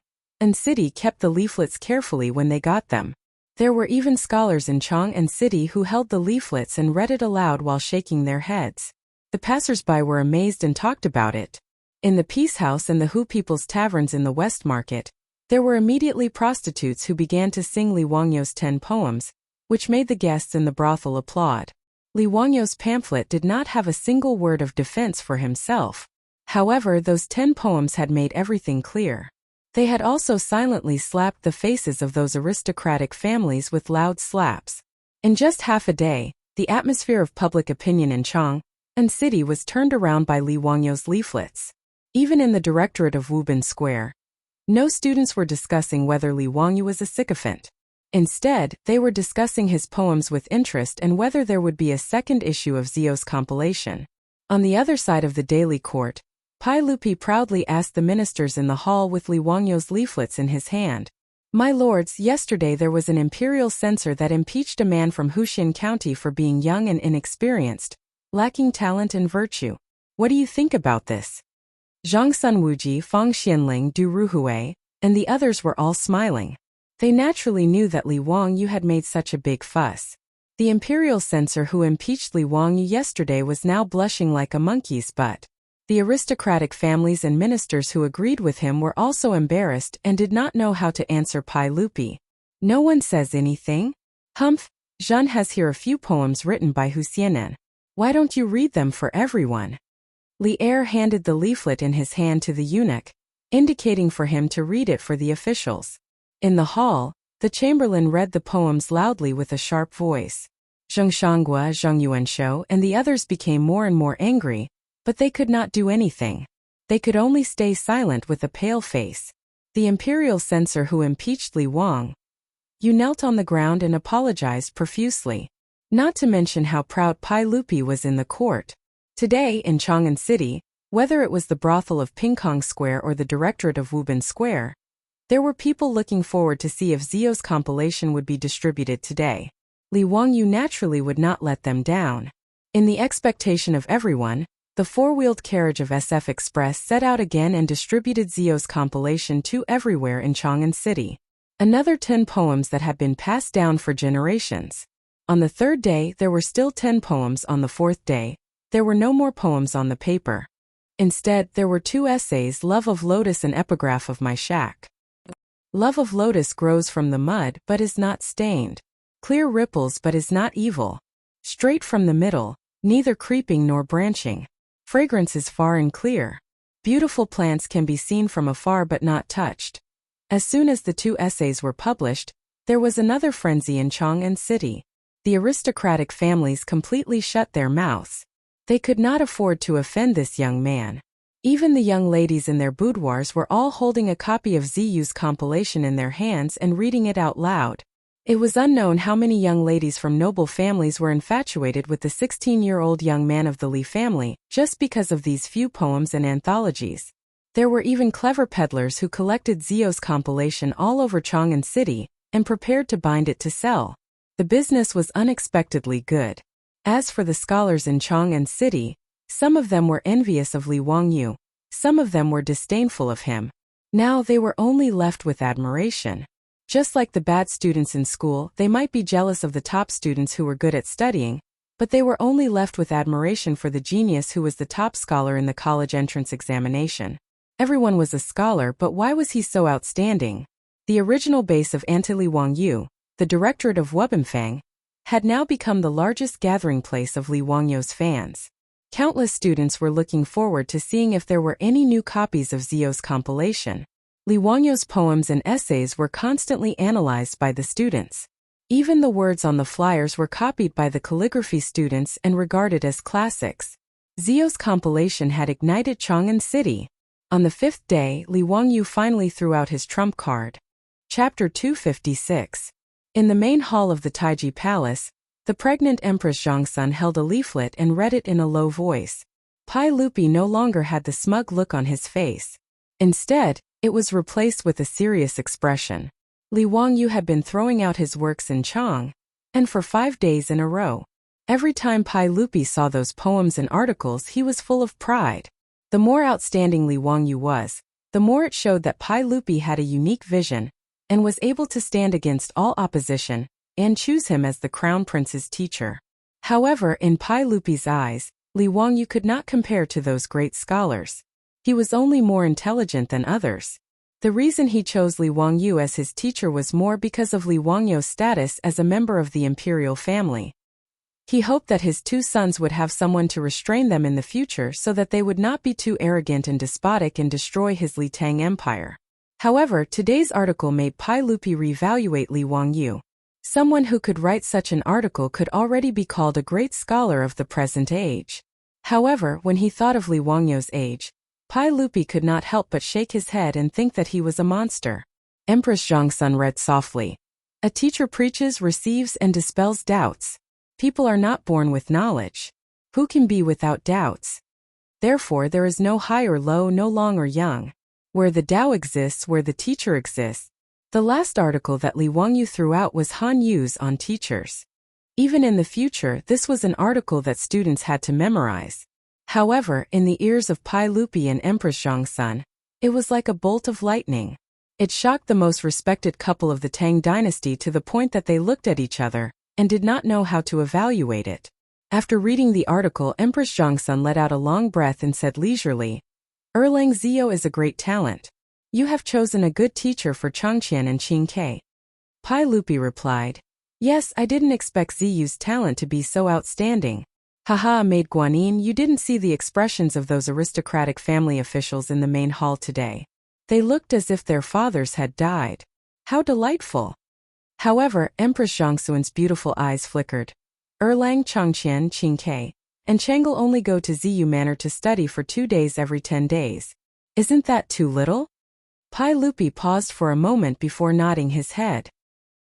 City kept the leaflets carefully when they got them. There were even scholars in Chang'an city who held the leaflets and read it aloud while shaking their heads. The passers-by were amazed and talked about it. In the Peace House and the Hu People's Taverns in the West Market, there were immediately prostitutes who began to sing Li Wangyo's 10 poems, which made the guests in the brothel applaud. Li Wangyo's pamphlet did not have a single word of defense for himself. However, those 10 poems had made everything clear. They had also silently slapped the faces of those aristocratic families with loud slaps. In just half a day, the atmosphere of public opinion in Chang'an city was turned around by Li Wangyo's leaflets. Even in the directorate of Wubin Square, no students were discussing whether Li Wangyu was a sycophant. Instead, they were discussing his poems with interest and whether there would be a second issue of Zio's compilation. On the other side of the daily court, Pai Lupi proudly asked the ministers in the hall with Li Wangyo's leaflets in his hand, "My lords, yesterday there was an imperial censor that impeached a man from Huxin County for being young and inexperienced, lacking talent and virtue. What do you think about this?" Zhang Sunwuji, Fang Xianling, Du Ruhui, and the others were all smiling. They naturally knew that Li Wangyu had made such a big fuss. The imperial censor who impeached Li Wangyu yesterday was now blushing like a monkey's butt. The aristocratic families and ministers who agreed with him were also embarrassed and did not know how to answer Pai Lupi. "No one says anything? Humph, Zhen has here a few poems written by Hu Xianan. Why don't you read them for everyone?" Li Er handed the leaflet in his hand to the eunuch, indicating for him to read it for the officials. In the hall, the chamberlain read the poems loudly with a sharp voice. Zheng Shanggua, Zheng Yuanshou, and the others became more and more angry, but they could not do anything. They could only stay silent with a pale face. The imperial censor who impeached Li Wangyu knelt on the ground and apologized profusely. Not to mention how proud Pai Lupi was in the court. Today, in Chang'an City, whether it was the brothel of Pingkong Square or the directorate of Wubin Square, there were people looking forward to see if Zio's compilation would be distributed today. Li Wangyu naturally would not let them down. In the expectation of everyone, the four-wheeled carriage of SF Express set out again and distributed Zio's compilation to everywhere in Chang'an City. Another 10 poems that had been passed down for generations. On the third day, there were still 10 poems. On the fourth day, there were no more poems on the paper. Instead, there were 2 essays, Love of Lotus and Epigraph of My Shack. Love of Lotus grows from the mud but is not stained. Clear ripples but is not evil. Straight from the middle, neither creeping nor branching. Fragrance is far and clear. Beautiful plants can be seen from afar but not touched. As soon as the 2 essays were published, there was another frenzy in Chang'an City. The aristocratic families completely shut their mouths. They could not afford to offend this young man. Even the young ladies in their boudoirs were all holding a copy of Ziyu's compilation in their hands and reading it out loud. It was unknown how many young ladies from noble families were infatuated with the 16-year-old young man of the Li family, just because of these few poems and anthologies. There were even clever peddlers who collected Zio's compilation all over Chang'an City and prepared to bind it to sell. The business was unexpectedly good. As for the scholars in Chang'an City, some of them were envious of Li Wangyu, some of them were disdainful of him. Now they were only left with admiration. Just like the bad students in school, they might be jealous of the top students who were good at studying, but they were only left with admiration for the genius who was the top scholar in the college entrance examination. Everyone was a scholar, but why was he so outstanding? The original base of Anti-Li Wangyu, the directorate of Wubinfang, had now become the largest gathering place of Li Wangyu's fans. Countless students were looking forward to seeing if there were any new copies of Zio's compilation. Li Wangyu's poems and essays were constantly analyzed by the students. Even the words on the flyers were copied by the calligraphy students and regarded as classics. Zio's compilation had ignited Chang'an City. On the 5th day, Li Wangyu finally threw out his trump card. Chapter 256. In the main hall of the Taiji Palace, the pregnant Empress Zhongsun held a leaflet and read it in a low voice. Pai Lupi no longer had the smug look on his face. Instead, it was replaced with a serious expression. Li Wangyu had been throwing out his works in Chang'an, and for 5 days in a row. Every time Pai Lupi saw those poems and articles, he was full of pride. The more outstanding Li Wangyu was, the more it showed that Pai Lupi had a unique vision, and was able to stand against all opposition and choose him as the crown prince's teacher. However, in Pai Lupi's eyes, Li Wangyu could not compare to those great scholars. He was only more intelligent than others. The reason he chose Li Wangyu as his teacher was more because of Li Wangyu's status as a member of the imperial family. He hoped that his two sons would have someone to restrain them in the future so that they would not be too arrogant and despotic and destroy his Li Tang empire. However, today's article made Pai Lupi reevaluate Li Wangyu. Someone who could write such an article could already be called a great scholar of the present age. However, when he thought of Li Wangyu's age, Pai Lupi could not help but shake his head and think that he was a monster. Empress Zhongsun read softly. A teacher preaches, receives, and dispels doubts. People are not born with knowledge. Who can be without doubts? Therefore, there is no high or low, no long or young. Where the Tao exists, where the teacher exists. The last article that Li Wangyu threw out was Han Yu's on teachers. Even in the future, this was an article that students had to memorize. However, in the ears of Pai Lupi and Empress Zhongsun, it was like a bolt of lightning. It shocked the most respected couple of the Tang dynasty to the point that they looked at each other and did not know how to evaluate it. After reading the article, Empress Zhongsun let out a long breath and said leisurely, Erlang Zio is a great talent. You have chosen a good teacher for Chang'an and Qingke. Pai Lupi replied, Yes, I didn't expect Ziyu's talent to be so outstanding. Haha, Maid Guanyin, you didn't see the expressions of those aristocratic family officials in the main hall today. They looked as if their fathers had died. How delightful! However, Empress Zhongsun's beautiful eyes flickered. Erlang, Chang'an, Qingke, and Chang'an only go to Ziyu Manor to study for 2 days every 10 days. Isn't that too little? Pai Lupi paused for a moment before nodding his head.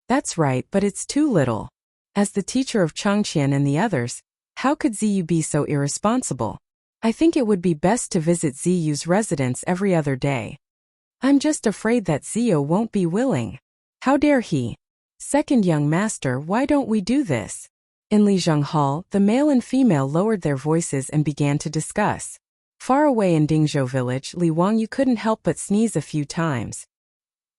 That's right, but it's too little. As the teacher of Chang'an and the others, how could Ziyu be so irresponsible? I think it would be best to visit Ziyu's residence every other day. I'm just afraid that Ziyu won't be willing. How dare he? Second young master, why don't we do this? In Lijiang Hall, the male and female lowered their voices and began to discuss. Far away in Dingzhou village, Li Wangyu couldn't help but sneeze a few times.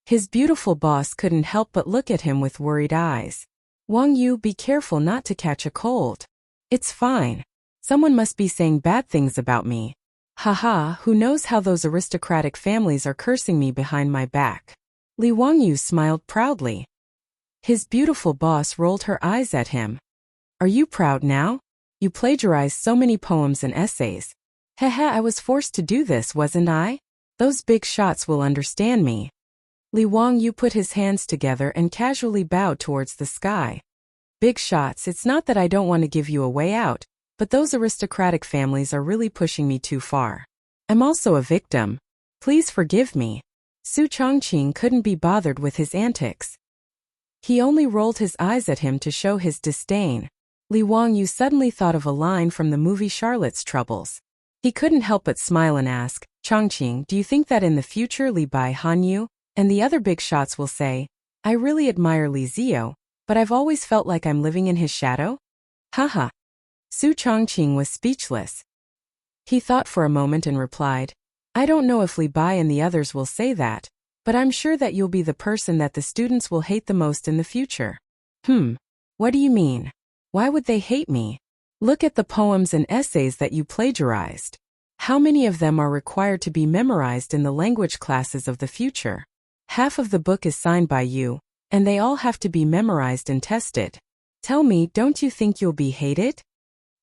His beautiful boss couldn't help but look at him with worried eyes. Wangyu, be careful not to catch a cold. It's fine. Someone must be saying bad things about me. Haha, who knows how those aristocratic families are cursing me behind my back. Li Wangyu smiled proudly. His beautiful boss rolled her eyes at him. Are you proud now? You plagiarized so many poems and essays. Hehe, I was forced to do this, wasn't I? Those big shots will understand me. Li Wangyu put his hands together and casually bowed towards the sky. Big shots, it's not that I don't want to give you a way out, but those aristocratic families are really pushing me too far. I'm also a victim. Please forgive me. Su Chongqing couldn't be bothered with his antics. He only rolled his eyes at him to show his disdain. Li Wangyu suddenly thought of a line from the movie Charlotte's Troubles. He couldn't help but smile and ask, Chongqing, do you think that in the future Li Bai Hanyu and the other big shots will say, I really admire Li Zio, but I've always felt like I'm living in his shadow? Haha. Su Chongqing was speechless. He thought for a moment and replied, I don't know if Li Bai and the others will say that, but I'm sure that you'll be the person that the students will hate the most in the future. What do you mean? Why would they hate me? Look at the poems and essays that you plagiarized. How many of them are required to be memorized in the language classes of the future? Half of the book is signed by you, and they all have to be memorized and tested. Tell me, don't you think you'll be hated?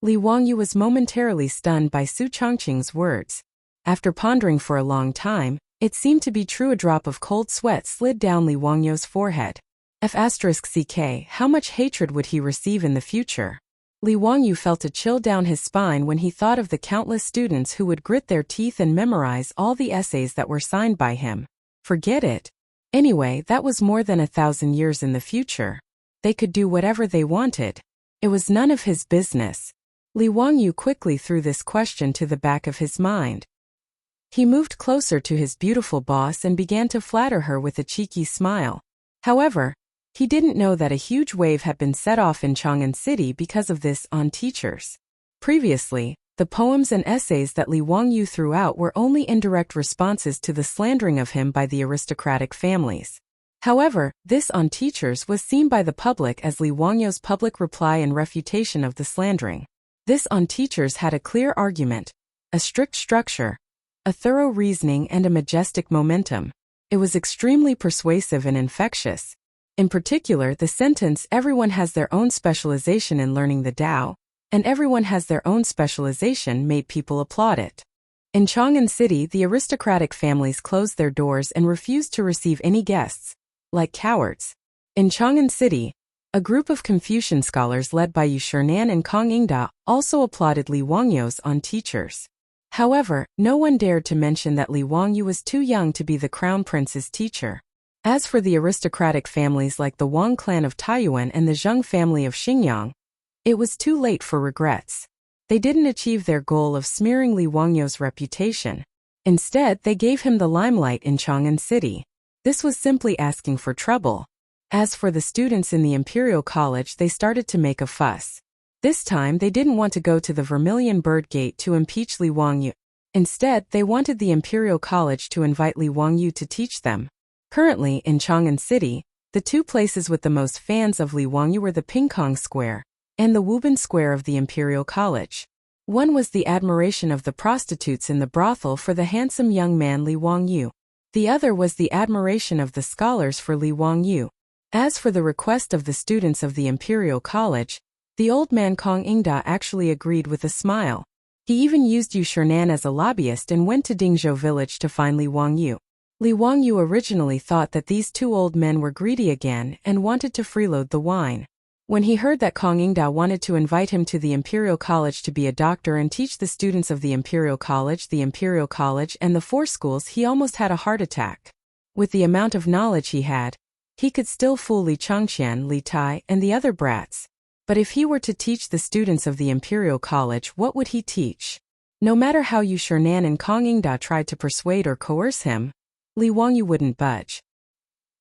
Li Wangyu was momentarily stunned by Su Chongqing's words. After pondering for a long time, it seemed to be true. A drop of cold sweat slid down Li Wangyu's forehead. F***ck, how much hatred would he receive in the future? Li Wangyu felt a chill down his spine when he thought of the countless students who would grit their teeth and memorize all the essays that were signed by him. Forget it. Anyway, that was more than 1,000 years in the future. They could do whatever they wanted. It was none of his business. Li Wangyu quickly threw this question to the back of his mind. He moved closer to his beautiful boss and began to flatter her with a cheeky smile. However, he didn't know that a huge wave had been set off in Chang'an City because of this on teachers. Previously, the poems and essays that Li Wangyu threw out were only indirect responses to the slandering of him by the aristocratic families. However, this on teachers was seen by the public as Li Wangyu's public reply and refutation of the slandering. This on teachers had a clear argument, a strict structure, a thorough reasoning and a majestic momentum. It was extremely persuasive and infectious. In particular, the sentence "everyone has their own specialization in learning the Tao," and "everyone has their own specialization" made people applaud it. In Chang'an City, the aristocratic families closed their doors and refused to receive any guests, like cowards. In Chang'an City, a group of Confucian scholars led by Yu Shinan and Kong Ingda also applauded Li Wangyu's on teachers. However, no one dared to mention that Li Wangyu was too young to be the crown prince's teacher. As for the aristocratic families like the Wang clan of Taiyuan and the Zheng family of Xinjiang, it was too late for regrets. They didn't achieve their goal of smearing Li Wangyu's reputation. Instead, they gave him the limelight in Chang'an City. This was simply asking for trouble. As for the students in the Imperial College, they started to make a fuss. This time, they didn't want to go to the Vermilion Bird Gate to impeach Li Wangyu. Instead, they wanted the Imperial College to invite Li Wangyu to teach them. Currently, in Chang'an City, the two places with the most fans of Li Wangyu were the Pingkong Square and the Wuban Square of the Imperial College. One was the admiration of the prostitutes in the brothel for the handsome young man Li Wangyu. The other was the admiration of the scholars for Li Wangyu. As for the request of the students of the Imperial College, the old man Kong Ingda actually agreed with a smile. He even used Yu Shinan as a lobbyist and went to Dingzhou village to find Li Wangyu. Li Wangyu originally thought that these two old men were greedy again and wanted to freeload the wine. When he heard that Kong Ingda wanted to invite him to the Imperial College to be a doctor and teach the students of the Imperial College, and the four schools, he almost had a heart attack. With the amount of knowledge he had, he could still fool Li Changqian, Li Tai, and the other brats. But if he were to teach the students of the Imperial College, what would he teach? No matter how Yu Shinan and Kong Ingda tried to persuade or coerce him, Li Wangyu wouldn't budge.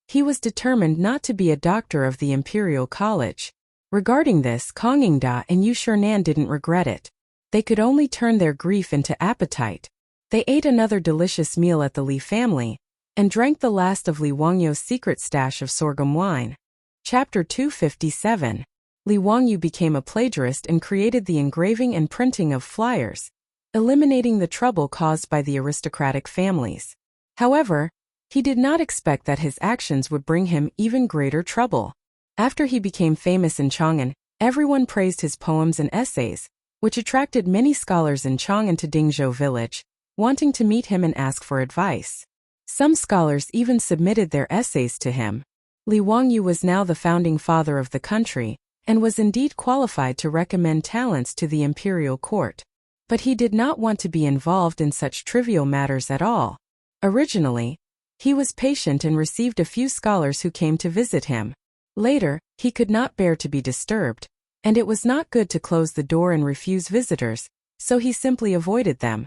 He was determined not to be a doctor of the Imperial College. Regarding this, Kong Ingda and Yu Shinan didn't regret it. They could only turn their grief into appetite. They ate another delicious meal at the Li family, and drank the last of Li Wangyu's secret stash of sorghum wine. Chapter 257. Li Wangyu became a plagiarist and created the engraving and printing of flyers, eliminating the trouble caused by the aristocratic families. However, he did not expect that his actions would bring him even greater trouble. After he became famous in Chang'an, everyone praised his poems and essays, which attracted many scholars in Chang'an to Dingzhou village, wanting to meet him and ask for advice. Some scholars even submitted their essays to him. Li Wangyu was now the founding father of the country, and was indeed qualified to recommend talents to the imperial court. But he did not want to be involved in such trivial matters at all. Originally, he was patient and received a few scholars who came to visit him. Later, he could not bear to be disturbed, and it was not good to close the door and refuse visitors, so he simply avoided them.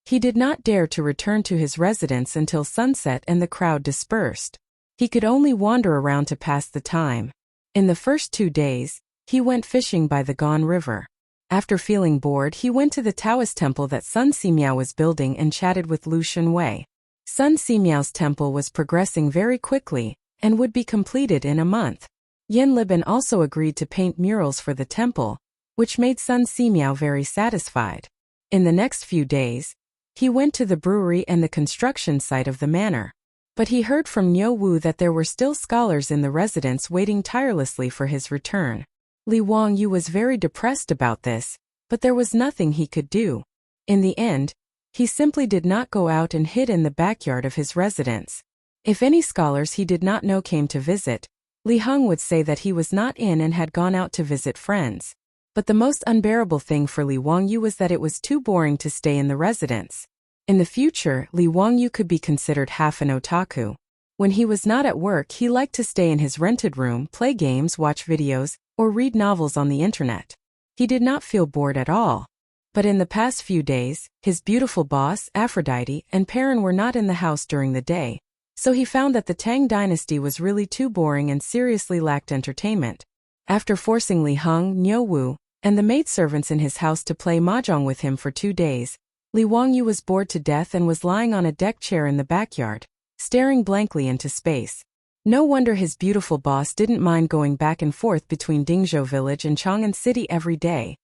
He did not dare to return to his residence until sunset and the crowd dispersed. He could only wander around to pass the time. In the first 2 days, he went fishing by the Gan River. After feeling bored, he went to the Taoist temple that Sun Simiao was building and chatted with Lu Shunwei. Sun Simiao's temple was progressing very quickly, and would be completed in a month. Yen Liban also agreed to paint murals for the temple, which made Sun Simiao very satisfied. In the next few days, he went to the brewery and the construction site of the manor. But he heard from Niu Wu that there were still scholars in the residence waiting tirelessly for his return. Li Wangyu was very depressed about this, but there was nothing he could do. In the end, he simply did not go out and hid in the backyard of his residence. If any scholars he did not know came to visit, Li Heng would say that he was not in and had gone out to visit friends. But the most unbearable thing for Li Wangyu was that it was too boring to stay in the residence. In the future, Li Wangyu could be considered half an otaku. When he was not at work, he liked to stay in his rented room, play games, watch videos, or read novels on the internet. He did not feel bored at all. But in the past few days, his beautiful boss, Aphrodite, and Perrin were not in the house during the day, so he found that the Tang dynasty was really too boring and seriously lacked entertainment. After forcing Li Heng, Niu Wu, and the maidservants in his house to play mahjong with him for 2 days, Li Wangyu was bored to death and was lying on a deck chair in the backyard, staring blankly into space. No wonder his beautiful boss didn't mind going back and forth between Dingzhou village and Chang'an city every day,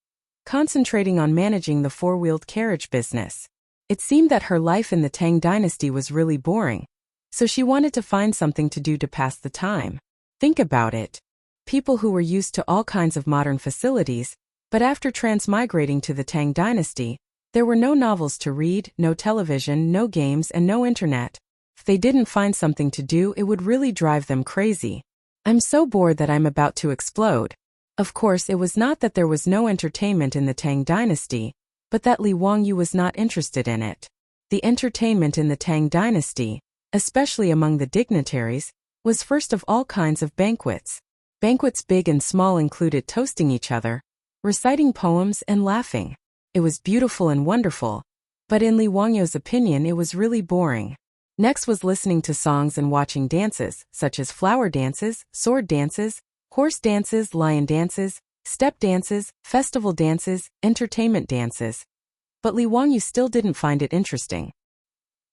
concentrating on managing the four-wheeled carriage business. It seemed that her life in the Tang dynasty was really boring, so she wanted to find something to do to pass the time. Think about it. People who were used to all kinds of modern facilities, but after transmigrating to the Tang dynasty, there were no novels to read, no television, no games, and no internet. If they didn't find something to do, it would really drive them crazy. I'm so bored that I'm about to explode. Of course, it was not that there was no entertainment in the Tang dynasty, but that Li Wangyu was not interested in it. The entertainment in the Tang dynasty, especially among the dignitaries, was first of all kinds of banquets. Banquets big and small included toasting each other, reciting poems, and laughing. It was beautiful and wonderful, but in Li Wangyu's opinion it was really boring. Next was listening to songs and watching dances, such as flower dances, sword dances, horse dances, lion dances, step dances, festival dances, entertainment dances. But Li Wangyu still didn't find it interesting.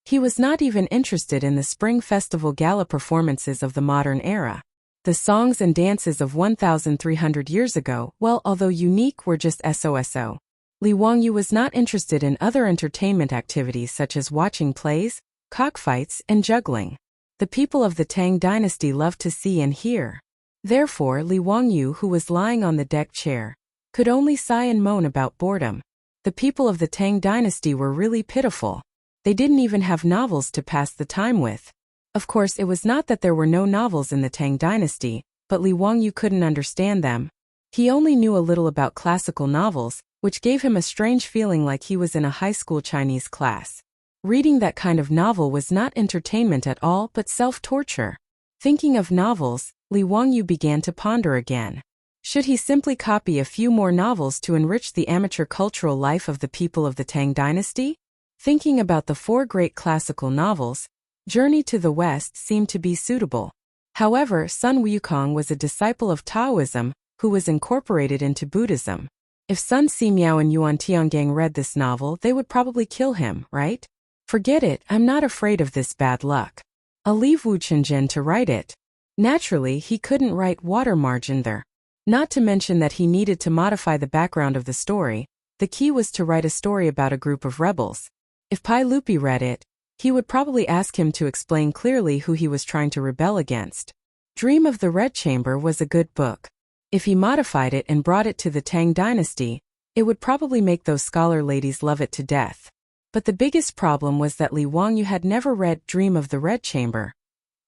He was not even interested in the Spring Festival gala performances of the modern era. The songs and dances of 1,300 years ago, well, although unique, were just so. Li Wangyu was not interested in other entertainment activities such as watching plays, cockfights, and juggling. The people of the Tang dynasty loved to see and hear. Therefore, Li Wangyu, who was lying on the deck chair, could only sigh and moan about boredom. The people of the Tang dynasty were really pitiful. They didn't even have novels to pass the time with. Of course, it was not that there were no novels in the Tang dynasty, but Li Wangyu couldn't understand them. He only knew a little about classical novels, which gave him a strange feeling like he was in a high school Chinese class. Reading that kind of novel was not entertainment at all but self-torture. Thinking of novels, Li Wangyu began to ponder again. Should he simply copy a few more novels to enrich the amateur cultural life of the people of the Tang dynasty? Thinking about the four great classical novels, Journey to the West seemed to be suitable. However, Sun Wukong was a disciple of Taoism, who was incorporated into Buddhism. If Sun Simiao and Yuan Tiangang read this novel, they would probably kill him, right? Forget it, I'm not afraid of this bad luck. I'll leave Wu Chenjin to write it. Naturally, he couldn't write water margin there. Not to mention that he needed to modify the background of the story. The key was to write a story about a group of rebels. If Pai Lupi read it, he would probably ask him to explain clearly who he was trying to rebel against. Dream of the Red Chamber was a good book. If he modified it and brought it to the Tang dynasty, it would probably make those scholar ladies love it to death. But the biggest problem was that Li Wangyu had never read Dream of the Red Chamber.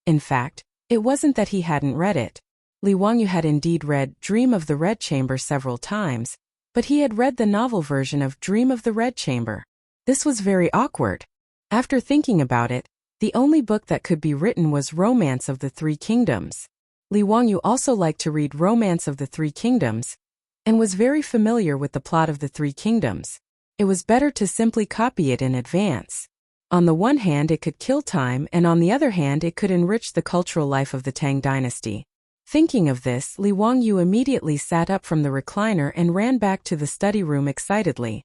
In fact, it wasn't that he hadn't read it. Li Wangyu had indeed read Dream of the Red Chamber several times, but he had read the novel version of Dream of the Red Chamber. This was very awkward. After thinking about it, the only book that could be written was Romance of the Three Kingdoms. Li Wangyu also liked to read Romance of the Three Kingdoms, and was very familiar with the plot of the Three Kingdoms. It was better to simply copy it in advance. On the one hand, it could kill time, and on the other hand, it could enrich the cultural life of the Tang dynasty. Thinking of this, Li Wangyu immediately sat up from the recliner and ran back to the study room excitedly.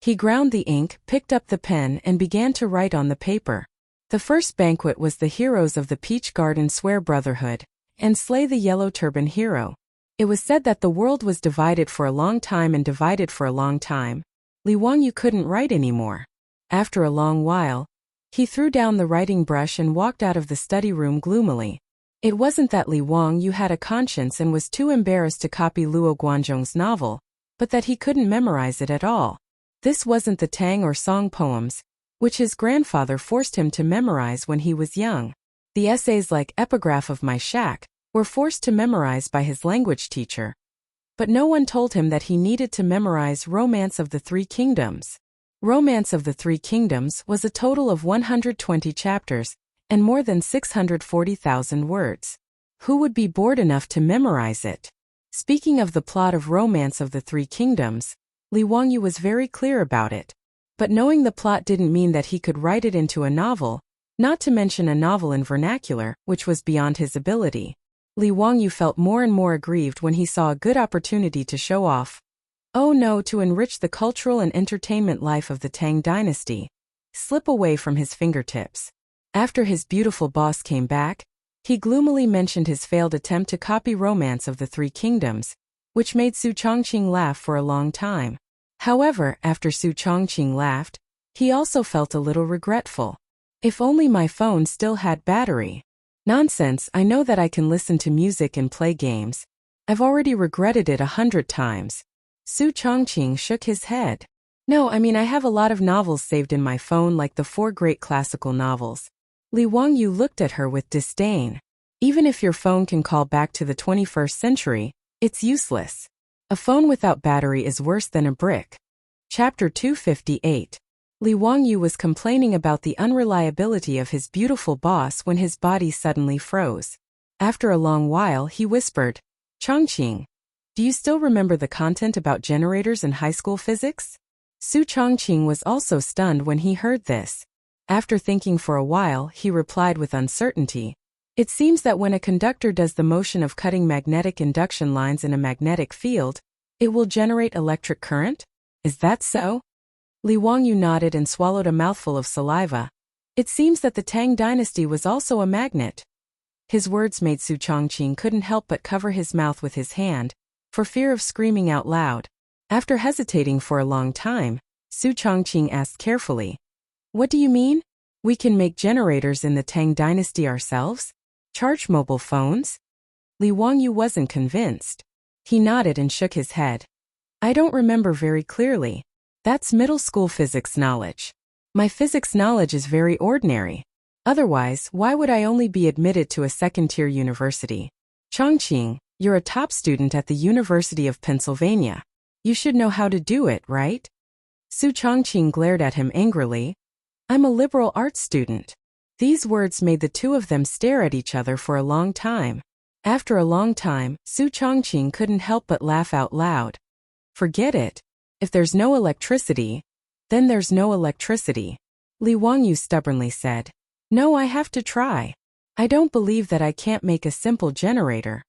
He ground the ink, picked up the pen, and began to write on the paper. The first banquet was the heroes of the Peach Garden swear brotherhood, and slay the Yellow Turban hero. It was said that the world was divided for a long time and divided for a long time. Li Wangyu couldn't write anymore. After a long while, he threw down the writing brush and walked out of the study room gloomily. It wasn't that Li Wangyu had a conscience and was too embarrassed to copy Luo Guanzhong's novel, but that he couldn't memorize it at all. This wasn't the Tang or Song poems, which his grandfather forced him to memorize when he was young. The essays like Epigraph of My Shack were forced to memorize by his language teacher. But no one told him that he needed to memorize Romance of the Three Kingdoms. Romance of the Three Kingdoms was a total of 120 chapters and more than 640,000 words. Who would be bored enough to memorize it? Speaking of the plot of Romance of the Three Kingdoms, Li Wangyu was very clear about it. But knowing the plot didn't mean that he could write it into a novel, not to mention a novel in vernacular, which was beyond his ability. Li Wangyu felt more and more aggrieved when he saw a good opportunity to show off. Oh no, to enrich the cultural and entertainment life of the Tang dynasty. Slip away from his fingertips. After his beautiful boss came back, He gloomily mentioned his failed attempt to copy Romance of the Three Kingdoms, which made Su Changqing laugh for a long time. However, after Su Changqing laughed, he also felt a little regretful. If only my phone still had battery. Nonsense, I know that I can listen to music and play games. I've already regretted it 100 times. Su Changqing shook his head. No, I mean I have a lot of novels saved in my phone, like the 4 great classical novels. Li Wangyu looked at her with disdain. Even if your phone can call back to the 21st century, it's useless. A phone without battery is worse than a brick. Chapter 258. Li Wangyu was complaining about the unreliability of his beautiful boss when his body suddenly froze. After a long while, he whispered, Changqing, do you still remember the content about generators in high school physics? Su Changqing was also stunned when he heard this. After thinking for a while, he replied with uncertainty, it seems that when a conductor does the motion of cutting magnetic induction lines in a magnetic field, it will generate electric current? Is that so? Li Wangyu nodded and swallowed a mouthful of saliva. It seems that the Tang dynasty was also a magnet. His words made Su Changqing couldn't help but cover his mouth with his hand, for fear of screaming out loud. After hesitating for a long time, Su Changqing asked carefully, what do you mean? We can make generators in the Tang dynasty ourselves? Charge mobile phones? Li Wangyu wasn't convinced. He nodded and shook his head. I don't remember very clearly. That's middle school physics knowledge. My physics knowledge is very ordinary. Otherwise, why would I only be admitted to a second-tier university? Changqing, you're a top student at the University of Pennsylvania. You should know how to do it, right? Su Changqing glared at him angrily. I'm a liberal arts student. These words made the two of them stare at each other for a long time. After a long time, Su Changqing couldn't help but laugh out loud. Forget it. If there's no electricity, then there's no electricity. Li Wangyu stubbornly said. No, I have to try. I don't believe that I can't make a simple generator.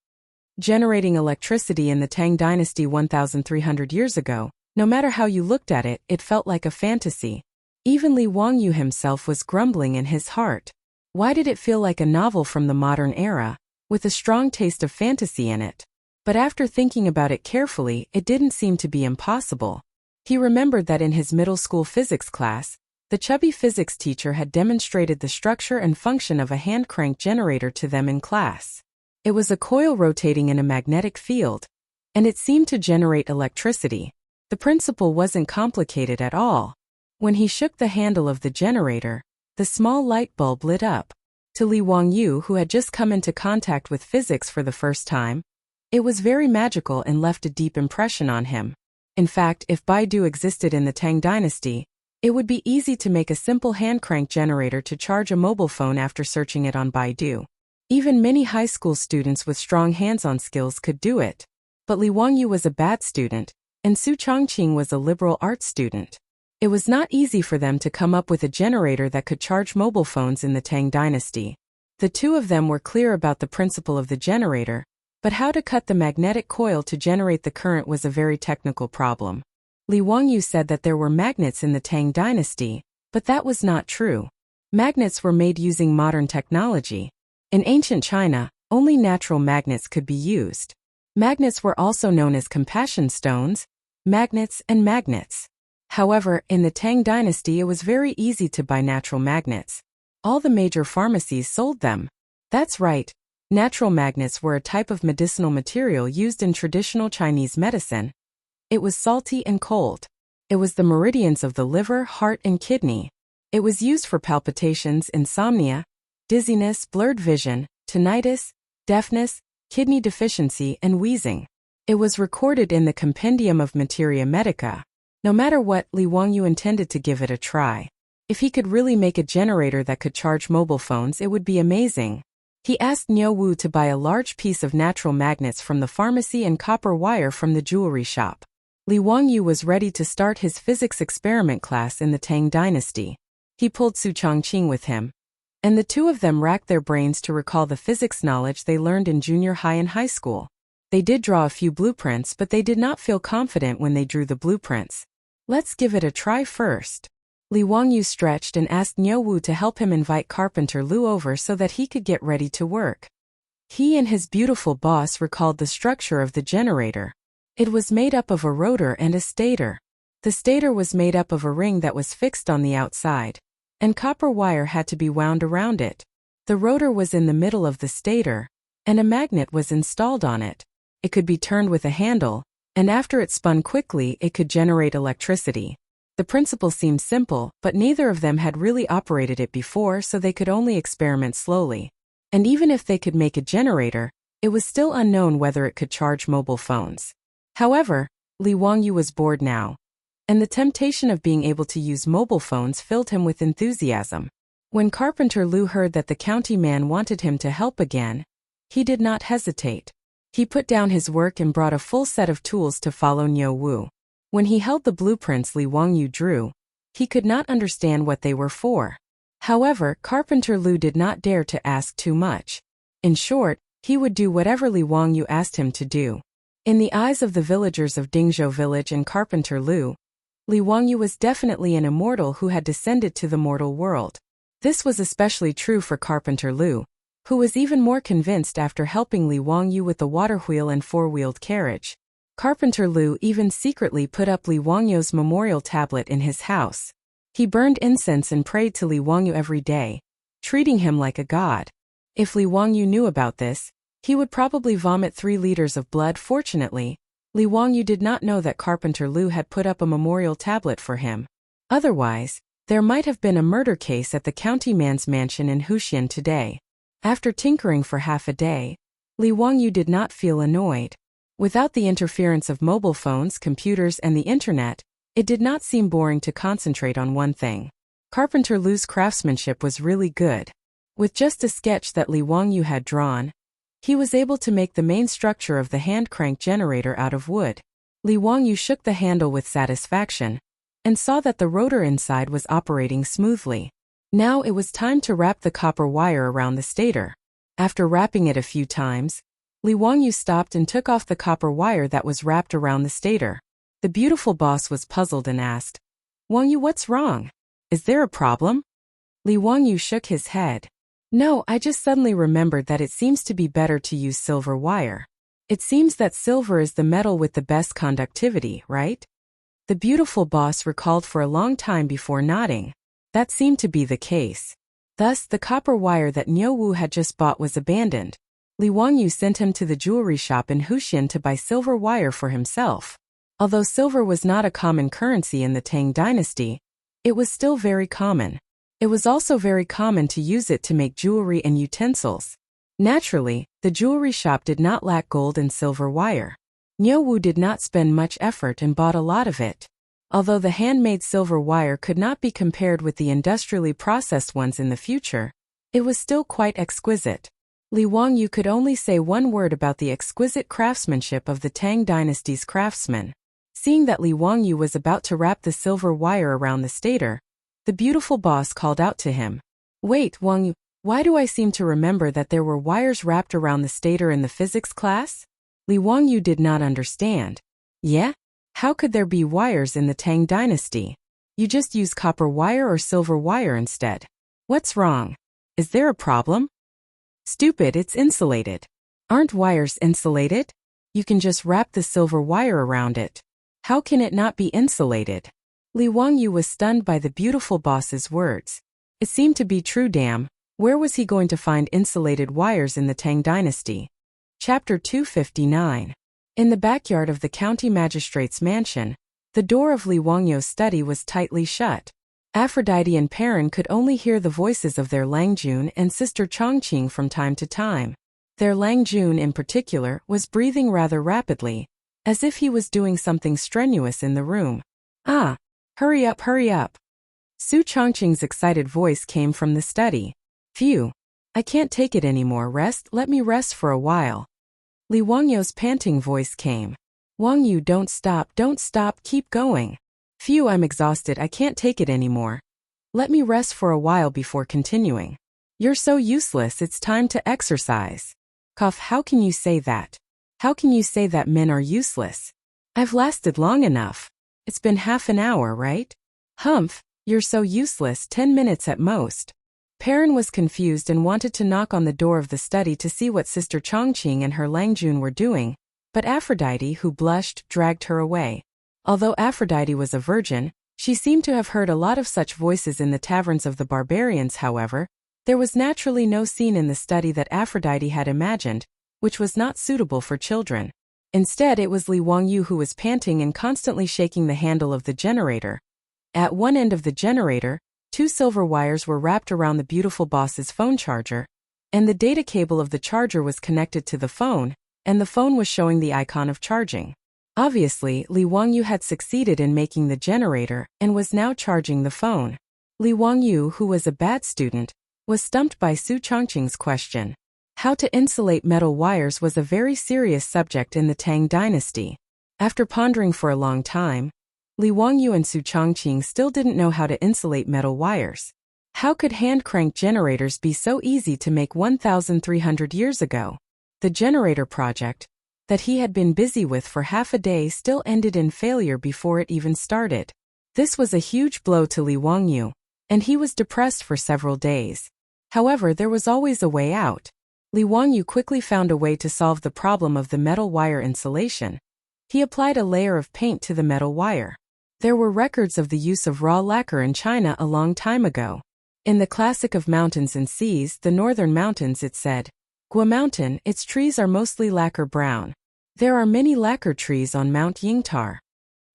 Generating electricity in the Tang dynasty 1,300 years ago, no matter how you looked at it, it felt like a fantasy. Even Li Wangyu himself was grumbling in his heart. Why did it feel like a novel from the modern era, with a strong taste of fantasy in it? But after thinking about it carefully, it didn't seem to be impossible. He remembered that in his middle school physics class, the chubby physics teacher had demonstrated the structure and function of a hand-crank generator to them in class. It was a coil rotating in a magnetic field, and it seemed to generate electricity. The principle wasn't complicated at all. When he shook the handle of the generator, the small light bulb lit up. To Li Wangyu, who had just come into contact with physics for the first time, it was very magical and left a deep impression on him. In fact, if Baidu existed in the Tang dynasty, it would be easy to make a simple hand-crank generator to charge a mobile phone after searching it on Baidu. Even many high school students with strong hands-on skills could do it. But Li Wangyu was a bad student, and Su Changqing was a liberal arts student. It was not easy for them to come up with a generator that could charge mobile phones in the Tang dynasty. The two of them were clear about the principle of the generator, but how to cut the magnetic coil to generate the current was a very technical problem. Li Wangyu said that there were magnets in the Tang dynasty, but that was not true. Magnets were made using modern technology. In ancient China, only natural magnets could be used. Magnets were also known as compassion stones, magnets, and magnets. However, in the Tang dynasty it was very easy to buy natural magnets. All the major pharmacies sold them. That's right. Natural magnets were a type of medicinal material used in traditional Chinese medicine. It was salty and cold. It was the meridians of the liver, heart, and kidney. It was used for palpitations, insomnia, dizziness, blurred vision, tinnitus, deafness, kidney deficiency, and wheezing. It was recorded in the Compendium of Materia Medica. No matter what, Li Wangyu intended to give it a try. If he could really make a generator that could charge mobile phones, it would be amazing. He asked Niu Wu to buy a large piece of natural magnets from the pharmacy and copper wire from the jewelry shop. Li Wangyu was ready to start his physics experiment class in the Tang dynasty. He pulled Su Changqing with him, and the two of them racked their brains to recall the physics knowledge they learned in junior high and high school. They did draw a few blueprints, but they did not feel confident when they drew the blueprints. Let's give it a try first. Li Wangyu stretched and asked Niu Wu to help him invite Carpenter Lu over so that he could get ready to work. He and his beautiful boss recalled the structure of the generator. It was made up of a rotor and a stator. The stator was made up of a ring that was fixed on the outside, and copper wire had to be wound around it. The rotor was in the middle of the stator, and a magnet was installed on it. It could be turned with a handle, and after it spun quickly, it could generate electricity. The principle seemed simple, but neither of them had really operated it before, so they could only experiment slowly. And even if they could make a generator, it was still unknown whether it could charge mobile phones. However, Li Wangyu was bored now, and the temptation of being able to use mobile phones filled him with enthusiasm. When Carpenter Lu heard that the county man wanted him to help again, he did not hesitate. He put down his work and brought a full set of tools to follow Niu Wu. When he held the blueprints Li Wangyu drew, he could not understand what they were for. However, Carpenter Lu did not dare to ask too much. In short, he would do whatever Li Wangyu asked him to do. In the eyes of the villagers of Dingzhou village and Carpenter Lu, Li Wangyu was definitely an immortal who had descended to the mortal world. This was especially true for Carpenter Lu, who was even more convinced after helping Li Wangyu with the water wheel and four-wheeled carriage. Carpenter Lu even secretly put up Li Wangyu's memorial tablet in his house. He burned incense and prayed to Li Wangyu every day, treating him like a god. If Li Wangyu knew about this, he would probably vomit 3 liters of blood. Fortunately, Li Wangyu did not know that Carpenter Lu had put up a memorial tablet for him. Otherwise, there might have been a murder case at the county man's mansion in Huxian today. After tinkering for half a day, Li Wangyu did not feel annoyed. Without the interference of mobile phones, computers, and the internet, it did not seem boring to concentrate on one thing. Carpenter Lu's craftsmanship was really good. With just a sketch that Li Wangyu had drawn, he was able to make the main structure of the hand-crank generator out of wood. Li Wangyu shook the handle with satisfaction, and saw that the rotor inside was operating smoothly. Now it was time to wrap the copper wire around the stator. After wrapping it a few times, Li Wangyu stopped and took off the copper wire that was wrapped around the stator. The beautiful boss was puzzled and asked, "Wangyu, what's wrong? Is there a problem?" Li Wangyu shook his head. "No, I just suddenly remembered that it seems to be better to use silver wire. It seems that silver is the metal with the best conductivity, right?" The beautiful boss recalled for a long time before nodding. That seemed to be the case. Thus, the copper wire that Niu Wu had just bought was abandoned. Li Wangyu sent him to the jewelry shop in Huxian to buy silver wire for himself. Although silver was not a common currency in the Tang dynasty, it was still very common. It was also very common to use it to make jewelry and utensils. Naturally, the jewelry shop did not lack gold and silver wire. Niu Wu did not spend much effort and bought a lot of it. Although the handmade silver wire could not be compared with the industrially processed ones in the future, it was still quite exquisite. Li Wangyu could only say one word about the exquisite craftsmanship of the Tang dynasty's craftsmen. Seeing that Li Wangyu was about to wrap the silver wire around the stator, the beautiful boss called out to him, "Wait, Wangyu, why do I seem to remember that there were wires wrapped around the stator in the physics class?" Li Wangyu did not understand. "Yeah? How could there be wires in the Tang dynasty? You just use copper wire or silver wire instead. What's wrong? Is there a problem?" "Stupid, it's insulated." "Aren't wires insulated? You can just wrap the silver wire around it. How can it not be insulated?" Li Wangyu was stunned by the beautiful boss's words. It seemed to be true. Damn, where was he going to find insulated wires in the Tang dynasty? Chapter 259. In the backyard of the county magistrate's mansion, the door of Li Wangyu's study was tightly shut. Aphrodite and Perrin could only hear the voices of their Langjun and sister Chongqing from time to time. Their Langjun in particular was breathing rather rapidly, as if he was doing something strenuous in the room. "Ah, hurry up, hurry up." Su Chongqing's excited voice came from the study. "Phew, I can't take it anymore. Let me rest for a while." Li Wangyu's panting voice came. "Wangyu, don't stop, keep going." "Phew, I'm exhausted, I can't take it anymore. Let me rest for a while before continuing." "You're so useless, it's time to exercise." "Cough, how can you say that? How can you say that men are useless? I've lasted long enough. It's been half an hour, right?" "Humph, You're so useless, 10 minutes at most. Perrin was confused and wanted to knock on the door of the study to see what Sister Chongqing and her Langjun were doing, but Aphrodite, who blushed, dragged her away. Although Aphrodite was a virgin, she seemed to have heard a lot of such voices in the taverns of the barbarians. However, there was naturally no scene in the study that Aphrodite had imagined, which was not suitable for children. Instead, it was Li Wangyu who was panting and constantly shaking the handle of the generator. At one end of the generator, 2 silver wires were wrapped around the beautiful boss's phone charger, and the data cable of the charger was connected to the phone, and the phone was showing the icon of charging. Obviously, Li Wangyu had succeeded in making the generator and was now charging the phone. Li Wangyu, who was a bad student, was stumped by Su Chongqing's question. How to insulate metal wires was a very serious subject in the Tang dynasty. After pondering for a long time, Li Wangyu and Su Chongqing still didn't know how to insulate metal wires. How could hand-crank generators be so easy to make 1,300 years ago? The generator project, that he had been busy with for half a day, still ended in failure before it even started. This was a huge blow to Li Wangyu, and he was depressed for several days. However, there was always a way out. Li Wangyu quickly found a way to solve the problem of the metal wire insulation. He applied a layer of paint to the metal wire. There were records of the use of raw lacquer in China a long time ago. In the classic of Mountains and Seas, the Northern Mountains, it said, Gua Mountain, its trees are mostly lacquer brown. There are many lacquer trees on Mount Yingtar.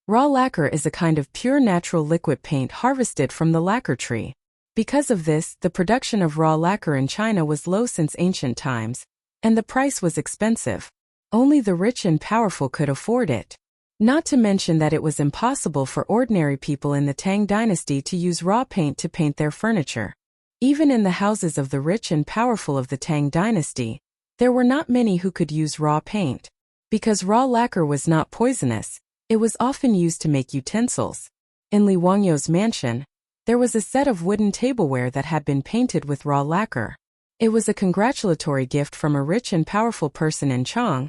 Raw lacquer is a kind of pure natural liquid paint harvested from the lacquer tree. Because of this, the production of raw lacquer in China was low since ancient times, and the price was expensive. Only the rich and powerful could afford it. Not to mention that it was impossible for ordinary people in the Tang dynasty to use raw paint to paint their furniture. Even in the houses of the rich and powerful of the Tang dynasty, there were not many who could use raw paint. Because raw lacquer was not poisonous, it was often used to make utensils. In Li Wangyu's mansion, there was a set of wooden tableware that had been painted with raw lacquer. It was a congratulatory gift from a rich and powerful person in Chang'an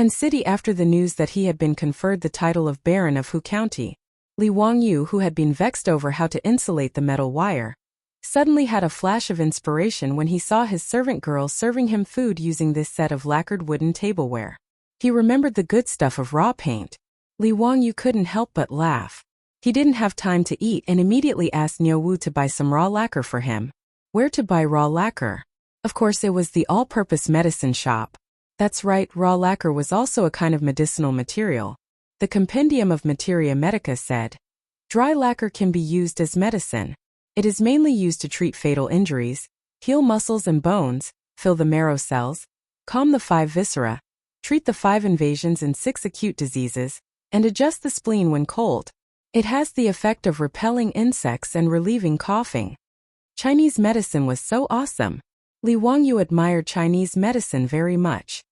City after the news that he had been conferred the title of Baron of Hu County. Li Wangyu, who had been vexed over how to insulate the metal wire, suddenly had a flash of inspiration when he saw his servant girl serving him food using this set of lacquered wooden tableware. He remembered the good stuff of raw paint. Li Wangyu couldn't help but laugh. He didn't have time to eat and immediately asked Niu Wu to buy some raw lacquer for him. Where to buy raw lacquer? Of course, it was the all-purpose medicine shop. That's right, raw lacquer was also a kind of medicinal material. The Compendium of Materia Medica said, dry lacquer can be used as medicine. It is mainly used to treat fatal injuries, heal muscles and bones, fill the marrow cells, calm the 5 viscera, treat the 5 invasions and 6 acute diseases, and adjust the spleen when cold. It has the effect of repelling insects and relieving coughing. Chinese medicine was so awesome. Li Wangyu admired Chinese medicine very much.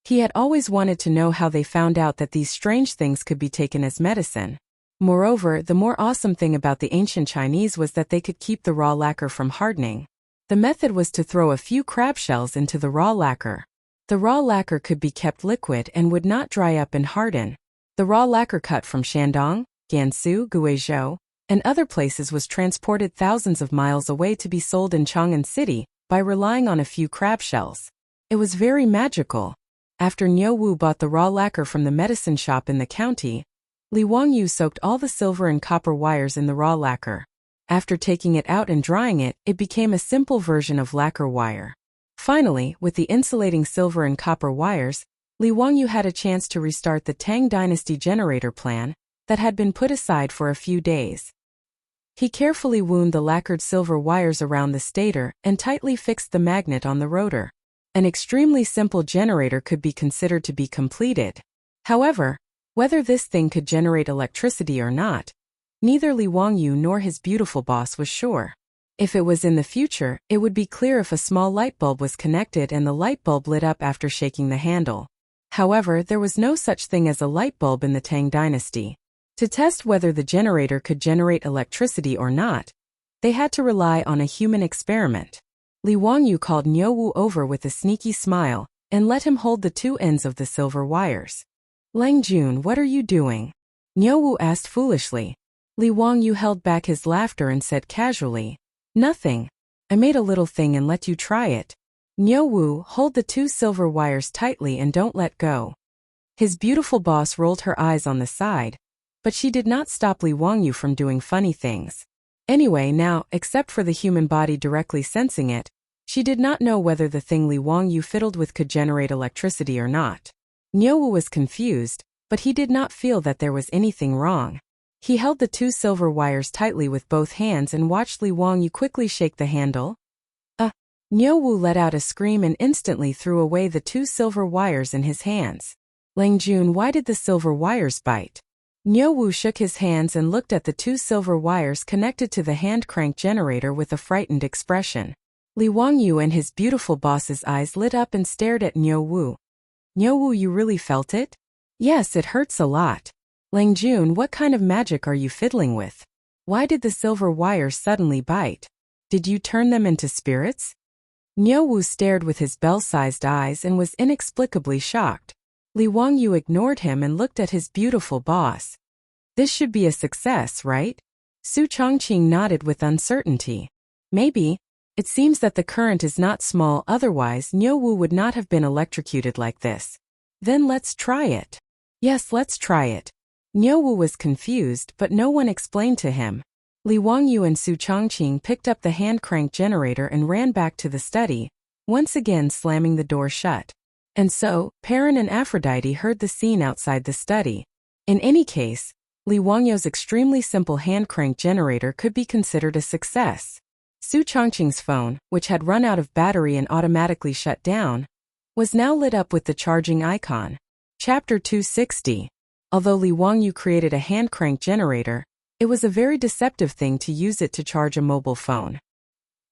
He had always wanted to know how they found out that these strange things could be taken as medicine. Moreover, the more awesome thing about the ancient Chinese was that they could keep the raw lacquer from hardening. The method was to throw a few crab shells into the raw lacquer. The raw lacquer could be kept liquid and would not dry up and harden. The raw lacquer cut from Shandong, Gansu, Guizhou, and other places was transported thousands of miles away to be sold in Chang'an City by relying on a few crab shells. It was very magical. After Niu Wu bought the raw lacquer from the medicine shop in the county, Li Wangyu soaked all the silver and copper wires in the raw lacquer. After taking it out and drying it, it became a simple version of lacquer wire. Finally, with the insulating silver and copper wires, Li Wangyu had a chance to restart the Tang dynasty generator plan that had been put aside for a few days. He carefully wound the lacquered silver wires around the stator and tightly fixed the magnet on the rotor. An extremely simple generator could be considered to be completed. However, whether this thing could generate electricity or not, neither Li Wangyu nor his beautiful boss was sure. If it was in the future, it would be clear if a small light bulb was connected and the light bulb lit up after shaking the handle. However, there was no such thing as a light bulb in the Tang dynasty. To test whether the generator could generate electricity or not, they had to rely on a human experiment. Li Wangyu called Niu Wu over with a sneaky smile and let him hold the 2 ends of the silver wires. Lang Jun, what are you doing? Niu Wu asked foolishly. Li Wangyu held back his laughter and said casually, "Nothing. I made a little thing and let you try it. Niu Wu, hold the 2 silver wires tightly and don't let go." His beautiful boss rolled her eyes on the side, but she did not stop Li Wangyu from doing funny things. Anyway, now, except for the human body directly sensing it, she did not know whether the thing Li Wangyu fiddled with could generate electricity or not. Niu Wu was confused, but he did not feel that there was anything wrong. He held the 2 silver wires tightly with both hands and watched Li Wangyu quickly shake the handle. Niu Wu let out a scream and instantly threw away the 2 silver wires in his hands. "Lang Jun, why did the silver wires bite?" Niu Wu shook his hands and looked at the 2 silver wires connected to the hand crank generator with a frightened expression. Li Wangyu and his beautiful boss's eyes lit up and stared at Niu Wu. "Niu Wu, you really felt it?" "Yes, it hurts a lot." "Lang Jun, what kind of magic are you fiddling with? Why did the silver wires suddenly bite? Did you turn them into spirits?" Niu Wu stared with his bell-sized eyes and was inexplicably shocked. Li Wangyu ignored him and looked at his beautiful boss. "This should be a success, right?" Su Changqing nodded with uncertainty. "Maybe. It seems that the current is not small, otherwise Niu Wu would not have been electrocuted like this." "Then let's try it." "Yes, let's try it." Niu Wu was confused, but no one explained to him. Li Wangyu and Su Changqing picked up the hand crank generator and ran back to the study, once again slamming the door shut. And so, Perrin and Aphrodite heard the scene outside the study. In any case, Li Wangyu's extremely simple hand crank generator could be considered a success. Su Changqing's phone, which had run out of battery and automatically shut down, was now lit up with the charging icon. Chapter 260. Although Li Wangyu created a hand crank generator, it was a very deceptive thing to use it to charge a mobile phone.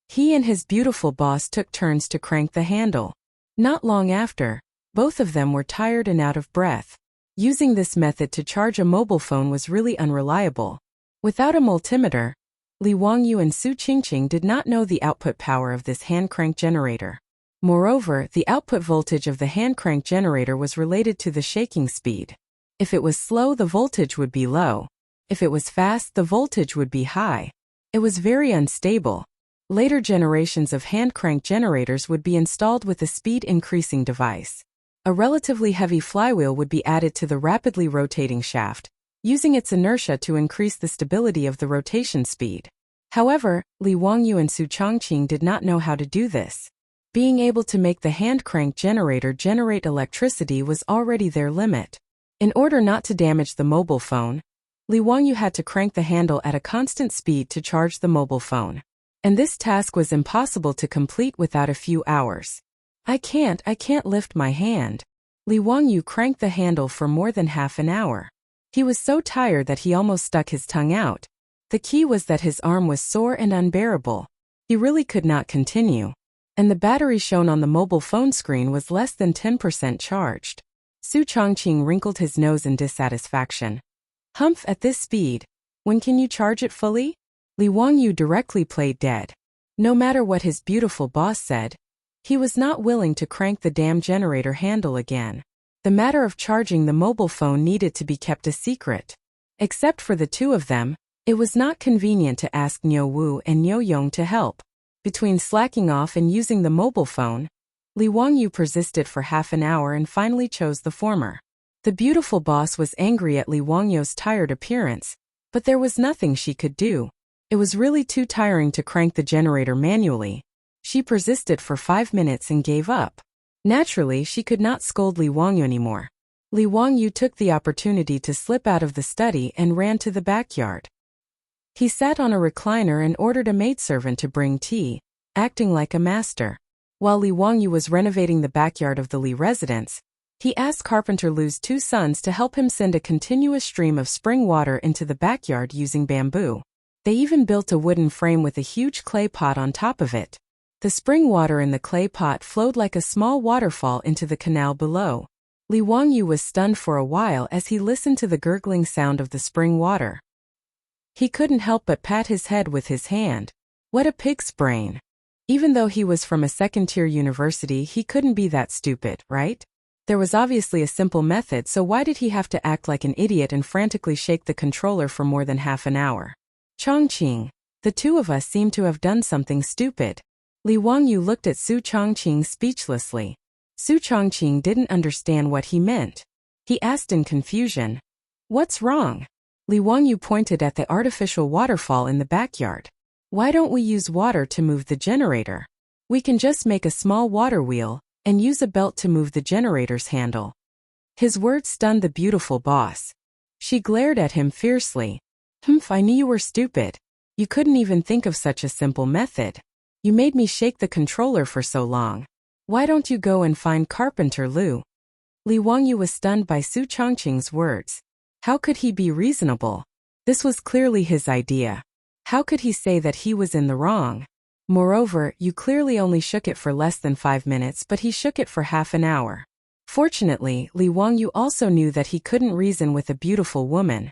He and his beautiful boss took turns to crank the handle. Not long after, both of them were tired and out of breath. Using this method to charge a mobile phone was really unreliable. Without a multimeter, Li Wangyu and Su Changqing did not know the output power of this hand crank generator. Moreover, the output voltage of the hand crank generator was related to the shaking speed. If it was slow, the voltage would be low. If it was fast, the voltage would be high. It was very unstable. Later generations of hand crank generators would be installed with a speed increasing device. A relatively heavy flywheel would be added to the rapidly rotating shaft, using its inertia to increase the stability of the rotation speed. However, Li Wangyu and Su Changqing did not know how to do this. Being able to make the hand crank generator generate electricity was already their limit. In order not to damage the mobile phone, Li Wangyu had to crank the handle at a constant speed to charge the mobile phone. And this task was impossible to complete without a few hours. I can't lift my hand." Li Wangyu cranked the handle for more than half an hour. He was so tired that he almost stuck his tongue out. The key was that his arm was sore and unbearable. He really could not continue. And the battery shown on the mobile phone screen was less than 10% charged. Su Changqing wrinkled his nose in dissatisfaction. "Humph, at this speed. When can you charge it fully?" Li Wangyu directly played dead. No matter what his beautiful boss said, he was not willing to crank the damn generator handle again. The matter of charging the mobile phone needed to be kept a secret. Except for the two of them, it was not convenient to ask Niu Wu and Niu Yong to help. Between slacking off and using the mobile phone, Li Wangyu persisted for half an hour and finally chose the former. The beautiful boss was angry at Li Wangyu's tired appearance, but there was nothing she could do. It was really too tiring to crank the generator manually. She persisted for 5 minutes and gave up. Naturally, she could not scold Li Wangyu anymore. Li Wangyu took the opportunity to slip out of the study and ran to the backyard. He sat on a recliner and ordered a maidservant to bring tea, acting like a master. While Li Wangyu was renovating the backyard of the Li residence, he asked Carpenter Lu's 2 sons to help him send a continuous stream of spring water into the backyard using bamboo. They even built a wooden frame with a huge clay pot on top of it. The spring water in the clay pot flowed like a small waterfall into the canal below. Li Wangyu was stunned for a while as he listened to the gurgling sound of the spring water. He couldn't help but pat his head with his hand. What a pig's brain. Even though he was from a second-tier university, he couldn't be that stupid, right? There was obviously a simple method, so why did he have to act like an idiot and frantically shake the controller for more than half an hour? Changqing, the two of us seem to have done something stupid. Li Wangyu looked at Su Changqing speechlessly. Su Changqing didn't understand what he meant. He asked in confusion, "What's wrong?" Li Wangyu pointed at the artificial waterfall in the backyard. "Why don't we use water to move the generator? We can just make a small water wheel and use a belt to move the generator's handle." His words stunned the beautiful boss. She glared at him fiercely. I knew you were stupid. You couldn't even think of such a simple method. You made me shake the controller for so long. Why don't you go and find Carpenter Lu?" Li Wangyu was stunned by Su Changqing's words. How could he be reasonable? This was clearly his idea. How could he say that he was in the wrong? Moreover, you clearly only shook it for less than 5 minutes, but he shook it for half an hour. Fortunately, Li Wangyu also knew that he couldn't reason with a beautiful woman.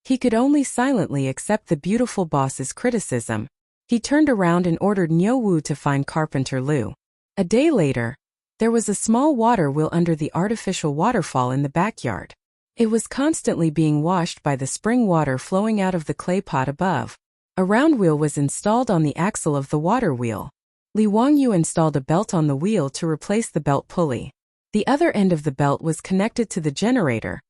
He could only silently accept the beautiful boss's criticism. He turned around and ordered Niu Wu to find Carpenter Lu. A day later, there was a small water wheel under the artificial waterfall in the backyard. It was constantly being washed by the spring water flowing out of the clay pot above. A round wheel was installed on the axle of the water wheel. Li Wangyu installed a belt on the wheel to replace the belt pulley. The other end of the belt was connected to the generator,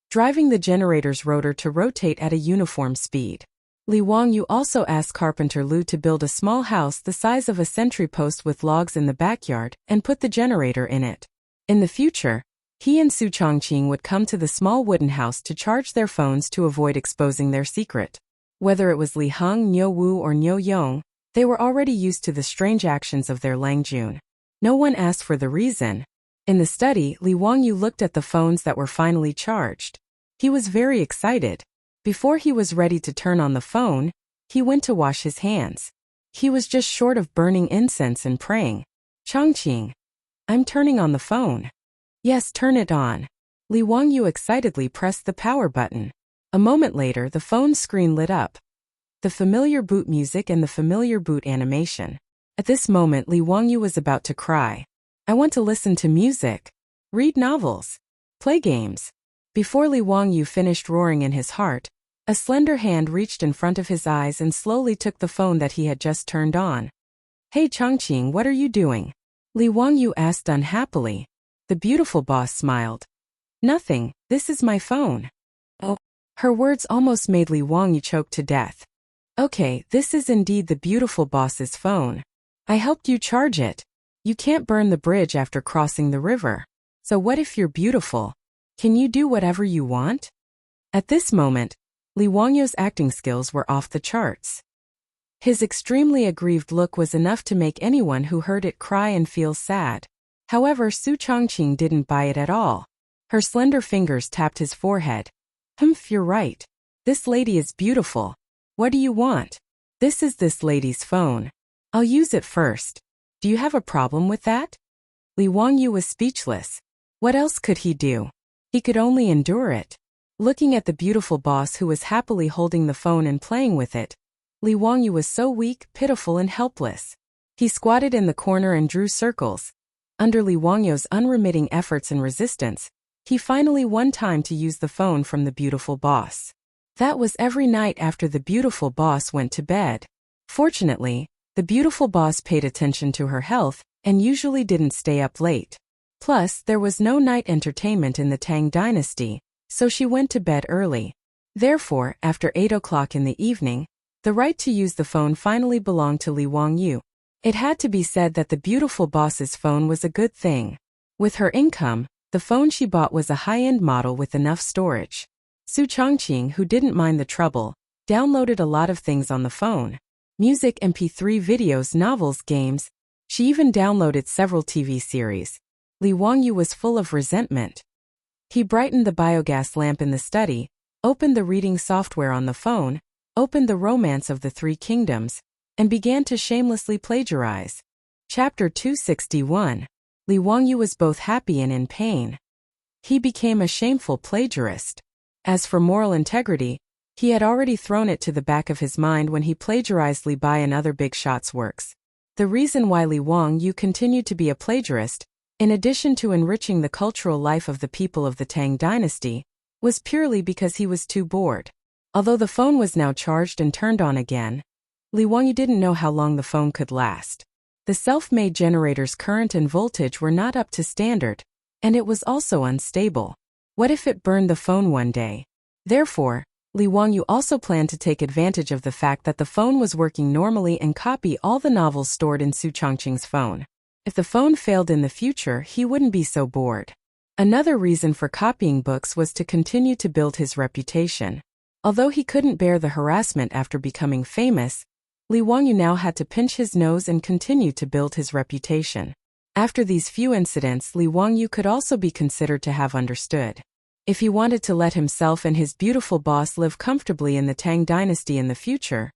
driving the generator's rotor to rotate at a uniform speed. Li Wangyu also asked Carpenter Lu to build a small house the size of a sentry post with logs in the backyard and put the generator in it. In the future, he and Su Changqing would come to the small wooden house to charge their phones to avoid exposing their secret. Whether it was Li Heng, Niu Wu, or Niu Yong, they were already used to the strange actions of their Lang Jun. No one asked for the reason. In the study, Li Wangyu looked at the phones that were finally charged. He was very excited. Before he was ready to turn on the phone, he went to wash his hands. He was just short of burning incense and praying. "Changqing, I'm turning on the phone." "Yes, turn it on." Li Wangyu excitedly pressed the power button. A moment later, the phone screen lit up. The familiar boot music and the familiar boot animation. At this moment, Li Wangyu was about to cry. "I want to listen to music, read novels, play games." Before Li Wangyu finished roaring in his heart, a slender hand reached in front of his eyes and slowly took the phone that he had just turned on. "Hey Changqing, what are you doing?" Li Wangyu asked unhappily. The beautiful boss smiled. "Nothing, this is my phone." "Oh." Her words almost made Li Wangyu choke to death. "Okay, this is indeed the beautiful boss's phone. I helped you charge it. You can't burn the bridge after crossing the river. So what if you're beautiful? Can you do whatever you want?" At this moment, Li Wangyu's acting skills were off the charts. His extremely aggrieved look was enough to make anyone who heard it cry and feel sad. However, Su Changqing didn't buy it at all. Her slender fingers tapped his forehead. You're right. This lady is beautiful. What do you want?" "This is this lady's phone. I'll use it first. Do you have a problem with that?" Li Wangyu was speechless. What else could he do? He could only endure it. Looking at the beautiful boss who was happily holding the phone and playing with it, Li Wangyu was so weak, pitiful, and helpless. He squatted in the corner and drew circles. Under Li Wangyu's unremitting efforts and resistance, he finally won time to use the phone from the beautiful boss. That was every night after the beautiful boss went to bed. Fortunately, the beautiful boss paid attention to her health and usually didn't stay up late. Plus, there was no night entertainment in the Tang dynasty, so she went to bed early. Therefore, after 8 o'clock in the evening, the right to use the phone finally belonged to Li Wangyu. It had to be said that the beautiful boss's phone was a good thing. With her income, the phone she bought was a high-end model with enough storage. Su Changqing, who didn't mind the trouble, downloaded a lot of things on the phone. Music, MP3 videos, novels, games. She even downloaded several TV series. Li Wangyu was full of resentment. He brightened the biogas lamp in the study, opened the reading software on the phone, opened the Romance of the Three Kingdoms, and began to shamelessly plagiarize. Chapter 261. Li Wangyu was both happy and in pain. He became a shameful plagiarist. As for moral integrity, he had already thrown it to the back of his mind when he plagiarized Li Bai and other big shots' works. The reason why Li Wangyu continued to be a plagiarist in addition to enriching the cultural life of the people of the Tang dynasty, was purely because he was too bored. Although the phone was now charged and turned on again, Li Wangyu didn't know how long the phone could last. The self-made generator's current and voltage were not up to standard, and it was also unstable. What if it burned the phone one day? Therefore, Li Wangyu also planned to take advantage of the fact that the phone was working normally and copy all the novels stored in Su Chongqing's phone. If the phone failed in the future, he wouldn't be so bored. Another reason for copying books was to continue to build his reputation. Although he couldn't bear the harassment after becoming famous, Li Wangyu now had to pinch his nose and continue to build his reputation. After these few incidents, Li Wangyu could also be considered to have understood. If he wanted to let himself and his beautiful boss live comfortably in the Tang dynasty in the future,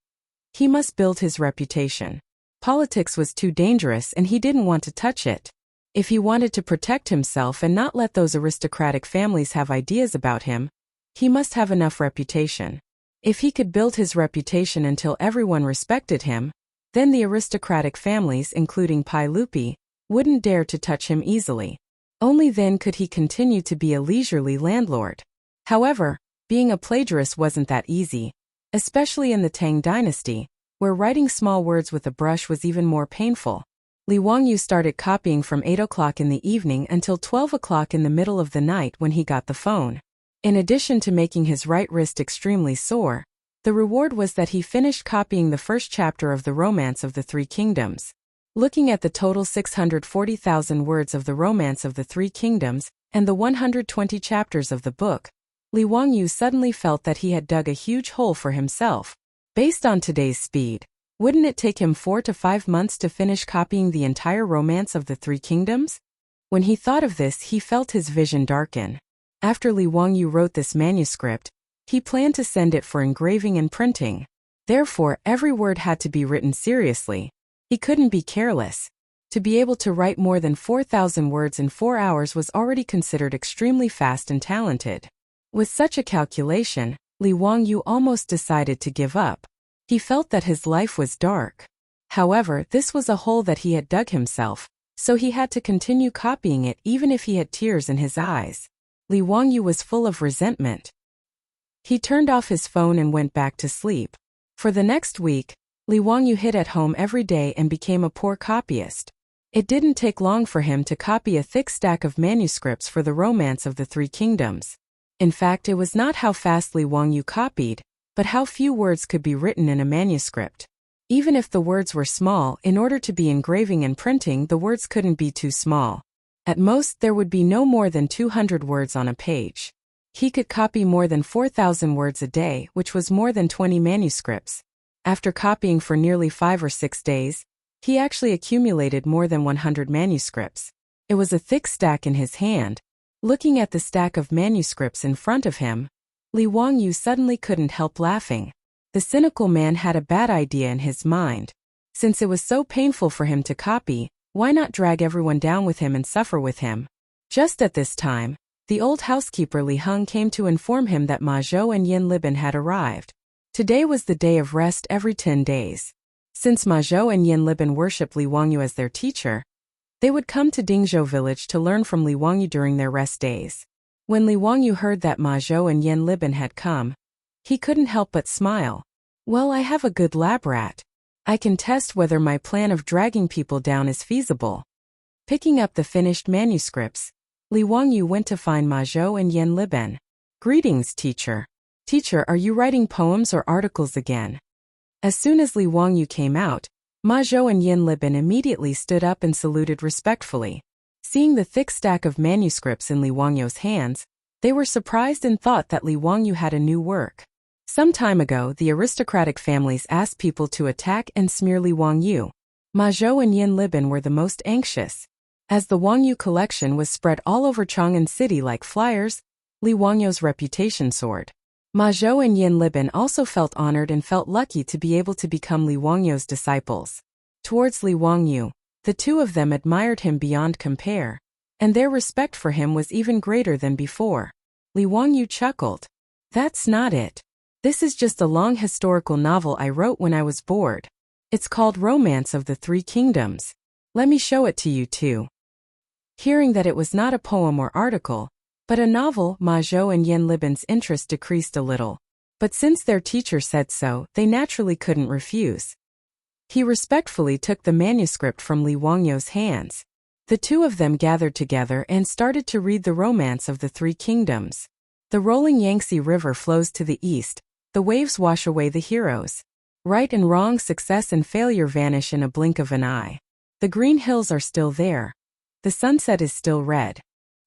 he must build his reputation. Politics was too dangerous and he didn't want to touch it. If he wanted to protect himself and not let those aristocratic families have ideas about him, he must have enough reputation. If he could build his reputation until everyone respected him, then the aristocratic families, including Pai Lupi, wouldn't dare to touch him easily. Only then could he continue to be a leisurely landlord. However, being a plagiarist wasn't that easy, especially in the Tang dynasty, where writing small words with a brush was even more painful. Li Wangyu started copying from 8 o'clock in the evening until 12 o'clock in the middle of the night when he got the phone. In addition to making his right wrist extremely sore, the reward was that he finished copying the first chapter of the Romance of the Three Kingdoms. Looking at the total 640,000 words of the Romance of the Three Kingdoms and the 120 chapters of the book, Li Wangyu suddenly felt that he had dug a huge hole for himself. Based on today's speed, wouldn't it take him 4 to 5 months to finish copying the entire Romance of the Three Kingdoms? When he thought of this, he felt his vision darken. After Li Wangyu wrote this manuscript, he planned to send it for engraving and printing. Therefore, every word had to be written seriously. He couldn't be careless. To be able to write more than 4,000 words in 4 hours was already considered extremely fast and talented. With such a calculation, Li Wangyu almost decided to give up. He felt that his life was dark. However, this was a hole that he had dug himself, so he had to continue copying it even if he had tears in his eyes. Li Wangyu was full of resentment. He turned off his phone and went back to sleep. For the next week, Li Wangyu hid at home every day and became a poor copyist. It didn't take long for him to copy a thick stack of manuscripts for the Romance of the Three Kingdoms. In fact, it was not how fast Li Wangyu copied, but how few words could be written in a manuscript. Even if the words were small, in order to be engraving and printing, the words couldn't be too small. At most, there would be no more than 200 words on a page. He could copy more than 4,000 words a day, which was more than 20 manuscripts. After copying for nearly 5 or 6 days, he actually accumulated more than 100 manuscripts. It was a thick stack in his hand. Looking at the stack of manuscripts in front of him, Li Wangyu suddenly couldn't help laughing. The cynical man had a bad idea in his mind. Since it was so painful for him to copy, why not drag everyone down with him and suffer with him? Just at this time, the old housekeeper Li Heng came to inform him that Ma Zhou and Yin Liben had arrived. Today was the day of rest every 10 days. Since Ma Zhou and Yin Liben worshipped Li Wangyu as their teacher, they would come to Dingzhou village to learn from Li Wangyu during their rest days. When Li Wangyu heard that Ma Zhou and Yin Liben had come, he couldn't help but smile. Well, I have a good lab rat. I can test whether my plan of dragging people down is feasible. Picking up the finished manuscripts, Li Wangyu went to find Ma Zhou and Yin Liben. Greetings, teacher. Teacher, are you writing poems or articles again? As soon as Li Wangyu came out, Ma Zhou and Yin Liben immediately stood up and saluted respectfully. Seeing the thick stack of manuscripts in Li Wangyu's hands, they were surprised and thought that Li Wangyu had a new work. Some time ago, the aristocratic families asked people to attack and smear Li Wangyu. Ma Zhou and Yin Liben were the most anxious. As the Wangyu collection was spread all over Chang'an city like flyers, Li Wangyu's reputation soared. Ma Zhou and Yin Liben also felt honored and felt lucky to be able to become Li Wangyu's disciples. Towards Li Wangyu, the two of them admired him beyond compare, and their respect for him was even greater than before. Li Wangyu chuckled. That's not it. This is just a long historical novel I wrote when I was bored. It's called Romance of the Three Kingdoms. Let me show it to you too. Hearing that it was not a poem or article, but a novel, Ma Zhou and Yan Libin's interest decreased a little. But since their teacher said so, they naturally couldn't refuse. He respectfully took the manuscript from Li Wangyou's hands. The two of them gathered together and started to read the Romance of the Three Kingdoms. The rolling Yangtze River flows to the east, the waves wash away the heroes. Right and wrong, success and failure vanish in a blink of an eye. The green hills are still there. The sunset is still red.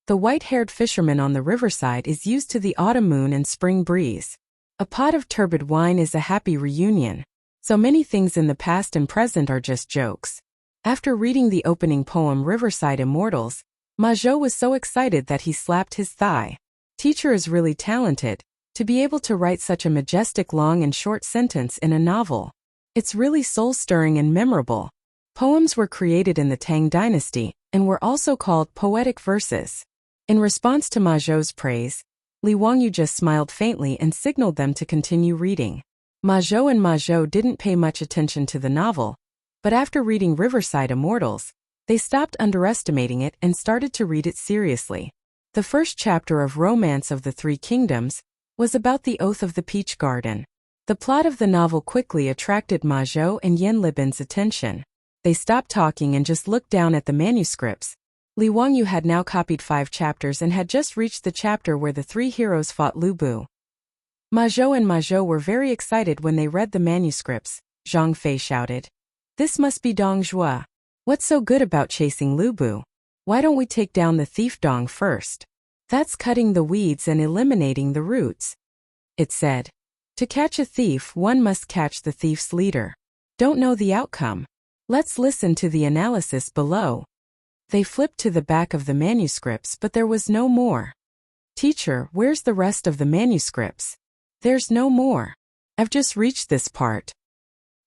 The white-haired fisherman on the riverside is used to the autumn moon and spring breeze. A pot of turbid wine is a happy reunion. So many things in the past and present are just jokes. After reading the opening poem Riverside Immortals, Ma Zhou was so excited that he slapped his thigh. Teacher is really talented, to be able to write such a majestic long and short sentence in a novel. It's really soul-stirring and memorable. Poems were created in the Tang Dynasty, and were also called poetic verses. In response to Ma Zhou's praise, Li Wangyou just smiled faintly and signaled them to continue reading. Ma Zhou didn't pay much attention to the novel, but after reading Riverside Immortals, they stopped underestimating it and started to read it seriously. The first chapter of Romance of the Three Kingdoms was about the Oath of the Peach Garden. The plot of the novel quickly attracted Ma Zhou and Yan Libin's attention. They stopped talking and just looked down at the manuscripts. Li Wangyou had now copied 5 chapters and had just reached the chapter where the 3 heroes fought Lu Bu. Ma Zhou were very excited when they read the manuscripts. Zhang Fei shouted, "This must be Dong Zhuo. What's so good about chasing Lu Bu? Why don't we take down the thief Dong first? That's cutting the weeds and eliminating the roots." It said, "To catch a thief, one must catch the thief's leader. Don't know the outcome. Let's listen to the analysis below." They flipped to the back of the manuscripts, but there was no more. "Teacher, where's the rest of the manuscripts?" "There's no more. I've just reached this part."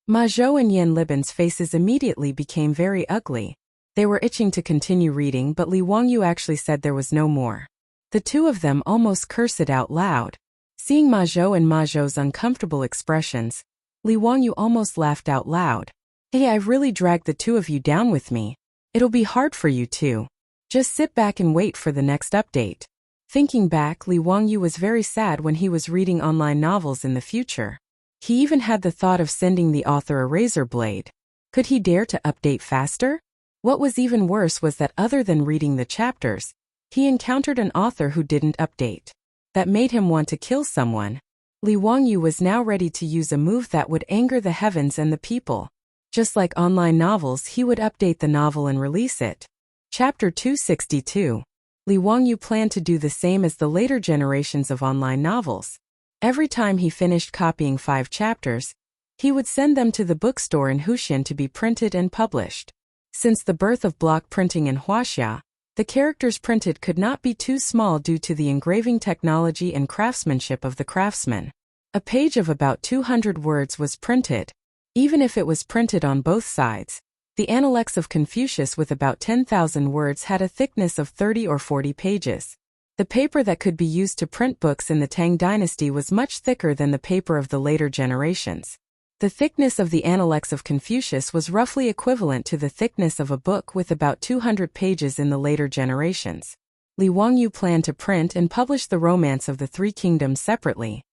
Ma Zhou and Yan Libin's faces immediately became very ugly. They were itching to continue reading, but Li Wangyou actually said there was no more. The two of them almost cursed it out loud. Seeing Ma Zhou's uncomfortable expressions, Li Wangyou almost laughed out loud. "Hey, I've really dragged the two of you down with me. It'll be hard for you too. Just sit back and wait for the next update." Thinking back, Li Wangyou was very sad when he was reading online novels in the future. He even had the thought of sending the author a razor blade. Could he dare to update faster? What was even worse was that other than reading the chapters, he encountered an author who didn't update. That made him want to kill someone. Li Wangyou was now ready to use a move that would anger the heavens and the people. Just like online novels, he would update the novel and release it. Chapter 262. Li Wangyou planned to do the same as the later generations of online novels. Every time he finished copying 5 chapters, he would send them to the bookstore in Huxian to be printed and published. Since the birth of block printing in Huaxia, the characters printed could not be too small due to the engraving technology and craftsmanship of the craftsman. A page of about 200 words was printed. Even if it was printed on both sides, the Analects of Confucius with about 10,000 words had a thickness of 30 or 40 pages. The paper that could be used to print books in the Tang Dynasty was much thicker than the paper of the later generations. The thickness of the Analects of Confucius was roughly equivalent to the thickness of a book with about 200 pages in the later generations. Li Wangyou planned to print and publish the Romance of the Three Kingdoms separately.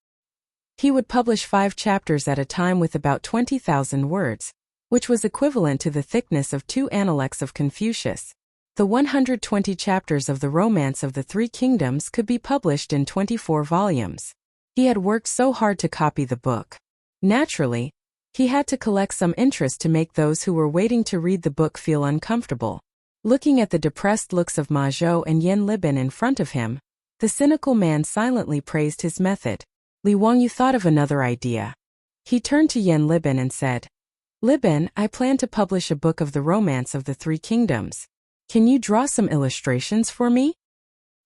He would publish 5 chapters at a time with about 20,000 words, which was equivalent to the thickness of 2 Analects of Confucius. The 120 chapters of the Romance of the Three Kingdoms could be published in 24 volumes. He had worked so hard to copy the book. Naturally, he had to collect some interest to make those who were waiting to read the book feel uncomfortable. Looking at the depressed looks of Ma Zhou and Yan Libin in front of him, the cynical man silently praised his method. Li Wangyou thought of another idea. He turned to Yan Libin and said, "Libin, I plan to publish a book of the Romance of the Three Kingdoms. Can you draw some illustrations for me?"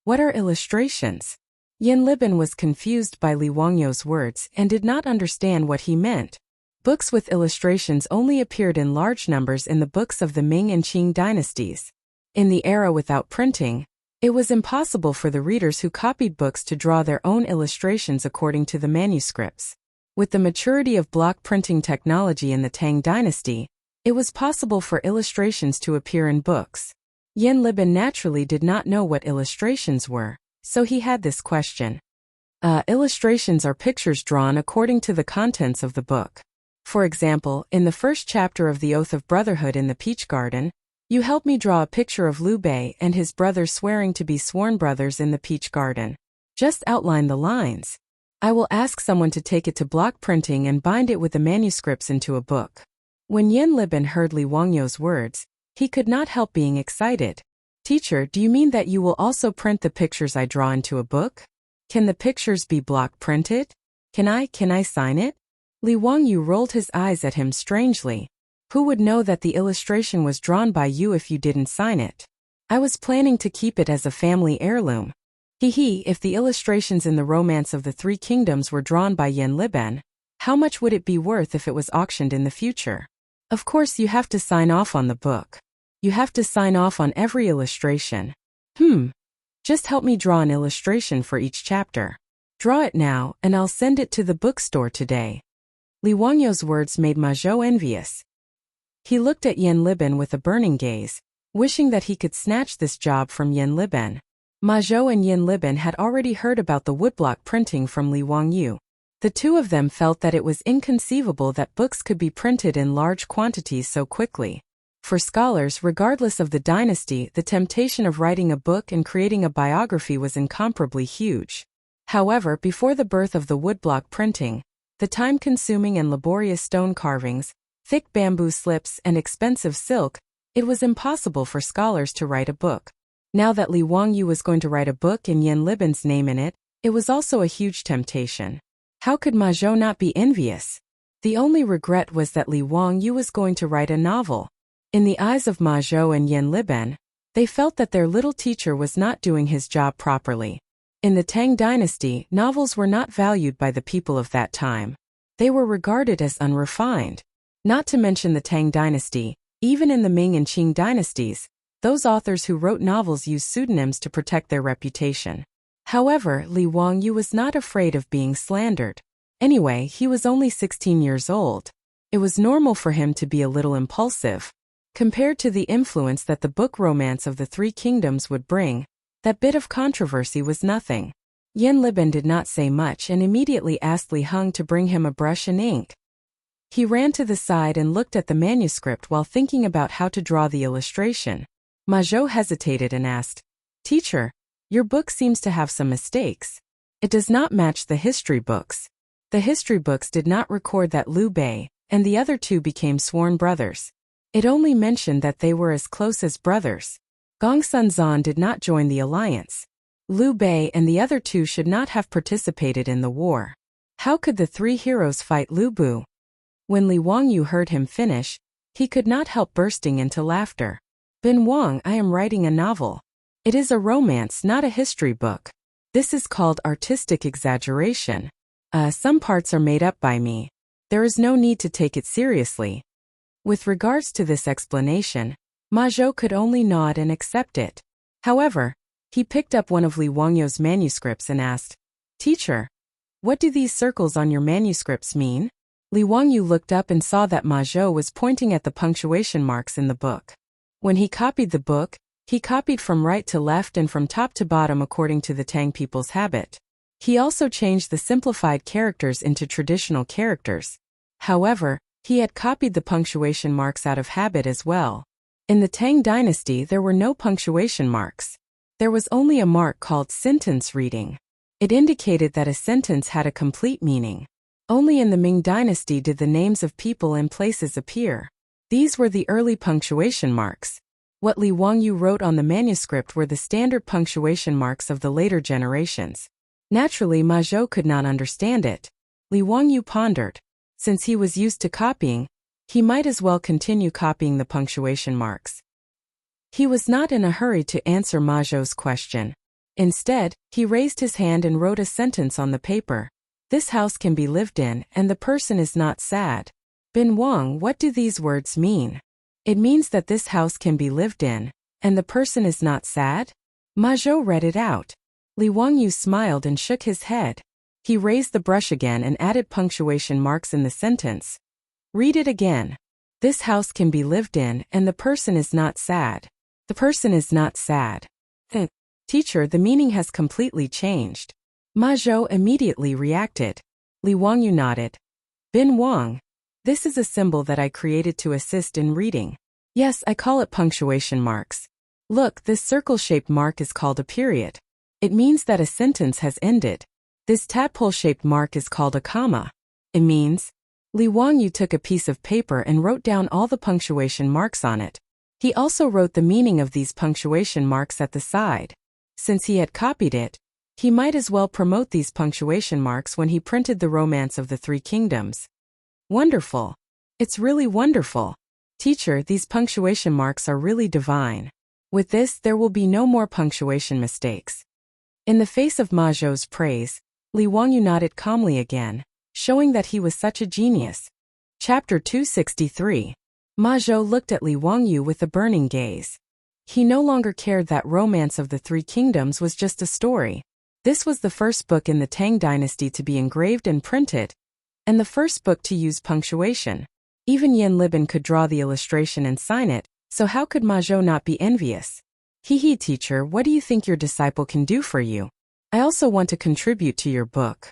"What are illustrations?" Yan Libin was confused by Li Wangyou's words and did not understand what he meant. Books with illustrations only appeared in large numbers in the books of the Ming and Qing dynasties. In the era without printing, it was impossible for the readers who copied books to draw their own illustrations according to the manuscripts. With the maturity of block printing technology in the Tang Dynasty, it was possible for illustrations to appear in books. Yen Liben naturally did not know what illustrations were, so he had this question. Illustrations are pictures drawn according to the contents of the book. For example, in the first chapter of The Oath of Brotherhood in the Peach Garden, you helped me draw a picture of Liu Bei and his brothers swearing to be sworn brothers in the Peach Garden. Just outline the lines. I will ask someone to take it to block printing and bind it with the manuscripts into a book. When Yen Liben heard Li Wangyou's words, he could not help being excited. Teacher, do you mean that you will also print the pictures I draw into a book? Can the pictures be block printed? Can I sign it? Li Wangyou rolled his eyes at him strangely. Who would know that the illustration was drawn by you if you didn't sign it? I was planning to keep it as a family heirloom. If the illustrations in the Romance of the Three Kingdoms were drawn by Yen Liben, how much would it be worth if it was auctioned in the future? Of course you have to sign off on the book. You have to sign off on every illustration. Just help me draw an illustration for each chapter. Draw it now, and I'll send it to the bookstore today. Li Wangyou's words made Ma Zhou envious. He looked at Yen Liben with a burning gaze, wishing that he could snatch this job from Yen Liben. Ma Zhou and Yen Liben had already heard about the woodblock printing from Li Wangyou. The two of them felt that it was inconceivable that books could be printed in large quantities so quickly. For scholars, regardless of the dynasty, the temptation of writing a book and creating a biography was incomparably huge. However, before the birth of the woodblock printing, the time-consuming and laborious stone carvings, thick bamboo slips, and expensive silk, it was impossible for scholars to write a book. Now that Li Wangyou was going to write a book and Yen Liben's name in it, it was also a huge temptation. How could Ma Zhou not be envious? The only regret was that Li Wangyou was going to write a novel. In the eyes of Ma Zhou and Yen Liben, they felt that their little teacher was not doing his job properly. In the Tang dynasty, novels were not valued by the people of that time. They were regarded as unrefined. Not to mention the Tang dynasty, even in the Ming and Qing dynasties, those authors who wrote novels used pseudonyms to protect their reputation. However, Li Wangyou was not afraid of being slandered. Anyway, he was only 16 years old. It was normal for him to be a little impulsive. Compared to the influence that the book Romance of the Three Kingdoms would bring, that bit of controversy was nothing. Yen Liben did not say much and immediately asked Li Heng to bring him a brush and ink. He ran to the side and looked at the manuscript while thinking about how to draw the illustration. Ma Zhou hesitated and asked, Teacher, your book seems to have some mistakes. It does not match the history books. The history books did not record that Liu Bei and the other two became sworn brothers. It only mentioned that they were as close as brothers. Gongsun Zan did not join the alliance. Liu Bei and the other two should not have participated in the war. How could the three heroes fight Liu Bu? When Li Wangyou heard him finish, he could not help bursting into laughter. Bin Wang, I am writing a novel. It is a romance, not a history book. This is called artistic exaggeration. Some parts are made up by me. There is no need to take it seriously. With regards to this explanation, Ma Zhou could only nod and accept it. However, he picked up one of Li Wangyou's manuscripts and asked, Teacher, what do these circles on your manuscripts mean? Li Wangyou looked up and saw that Ma Zhou was pointing at the punctuation marks in the book. When he copied the book, he copied from right to left and from top to bottom according to the Tang people's habit. He also changed the simplified characters into traditional characters. However, he had copied the punctuation marks out of habit as well. In the Tang dynasty there were no punctuation marks. There was only a mark called sentence reading. It indicated that a sentence had a complete meaning. Only in the Ming dynasty did the names of people and places appear. These were the early punctuation marks. What Li Wangyou wrote on the manuscript were the standard punctuation marks of the later generations. Naturally, Ma Zhou could not understand it. Li Wangyou pondered. Since he was used to copying, he might as well continue copying the punctuation marks. He was not in a hurry to answer Ma Zhou's question. Instead, he raised his hand and wrote a sentence on the paper. This house can be lived in, and the person is not sad. Bin Wang, what do these words mean? It means that this house can be lived in, and the person is not sad? Ma Zhou read it out. Li Wangyou smiled and shook his head. He raised the brush again and added punctuation marks in the sentence. Read it again. This house can be lived in, and the person is not sad. The person is not sad. Teacher, the meaning has completely changed. Ma Zhou immediately reacted. Li Wangyu nodded. Bin Wang. This is a symbol that I created to assist in reading. Yes, I call it punctuation marks. Look, this circle-shaped mark is called a period. It means that a sentence has ended. This tadpole-shaped mark is called a comma. It means, Li Wangyu took a piece of paper and wrote down all the punctuation marks on it. He also wrote the meaning of these punctuation marks at the side. Since he had copied it, he might as well promote these punctuation marks when he printed the Romance of the Three Kingdoms. Wonderful. It's really wonderful. Teacher, these punctuation marks are really divine. With this, there will be no more punctuation mistakes. In the face of Ma Zhou's praise, Li Wangyu nodded calmly again, showing that he was such a genius. Chapter 263. Ma Zhou looked at Li Wangyu with a burning gaze. He no longer cared that Romance of the Three Kingdoms was just a story. This was the first book in the Tang dynasty to be engraved and printed, and the first book to use punctuation. Even Yin Libin could draw the illustration and sign it, so how could Ma Zhou not be envious? Hee teacher, what do you think your disciple can do for you? I also want to contribute to your book.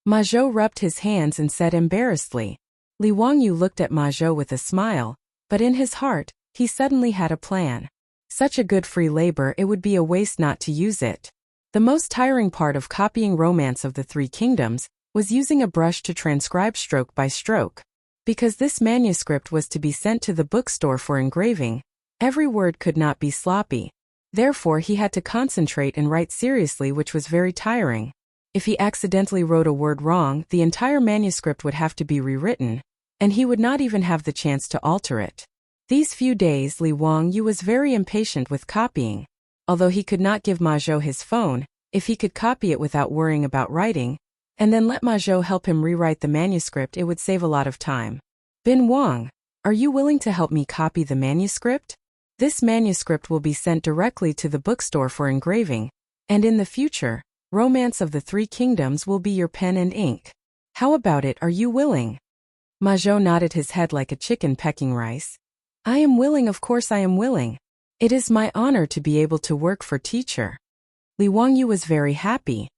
Ma Zhou rubbed his hands and said embarrassedly. Li Wangyu looked at Ma Zhou with a smile, but in his heart, he suddenly had a plan. Such a good free labor, it would be a waste not to use it. The most tiring part of copying Romance of the Three Kingdoms was using a brush to transcribe stroke by stroke. Because this manuscript was to be sent to the bookstore for engraving, every word could not be sloppy. Therefore, he had to concentrate and write seriously, which was very tiring. If he accidentally wrote a word wrong, the entire manuscript would have to be rewritten, and he would not even have the chance to alter it. These few days, Li Wangyu was very impatient with copying. Although he could not give Ma Zhou his phone, if he could copy it without worrying about writing, and then let Ma Zhou help him rewrite the manuscript, it would save a lot of time. Bin Wang, are you willing to help me copy the manuscript? This manuscript will be sent directly to the bookstore for engraving, and in the future, Romance of the Three Kingdoms will be your pen and ink. How about it, are you willing? Ma Zhou nodded his head like a chicken pecking rice. I am willing, of course I am willing. It is my honor to be able to work for teacher. Li Wangyu was very happy.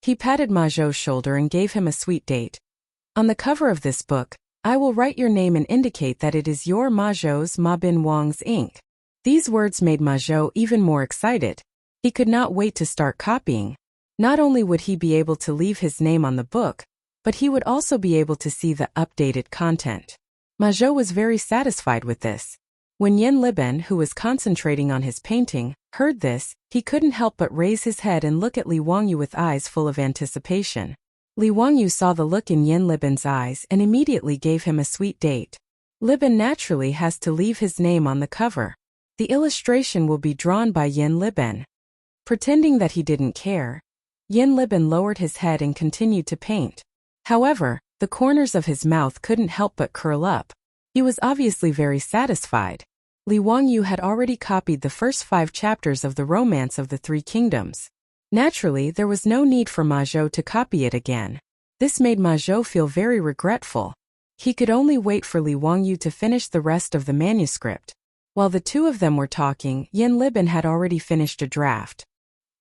He patted Ma Zhou's shoulder and gave him a sweet date. On the cover of this book, I will write your name and indicate that it is your Ma Zhou's Ma Bin Wang's ink. These words made Ma Zhou even more excited. He could not wait to start copying. Not only would he be able to leave his name on the book, but he would also be able to see the updated content. Ma Zhou was very satisfied with this. When Yin Libin, who was concentrating on his painting, heard this, he couldn't help but raise his head and look at Li Wangyu with eyes full of anticipation. Li Wangyu saw the look in Yin Libin's eyes and immediately gave him a sweet date. Libin naturally has to leave his name on the cover. The illustration will be drawn by Yin Libin. Pretending that he didn't care, Yin Libin lowered his head and continued to paint. However, the corners of his mouth couldn't help but curl up. He was obviously very satisfied. Li Wangyu had already copied the first 5 chapters of the Romance of the Three Kingdoms. Naturally, there was no need for Ma Zhou to copy it again. This made Ma Zhou feel very regretful. He could only wait for Li Wangyu to finish the rest of the manuscript. While the two of them were talking, Yin Libin had already finished a draft.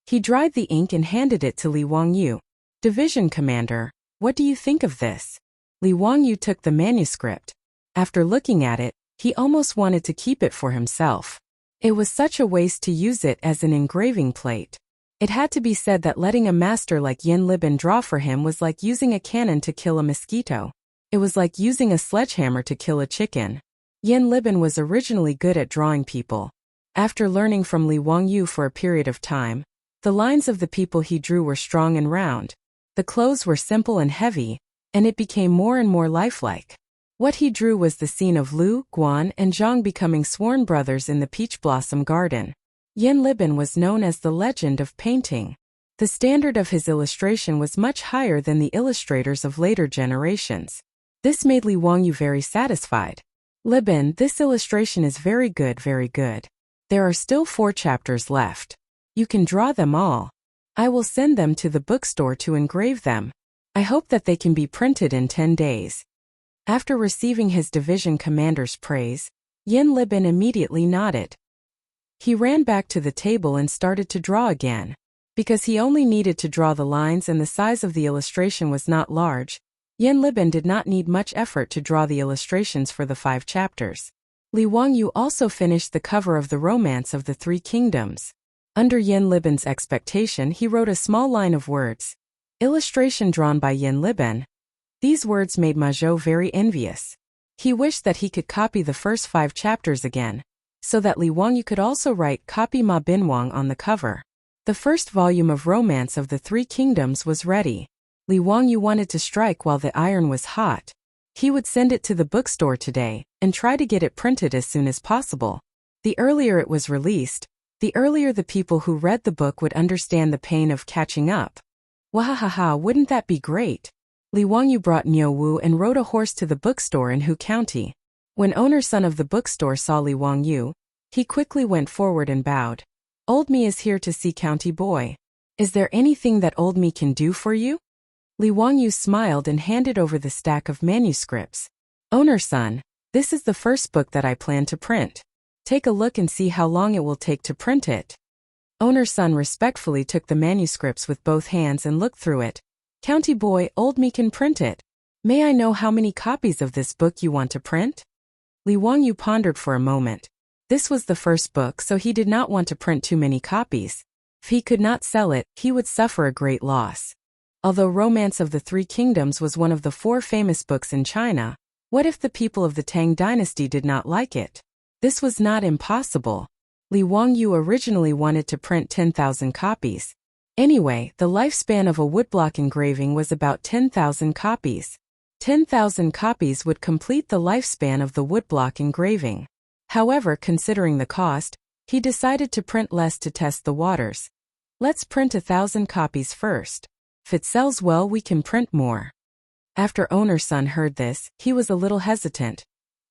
He dried the ink and handed it to Li Wangyu. Division Commander, what do you think of this? Li Wangyu took the manuscript. After looking at it, he almost wanted to keep it for himself. It was such a waste to use it as an engraving plate. It had to be said that letting a master like Yin Libin draw for him was like using a cannon to kill a mosquito. It was like using a sledgehammer to kill a chicken. Yin Libin was originally good at drawing people. After learning from Li Wangyu for a period of time, the lines of the people he drew were strong and round. The clothes were simple and heavy, and it became more and more lifelike. What he drew was the scene of Lu, Guan, and Zhang becoming sworn brothers in the peach blossom garden. Yin Libin was known as the legend of painting. The standard of his illustration was much higher than the illustrators of later generations. This made Li Wangyu very satisfied. Libin, this illustration is very good, very good. There are still 4 chapters left. You can draw them all. I will send them to the bookstore to engrave them. I hope that they can be printed in 10 days. After receiving his division commander's praise, Yin Libin immediately nodded. He ran back to the table and started to draw again. Because he only needed to draw the lines and the size of the illustration was not large, Yen Liben did not need much effort to draw the illustrations for the 5 chapters. Li Wangyu also finished the cover of the Romance of the Three Kingdoms. Under Yen Liben's expectation, he wrote a small line of words. Illustration drawn by Yen Liben. These words made Ma Zhou very envious. He wished that he could copy the first 5 chapters again, so that Li Wangyu could also write copy Ma Binwang on the cover. The first volume of Romance of the Three Kingdoms was ready. Li Wangyu wanted to strike while the iron was hot. He would send it to the bookstore today, and try to get it printed as soon as possible. The earlier it was released, the earlier the people who read the book would understand the pain of catching up. Wahahaha, wouldn't that be great? Li Wangyu brought Niu Wu and rode a horse to the bookstore in Hu County. When owner-son of the bookstore saw Li Wangyu, he quickly went forward and bowed. Old me is here to see County Boy. Is there anything that old me can do for you? Li Wangyu smiled and handed over the stack of manuscripts. Owner-son, this is the first book that I plan to print. Take a look and see how long it will take to print it. Owner-son respectfully took the manuscripts with both hands and looked through it. County Boy, old me can print it. May I know how many copies of this book you want to print? Li Wangyu pondered for a moment. This was the first book, so he did not want to print too many copies. If he could not sell it, he would suffer a great loss. Although Romance of the Three Kingdoms was one of the 4 famous books in China, what if the people of the Tang dynasty did not like it? This was not impossible. Li Wangyu originally wanted to print 10,000 copies. Anyway, the lifespan of a woodblock engraving was about 10,000 copies. 10,000 copies would complete the lifespan of the woodblock engraving. However, considering the cost, he decided to print less to test the waters. Let's print 1,000 copies first. If it sells well, we can print more. After owner-son heard this, he was a little hesitant.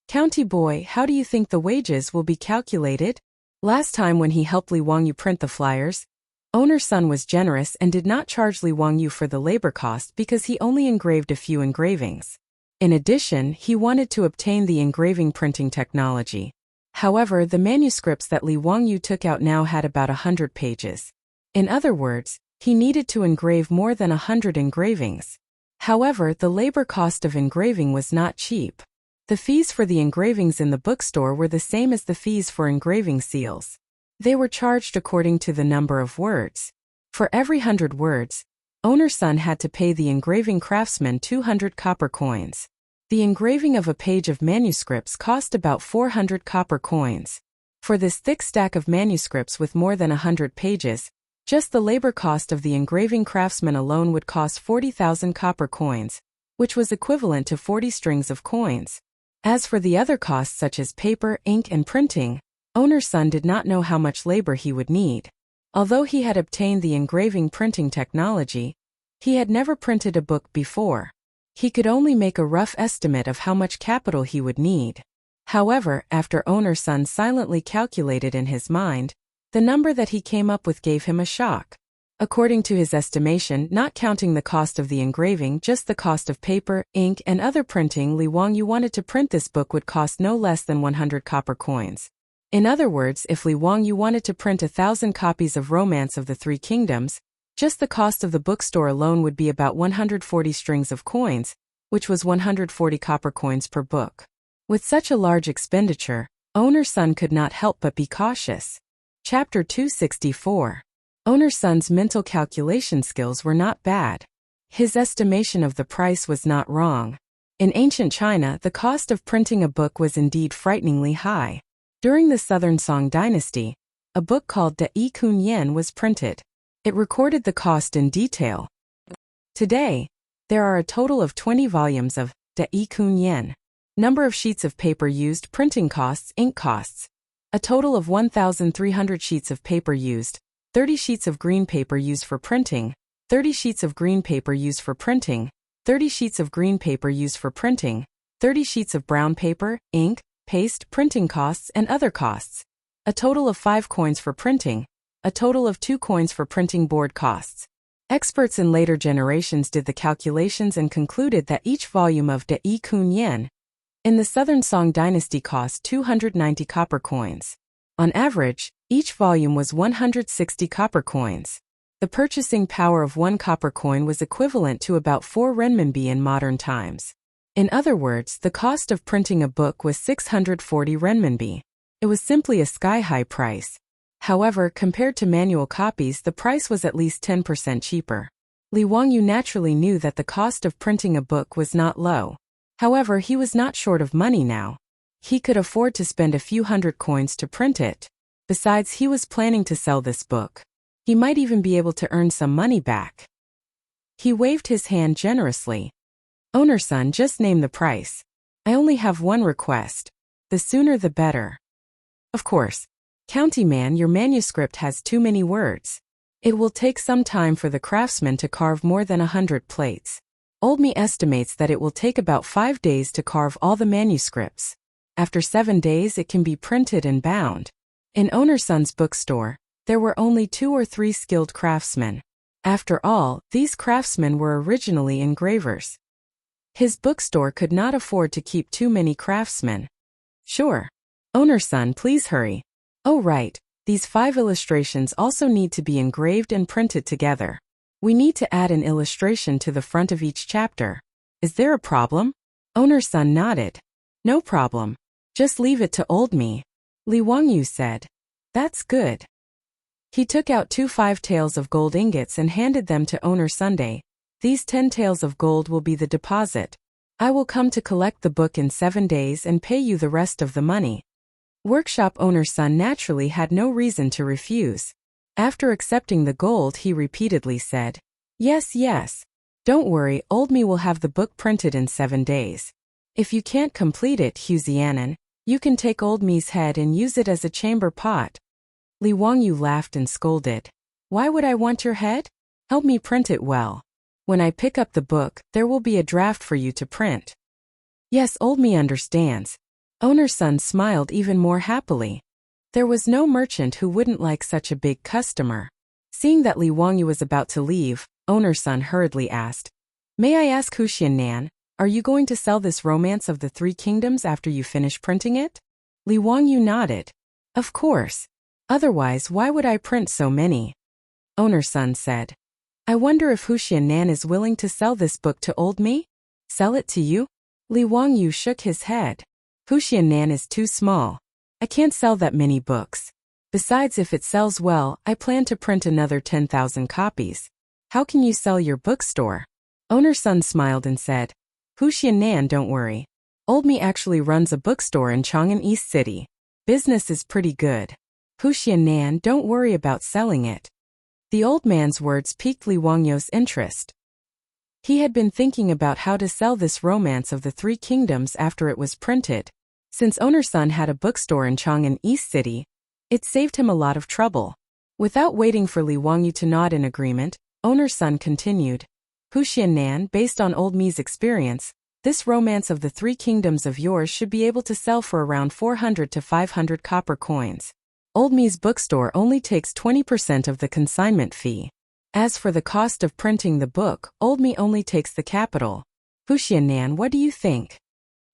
County Boy, how do you think the wages will be calculated? Last time when he helped Li Wangyu print the flyers, owner-son was generous and did not charge Li Wangyu for the labor cost because he only engraved a few engravings. In addition, he wanted to obtain the engraving printing technology. However, the manuscripts that Li Wangyu took out now had about 100 pages. In other words, he needed to engrave more than 100 engravings. However, the labor cost of engraving was not cheap. The fees for the engravings in the bookstore were the same as the fees for engraving seals. They were charged according to the number of words. For every 100 words, owner-son had to pay the engraving craftsman 200 copper coins. The engraving of a page of manuscripts cost about 400 copper coins. For this thick stack of manuscripts with more than 100 pages, just the labor cost of the engraving craftsman alone would cost 40,000 copper coins, which was equivalent to 40 strings of coins. As for the other costs such as paper, ink, and printing, owner-son did not know how much labor he would need. Although he had obtained the engraving printing technology, he had never printed a book before. He could only make a rough estimate of how much capital he would need. However, after owner-son silently calculated in his mind, the number that he came up with gave him a shock. According to his estimation, not counting the cost of the engraving, just the cost of paper, ink, and other printing, Li Wangyu wanted to print this book would cost no less than 100 copper coins. In other words, if Li Wangyu wanted to print 1,000 copies of Romance of the Three Kingdoms, just the cost of the bookstore alone would be about 140 strings of coins, which was 140 copper coins per book. With such a large expenditure, owner-son could not help but be cautious. Chapter 264. Owner-son's mental calculation skills were not bad. His estimation of the price was not wrong. In ancient China, the cost of printing a book was indeed frighteningly high. During the Southern Song dynasty, a book called De Yi Kun Yen was printed. It recorded the cost in detail. Today, there are a total of 20 volumes of De Yi Kun Yen. Number of sheets of paper used, printing costs, ink costs. A total of 1,300 sheets of paper used, 30 sheets of green paper used for printing, 30 sheets of green paper used for printing, 30 sheets of green paper used for printing, 30 sheets of brown paper, ink, paste, printing costs, and other costs. A total of 5 coins for printing, a total of 2 coins for printing board costs. Experts in later generations did the calculations and concluded that each volume of De Yi Kun Yen in the Southern Song dynasty cost 290 copper coins. On average, Each volume was 160 copper coins. The purchasing power of 1 copper coin was equivalent to about 4 renminbi in modern times. In other words, the cost of printing a book was 640 renminbi. It was simply a sky-high price. However, compared to manual copies, the price was at least 10% cheaper. Li Wangyu naturally knew that the cost of printing a book was not low. However, he was not short of money now. He could afford to spend a few hundred coins to print it. Besides, he was planning to sell this book. He might even be able to earn some money back. He waved his hand generously. Owner-san, just name the price. I only have one request. The sooner the better. Of course. County man, your manuscript has too many words. It will take some time for the craftsman to carve more than 100 plates. Old Me estimates that it will take about 5 days to carve all the manuscripts. After 7 days it can be printed and bound. In Owner-san's bookstore, there were only 2 or 3 skilled craftsmen. After all, these craftsmen were originally engravers. His bookstore could not afford to keep too many craftsmen. Sure. Owner-san, please hurry. Oh right, these 5 illustrations also need to be engraved and printed together. We need to add an illustration to the front of each chapter. Is there a problem? Owner-san nodded. No problem. Just leave it to old me. Li Wangyu said. That's good. He took out 2 5 taels of gold ingots and handed them to owner Sunday. These 10 taels of gold will be the deposit. I will come to collect the book in 7 days and pay you the rest of the money. Workshop owner's son naturally had no reason to refuse. After accepting the gold, he repeatedly said, Yes, yes. Don't worry, old me will have the book printed in 7 days. If you can't complete it, Huzianan, you can take old me's head and use it as a chamber pot. Li Wangyu laughed and scolded. Why would I want your head? Help me print it well. When I pick up the book, there will be a draft for you to print. Yes, old me understands. Owner's son smiled even more happily. There was no merchant who wouldn't like such a big customer. Seeing that Li Wangyu was about to leave, owner's son hurriedly asked, May I ask Huxian-nan, are you going to sell this Romance of the Three Kingdoms after you finish printing it? Li Wangyu nodded. Of course. Otherwise, why would I print so many? Owner's son said. I wonder if Huxian-nan is willing to sell this book to old me? Sell it to you? Li Wangyu shook his head. Huxian-nan is too small. I can't sell that many books. Besides, if it sells well, I plan to print another 10,000 copies. How can you sell your bookstore? Owner's son smiled and said, Huxian-nan, don't worry. Old me actually runs a bookstore in Chang'an East City. Business is pretty good. Huxian-nan, don't worry about selling it. The old man's words piqued Li Wangyu's interest. He had been thinking about how to sell this Romance of the Three Kingdoms after it was printed. Since owner's son had a bookstore in Chang'an East City, it saved him a lot of trouble. Without waiting for Li Wangyu to nod in agreement, owner's son continued. Huxian-nan, based on old me's experience, this Romance of the Three Kingdoms of yours should be able to sell for around 400 to 500 copper coins. Old me's bookstore only takes 20% of the consignment fee. As for the cost of printing the book, old me only takes the capital. Huxian-nan, what do you think?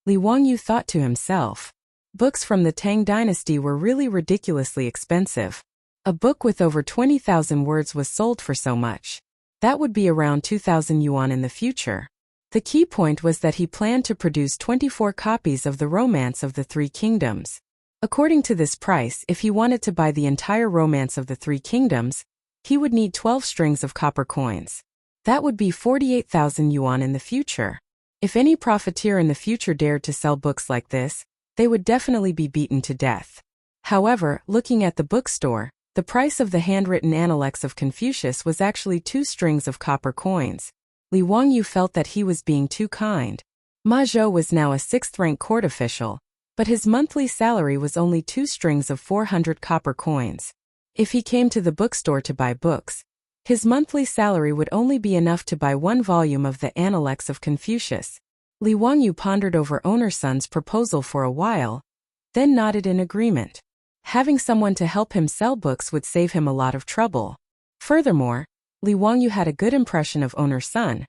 Li Wangyu thought to himself. Books from the Tang dynasty were really ridiculously expensive. A book with over 20,000 words was sold for so much. That would be around 2,000 yuan in the future. The key point was that he planned to produce 24 copies of the Romance of the Three Kingdoms. According to this price, if he wanted to buy the entire Romance of the Three Kingdoms, he would need 12 strings of copper coins. That would be 48,000 yuan in the future. If any profiteer in the future dared to sell books like this, they would definitely be beaten to death. However, looking at the bookstore, the price of the handwritten Analects of Confucius was actually 2 strings of copper coins. Li Wangyu felt that he was being too kind. Ma Zhou was now a 6th-rank court official, but his monthly salary was only 2 strings of 400 copper coins. If he came to the bookstore to buy books, his monthly salary would only be enough to buy 1 volume of the Analects of Confucius. Li Wangyu pondered over owner's son's proposal for a while, then nodded in agreement. Having someone to help him sell books would save him a lot of trouble. Furthermore, Li Wangyu had a good impression of owner's son,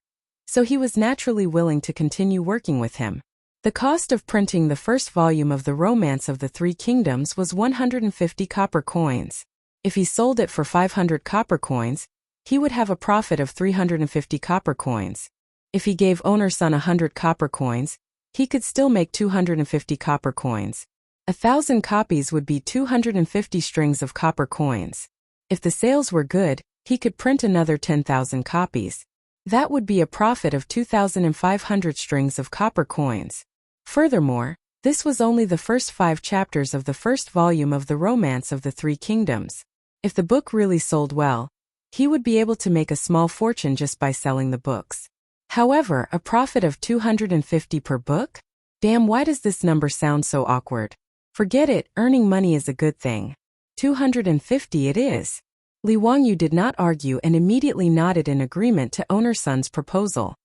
so he was naturally willing to continue working with him. The cost of printing the first volume of The Romance of the Three Kingdoms was 150 copper coins. If he sold it for 500 copper coins, he would have a profit of 350 copper coins. If he gave owner-son 100 copper coins, he could still make 250 copper coins. 1,000 copies would be 250 strings of copper coins. If the sales were good, he could print another 10,000 copies. That would be a profit of 2,500 strings of copper coins. Furthermore, this was only the first 5 chapters of the first volume of The Romance of the Three Kingdoms. If the book really sold well, he would be able to make a small fortune just by selling the books. However, a profit of 250 per book? Damn, why does this number sound so awkward? Forget it, earning money is a good thing. 250 it is. Li Wangyu did not argue and immediately nodded in agreement to owner-son's proposal.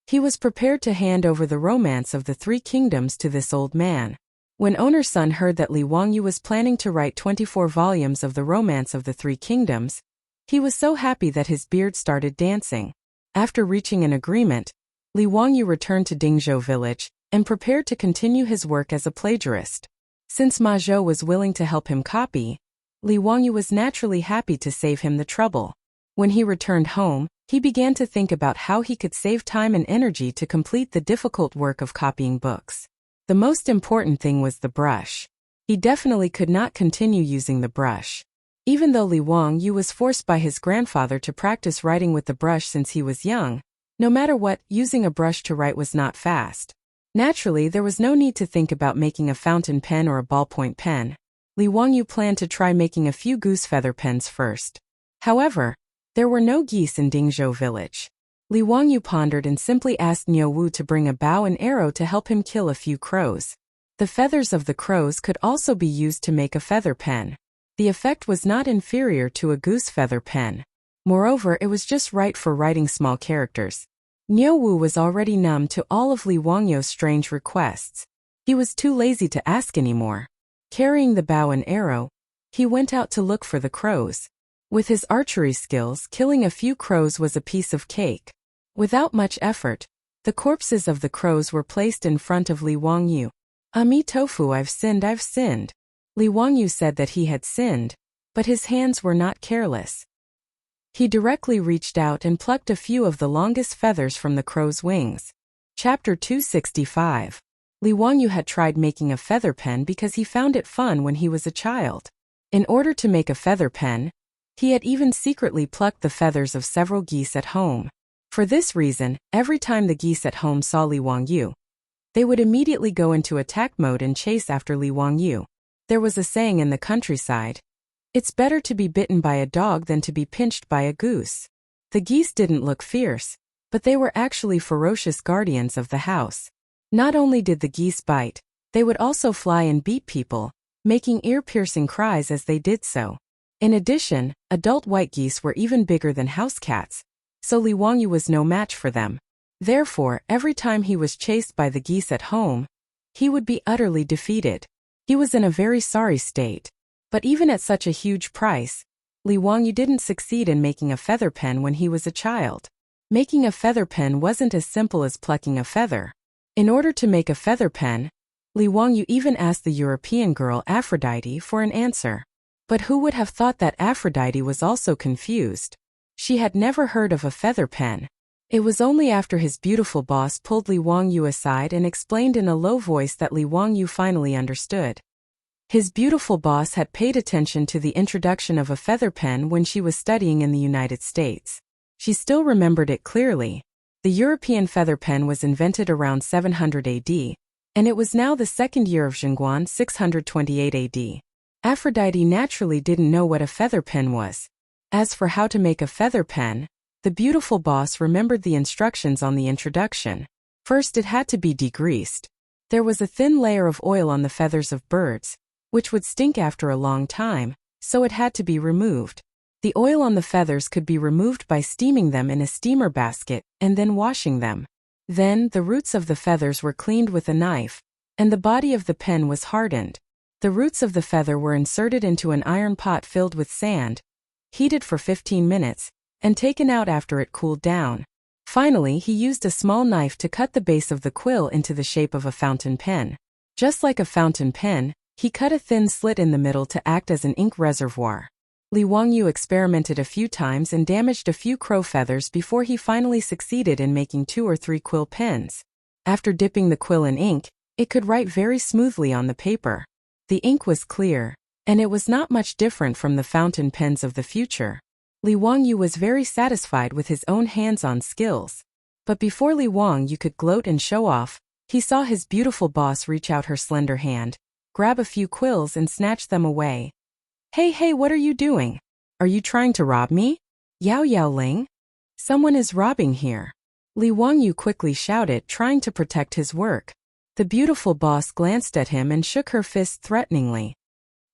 He was prepared to hand over The Romance of the Three Kingdoms to this old man. When owner-son heard that Li Wangyu was planning to write 24 volumes of The Romance of the Three Kingdoms, he was so happy that his beard started dancing. After reaching an agreement, Li Wangyu returned to Dingzhou village and prepared to continue his work as a plagiarist. Since Ma Zhou was willing to help him copy, Li Wangyu was naturally happy to save him the trouble. When he returned home, he began to think about how he could save time and energy to complete the difficult work of copying books. The most important thing was the brush. He definitely could not continue using the brush. Even though Li Wangyu was forced by his grandfather to practice writing with the brush since he was young, no matter what, using a brush to write was not fast. Naturally, there was no need to think about making a fountain pen or a ballpoint pen. Li Wangyu planned to try making a few goose feather pens first. However, there were no geese in Dingzhou village. Li Wangyu pondered and simply asked Niu Wu to bring a bow and arrow to help him kill a few crows. The feathers of the crows could also be used to make a feather pen. The effect was not inferior to a goose feather pen. Moreover, it was just right for writing small characters. Niu Wu was already numb to all of Li Wangyu's strange requests. He was too lazy to ask anymore. Carrying the bow and arrow, he went out to look for the crows. With his archery skills, killing a few crows was a piece of cake. Without much effort, the corpses of the crows were placed in front of Li Wangyu. Ami tofu, I've sinned, I've sinned. Li Wangyu said that he had sinned, but his hands were not careless. He directly reached out and plucked a few of the longest feathers from the crow's wings. Chapter 265. Li Wangyu had tried making a feather pen because he found it fun when he was a child. In order to make a feather pen, he had even secretly plucked the feathers of several geese at home. For this reason, every time the geese at home saw Li Wangyu, they would immediately go into attack mode and chase after Li Wangyu. There was a saying in the countryside, "It's better to be bitten by a dog than to be pinched by a goose." The geese didn't look fierce, but they were actually ferocious guardians of the house. Not only did the geese bite, they would also fly and beat people, making ear-piercing cries as they did so. In addition, adult white geese were even bigger than house cats, so Li Wangyu was no match for them. Therefore, every time he was chased by the geese at home, he would be utterly defeated. He was in a very sorry state. But even at such a huge price, Li Wangyu didn't succeed in making a feather pen when he was a child. Making a feather pen wasn't as simple as plucking a feather. In order to make a feather pen, Li Wangyu even asked the European girl Aphrodite for an answer. But who would have thought that Aphrodite was also confused? She had never heard of a feather pen. It was only after his beautiful boss pulled Li Wangyu aside and explained in a low voice that Li Wangyu finally understood. His beautiful boss had paid attention to the introduction of a feather pen when she was studying in the United States. She still remembered it clearly. The European feather pen was invented around 700 AD, and it was now the second year of Chang'an 628 AD. Aphrodite naturally didn't know what a feather pen was. As for how to make a feather pen, the beautiful boss remembered the instructions on the introduction. First, it had to be degreased. There was a thin layer of oil on the feathers of birds, which would stink after a long time, so it had to be removed. The oil on the feathers could be removed by steaming them in a steamer basket and then washing them. Then, the roots of the feathers were cleaned with a knife, and the body of the pen was hardened. The roots of the feather were inserted into an iron pot filled with sand, heated for 15 minutes, and taken out after it cooled down. Finally, he used a small knife to cut the base of the quill into the shape of a fountain pen. Just like a fountain pen, he cut a thin slit in the middle to act as an ink reservoir. Li Wangyu experimented a few times and damaged a few crow feathers before he finally succeeded in making 2 or 3 quill pens. After dipping the quill in ink, it could write very smoothly on the paper. The ink was clear, and it was not much different from the fountain pens of the future. Li Wangyu was very satisfied with his own hands-on skills. But before Li Wangyu could gloat and show off, he saw his beautiful boss reach out her slender hand, grab a few quills and snatch them away. Hey, what are you doing? Are you trying to rob me? Yao Ling? Someone is robbing here. Li Wangyu quickly shouted, trying to protect his work. The beautiful boss glanced at him and shook her fist threateningly.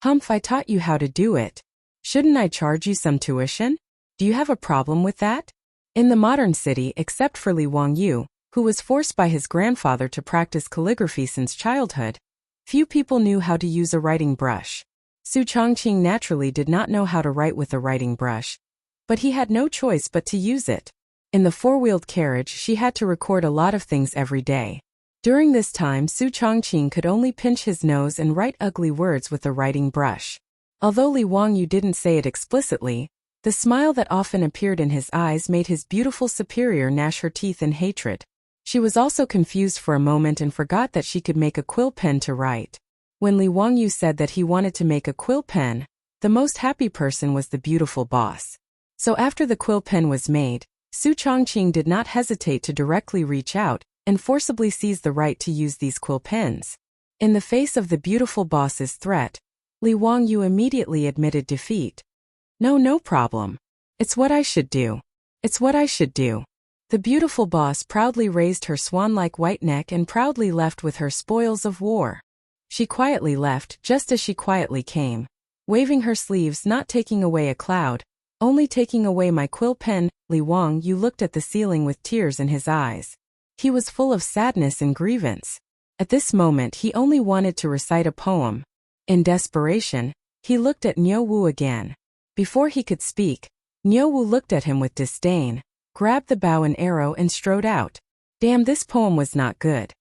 Humph, I taught you how to do it. Shouldn't I charge you some tuition? Do you have a problem with that? In the modern city, except for Li Wangyu, who was forced by his grandfather to practice calligraphy since childhood, few people knew how to use a writing brush. Su Changqing naturally did not know how to write with a writing brush, but he had no choice but to use it. In the four-wheeled carriage, she had to record a lot of things every day. During this time, Su Changqing could only pinch his nose and write ugly words with a writing brush. Although Li Wangyu didn't say it explicitly, the smile that often appeared in his eyes made his beautiful superior gnash her teeth in hatred. She was also confused for a moment and forgot that she could make a quill pen to write. When Li Wangyu said that he wanted to make a quill pen, the most happy person was the beautiful boss. So after the quill pen was made, Su Changqing did not hesitate to directly reach out and forcibly seize the right to use these quill pens. In the face of the beautiful boss's threat, Li Wangyu immediately admitted defeat. No problem. It's what I should do. The beautiful boss proudly raised her swan-like white neck and proudly left with her spoils of war. She quietly left just as she quietly came, waving her sleeves, not taking away a cloud, only taking away my quill pen. Li Wangyu looked at the ceiling with tears in his eyes. He was full of sadness and grievance. At this moment he only wanted to recite a poem. In desperation, he looked at Niu Wu again. Before he could speak, Niu Wu looked at him with disdain, grabbed the bow and arrow and strode out. Damn, this poem was not good.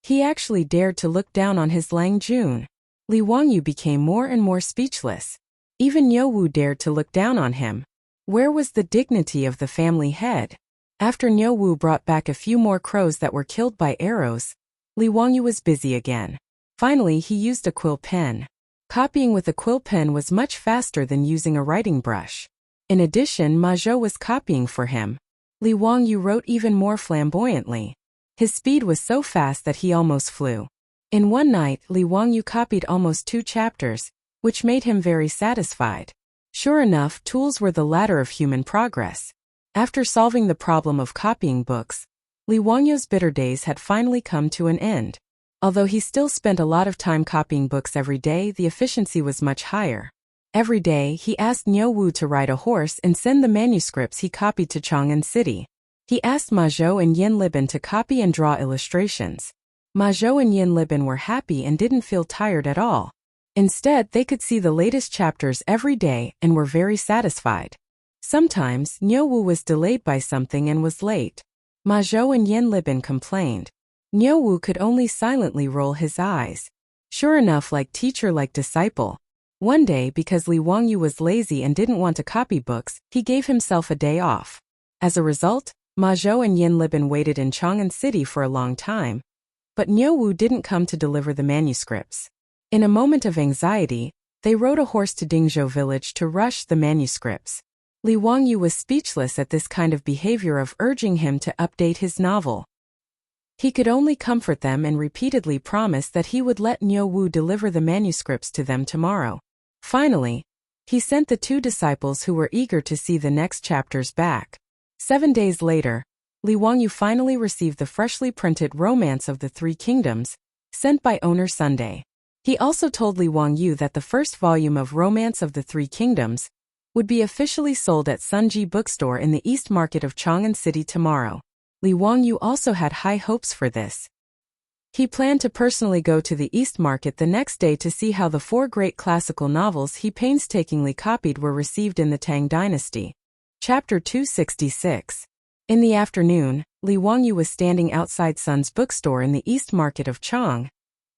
He actually dared to look down on his Lang Jun. Li Wangyu became more and more speechless. Even Niu Wu dared to look down on him. Where was the dignity of the family head? After Niu Wu brought back a few more crows that were killed by arrows, Li Wangyu was busy again. Finally, he used a quill pen. Copying with a quill pen was much faster than using a writing brush. In addition, Ma Zhou was copying for him. Li Wangyu wrote even more flamboyantly. His speed was so fast that he almost flew. In one night, Li Wangyu copied almost 2 chapters, which made him very satisfied. Sure enough, tools were the ladder of human progress. After solving the problem of copying books, Li Wangyu's bitter days had finally come to an end. Although he still spent a lot of time copying books every day, the efficiency was much higher. Every day, he asked Niu Wu to ride a horse and send the manuscripts he copied to Chang'an City. He asked Ma Zhou and Yin Libin to copy and draw illustrations. Ma Zhou and Yin Libin were happy and didn't feel tired at all. Instead, they could see the latest chapters every day and were very satisfied. Sometimes, Niu Wu was delayed by something and was late. Ma Zhou and Yin Libin complained. Niu Wu could only silently roll his eyes. Sure enough, like teacher like disciple. One day, because Li Wangyu was lazy and didn't want to copy books, he gave himself a day off. As a result, Ma Zhou and Yin Libin waited in Chang'an City for a long time. But Niu Wu didn't come to deliver the manuscripts. In a moment of anxiety, they rode a horse to Dingzhou village to rush the manuscripts. Li Wangyu was speechless at this kind of behavior of urging him to update his novel. He could only comfort them and repeatedly promise that he would let Niu Wu deliver the manuscripts to them tomorrow. Finally, he sent the 2 disciples who were eager to see the next chapters back. 7 days later, Li Wangyu finally received the freshly printed Romance of the Three Kingdoms, sent by owner Sunday. He also told Li Wangyu that the first volume of Romance of the Three Kingdoms would be officially sold at Sunji Bookstore in the East Market of Chang'an City tomorrow. Li Wangyu also had high hopes for this. He planned to personally go to the East Market the next day to see how the 4 great classical novels he painstakingly copied were received in the Tang Dynasty. Chapter 266. In the afternoon, Li Wangyu was standing outside Sun's bookstore in the East Market of Chang'an,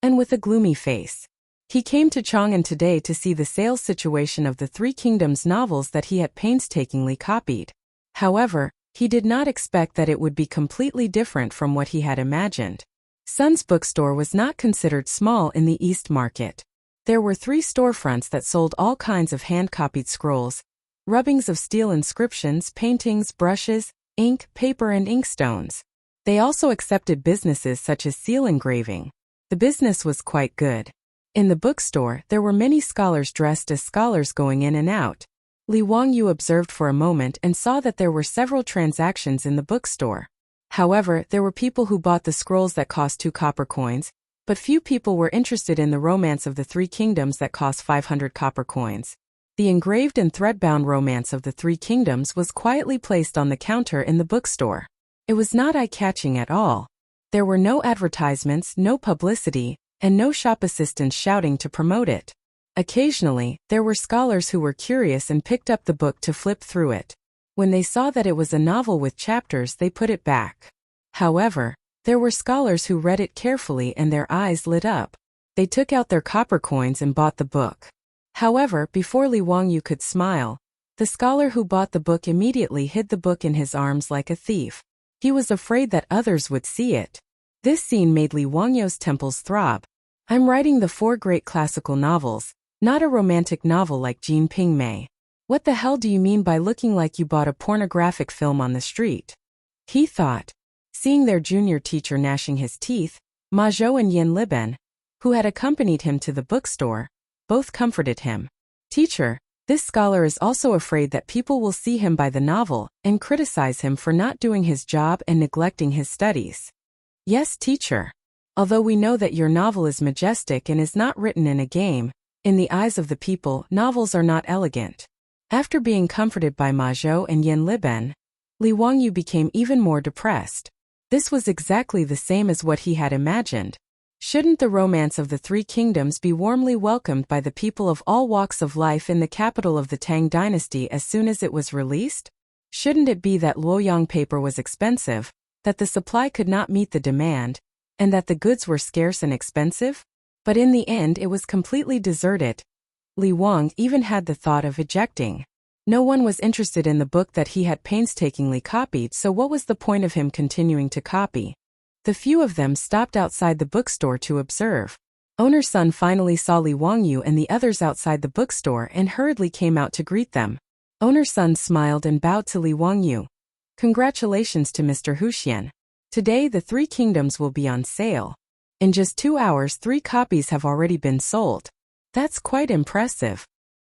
and with a gloomy face. He came to Chang'an today to see the sales situation of the Three Kingdoms novels that he had painstakingly copied. However, he did not expect that it would be completely different from what he had imagined. Sun's bookstore was not considered small in the East Market. There were 3 storefronts that sold all kinds of hand-copied scrolls, rubbings of steel inscriptions, paintings, brushes, ink, paper and inkstones. They also accepted businesses such as seal engraving. The business was quite good. In the bookstore, there were many scholars dressed as scholars going in and out. Li Wangyu observed for a moment and saw that there were several transactions in the bookstore. However, there were people who bought the scrolls that cost 2 copper coins, but few people were interested in the romance of the Three Kingdoms that cost 500 copper coins. The engraved and thread-bound romance of the Three Kingdoms was quietly placed on the counter in the bookstore. It was not eye-catching at all. There were no advertisements, no publicity, and no shop assistants shouting to promote it. Occasionally, there were scholars who were curious and picked up the book to flip through it. When they saw that it was a novel with chapters, they put it back. However, there were scholars who read it carefully and their eyes lit up. They took out their copper coins and bought the book. However, before Li Wangyu could smile, the scholar who bought the book immediately hid the book in his arms like a thief. He was afraid that others would see it. This scene made Li Wangyu's temples throb. I'm writing the 4 great classical novels, not a romantic novel like Jin Ping Mei. What the hell do you mean by looking like you bought a pornographic film on the street? He thought. Seeing their junior teacher gnashing his teeth, Ma Zhou and Yin Liben, who had accompanied him to the bookstore, both comforted him. Teacher, this scholar is also afraid that people will see him buy the novel and criticize him for not doing his job and neglecting his studies. Yes, teacher. Although we know that your novel is majestic and is not written in a game, in the eyes of the people, novels are not elegant. After being comforted by Ma Zhou and Yin Liben, Li Wangyu became even more depressed. This was exactly the same as what he had imagined. Shouldn't the romance of the Three Kingdoms be warmly welcomed by the people of all walks of life in the capital of the Tang dynasty as soon as it was released? Shouldn't it be that Luoyang paper was expensive, that the supply could not meet the demand, and that the goods were scarce and expensive? But in the end it was completely deserted. Li Wang even had the thought of ejecting. No one was interested in the book that he had painstakingly copied, so what was the point of him continuing to copy? The few of them stopped outside the bookstore to observe. Owner Sun finally saw Li Wangyu and the others outside the bookstore and hurriedly came out to greet them. Owner Sun smiled and bowed to Li Wangyu. Congratulations to Mr. Huxian. Today the Three Kingdoms will be on sale. In just 2 hours 3 copies have already been sold. That's quite impressive.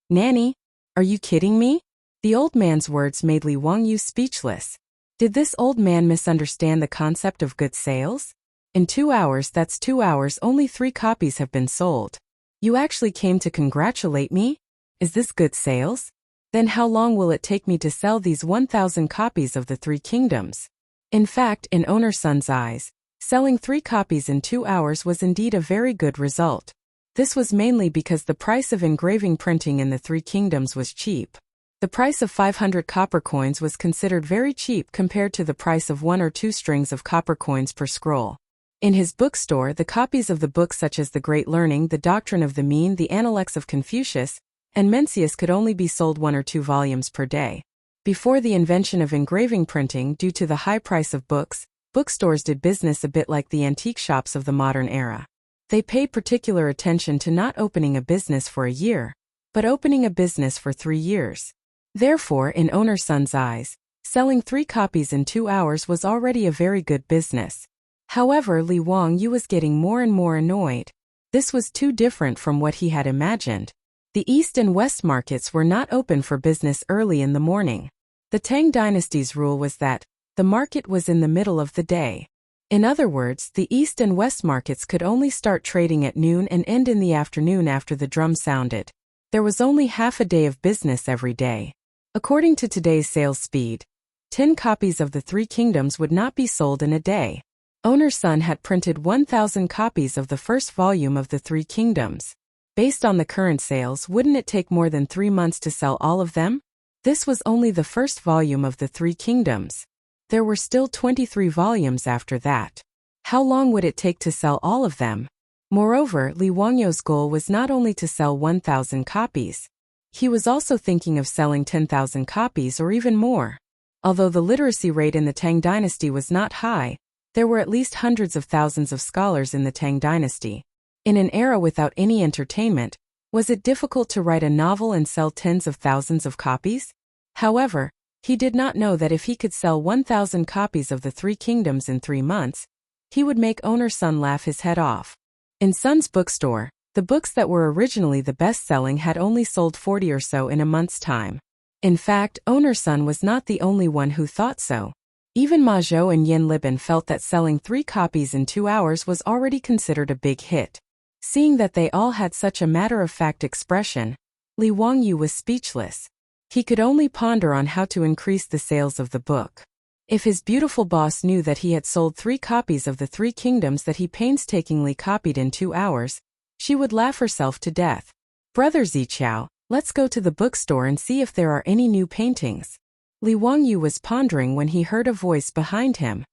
Nanny, are you kidding me? The old man's words made Li Wangyu speechless. Did this old man misunderstand the concept of good sales? In 2 hours, that's 2 hours, only 3 copies have been sold. You actually came to congratulate me? Is this good sales? Then how long will it take me to sell these 1,000 copies of the Three Kingdoms? In fact, in Owner Sun's eyes, selling 3 copies in 2 hours was indeed a very good result. This was mainly because the price of engraving printing in the Three Kingdoms was cheap. The price of 500 copper coins was considered very cheap compared to the price of 1 or 2 strings of copper coins per scroll. In his bookstore, the copies of the books such as The Great Learning, The Doctrine of the Mean, The Analects of Confucius, and Mencius could only be sold 1 or 2 volumes per day. Before the invention of engraving printing, due to the high price of books, bookstores did business a bit like the antique shops of the modern era. They paid particular attention to not opening a business for a year, but opening a business for 3 years. Therefore, in Owner Sun's eyes, selling 3 copies in 2 hours was already a very good business. However, Li Wangyu was getting more and more annoyed. This was too different from what he had imagined. The East and West markets were not open for business early in the morning. The Tang dynasty's rule was that the market was in the middle of the day. In other words, the East and West markets could only start trading at noon and end in the afternoon after the drum sounded. There was only half a day of business every day. According to today's sales speed, 10 copies of the Three Kingdoms would not be sold in a day. Owner Sun had printed 1,000 copies of the first volume of the Three Kingdoms. Based on the current sales, wouldn't it take more than 3 months to sell all of them? This was only the first volume of the Three Kingdoms. there were still 23 volumes after that. How long would it take to sell all of them? Moreover, Li Wangyou's goal was not only to sell 1,000 copies. He was also thinking of selling 10,000 copies or even more. Although the literacy rate in the Tang dynasty was not high, there were at least hundreds of thousands of scholars in the Tang dynasty. In an era without any entertainment, was it difficult to write a novel and sell tens of thousands of copies? However, he did not know that if he could sell 1,000 copies of The Three Kingdoms in 3 months, he would make owner Sun laugh his head off. In Sun's bookstore, the books that were originally the best-selling had only sold 40 or so in a month's time. In fact, owner Sun was not the only one who thought so. Even Ma Zhou and Yin Liban felt that selling 3 copies in 2 hours was already considered a big hit. Seeing that they all had such a matter-of-fact expression, Li Wangyou was speechless. He could only ponder on how to increase the sales of the book. If his beautiful boss knew that he had sold 3 copies of The Three Kingdoms that he painstakingly copied in 2 hours, she would laugh herself to death. "Brother Zichao, let's go to the bookstore and see if there are any new paintings." Li Wangyou was pondering when he heard a voice behind him.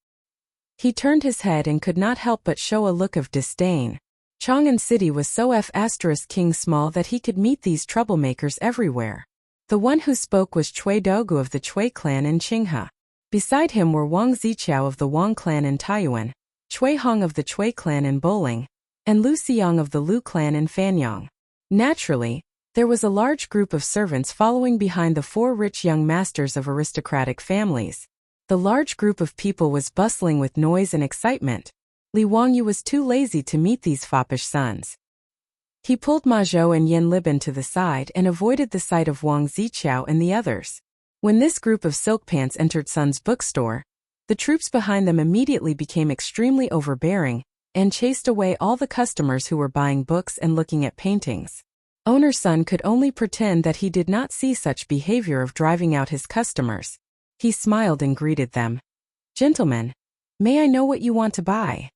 He turned his head and could not help but show a look of disdain. Chang'an City was so king small that he could meet these troublemakers everywhere. The one who spoke was Cui Dogu of the Cui clan in Qinghe. Beside him were Wang Zichao of the Wang clan in Taiyuan, Cui Hong of the Cui clan in Bowling, and Lu Xiang of the Lu clan in Fanyang. Naturally, there was a large group of servants following behind the 4 rich young masters of aristocratic families. The large group of people was bustling with noise and excitement. Li Wangyou was too lazy to meet these foppish sons. He pulled Ma Zhou and Yin Liban to the side and avoided the sight of Wang Zichao and the others. When this group of silk pants entered Sun's bookstore, the troops behind them immediately became extremely overbearing and chased away all the customers who were buying books and looking at paintings. Owner Sun could only pretend that he did not see such behavior of driving out his customers. He smiled and greeted them. "Gentlemen, may I know what you want to buy?"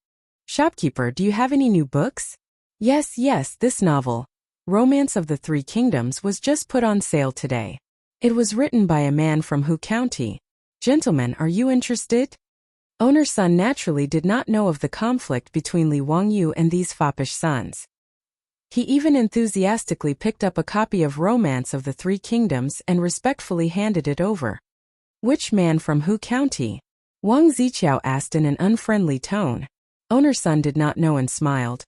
"Shopkeeper, do you have any new books?" Yes, this novel, Romance of the Three Kingdoms, was just put on sale today. It was written by a man from Hu County. Gentlemen, are you interested?" Owner Sun naturally did not know of the conflict between Li Wangyou and these foppish sons. He even enthusiastically picked up a copy of Romance of the Three Kingdoms and respectfully handed it over. "Which man from Hu County?" Wang Zichao asked in an unfriendly tone. Owner Sun did not know and smiled.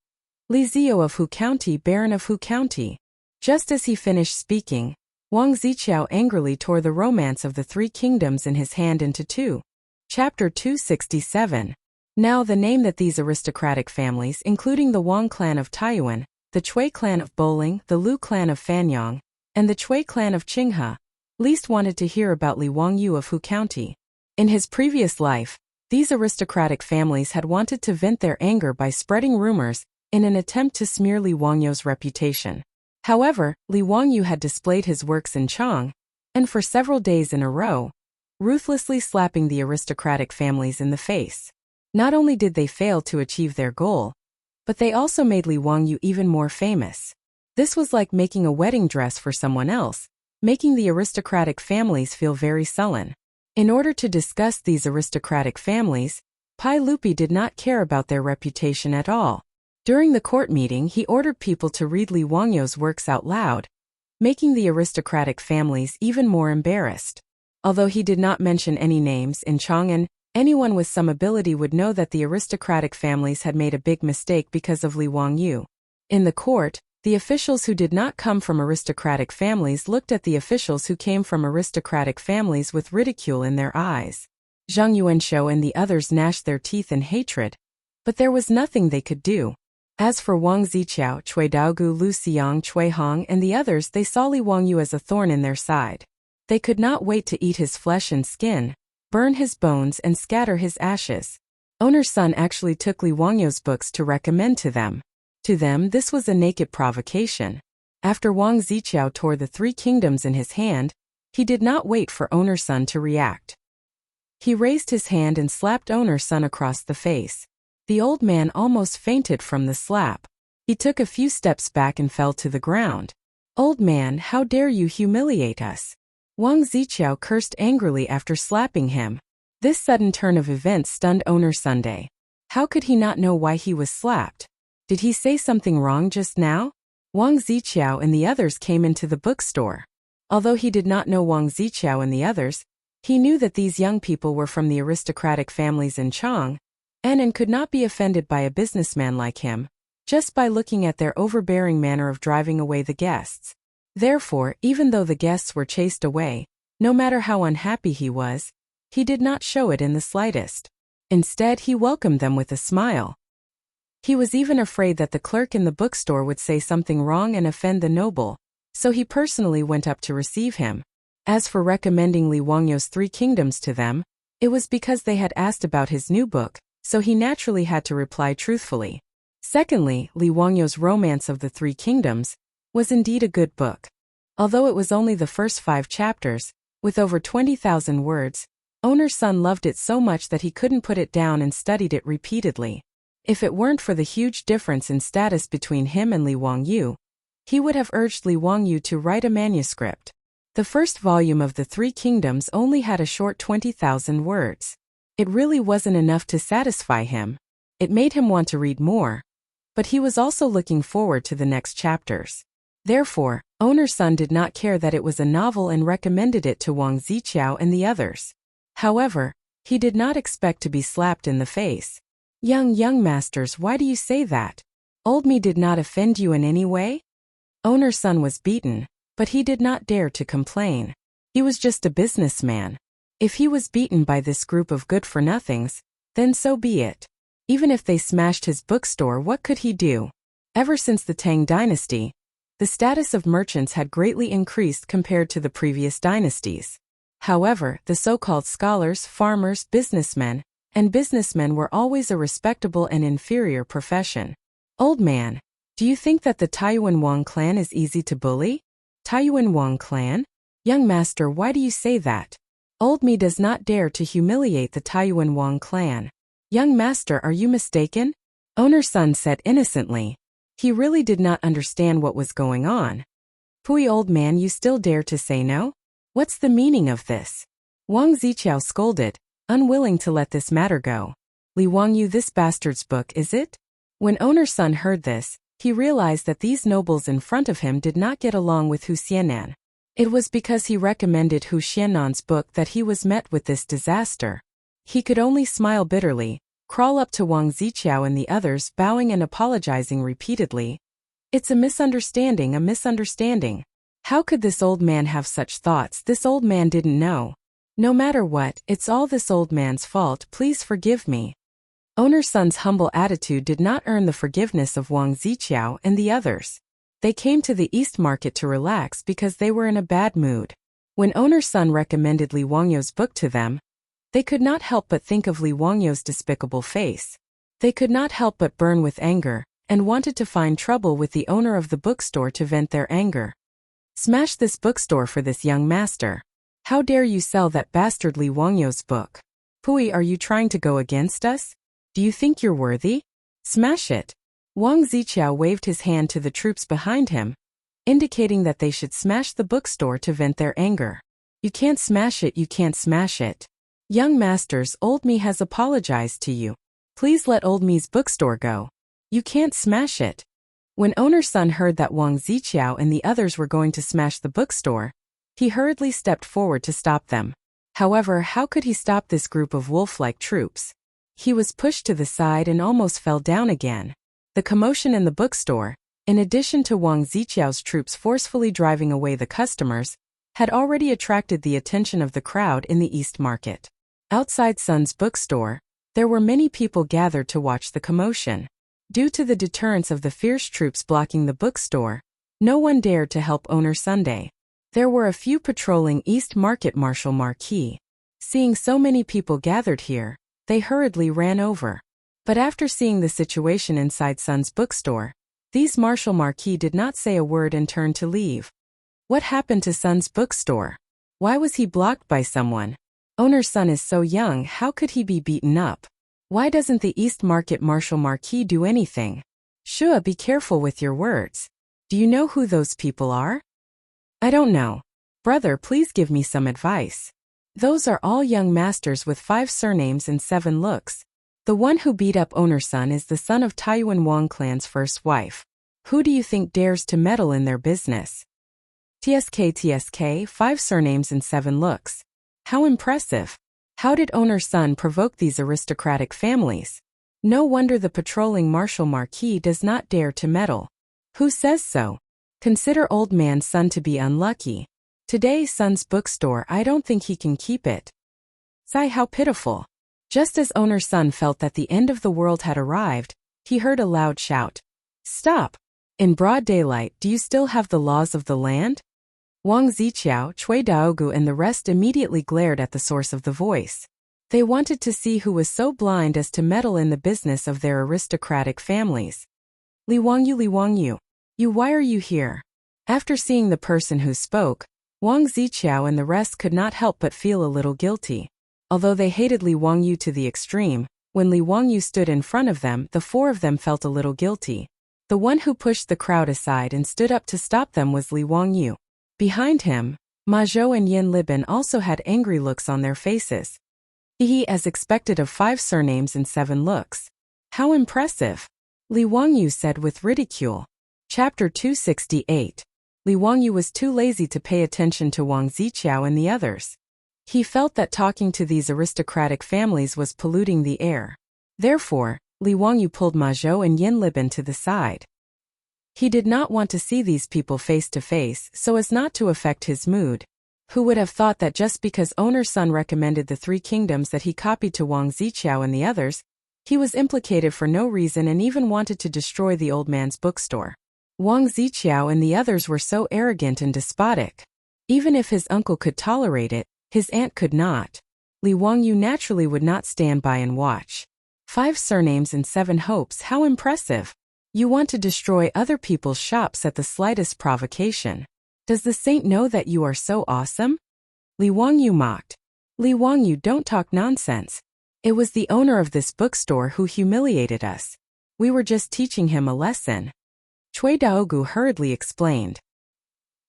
"Li Zio of Hu County, Baron of Hu County." Just as he finished speaking, Wang Zichao angrily tore the Romance of the Three Kingdoms in his hand into 2. Chapter 267. Now the name that these aristocratic families, including the Wang clan of Taiyuan, the Cui clan of Bowling, the Lu clan of Fanyang, and the Cui clan of Qinghe, least wanted to hear about Li Wangyou of Hu County. In his previous life, these aristocratic families had wanted to vent their anger by spreading rumors in an attempt to smear Li Wangyou's reputation. However, Li Wangyou had displayed his works in Chang, and for several days in a row, ruthlessly slapping the aristocratic families in the face. Not only did they fail to achieve their goal, but they also made Li Wangyou even more famous. This was like making a wedding dress for someone else, making the aristocratic families feel very sullen. In order to discuss these aristocratic families, Pai Lupi did not care about their reputation at all. During the court meeting, he ordered people to read Li Wangyou's works out loud, making the aristocratic families even more embarrassed. Although he did not mention any names in Chang'an, anyone with some ability would know that the aristocratic families had made a big mistake because of Li Wangyou. In the court, the officials who did not come from aristocratic families looked at the officials who came from aristocratic families with ridicule in their eyes. Zhang Yuanshou and the others gnashed their teeth in hatred, but there was nothing they could do. As for Wang Zichao, Cui Daogu, Lu Xiang, Cui Hong, and the others, they saw Li Wangyou as a thorn in their side. They could not wait to eat his flesh and skin, burn his bones, and scatter his ashes. Owner Sun actually took Li Wangyou's books to recommend to them. To them, this was a naked provocation. After Wang Zichao tore the Three Kingdoms in his hand, he did not wait for Owner Sun to react. He raised his hand and slapped Owner Sun across the face. The old man almost fainted from the slap. He took a few steps back and fell to the ground. "Old man, how dare you humiliate us?" Wang Zichao cursed angrily after slapping him. This sudden turn of events stunned owner Sunday. How could he not know why he was slapped? Did he say something wrong just now? Wang Ziqiao and the others came into the bookstore. Although he did not know Wang Ziqiao and the others, he knew that these young people were from the aristocratic families in Chang'an and could not be offended by a businessman like him, just by looking at their overbearing manner of driving away the guests. Therefore, even though the guests were chased away, no matter how unhappy he did not show it in the slightest. Instead, he welcomed them with a smile. He was even afraid that the clerk in the bookstore would say something wrong and offend the noble, so he personally went up to receive him. As for recommending Li Wangyou's Three Kingdoms to them, it was because they had asked about his new book, so he naturally had to reply truthfully. Secondly, Li Wangyou's Romance of the Three Kingdoms was indeed a good book. Although it was only the first 5 chapters, with over 20,000 words, owner's son loved it so much that he couldn't put it down and studied it repeatedly. If it weren't for the huge difference in status between him and Li Wangyou, he would have urged Li Wangyou to write a manuscript. The first volume of the Three Kingdoms only had a short 20,000 words. It really wasn't enough to satisfy him. It made him want to read more, but he was also looking forward to the next chapters. Therefore, owner's son did not care that it was a novel and recommended it to Wang Ziqiao and the others. However, he did not expect to be slapped in the face. Young masters, why do you say that? Old me did not offend you in any way? Owner's son was beaten, but he did not dare to complain. He was just a businessman. If he was beaten by this group of good-for-nothings, then so be it. Even if they smashed his bookstore, what could he do? Ever since the Tang dynasty, the status of merchants had greatly increased compared to the previous dynasties. However, the so-called scholars, farmers, businessmen were always a respectable and inferior profession. Old man, do you think that the Taiyuan Wang clan is easy to bully? Taiyuan Wang clan? Young master, why do you say that? Old me does not dare to humiliate the Taiyuan Wang clan. Young master, are you mistaken? Owner's son said innocently. He really did not understand what was going on. Pui, old man, you still dare to say no? What's the meaning of this? Wang Ziqiao scolded, unwilling to let this matter go. Li Wangyou, this bastard's book, is it? When owner's son heard this, he realized that these nobles in front of him did not get along with Hu Xianan. It was because he recommended Hu Xianan's book that he was met with this disaster. He could only smile bitterly, crawl up to Wang Ziqiao and the others, bowing and apologizing repeatedly. It's a misunderstanding. How could this old man have such thoughts? This old man didn't know. No matter what, it's all this old man's fault, please forgive me. Owner's son's humble attitude did not earn the forgiveness of Wang Ziqiao and the others. They came to the East Market to relax because they were in a bad mood. When owner's son recommended Li Wangyou's book to them, they could not help but think of Li Wangyou's despicable face. They could not help but burn with anger, and wanted to find trouble with the owner of the bookstore to vent their anger. Smash this bookstore for this young master. How dare you sell that bastard Li Wangyou's book? Pui, are you trying to go against us? Do you think you're worthy? Smash it. Wang Ziqiao waved his hand to the troops behind him, indicating that they should smash the bookstore to vent their anger. You can't smash it, you can't smash it. Young masters, old me has apologized to you. Please let old me's bookstore go. You can't smash it. When owner's son heard that Wang Ziqiao and the others were going to smash the bookstore, he hurriedly stepped forward to stop them. However, how could he stop this group of wolf-like troops? He was pushed to the side and almost fell down again. The commotion in the bookstore, in addition to Wang Ziqiao's troops forcefully driving away the customers, had already attracted the attention of the crowd in the East Market. Outside Sun's bookstore, there were many people gathered to watch the commotion. Due to the deterrence of the fierce troops blocking the bookstore, no one dared to help owner Sunday. There were a few patrolling East Market Marshal Marquis. Seeing so many people gathered here, they hurriedly ran over. But after seeing the situation inside Sun's bookstore, these Marshal Marquis did not say a word and turned to leave. What happened to Sun's bookstore? Why was he blocked by someone? Owner's son is so young, how could he be beaten up? Why doesn't the East Market Marshal Marquis do anything? Shua, be careful with your words. Do you know who those people are? I don't know. Brother, please give me some advice. Those are all young masters with 5 surnames and 7 looks. The one who beat up owner Sun is the son of Taiyuan Wang clan's first wife. Who do you think dares to meddle in their business? TSK, 5 surnames and 7 looks. How impressive. How did owner Sun provoke these aristocratic families? No wonder the patrolling Marshal Marquis does not dare to meddle. Who says so? Consider old man Sun to be unlucky. Today Sun's bookstore, I don't think he can keep it. Sigh, how pitiful. Just as owner Sun felt that the end of the world had arrived, he heard a loud shout. Stop! In broad daylight, do you still have the laws of the land? Wang Ziqiao, Cui Daogu and the rest immediately glared at the source of the voice. They wanted to see who was so blind as to meddle in the business of their aristocratic families. Li Wangyu, why are you here? After seeing the person who spoke, Wang Ziqiao and the rest could not help but feel a little guilty. Although they hated Li Wangyu to the extreme, when Li Wangyu stood in front of them, the 4 of them felt a little guilty. The one who pushed the crowd aside and stood up to stop them was Li Wangyu. Behind him, Ma Zhou and Yin Libin also had angry looks on their faces. He as expected of 5 surnames and 7 looks. How impressive! Li Wangyu said with ridicule. Chapter 268. Li Wangyu was too lazy to pay attention to Wang Ziqiao and the others. He felt that talking to these aristocratic families was polluting the air. Therefore, Li Wangyu pulled Ma Zhou and Yin Libin to the side. He did not want to see these people face to face so as not to affect his mood. Who would have thought that just because owner Sun recommended the 3 kingdoms that he copied to Wang Ziqiao and the others, he was implicated for no reason and even wanted to destroy the old man's bookstore. Wang Ziqiao and the others were so arrogant and despotic. Even if his uncle could tolerate it, his aunt could not. Li Wangyu naturally would not stand by and watch. 5 surnames and 7 hopes, how impressive. You want to destroy other people's shops at the slightest provocation. Does the saint know that you are so awesome? Li Wangyu mocked. Li Wangyu, don't talk nonsense. It was the owner of this bookstore who humiliated us. We were just teaching him a lesson. Cui Daogu hurriedly explained.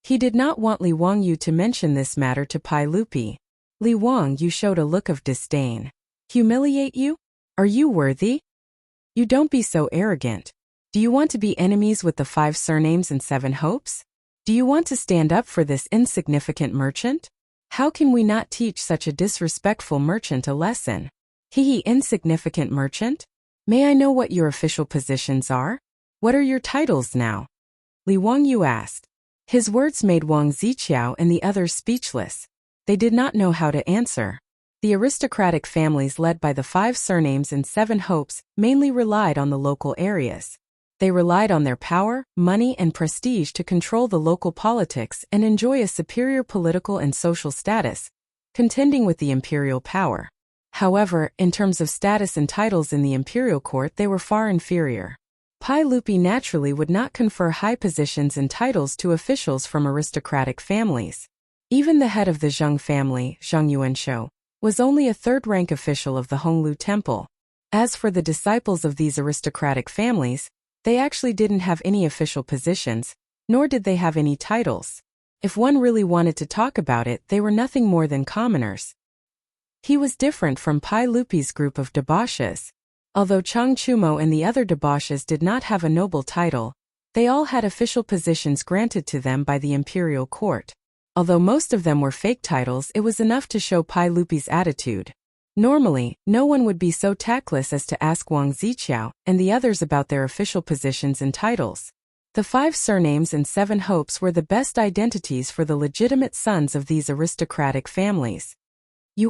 He did not want Li Wangyu to mention this matter to Pai Lupi. Li Wangyu showed a look of disdain. Humiliate you? Are you worthy? You don't be so arrogant. Do you want to be enemies with the 5 surnames and 7 hopes? Do you want to stand up for this insignificant merchant? How can we not teach such a disrespectful merchant a lesson? Insignificant merchant? May I know what your official positions are? What are your titles now? Li Wangyu asked. His words made Wang Ziqiao and the others speechless. They did not know how to answer. The aristocratic families led by the 5 surnames and 7 hopes mainly relied on the local areas. They relied on their power, money, and prestige to control the local politics and enjoy a superior political and social status, contending with the imperial power. However, in terms of status and titles in the imperial court, they were far inferior. Pai Lupi naturally would not confer high positions and titles to officials from aristocratic families. Even the head of the Zheng family, Zheng Yuanshou, was only a 3rd-rank official of the Honglu Temple. As for the disciples of these aristocratic families, they actually didn't have any official positions, nor did they have any titles. If one really wanted to talk about it, they were nothing more than commoners. He was different from Pai Lupi's group of debauches. Although Chang Chumo and the other debauches did not have a noble title, they all had official positions granted to them by the imperial court. Although most of them were fake titles, it was enough to show Pai Lupi's attitude. Normally, no one would be so tactless as to ask Wang Ziqiao and the others about their official positions and titles. The 5 surnames and 7 hopes were the best identities for the legitimate sons of these aristocratic families.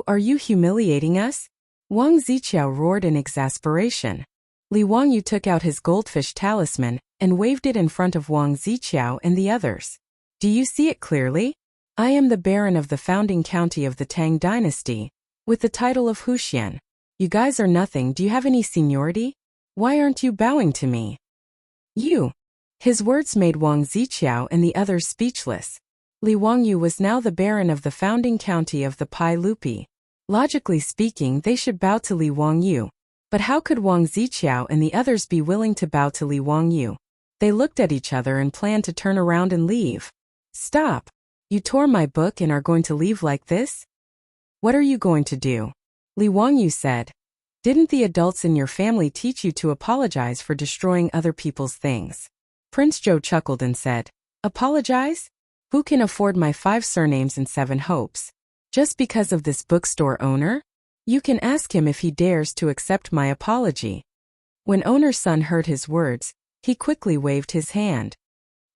Are you humiliating us? Wang Ziqiao roared in exasperation. Li Wangyu took out his goldfish talisman and waved it in front of Wang Ziqiao and the others. Do you see it clearly? I am the Baron of the founding county of the Tang dynasty, with the title of Huxian. You guys are nothing. Do you have any seniority? Why aren't you bowing to me? You. His words made Wang Ziqiao and the others speechless. Li Wangyu was now the Baron of the founding county of the Pai Lupi. Logically speaking, they should bow to Li Wangyu. But how could Wang Ziqiao and the others be willing to bow to Li Wangyu? They looked at each other and planned to turn around and leave. Stop! You tore my book and are going to leave like this? What are you going to do? Li Wangyu said. Didn't the adults in your family teach you to apologize for destroying other people's things? Prince Zhou chuckled and said, Apologize? Who can afford my 5 surnames and 7 hopes? Just because of this bookstore owner? You can ask him if he dares to accept my apology. When owner's son heard his words, he quickly waved his hand.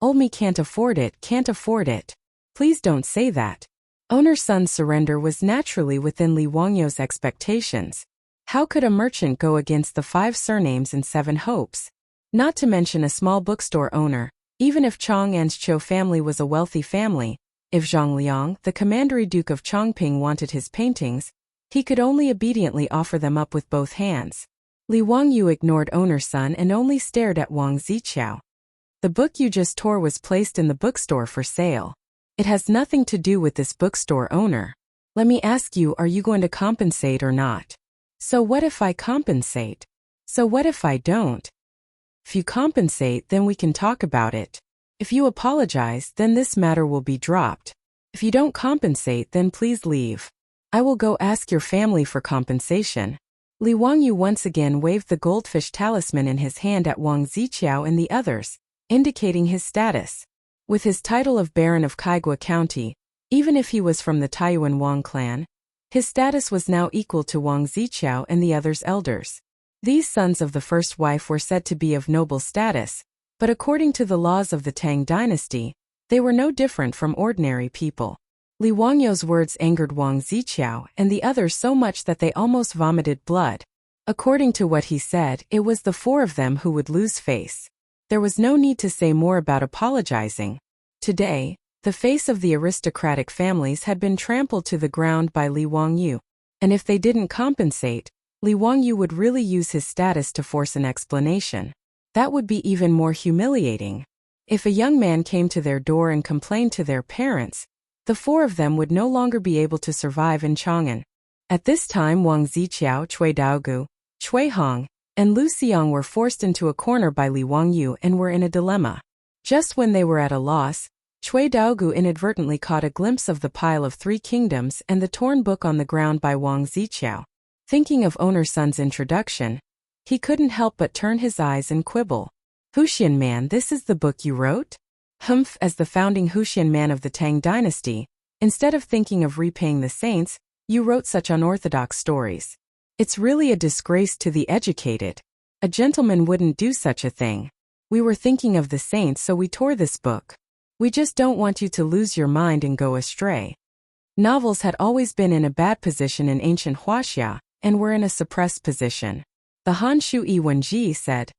Old me can't afford it, can't afford it. Please don't say that. Owner's son's surrender was naturally within Li Wangyu's expectations. How could a merchant go against the 5 surnames and 7 hopes? Not to mention a small bookstore owner, even if Chang'an's Zhou family was a wealthy family. If Zhang Liang, the commandery duke of Chongping, wanted his paintings, he could only obediently offer them up with both hands. Li Wangyu ignored owner's son and only stared at Wang Ziqiao. The book you just tore was placed in the bookstore for sale. It has nothing to do with this bookstore owner. Let me ask you, are you going to compensate or not? So what if I compensate? So what if I don't? If you compensate, then we can talk about it. If you apologize, then this matter will be dropped. If you don't compensate, then please leave. I will go ask your family for compensation. Li Wangyu once again waved the goldfish talisman in his hand at Wang Ziqiao and the others, indicating his status. With his title of Baron of Kaigua County, even if he was from the Taiyuan Wang clan, his status was now equal to Wang Ziqiao and the others' elders. These sons of the first wife were said to be of noble status, but according to the laws of the Tang dynasty, they were no different from ordinary people. Li Wangyu's words angered Wang Ziqiao and the others so much that they almost vomited blood. According to what he said, it was the 4 of them who would lose face. There was no need to say more about apologizing. Today, the face of the aristocratic families had been trampled to the ground by Li Wangyu, and if they didn't compensate, Li Wangyu would really use his status to force an explanation. That would be even more humiliating. If a young man came to their door and complained to their parents, the 4 of them would no longer be able to survive in Chang'an. At this time, Wang Ziqiao, Cui Daogu, Cui Hong, and Lu Xiang were forced into a corner by Li Wangyu and were in a dilemma. Just when they were at a loss, Cui Daogu inadvertently caught a glimpse of the pile of 3 kingdoms and the torn book on the ground by Wang Ziqiao. Thinking of owner's son's introduction, he couldn't help but turn his eyes and quibble. Huxian man, this is the book you wrote? Humph, as the founding Huxian man of the Tang dynasty, instead of thinking of repaying the saints, you wrote such unorthodox stories. It's really a disgrace to the educated. A gentleman wouldn't do such a thing. We were thinking of the saints, so we tore this book. We just don't want you to lose your mind and go astray. Novels had always been in a bad position in ancient Huaxia, and were in a suppressed position. The Han Shu Yi Wenji said,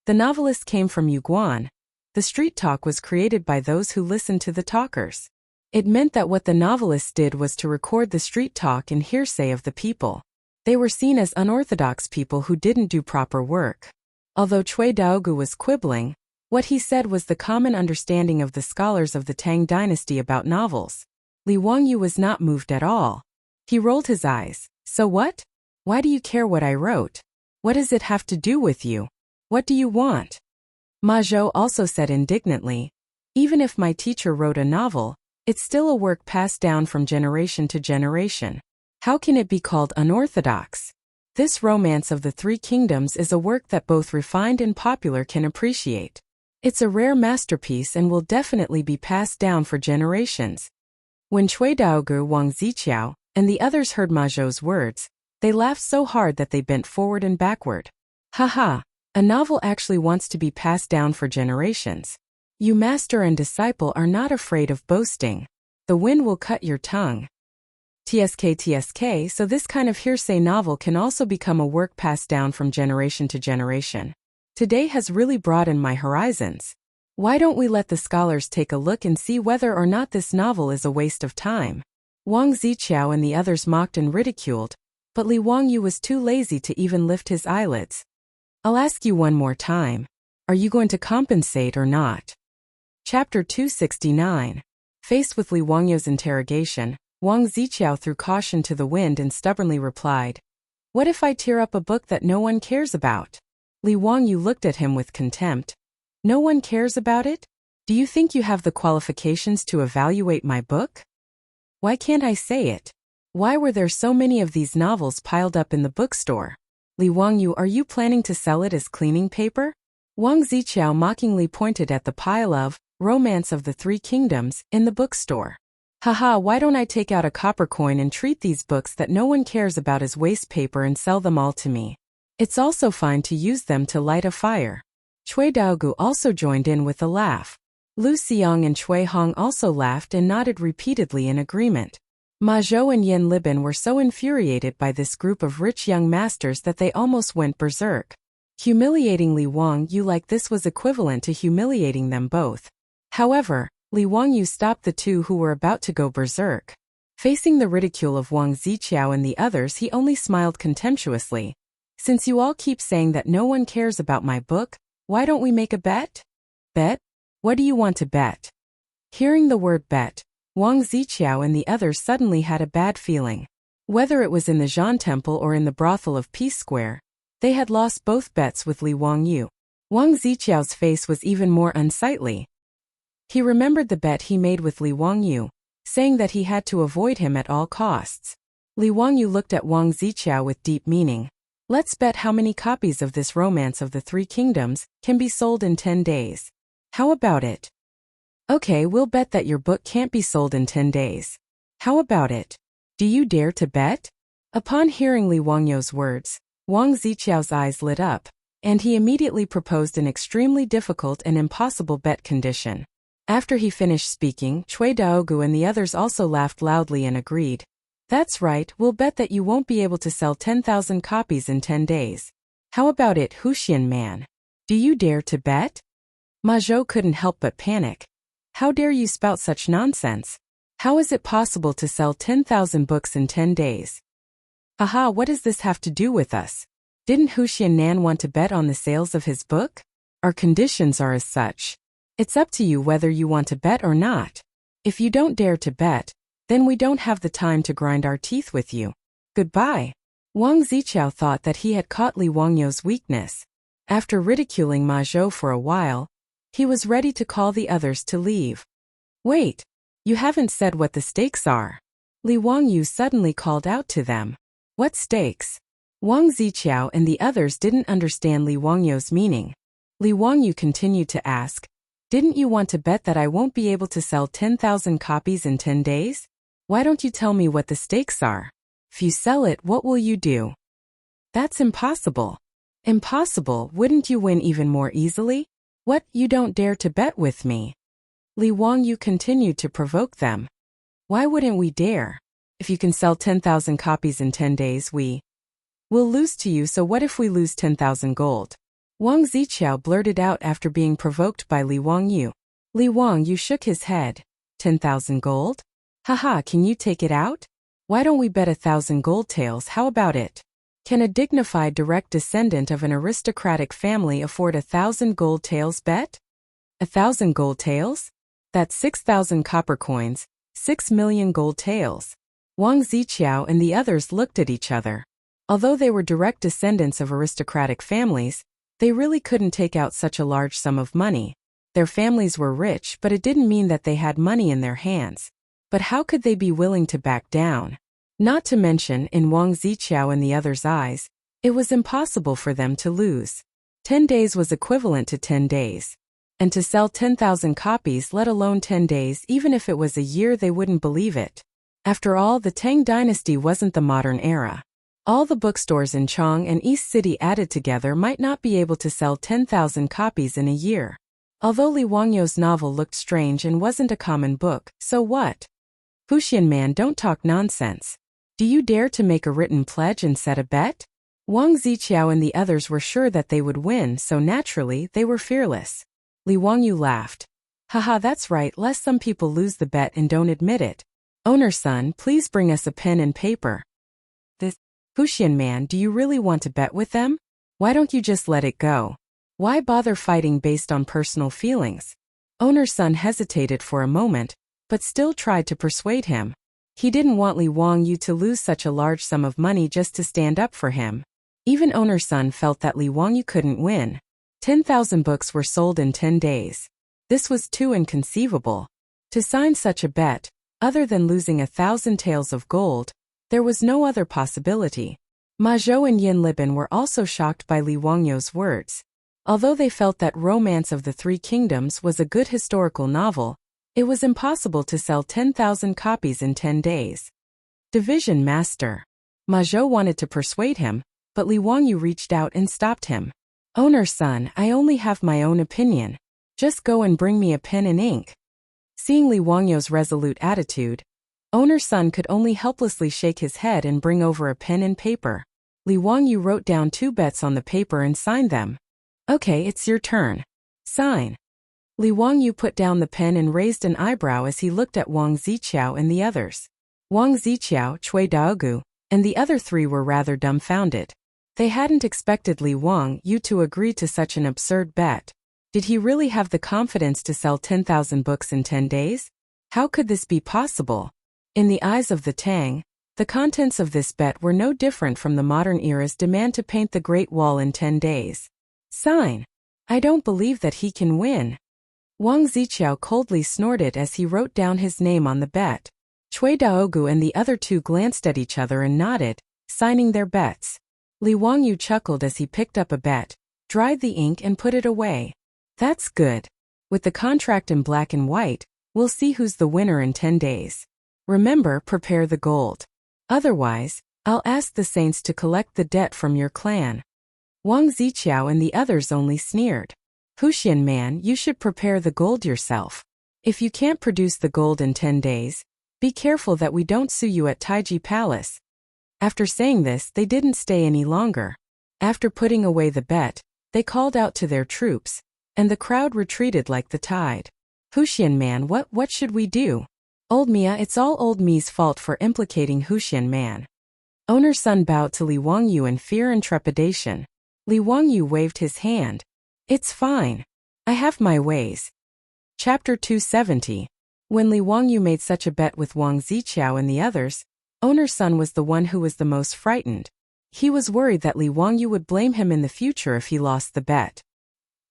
the novelist came from Yuguan. The street talk was created by those who listened to the talkers. It meant that what the novelists did was to record the street talk and hearsay of the people. They were seen as unorthodox people who didn't do proper work. Although Cui Daogu was quibbling, what he said was the common understanding of the scholars of the Tang dynasty about novels. Li Wangyu was not moved at all. He rolled his eyes. So what? Why do you care what I wrote? What does it have to do with you? What do you want? Ma Zhou also said indignantly, even if my teacher wrote a novel, it's still a work passed down from generation to generation. How can it be called unorthodox? This romance of the 3 kingdoms is a work that both refined and popular can appreciate. It's a rare masterpiece and will definitely be passed down for generations. When Cui Daogu, Wang Ziqiao, and the others heard Ma Zhou's words, they laughed so hard that they bent forward and backward. Haha, a novel actually wants to be passed down for generations. You master and disciple are not afraid of boasting. The wind will cut your tongue. TSK, so this kind of hearsay novel can also become a work passed down from generation to generation. Today has really broadened my horizons. Why don't we let the scholars take a look and see whether or not this novel is a waste of time? Wang Ziqiao and the others mocked and ridiculed, but Li Wangyu was too lazy to even lift his eyelids. I'll ask you one more time. Are you going to compensate or not? Chapter 269. Faced with Li Wangyu's interrogation, Wang Ziqiao threw caution to the wind and stubbornly replied, what if I tear up a book that no one cares about? Li Wangyu looked at him with contempt. No one cares about it? Do you think you have the qualifications to evaluate my book? Why can't I say it? Why were there so many of these novels piled up in the bookstore? Li Wangyu, are you planning to sell it as cleaning paper? Wang Ziqiao mockingly pointed at the pile of Romance of the Three Kingdoms in the bookstore. Haha, why don't I take out a copper coin and treat these books that no one cares about as waste paper and sell them all to me? It's also fine to use them to light a fire. Cui Daogu also joined in with a laugh. Lu Xiang and Cui Hong also laughed and nodded repeatedly in agreement. Ma Zhou and Yan Libin were so infuriated by this group of rich young masters that they almost went berserk. Humiliating Li Wangyu like this was equivalent to humiliating them both. However, Li Wangyu stopped the two who were about to go berserk. Facing the ridicule of Wang Ziqiao and the others, he only smiled contemptuously. Since you all keep saying that no one cares about my book, why don't we make a bet? Bet? What do you want to bet? Hearing the word bet, Wang Ziqiao and the others suddenly had a bad feeling. Whether it was in the Zhan Temple or in the brothel of Peace Square, they had lost both bets with Li Wangyu. Wang Ziqiao's face was even more unsightly. He remembered the bet he made with Li Wangyu, saying that he had to avoid him at all costs. Li Wangyu looked at Wang Ziqiao with deep meaning. Let's bet how many copies of this Romance of the Three Kingdoms can be sold in 10 days. How about it? Okay, we'll bet that your book can't be sold in 10 days. How about it? Do you dare to bet? Upon hearing Li Wangyu's words, Wang Ziqiao's eyes lit up, and he immediately proposed an extremely difficult and impossible bet condition. After he finished speaking, Cui Daogu and the others also laughed loudly and agreed. That's right, we'll bet that you won't be able to sell 10,000 copies in 10 days. How about it, Huxian man? Do you dare to bet? Ma Zhou couldn't help but panic. How dare you spout such nonsense? How is it possible to sell 10,000 books in 10 days? Haha, what does this have to do with us? Didn't Huxian Nan want to bet on the sales of his book? Our conditions are as such. It's up to you whether you want to bet or not. If you don't dare to bet, then we don't have the time to grind our teeth with you. Goodbye. Wang Ziqiao thought that he had caught Li Wangyu's weakness. After ridiculing Ma Zhou for a while, he was ready to call the others to leave. Wait, you haven't said what the stakes are. Li Wangyu suddenly called out to them. What stakes? Wang Ziqiao and the others didn't understand Li Wangyu's meaning. Li Wangyu continued to ask, didn't you want to bet that I won't be able to sell 10,000 copies in 10 days? Why don't you tell me what the stakes are? If you sell it, what will you do? That's impossible. Impossible, wouldn't you win even more easily? What, you don't dare to bet with me? Li Wangyu continued to provoke them. Why wouldn't we dare? If you can sell 10,000 copies in 10 days, we'll lose to you, so what if we lose 10,000 gold? Wang Ziqiao blurted out after being provoked by Li Wangyu. Li Wangyu shook his head. 10,000 gold? Haha, can you take it out? Why don't we bet 1,000 gold taels, how about it? Can a dignified direct descendant of an aristocratic family afford 1,000 gold taels bet? 1,000 gold taels? That's 6,000 copper coins, 6 million gold taels. Wang Ziqiao and the others looked at each other. Although they were direct descendants of aristocratic families, they really couldn't take out such a large sum of money. Their families were rich, but it didn't mean that they had money in their hands. But how could they be willing to back down? Not to mention, in Wang Ziqiao and the others' eyes, it was impossible for them to lose. 10 days was equivalent to 10 days. And to sell 10,000 copies, let alone 10 days, even if it was a year, they wouldn't believe it. After all, the Tang dynasty wasn't the modern era. All the bookstores in Chang'an and East City added together might not be able to sell 10,000 copies in a year. Although Li Wangyu's novel looked strange and wasn't a common book, so what? Huxian man, don't talk nonsense. Do you dare to make a written pledge and set a bet? Wang Ziqiao and the others were sure that they would win, so naturally, they were fearless. Li Wangyu laughed. Haha, that's right, lest some people lose the bet and don't admit it. Owner-son, please bring us a pen and paper. This Huxian man, do you really want to bet with them? Why don't you just let it go? Why bother fighting based on personal feelings? Owner-son hesitated for a moment, but still tried to persuade him. He didn't want Li Wangyu to lose such a large sum of money just to stand up for him. Even Owner-son felt that Li Wangyu couldn't win. 10,000 books were sold in 10 days. This was too inconceivable. To sign such a bet, other than losing 1,000 taels of gold, There was no other possibility. Ma Zhou and Yin Libin were also shocked by Li Wangyou's words. Although they felt that Romance of the Three Kingdoms was a good historical novel, it was impossible to sell 10,000 copies in 10 days. Division Master. Ma Zhou wanted to persuade him, but Li Wangyou reached out and stopped him. Owner's son, I only have my own opinion. Just go and bring me a pen and ink. Seeing Li Wangyou's resolute attitude, Owner's son could only helplessly shake his head and bring over a pen and paper. Li Wangyou wrote down 2 bets on the paper and signed them. Okay, it's your turn. Sign. Li Wangyou put down the pen and raised an eyebrow as he looked at Wang Ziqiao and the others. Wang Ziqiao, Cui Daogu, and the other 3 were rather dumbfounded. They hadn't expected Li Wangyou to agree to such an absurd bet. Did he really have the confidence to sell 10,000 books in 10 days? How could this be possible? In the eyes of the Tang, the contents of this bet were no different from the modern era's demand to paint the Great Wall in 10 days. Sign. I don't believe that he can win. Wang Ziqiao coldly snorted as he wrote down his name on the bet. Cui Daogu and the other 2 glanced at each other and nodded, signing their bets. Li Wangyou chuckled as he picked up a bet, dried the ink and put it away. That's good. With the contract in black and white, we'll see who's the winner in 10 days. Remember, prepare the gold. Otherwise, I'll ask the saints to collect the debt from your clan. Wang Ziqiao and the others only sneered. Huxian man, you should prepare the gold yourself. If you can't produce the gold in 10 days, be careful that we don't sue you at Taiji Palace. After saying this, they didn't stay any longer. After putting away the bet, they called out to their troops, and the crowd retreated like the tide. Huxian man, what should we do? Old Mia, it's all old Mi's fault for implicating Huxian man. Owner's son bowed to Li Wangyou in fear and trepidation. Li Wangyou waved his hand. It's fine. I have my ways. Chapter 270. When Li Wangyou made such a bet with Wang Ziqiao and the others, Owner's son was the one who was the most frightened. He was worried that Li Wangyou would blame him in the future if he lost the bet.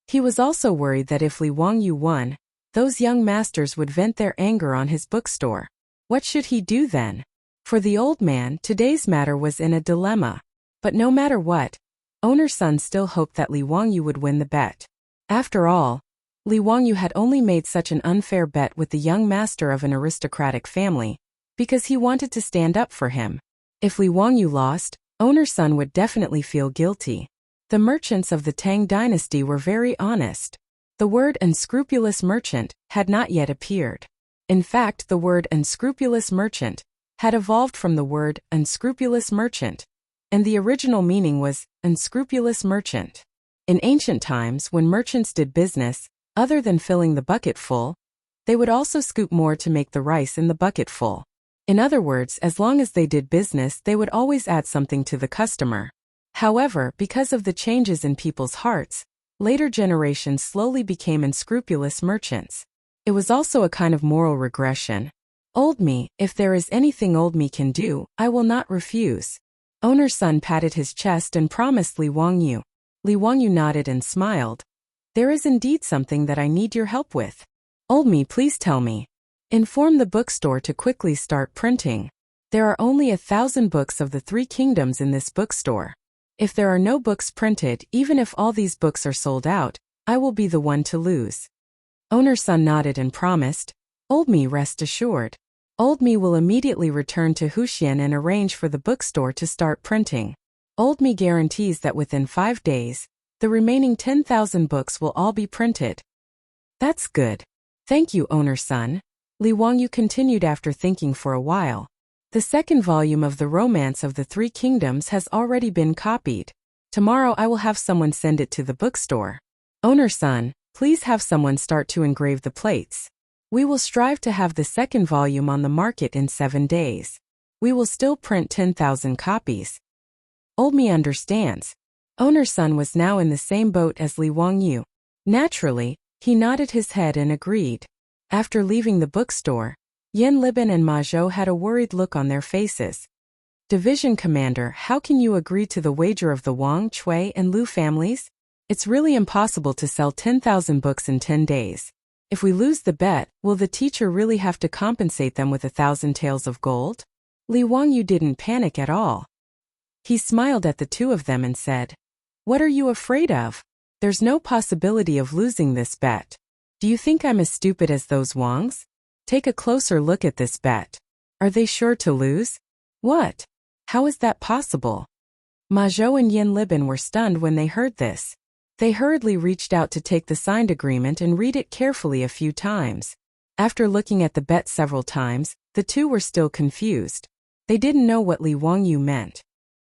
He was also worried that if Li Wangyou won, those young masters would vent their anger on his bookstore. What should he do then? For the old man, today's matter was in a dilemma. But no matter what, Owner's son still hoped that Li Wangyou would win the bet. After all, Li Wangyou had only made such an unfair bet with the young master of an aristocratic family, because he wanted to stand up for him. If Li Wangyou lost, Owner's son would definitely feel guilty. The merchants of the Tang dynasty were very honest. The word unscrupulous merchant had not yet appeared. In fact, the word unscrupulous merchant had evolved from the word unscrupulous merchant, and the original meaning was unscrupulous merchant. In ancient times, when merchants did business, other than filling the bucket full, they would also scoop more to make the rice in the bucket full. In other words, as long as they did business, they would always add something to the customer. However, because of the changes in people's hearts, later generations slowly became unscrupulous merchants. It was also a kind of moral regression. Old me, if there is anything old me can do, I will not refuse. Owner's son patted his chest and promised Li Wangyou. Li Wangyou nodded and smiled. There is indeed something that I need your help with. Old me, please tell me. Inform the bookstore to quickly start printing. There are only 1,000 books of the Three Kingdoms in this bookstore. If there are no books printed, even if all these books are sold out, I will be the one to lose. Owner's son nodded and promised. Old me, rest assured. Old me will immediately return to Huxian and arrange for the bookstore to start printing. Old me guarantees that within 5 days, the remaining 10,000 books will all be printed. That's good. Thank you, Owner's son. Li Wangyou continued after thinking for a while. The second volume of the Romance of the Three Kingdoms has already been copied. Tomorrow I will have someone send it to the bookstore. Owner's son, please have someone start to engrave the plates. We will strive to have the second volume on the market in 7 days. We will still print 10,000 copies. Old me understands. Owner's son was now in the same boat as Li Wangyou. Naturally, he nodded his head and agreed. After leaving the bookstore, Yin Libin and Ma Zhou had a worried look on their faces. Division Commander, how can you agree to the wager of the Wang, Cui, and Lu families? It's really impossible to sell 10,000 books in 10 days. If we lose the bet, will the teacher really have to compensate them with 1,000 taels of gold? Li Wangyu didn't panic at all. He smiled at the two of them and said, "What are you afraid of? There's no possibility of losing this bet. Do you think I'm as stupid as those Wangs? Take a closer look at this bet. Are they sure to lose? What? How is that possible?" Ma Zhou and Yin Liben were stunned when they heard this. They hurriedly reached out to take the signed agreement and read it carefully a few times. After looking at the bet several times, the two were still confused. They didn't know what Li Wangyu meant.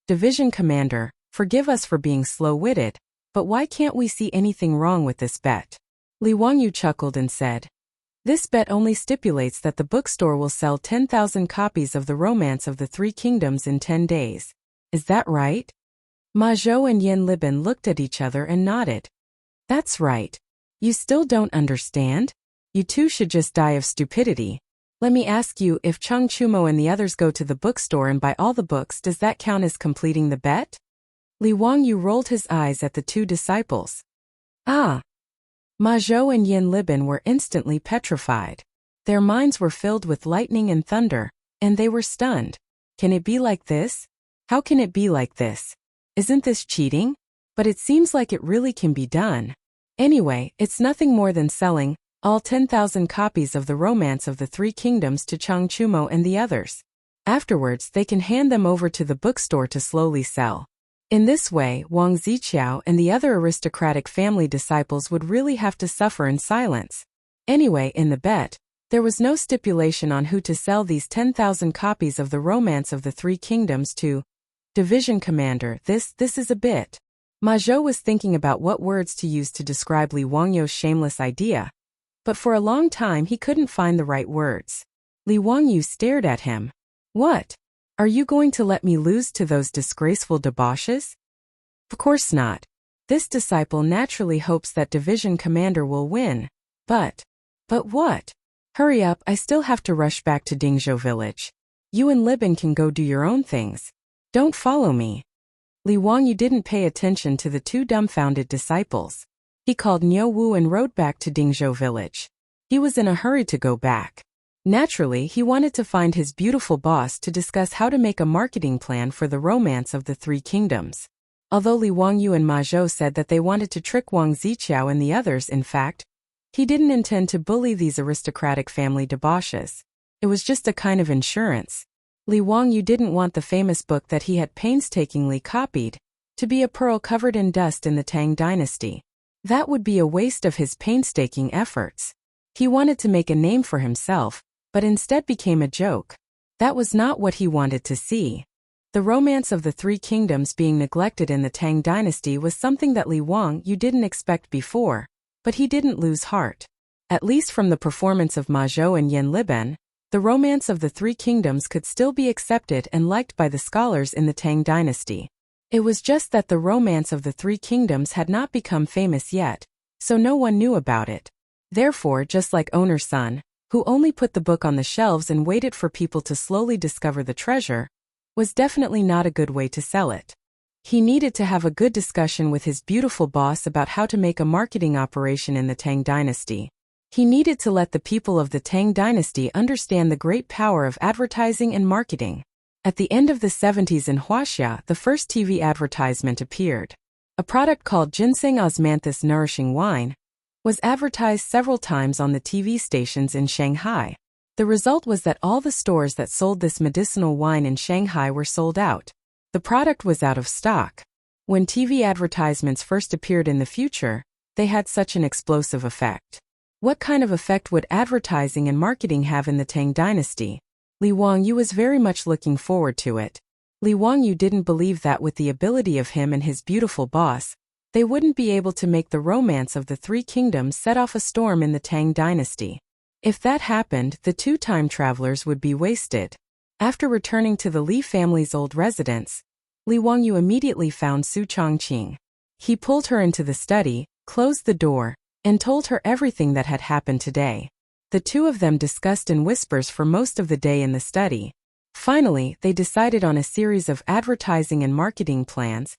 "Division Commander, forgive us for being slow-witted, but why can't we see anything wrong with this bet?" Li Wangyu chuckled and said, "This bet only stipulates that the bookstore will sell 10,000 copies of The Romance of the Three Kingdoms in 10 days. Is that right?" Ma Zhou and Yin Liben looked at each other and nodded. "That's right. You still don't understand? You two should just die of stupidity. Let me ask you, if Cheng Chumo and the others go to the bookstore and buy all the books, does that count as completing the bet?" Li Wangyu rolled his eyes at the two disciples. "Ah!" Ma Zhou and Yin Liben were instantly petrified. Their minds were filled with lightning and thunder, and they were stunned. Can it be like this? How can it be like this? Isn't this cheating? But it seems like it really can be done. Anyway, it's nothing more than selling all 10,000 copies of The Romance of the Three Kingdoms to Cheng Chumo and the others. Afterwards, they can hand them over to the bookstore to slowly sell. In this way, Wang Ziqiao and the other aristocratic family disciples would really have to suffer in silence. Anyway, in the bet, there was no stipulation on who to sell these 10,000 copies of The Romance of the Three Kingdoms to. "Division Commander, this is a bit." Ma Zhou was thinking about what words to use to describe Li Wangyu's shameless idea. But for a long time he couldn't find the right words. Li Wangyu stared at him. "What? Are you going to let me lose to those disgraceful debauches?" "Of course not. This disciple naturally hopes that Division Commander will win. But what? Hurry up, I still have to rush back to Dingzhou village. You and Liben can go do your own things. Don't follow me." Li Wangyu didn't pay attention to the two dumbfounded disciples. He called Niu Wu and rode back to Dingzhou village. He was in a hurry to go back. Naturally, he wanted to find his beautiful boss to discuss how to make a marketing plan for The Romance of the Three Kingdoms. Although Li Wangyu and Ma Zhou said that they wanted to trick Wang Ziqiao and the others, in fact, he didn't intend to bully these aristocratic family debauches. It was just a kind of insurance. Li Wangyu didn't want the famous book that he had painstakingly copied to be a pearl covered in dust in the Tang dynasty. That would be a waste of his painstaking efforts. He wanted to make a name for himself, but instead became a joke. That was not what he wanted to see. The Romance of the Three Kingdoms being neglected in the Tang dynasty was something that Li Wangyu didn't expect before, but he didn't lose heart. At least from the performance of Ma Zhou and Yin Liben, The Romance of the Three Kingdoms could still be accepted and liked by the scholars in the Tang dynasty. It was just that The Romance of the Three Kingdoms had not become famous yet, so no one knew about it. Therefore, just like Owner's son, who only put the book on the shelves and waited for people to slowly discover the treasure, was definitely not a good way to sell it. He needed to have a good discussion with his beautiful boss about how to make a marketing operation in the Tang dynasty. He needed to let the people of the Tang dynasty understand the great power of advertising and marketing. At the end of the 70s in Huaxia, the first TV advertisement appeared. A product called Ginseng Osmanthus Nourishing Wine was advertised several times on the TV stations in Shanghai. The result was that all the stores that sold this medicinal wine in Shanghai were sold out. The product was out of stock. When TV advertisements first appeared in the future, they had such an explosive effect. What kind of effect would advertising and marketing have in the Tang dynasty? Li Wangyu was very much looking forward to it. Li Wangyu didn't believe that with the ability of him and his beautiful boss, they wouldn't be able to make The Romance of the Three Kingdoms set off a storm in the Tang dynasty. If that happened, the two time travelers would be wasted. After returning to the Li family's old residence, Li Wangyu immediately found Su Chongqing. He pulled her into the study, closed the door, and told her everything that had happened today. The two of them discussed in whispers for most of the day in the study. Finally, they decided on a series of advertising and marketing plans.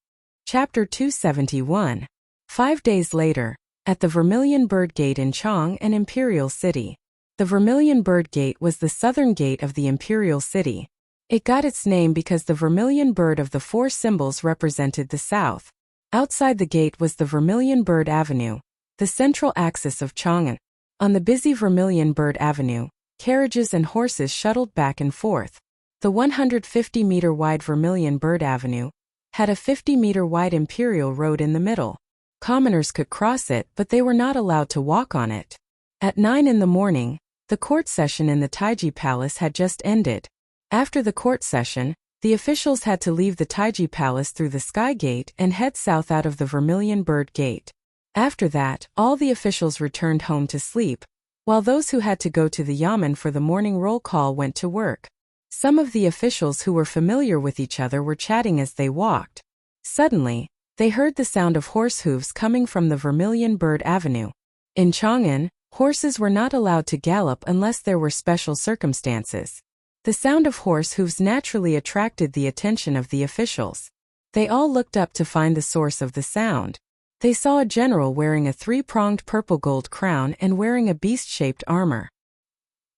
Chapter 271. 5 days later, at the Vermilion Bird Gate in Chang'an Imperial City. The Vermilion Bird Gate was the southern gate of the Imperial City. It got its name because the vermilion bird of the four symbols represented the south. Outside the gate was the Vermilion Bird Avenue, the central axis of Chang'an. On the busy Vermilion Bird Avenue, carriages and horses shuttled back and forth. The 150-meter-wide Vermilion Bird Avenue had a 50-meter-wide imperial road in the middle. Commoners could cross it, but they were not allowed to walk on it. At 9 in the morning, the court session in the Taiji Palace had just ended. After the court session, the officials had to leave the Taiji Palace through the Sky Gate and head south out of the Vermilion Bird Gate. After that, all the officials returned home to sleep, while those who had to go to the yamen for the morning roll call went to work. Some of the officials who were familiar with each other were chatting as they walked. Suddenly, they heard the sound of horse hooves coming from the Vermilion Bird Avenue. In Chang'an, horses were not allowed to gallop unless there were special circumstances. The sound of horse hooves naturally attracted the attention of the officials. They all looked up to find the source of the sound. They saw a general wearing a three-pronged purple-gold crown and wearing a beast-shaped armor.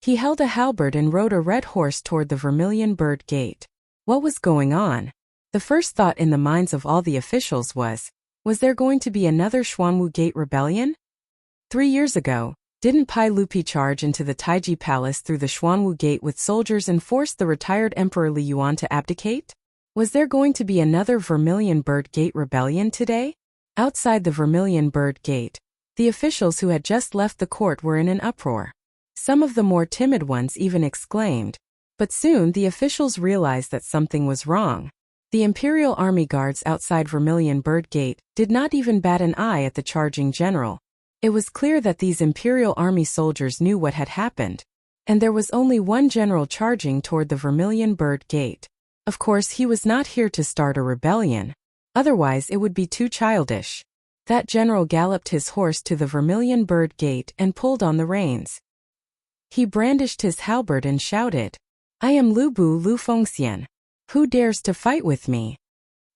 He held a halberd and rode a red horse toward the Vermilion Bird Gate. What was going on? The first thought in the minds of all the officials was there going to be another Xuanwu Gate rebellion? 3 years ago, didn't Pai Lupi charge into the Taiji Palace through the Xuanwu Gate with soldiers and force the retired Emperor Li Yuan to abdicate? Was there going to be another Vermilion Bird Gate rebellion today? Outside the Vermilion Bird Gate, the officials who had just left the court were in an uproar. Some of the more timid ones even exclaimed. But soon the officials realized that something was wrong. The Imperial Army guards outside Vermilion Bird Gate did not even bat an eye at the charging general. It was clear that these Imperial Army soldiers knew what had happened. And there was only one general charging toward the Vermilion Bird Gate. Of course, he was not here to start a rebellion. Otherwise, it would be too childish. That general galloped his horse to the Vermilion Bird Gate and pulled on the reins. He brandished his halberd and shouted, "I am Lu Bu Lu Fengxian. Who dares to fight with me?"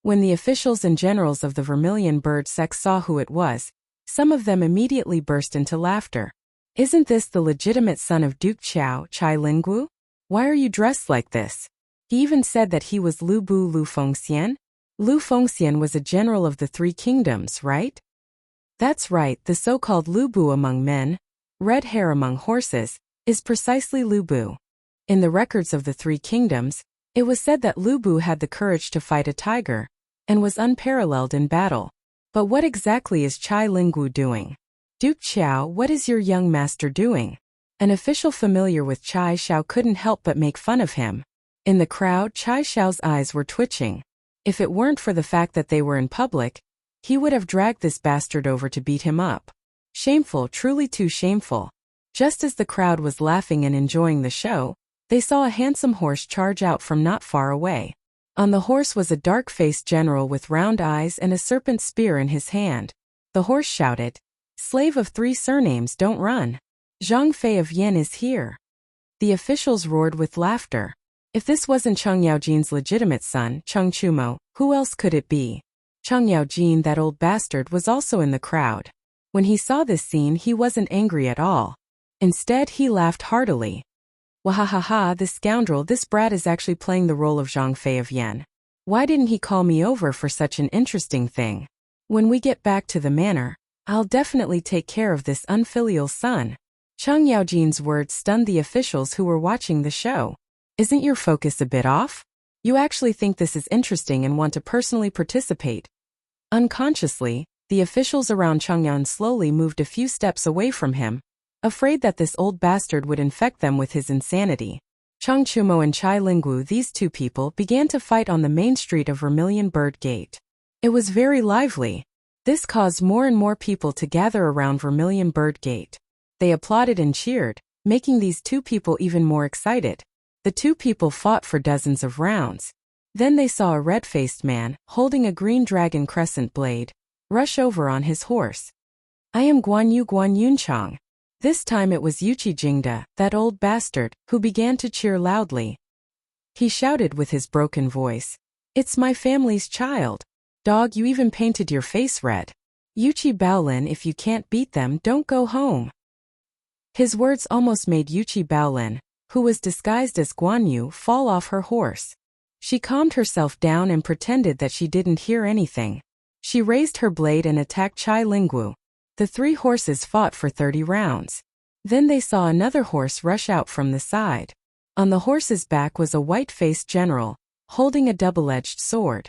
When the officials and generals of the Vermilion Bird sect saw who it was, some of them immediately burst into laughter. "Isn't this the legitimate son of Duke Chai Linggu? Why are you dressed like this?" He even said that he was Lu Bu Lu Fengxian. Lu Fengxian was a general of the Three Kingdoms, right? That's right, the so-called Lu Bu among men, red hair among horses, is precisely Lu Bu. In the records of the Three Kingdoms, it was said that Lu Bu had the courage to fight a tiger, and was unparalleled in battle. But what exactly is Chai Linggu doing? "Duke Xiao, what is your young master doing?" An official familiar with Chai Xiao couldn't help but make fun of him. In the crowd, Chai Xiao's eyes were twitching. If it weren't for the fact that they were in public, he would have dragged this bastard over to beat him up. Shameful, truly too shameful. Just as the crowd was laughing and enjoying the show, they saw a handsome horse charge out from not far away. On the horse was a dark-faced general with round eyes and a serpent spear in his hand. The horse shouted, "Slave of 3 surnames, don't run. Zhang Fei of Yan is here." The officials roared with laughter. If this wasn't Cheng Yaojin's legitimate son, Cheng Chumo, who else could it be? Cheng Yaojin, that old bastard, was also in the crowd. When he saw this scene, he wasn't angry at all. Instead, he laughed heartily. "Wahahaha, this scoundrel, this brat is actually playing the role of Zhang Fei of Yan. Why didn't he call me over for such an interesting thing? When we get back to the manor, I'll definitely take care of this unfilial son." Cheng Yaojin's words stunned the officials who were watching the show. "Isn't your focus a bit off? You actually think this is interesting and want to personally participate?" Unconsciously, the officials around Chang'an slowly moved a few steps away from him, afraid that this old bastard would infect them with his insanity. Cheng Chumo and Chai Linggu, these two people, began to fight on the main street of Vermilion Bird Gate. It was very lively. This caused more and more people to gather around Vermilion Bird Gate. They applauded and cheered, making these two people even more excited. The two people fought for dozens of rounds. Then they saw a red-faced man, holding a green dragon crescent blade, rush over on his horse. "I am Guan Yunchang." This time it was Yuchi Jingda, that old bastard, who began to cheer loudly. He shouted with his broken voice, "It's my family's child. Dog, you even painted your face red. Yuchi Baolin, if you can't beat them, don't go home." His words almost made Yuchi Baolin, who was disguised as Guan Yu, fall off her horse. She calmed herself down and pretended that she didn't hear anything. She raised her blade and attacked Chai Linggu. The 3 horses fought for 30 rounds. Then they saw another horse rush out from the side. On the horse's back was a white-faced general, holding a double-edged sword.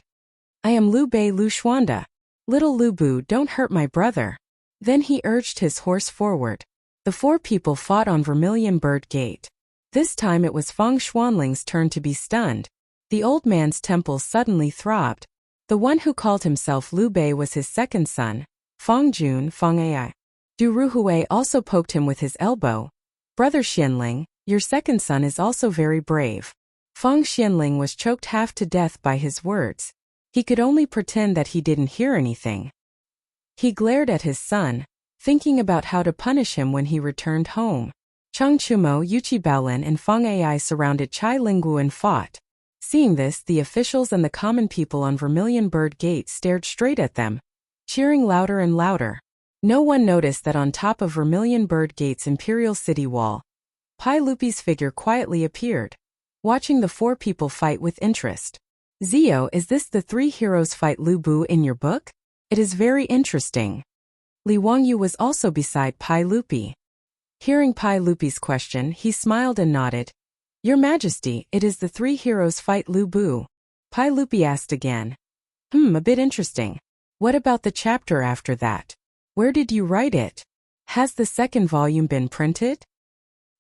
"I am Liu Bei Lu Xuanda. Little Lu Bu, don't hurt my brother." Then he urged his horse forward. The 4 people fought on Vermilion Bird Gate. This time it was Feng Xuanling's turn to be stunned. The old man's temples suddenly throbbed. The one who called himself Liu Bei was his second son, Feng Jun Feng Ai. Du Ruhui also poked him with his elbow. "Brother Xianling, your second son is also very brave." Feng Xianling was choked half to death by his words. He could only pretend that he didn't hear anything. He glared at his son, thinking about how to punish him when he returned home. Cheng Chumo, Yuchi Baolin and Feng Ai surrounded Chai Linggu and fought. Seeing this, the officials and the common people on Vermilion Bird Gate stared straight at them, cheering louder and louder. No one noticed that on top of Vermilion Bird Gate's imperial city wall, Pai Lupi's figure quietly appeared, watching the 4 people fight with interest. "Zio, is this the 3 heroes fight Lu Bu in your book? It is very interesting." Li Wangyu was also beside Pai Lupi. Hearing Pai Lupi's question, he smiled and nodded. "Your Majesty, it is the 3 heroes fight Lu Bu." Pai Lupi asked again. A bit interesting. What about the chapter after that? Where did you write it? Has the second volume been printed?"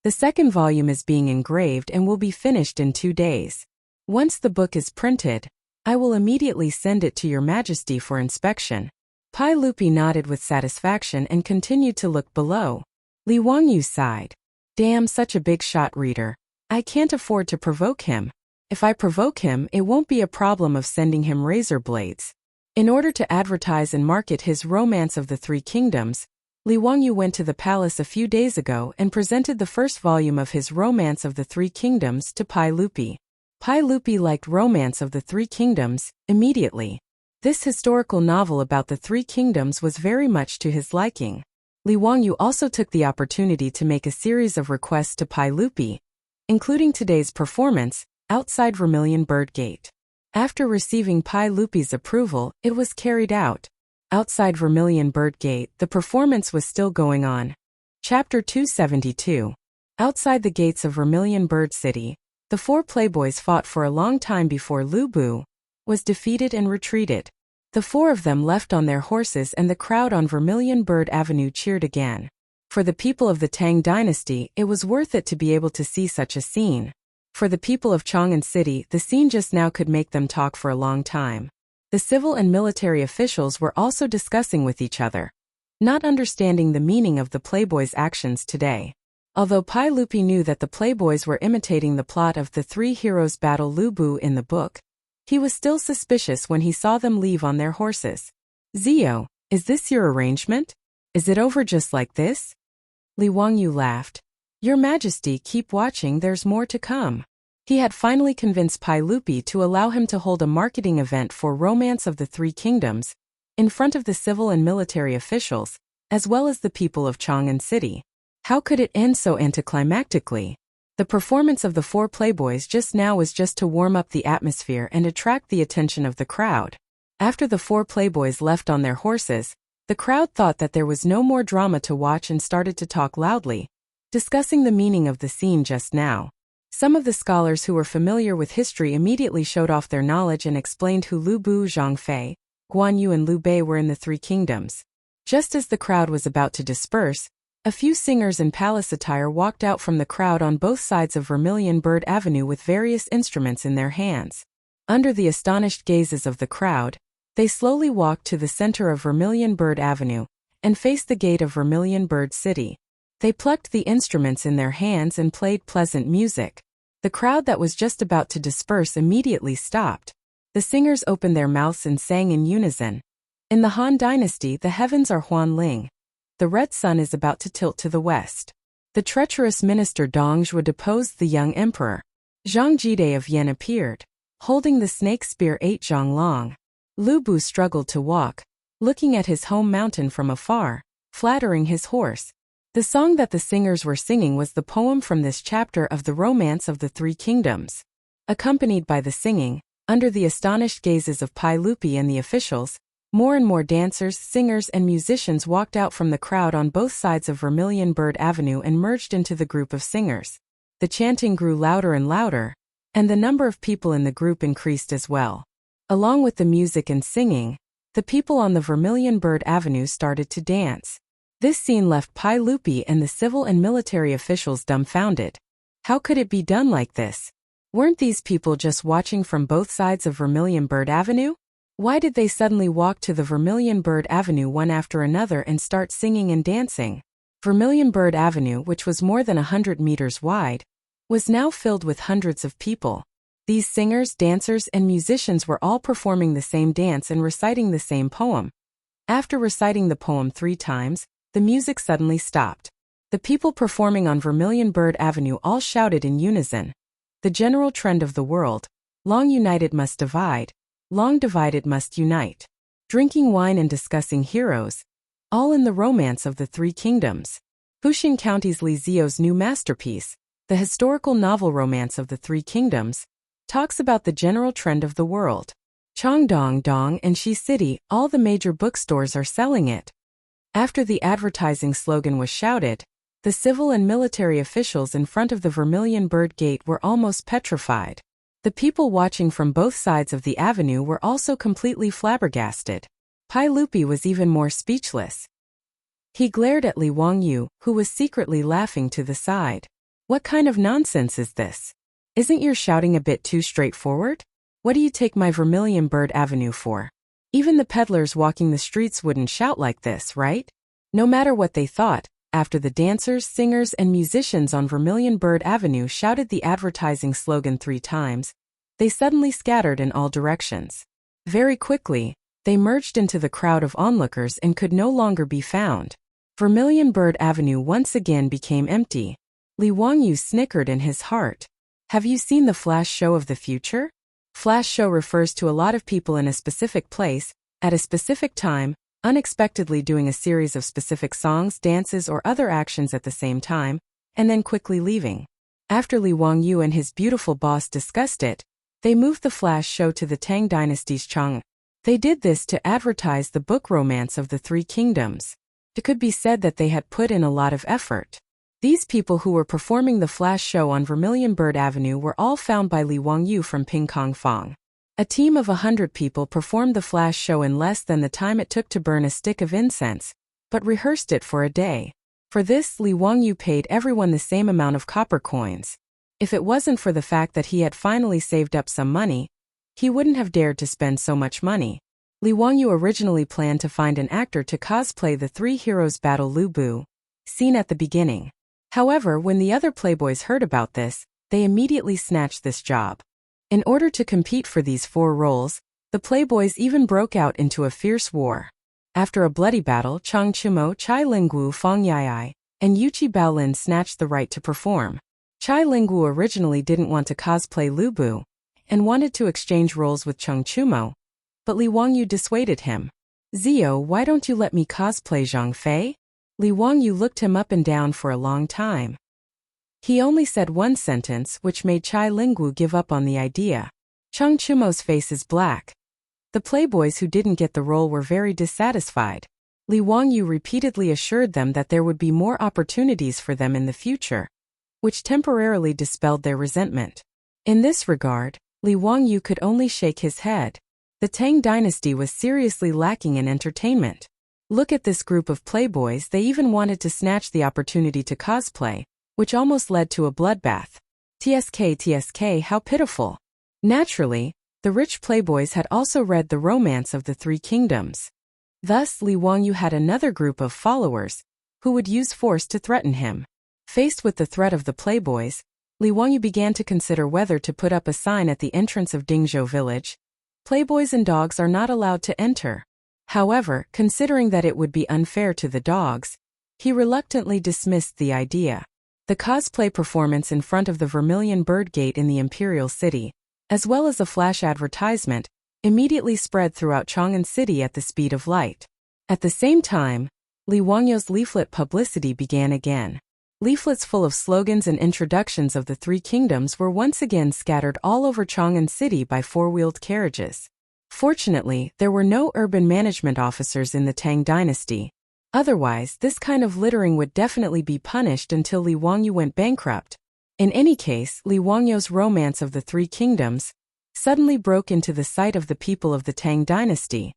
"The second volume is being engraved and will be finished in 2 days. Once the book is printed, I will immediately send it to your Majesty for inspection." Pai Lupi nodded with satisfaction and continued to look below. Li Wangyu sighed. "Damn, such a big shot reader. I can't afford to provoke him. If I provoke him, it won't be a problem of sending him razor blades." In order to advertise and market his Romance of the 3 Kingdoms, Li Wangyu went to the palace a few days ago and presented the first volume of his Romance of the 3 Kingdoms to Pai Lupi. Pai Lupi liked Romance of the 3 Kingdoms immediately. This historical novel about the 3 kingdoms was very much to his liking. Li Wangyu also took the opportunity to make a series of requests to Pai Lupi, including today's performance, outside Vermilion Bird Gate. After receiving Pai Lupi's approval, it was carried out. Outside Vermilion Bird Gate, the performance was still going on. Chapter 272. Outside the gates of Vermilion Bird City, the 4 playboys fought for a long time before Lu Bu was defeated and retreated. The 4 of them left on their horses and the crowd on Vermilion Bird Avenue cheered again. For the people of the Tang dynasty, it was worth it to be able to see such a scene. For the people of Chang'an City, the scene just now could make them talk for a long time. The civil and military officials were also discussing with each other, not understanding the meaning of the playboys' actions today. Although Pai Lupi knew that the playboys were imitating the plot of the 3 heroes battle Lu Bu in the book, he was still suspicious when he saw them leave on their horses. "Zio, is this your arrangement? Is it over just like this?" Li Wangyu laughed. "Your Majesty, keep watching, there's more to come." He had finally convinced Pai Lupi to allow him to hold a marketing event for Romance of the 3 Kingdoms, in front of the civil and military officials, as well as the people of Chang'an City. How could it end so anticlimactically? The performance of the 4 playboys just now was just to warm up the atmosphere and attract the attention of the crowd. After the 4 playboys left on their horses, the crowd thought that there was no more drama to watch and started to talk loudly, discussing the meaning of the scene just now. Some of the scholars who were familiar with history immediately showed off their knowledge and explained who Lu Bu, Zhang Fei, Guan Yu and Liu Bei were in the 3 kingdoms. Just as the crowd was about to disperse, a few singers in palace attire walked out from the crowd on both sides of Vermilion Bird Avenue with various instruments in their hands. Under the astonished gazes of the crowd, they slowly walked to the center of Vermilion Bird Avenue and faced the gate of Vermilion Bird City. They plucked the instruments in their hands and played pleasant music. The crowd that was just about to disperse immediately stopped. The singers opened their mouths and sang in unison. In the Han Dynasty, the heavens are Huanling. The red sun is about to tilt to the west. The treacherous minister Dong Zhuo deposed the young emperor. Zhang Jide of Yan appeared, holding the snake spear 8 zhang long. Lu Bu struggled to walk, looking at his home mountain from afar, flattering his horse. The song that the singers were singing was the poem from this chapter of The Romance of the Three Kingdoms. Accompanied by the singing, under the astonished gazes of Pai Lupi and the officials, more and more dancers, singers and musicians walked out from the crowd on both sides of Vermilion Bird Avenue and merged into the group of singers. The chanting grew louder and louder, and the number of people in the group increased as well. Along with the music and singing, the people on the Vermilion Bird Avenue started to dance. This scene left Pai Lupi and the civil and military officials dumbfounded. How could it be done like this? Weren't these people just watching from both sides of Vermilion Bird Avenue? Why did they suddenly walk to the Vermilion Bird Avenue one after another and start singing and dancing? Vermilion Bird Avenue, which was more than 100 meters wide, was now filled with hundreds of people. These singers, dancers, and musicians were all performing the same dance and reciting the same poem. After reciting the poem 3 times, the music suddenly stopped. The people performing on Vermilion Bird Avenue all shouted in unison. The general trend of the world: long united must divide, long divided must unite. Drinking wine and discussing heroes, all in the romance of the Three Kingdoms. Fuxing County's Li Zio's new masterpiece, the historical novel Romance of the Three Kingdoms, talks about the general trend of the world. Chang'an and Shi City, all the major bookstores are selling it. After the advertising slogan was shouted, the civil and military officials in front of the Vermilion Bird Gate were almost petrified. The people watching from both sides of the avenue were also completely flabbergasted. Pai Lupi was even more speechless. He glared at Li Wangyu, who was secretly laughing to the side. What kind of nonsense is this? Isn't your shouting a bit too straightforward? What do you take my Vermilion Bird Avenue for? Even the peddlers walking the streets wouldn't shout like this, right? No matter what they thought, after the dancers, singers, and musicians on Vermilion Bird Avenue shouted the advertising slogan 3 times, they suddenly scattered in all directions. Very quickly, they merged into the crowd of onlookers and could no longer be found. Vermilion Bird Avenue once again became empty. Li Wangyu snickered in his heart. Have you seen the flash show of the future? Flash show refers to a lot of people in a specific place, at a specific time, unexpectedly doing a series of specific songs, dances, or other actions at the same time, and then quickly leaving. After Li Wangyu and his beautiful boss discussed it, they moved the flash show to the Tang Dynasty's Chang'an. They did this to advertise the book Romance of the Three Kingdoms. It could be said that they had put in a lot of effort. These people who were performing the flash show on Vermilion Bird Avenue were all found by Li Wangyu from Pingkong Fong. A team of 100 people performed the flash show in less than the time it took to burn a stick of incense, but rehearsed it for a day. For this, Li Wangyu paid everyone the same amount of copper coins. If it wasn't for the fact that he had finally saved up some money, he wouldn't have dared to spend so much money. Li Wangyu originally planned to find an actor to cosplay the 3 heroes battle Lu Bu, seen at the beginning. However, when the other playboys heard about this, they immediately snatched this job. In order to compete for these 4 roles, the playboys even broke out into a fierce war. After a bloody battle, Chang Chumo, Chai Lingwu, Fong Yai, and Yuchi Baolin snatched the right to perform. Chai Lingwu originally didn't want to cosplay Lu Bu, and wanted to exchange roles with Chang Chumo, but Li Wangyu dissuaded him. Zio, why don't you let me cosplay Zhang Fei? Li Wangyu looked him up and down for a long time. He only said one sentence, which made Chai Lingwu give up on the idea. Chang Chumo's face is black. The playboys who didn't get the role were very dissatisfied. Li Wangyu repeatedly assured them that there would be more opportunities for them in the future, which temporarily dispelled their resentment. In this regard, Li Wangyu could only shake his head. The Tang dynasty was seriously lacking in entertainment. Look at this group of playboys, they even wanted to snatch the opportunity to cosplay, which almost led to a bloodbath. TSK, how pitiful. Naturally, the rich playboys had also read The Romance of the Three Kingdoms. Thus, Li Wangyu had another group of followers, who would use force to threaten him. Faced with the threat of the playboys, Li Wangyu began to consider whether to put up a sign at the entrance of Dingzhou village. Playboys and dogs are not allowed to enter. However, considering that it would be unfair to the dogs, he reluctantly dismissed the idea. The cosplay performance in front of the Vermilion Bird Gate in the Imperial City, as well as a flash advertisement, immediately spread throughout Chang'an City at the speed of light. At the same time, Li Wangyou's leaflet publicity began again. Leaflets full of slogans and introductions of the three kingdoms were once again scattered all over Chang'an City by four-wheeled carriages. Fortunately, there were no urban management officers in the Tang dynasty. Otherwise, this kind of littering would definitely be punished until Li Wangyou went bankrupt. In any case, Li Wangyou's romance of the three kingdoms suddenly broke into the sight of the people of the Tang dynasty.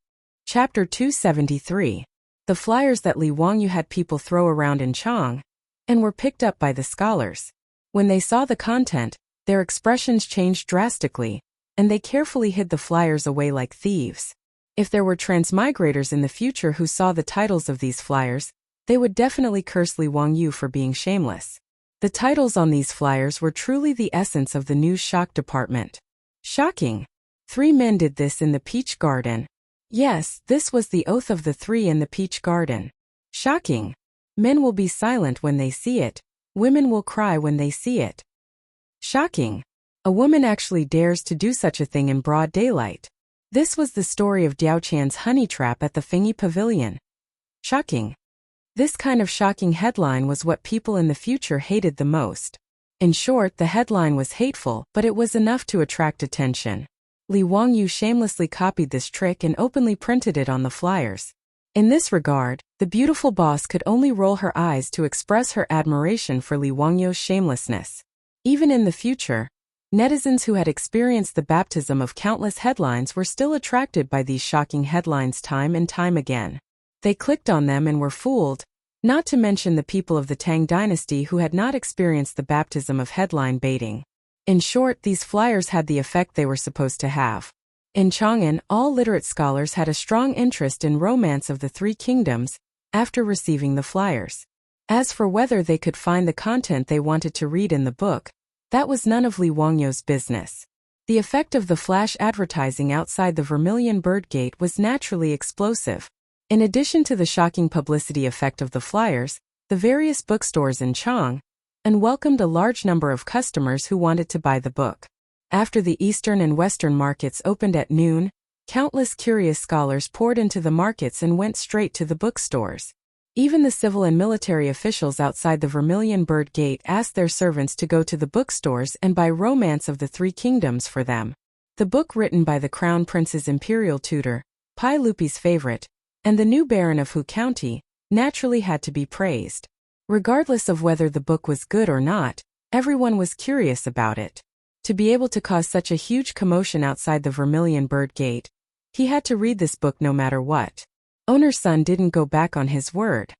Chapter 273. The flyers that Li Wangyou had people throw around in Chang and were picked up by the scholars. When they saw the content, their expressions changed drastically, and they carefully hid the flyers away like thieves. If there were transmigrators in the future who saw the titles of these flyers, they would definitely curse Li Wangyou for being shameless. The titles on these flyers were truly the essence of the news shock department. Shocking! 3 men did this in the peach garden. Yes, this was the oath of the 3 in the peach garden. Shocking! Men will be silent when they see it. Women will cry when they see it. Shocking! A woman actually dares to do such a thing in broad daylight. This was the story of Diao Chan's honey trap at the Fengyi Pavilion. Shocking! This kind of shocking headline was what people in the future hated the most. In short, the headline was hateful, but it was enough to attract attention. Li Wangyou shamelessly copied this trick and openly printed it on the flyers. In this regard, the beautiful boss could only roll her eyes to express her admiration for Li Wangyou's shamelessness. Even in the future, netizens who had experienced the baptism of countless headlines were still attracted by these shocking headlines time and time again. They clicked on them and were fooled, not to mention the people of the Tang dynasty who had not experienced the baptism of headline baiting. In short, these flyers had the effect they were supposed to have. In Chang'an, all literate scholars had a strong interest in romance of the three kingdoms after receiving the flyers. As for whether they could find the content they wanted to read in the book, that was none of Li Wangyou's business. The effect of the flash advertising outside the Vermilion Bird Gate was naturally explosive. In addition to the shocking publicity effect of the flyers, the various bookstores in Chang'an welcomed a large number of customers who wanted to buy the book. After the eastern and western markets opened at noon, countless curious scholars poured into the markets and went straight to the bookstores. Even the civil and military officials outside the Vermilion Bird Gate asked their servants to go to the bookstores and buy Romance of the Three Kingdoms for them. The book written by the Crown Prince's imperial tutor, Pai Lupi's favorite, and the new Baron of Hu County, naturally had to be praised. Regardless of whether the book was good or not, everyone was curious about it. To be able to cause such a huge commotion outside the Vermilion Bird Gate, he had to read this book no matter what. Owner's son didn't go back on his word.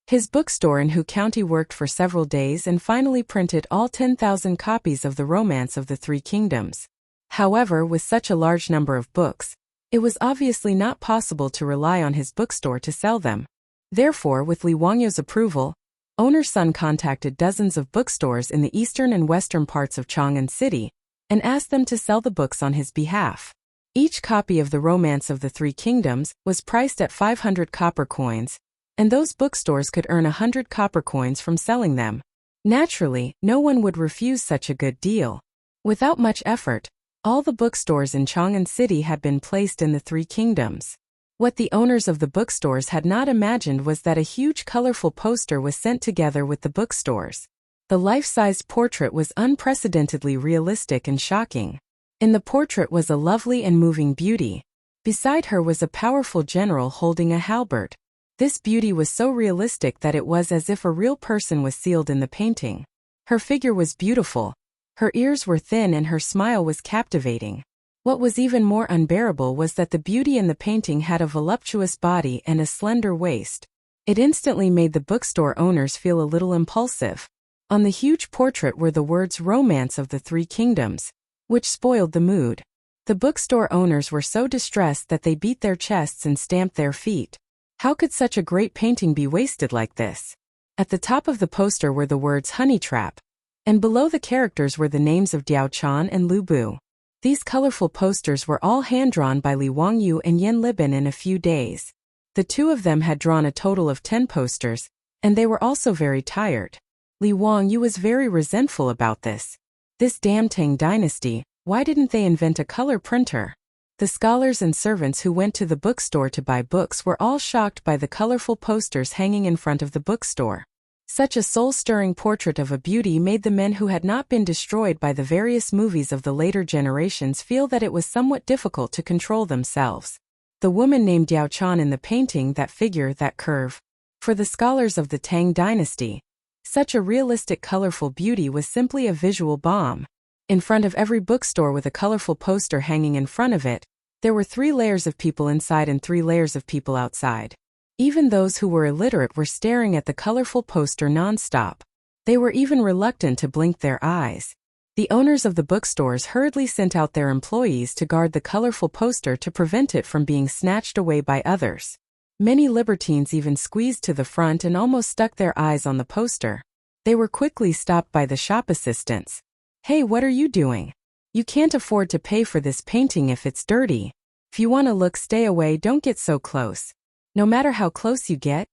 His bookstore in Hu County worked for several days and finally printed all 10,000 copies of the Romance of the Three Kingdoms. However, with such a large number of books, it was obviously not possible to rely on his bookstore to sell them. Therefore, with Li Wangyou's approval, Owner's son contacted dozens of bookstores in the eastern and western parts of Chang'an City and asked them to sell the books on his behalf. Each copy of the Romance of the Three Kingdoms was priced at 500 copper coins, and those bookstores could earn 100 copper coins from selling them. Naturally, no one would refuse such a good deal. Without much effort, all the bookstores in Chang'an City had been placed in the Three Kingdoms. What the owners of the bookstores had not imagined was that a huge colorful poster was sent together with the bookstores. The life-sized portrait was unprecedentedly realistic and shocking. In the portrait was a lovely and moving beauty. Beside her was a powerful general holding a halberd. This beauty was so realistic that it was as if a real person was sealed in the painting. Her figure was beautiful. Her ears were thin and her smile was captivating. What was even more unbearable was that the beauty in the painting had a voluptuous body and a slender waist. It instantly made the bookstore owners feel a little impulsive. On the huge portrait were the words Romance of the Three Kingdoms, which spoiled the mood. The bookstore owners were so distressed that they beat their chests and stamped their feet. How could such a great painting be wasted like this? At the top of the poster were the words Honey Trap, and below the characters were the names of Diao Chan and Lu Bu. These colorful posters were all hand-drawn by Li Wangyou and Yan Libin in a few days. The two of them had drawn a total of 10 posters, and they were also very tired. Li Wangyou was very resentful about this. This damn Tang dynasty, why didn't they invent a color printer? The scholars and servants who went to the bookstore to buy books were all shocked by the colorful posters hanging in front of the bookstore. Such a soul-stirring portrait of a beauty made the men who had not been destroyed by the various movies of the later generations feel that it was somewhat difficult to control themselves. The woman named Yao Chan in the painting, that figure, that curve. For the scholars of the Tang dynasty, such a realistic colorful beauty was simply a visual bomb. In front of every bookstore with a colorful poster hanging in front of it, there were 3 layers of people inside and 3 layers of people outside. Even those who were illiterate were staring at the colorful poster non-stop. They were even reluctant to blink their eyes. The owners of the bookstores hurriedly sent out their employees to guard the colorful poster to prevent it from being snatched away by others. Many libertines even squeezed to the front and almost stuck their eyes on the poster. They were quickly stopped by the shop assistants. "Hey, what are you doing? You can't afford to pay for this painting if it's dirty. If you want to look, stay away, don't get so close. No matter how close you get,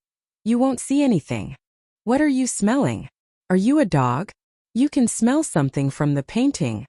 you won't see anything. What are you smelling? Are you a dog? You can smell something from the painting.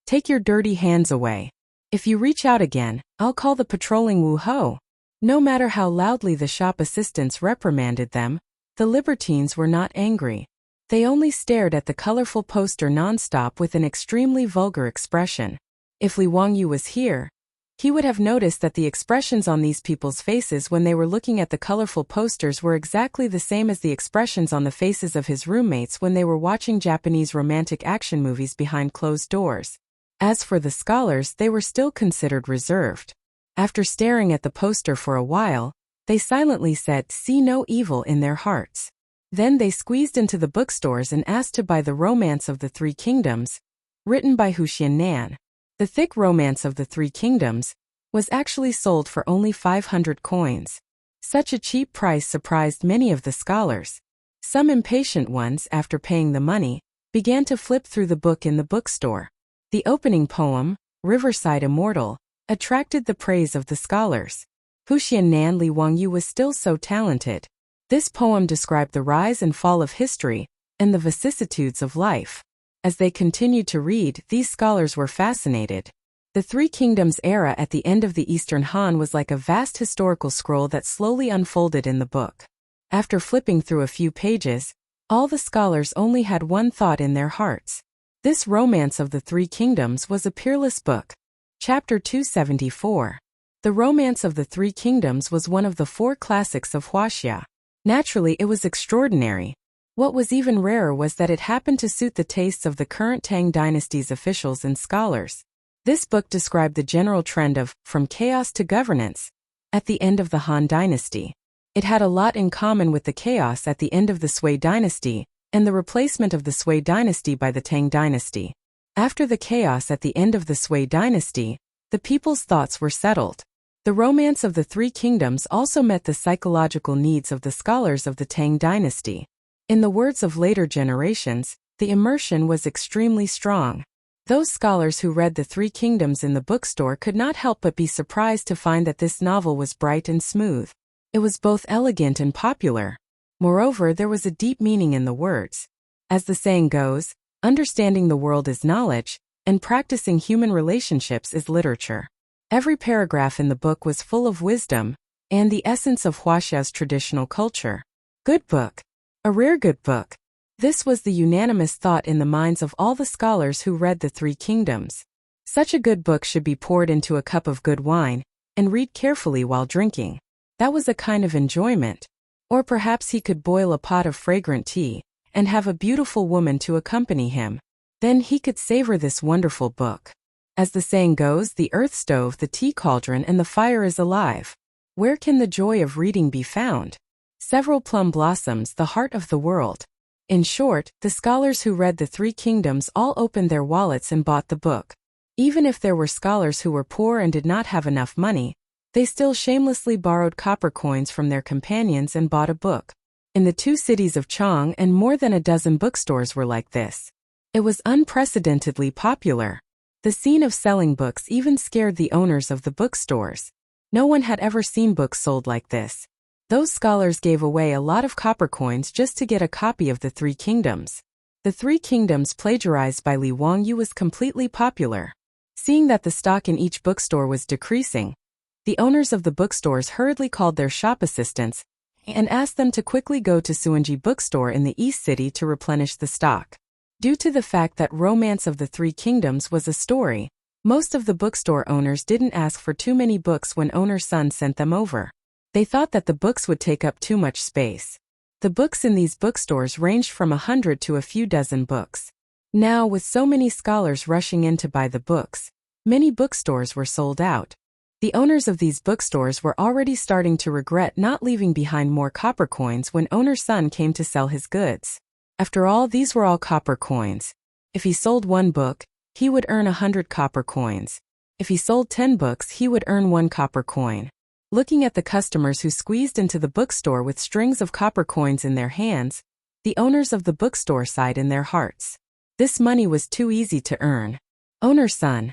Take your dirty hands away. If you reach out again, I'll call the patrolling Wu-ho." No matter how loudly the shop assistants reprimanded them, the libertines were not angry. They only stared at the colorful poster non-stop with an extremely vulgar expression. If Li Wangyu was here, he would have noticed that the expressions on these people's faces when they were looking at the colorful posters were exactly the same as the expressions on the faces of his roommates when they were watching Japanese romantic action movies behind closed doors. As for the scholars, they were still considered reserved. After staring at the poster for a while, they silently said, "See no evil," in their hearts. Then they squeezed into the bookstores and asked to buy The Romance of the Three Kingdoms, written by Hu Xiannan. The thick Romance of the Three Kingdoms was actually sold for only 500 coins. Such a cheap price surprised many of the scholars. Some impatient ones, after paying the money, began to flip through the book in the bookstore. The opening poem, Riverside Immortal, attracted the praise of the scholars. Hu Xiannan Li Wangyu was still so talented. This poem described the rise and fall of history and the vicissitudes of life. As they continued to read, these scholars were fascinated. The Three Kingdoms era at the end of the Eastern Han was like a vast historical scroll that slowly unfolded in the book. After flipping through a few pages, all the scholars only had one thought in their hearts. This Romance of the Three Kingdoms was a peerless book. Chapter 274. The Romance of the Three Kingdoms was one of the 4 classics of Huaxia. Naturally, it was extraordinary. What was even rarer was that it happened to suit the tastes of the current Tang dynasty's officials and scholars. This book described the general trend of, from chaos to governance, at the end of the Han dynasty. It had a lot in common with the chaos at the end of the Sui dynasty, and the replacement of the Sui dynasty by the Tang dynasty. After the chaos at the end of the Sui dynasty, the people's thoughts were settled. The Romance of the Three Kingdoms also met the psychological needs of the scholars of the Tang dynasty. In the words of later generations, the immersion was extremely strong. Those scholars who read The Three Kingdoms in the bookstore could not help but be surprised to find that this novel was bright and smooth. It was both elegant and popular. Moreover, there was a deep meaning in the words. As the saying goes, understanding the world is knowledge, and practicing human relationships is literature. Every paragraph in the book was full of wisdom and the essence of Huaxia's traditional culture. Good book. A rare good book. This was the unanimous thought in the minds of all the scholars who read The Three Kingdoms. Such a good book should be poured into a cup of good wine and read carefully while drinking. That was a kind of enjoyment. Or perhaps he could boil a pot of fragrant tea and have a beautiful woman to accompany him. Then he could savor this wonderful book. As the saying goes, the earth stove, the tea cauldron, and the fire is alive. Where can the joy of reading be found? Several plum blossoms, the heart of the world. In short, the scholars who read The Three Kingdoms all opened their wallets and bought the book. Even if there were scholars who were poor and did not have enough money, they still shamelessly borrowed copper coins from their companions and bought a book. In the 2 cities of Chang'an, more than a dozen bookstores were like this. It was unprecedentedly popular. The scene of selling books even scared the owners of the bookstores. No one had ever seen books sold like this. Those scholars gave away a lot of copper coins just to get a copy of The Three Kingdoms. The Three Kingdoms plagiarized by Li Wangyu was completely popular. Seeing that the stock in each bookstore was decreasing, the owners of the bookstores hurriedly called their shop assistants and asked them to quickly go to Suanji bookstore in the East City to replenish the stock. Due to the fact that Romance of the Three Kingdoms was a story, most of the bookstore owners didn't ask for too many books when owner's son sent them over. They thought that the books would take up too much space. The books in these bookstores ranged from 100 to a few dozen books. Now, with so many scholars rushing in to buy the books, many bookstores were sold out. The owners of these bookstores were already starting to regret not leaving behind more copper coins when owner's son came to sell his goods. After all, these were all copper coins. If he sold one book, he would earn 100 copper coins. If he sold 10 books, he would earn 1 copper coin. Looking at the customers who squeezed into the bookstore with strings of copper coins in their hands, the owners of the bookstore sighed in their hearts. This money was too easy to earn. Owner's son: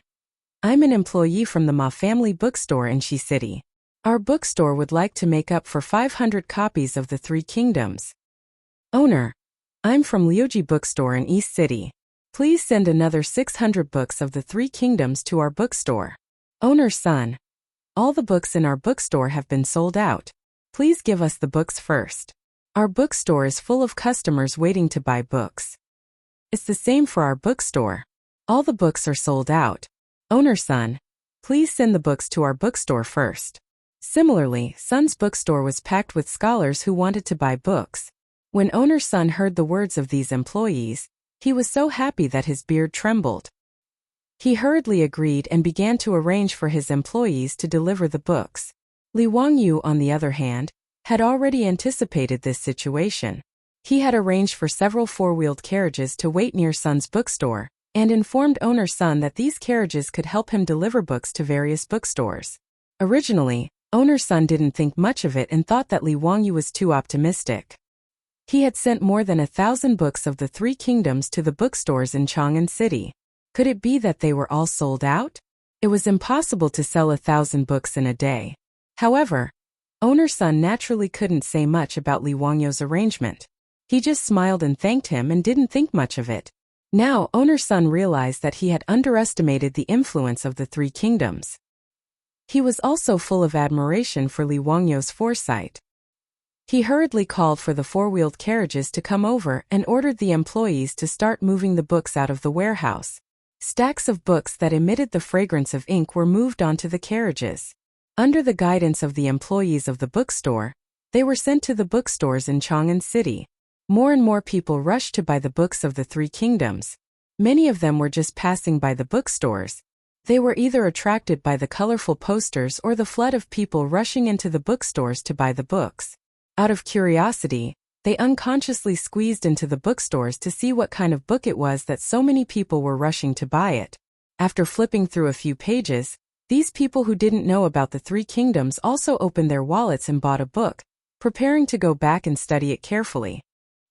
I'm an employee from the Ma family bookstore in Shi City. Our bookstore would like to make up for 500 copies of the Three Kingdoms. Owner: I'm from Liuji bookstore in East City. Please send another 600 books of the Three Kingdoms to our bookstore. Owner's son: all the books in our bookstore have been sold out. Please give us the books first. Our bookstore is full of customers waiting to buy books. It's the same for our bookstore. All the books are sold out. Owner's son: please send the books to our bookstore first. Similarly, Son's bookstore was packed with scholars who wanted to buy books. When owner's son heard the words of these employees, he was so happy that his beard trembled. He hurriedly agreed and began to arrange for his employees to deliver the books. Li Wangyu, on the other hand, had already anticipated this situation. He had arranged for several four-wheeled carriages to wait near Son's bookstore, and informed owner's son that these carriages could help him deliver books to various bookstores. Originally, owner's son didn't think much of it and thought that Li Wangyu was too optimistic. He had sent more than 1,000 books of the Three Kingdoms to the bookstores in Chang'an City. Could it be that they were all sold out? It was impossible to sell 1,000 books in a day. However, owner's son naturally couldn't say much about Li Wangyu's arrangement. He just smiled and thanked him and didn't think much of it. Now, owner's son realized that he had underestimated the influence of the Three Kingdoms. He was also full of admiration for Li Wangyu's foresight. He hurriedly called for the four-wheeled carriages to come over and ordered the employees to start moving the books out of the warehouse. Stacks of books that emitted the fragrance of ink were moved onto the carriages. Under the guidance of the employees of the bookstore, they were sent to the bookstores in Chang'an City. More and more people rushed to buy the books of the Three Kingdoms. Many of them were just passing by the bookstores. They were either attracted by the colorful posters or the flood of people rushing into the bookstores to buy the books. Out of curiosity, they unconsciously squeezed into the bookstores to see what kind of book it was that so many people were rushing to buy it. After flipping through a few pages, these people who didn't know about the Three Kingdoms also opened their wallets and bought a book, preparing to go back and study it carefully.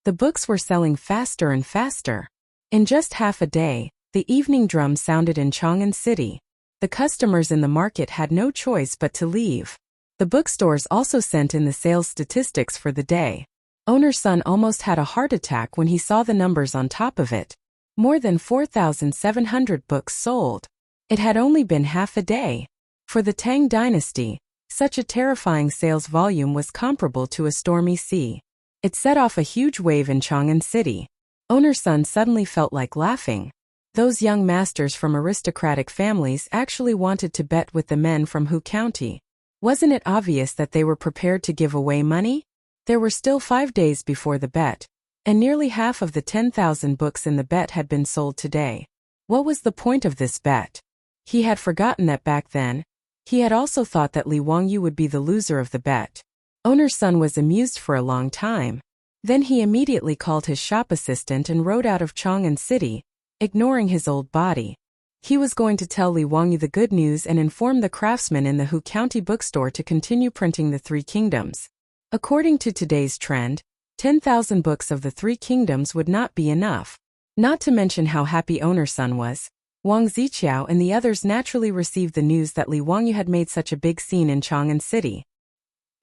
The books were selling faster and faster. In just half a day, the evening drum sounded in Chang'an City. The customers in the market had no choice but to leave. The bookstores also sent in the sales statistics for the day. Owner's son almost had a heart attack when he saw the numbers on top of it. More than 4,700 books sold. It had only been half a day. For the Tang dynasty, such a terrifying sales volume was comparable to a stormy sea. It set off a huge wave in Chang'an City. Owner's son suddenly felt like laughing. Those young masters from aristocratic families actually wanted to bet with the men from Hu County. Wasn't it obvious that they were prepared to give away money? There were still 5 days before the bet, and nearly half of the 10,000 books in the bet had been sold today. What was the point of this bet? He had forgotten that back then, he had also thought that Li Wangyu would be the loser of the bet. Owner's son was amused for a long time. Then he immediately called his shop assistant and rode out of Chang'an City, ignoring his old body. He was going to tell Li Wangyu the good news and inform the craftsmen in the Hu County bookstore to continue printing the Three Kingdoms. According to today's trend, 10,000 books of the Three Kingdoms would not be enough. Not to mention how happy owner's son was. Wang Ziqiao and the others naturally received the news that Li Wangyu had made such a big scene in Chang'an City.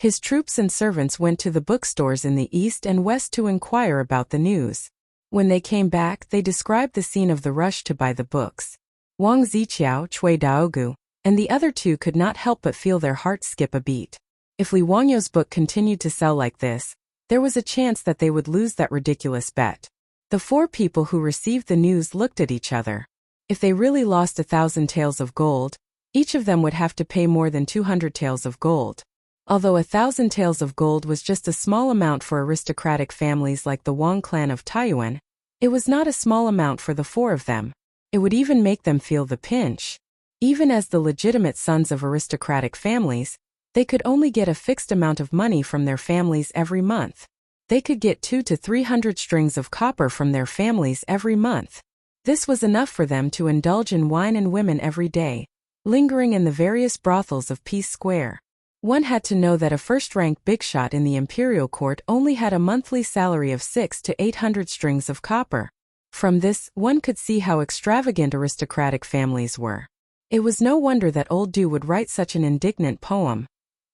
His troops and servants went to the bookstores in the east and west to inquire about the news. When they came back, they described the scene of the rush to buy the books. Wang Ziqiao, Cui Daogu, and the other two could not help but feel their hearts skip a beat. If Li Wangyu's book continued to sell like this, there was a chance that they would lose that ridiculous bet. The four people who received the news looked at each other. If they really lost 1,000 taels of gold, each of them would have to pay more than 200 taels of gold. Although 1,000 taels of gold was just a small amount for aristocratic families like the Wang clan of Taiyuan, it was not a small amount for the four of them. It would even make them feel the pinch. Even as the legitimate sons of aristocratic families, they could only get a fixed amount of money from their families every month. They could get 200 to 300 strings of copper from their families every month. This was enough for them to indulge in wine and women every day, lingering in the various brothels of Peace Square. One had to know that a first-rank big shot in the imperial court only had a monthly salary of 600 to 800 strings of copper. From this, one could see how extravagant aristocratic families were. It was no wonder that old Du would write such an indignant poem.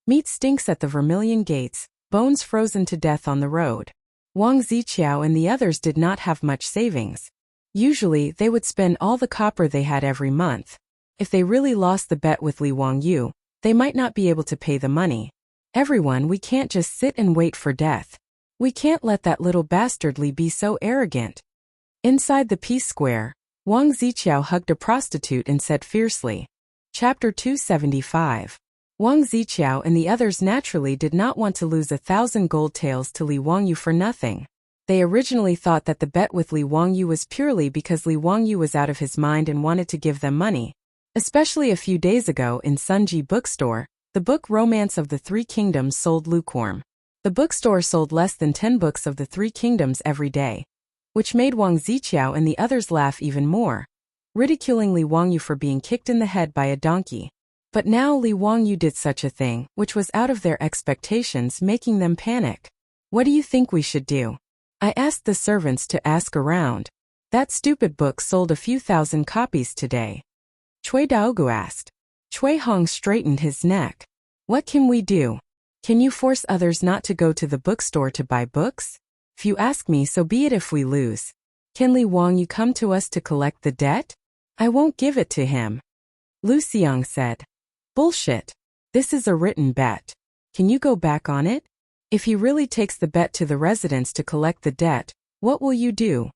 Meat stinks at the Vermilion Gates, bones frozen to death on the road. Wang Ziqiao and the others did not have much savings. Usually, they would spend all the copper they had every month. If they really lost the bet with Li Wangyu, they might not be able to pay the money. Everyone, we can't just sit and wait for death. We can't let that little bastard Li be so arrogant. Inside the Peace Square, Wang Ziqiao hugged a prostitute and said fiercely. Chapter 275. Wang Ziqiao and the others naturally did not want to lose 1,000 gold taels to Li Wangyu for nothing. They originally thought that the bet with Li Wangyu was purely because Li Wangyu was out of his mind and wanted to give them money. Especially a few days ago in Sunji bookstore, the book Romance of the Three Kingdoms sold lukewarm. The bookstore sold less than 10 books of the Three Kingdoms every day, which made Wang Ziqiao and the others laugh even more, ridiculing Li Wangyu for being kicked in the head by a donkey. But now Li Wangyu did such a thing, which was out of their expectations, making them panic. What do you think we should do? I asked the servants to ask around. That stupid book sold a few thousand copies today. Cui Daogu asked. Cui Hong straightened his neck. What can we do? Can you force others not to go to the bookstore to buy books? If you ask me, so be it if we lose. Can Li Wangyu come to us to collect the debt? I won't give it to him. Lu Xiang said. Bullshit. This is a written bet. Can you go back on it? If he really takes the bet to the residents to collect the debt, what will you do?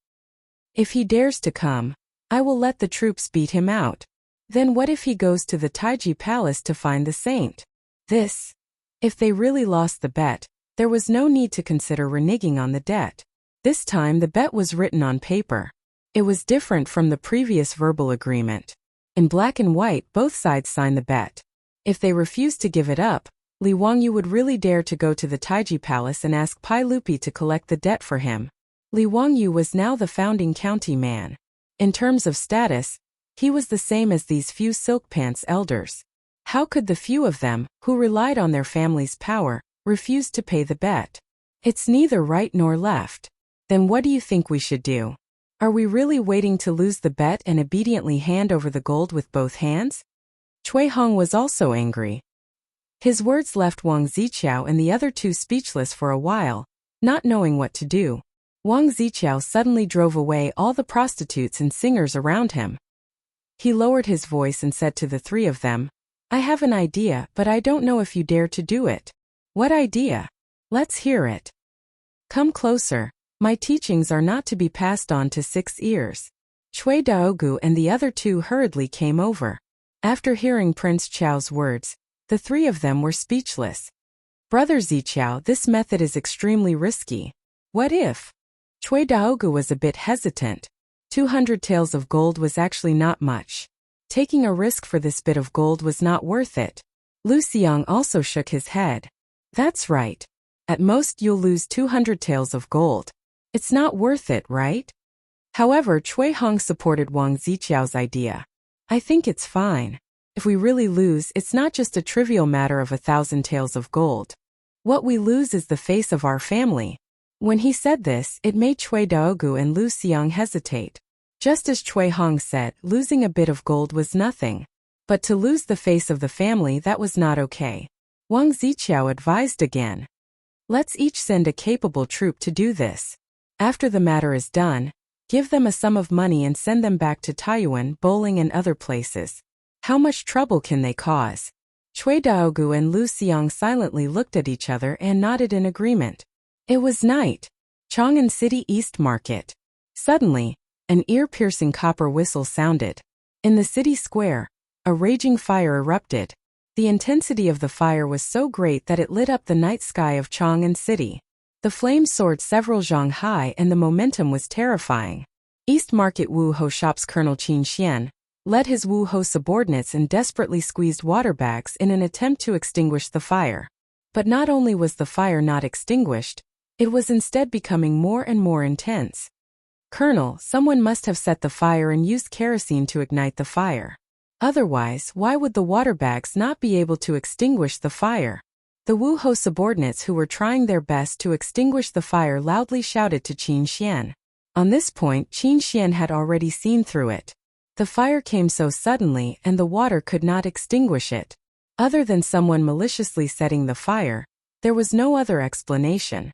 If he dares to come, I will let the troops beat him out. Then what if he goes to the Taiji Palace to find the saint? If they really lost the bet, there was no need to consider reneging on the debt. This time the bet was written on paper. It was different from the previous verbal agreement. In black and white, both sides signed the bet. If they refused to give it up, Li Wangyu would really dare to go to the Taiji Palace and ask Pai Lupi to collect the debt for him. Li Wangyu was now the founding county man. In terms of status, he was the same as these few silk pants elders. How could the few of them, who relied on their family's power, refuse to pay the bet? It's neither right nor left. Then what do you think we should do? Are we really waiting to lose the bet and obediently hand over the gold with both hands? Cui Hong was also angry. His words left Wang Ziqiao and the other two speechless for a while, not knowing what to do. Wang Ziqiao suddenly drove away all the prostitutes and singers around him. He lowered his voice and said to the three of them, I have an idea, but I don't know if you dare to do it. What idea? Let's hear it. Come closer. My teachings are not to be passed on to 6 ears. Cui Daogu and the other two hurriedly came over. After hearing Prince Chao's words, the three of them were speechless. Brother Ziqiao, this method is extremely risky. What if? Cui Daogu was a bit hesitant. 200 taels of gold was actually not much. Taking a risk for this bit of gold was not worth it. Lu Xiang also shook his head. That's right. At most you'll lose 200 taels of gold. It's not worth it, right? However, Cui Hong supported Wang Ziqiao's idea. I think it's fine. If we really lose, it's not just a trivial matter of 1,000 taels of gold. What we lose is the face of our family. When he said this, it made Cui Daogu and Lu Xiang hesitate. Just as Cui Hong said, losing a bit of gold was nothing. But to lose the face of the family, that was not okay. Wang Ziqiao advised again. Let's each send a capable troop to do this. After the matter is done, Give them a sum of money and send them back to Taiyuan, bowling and other places. How much trouble can they cause? Cui Daogu and Lu Xiang silently looked at each other and nodded in agreement. It was night. Chang'an City East Market. Suddenly, an ear-piercing copper whistle sounded. In the city square, a raging fire erupted. The intensity of the fire was so great that it lit up the night sky of Chang'an City. The flames soared several zhang high and the momentum was terrifying. East Market Wu Ho Shop's Colonel Qin Xian led his Wu Ho subordinates and desperately squeezed water bags in an attempt to extinguish the fire. But not only was the fire not extinguished, it was instead becoming more and more intense. Colonel, someone must have set the fire and used kerosene to ignite the fire. Otherwise, why would the water bags not be able to extinguish the fire? The Wu Ho subordinates who were trying their best to extinguish the fire loudly shouted to Qin Xian. On this point, Qin Xian had already seen through it. The fire came so suddenly and the water could not extinguish it. Other than someone maliciously setting the fire, there was no other explanation.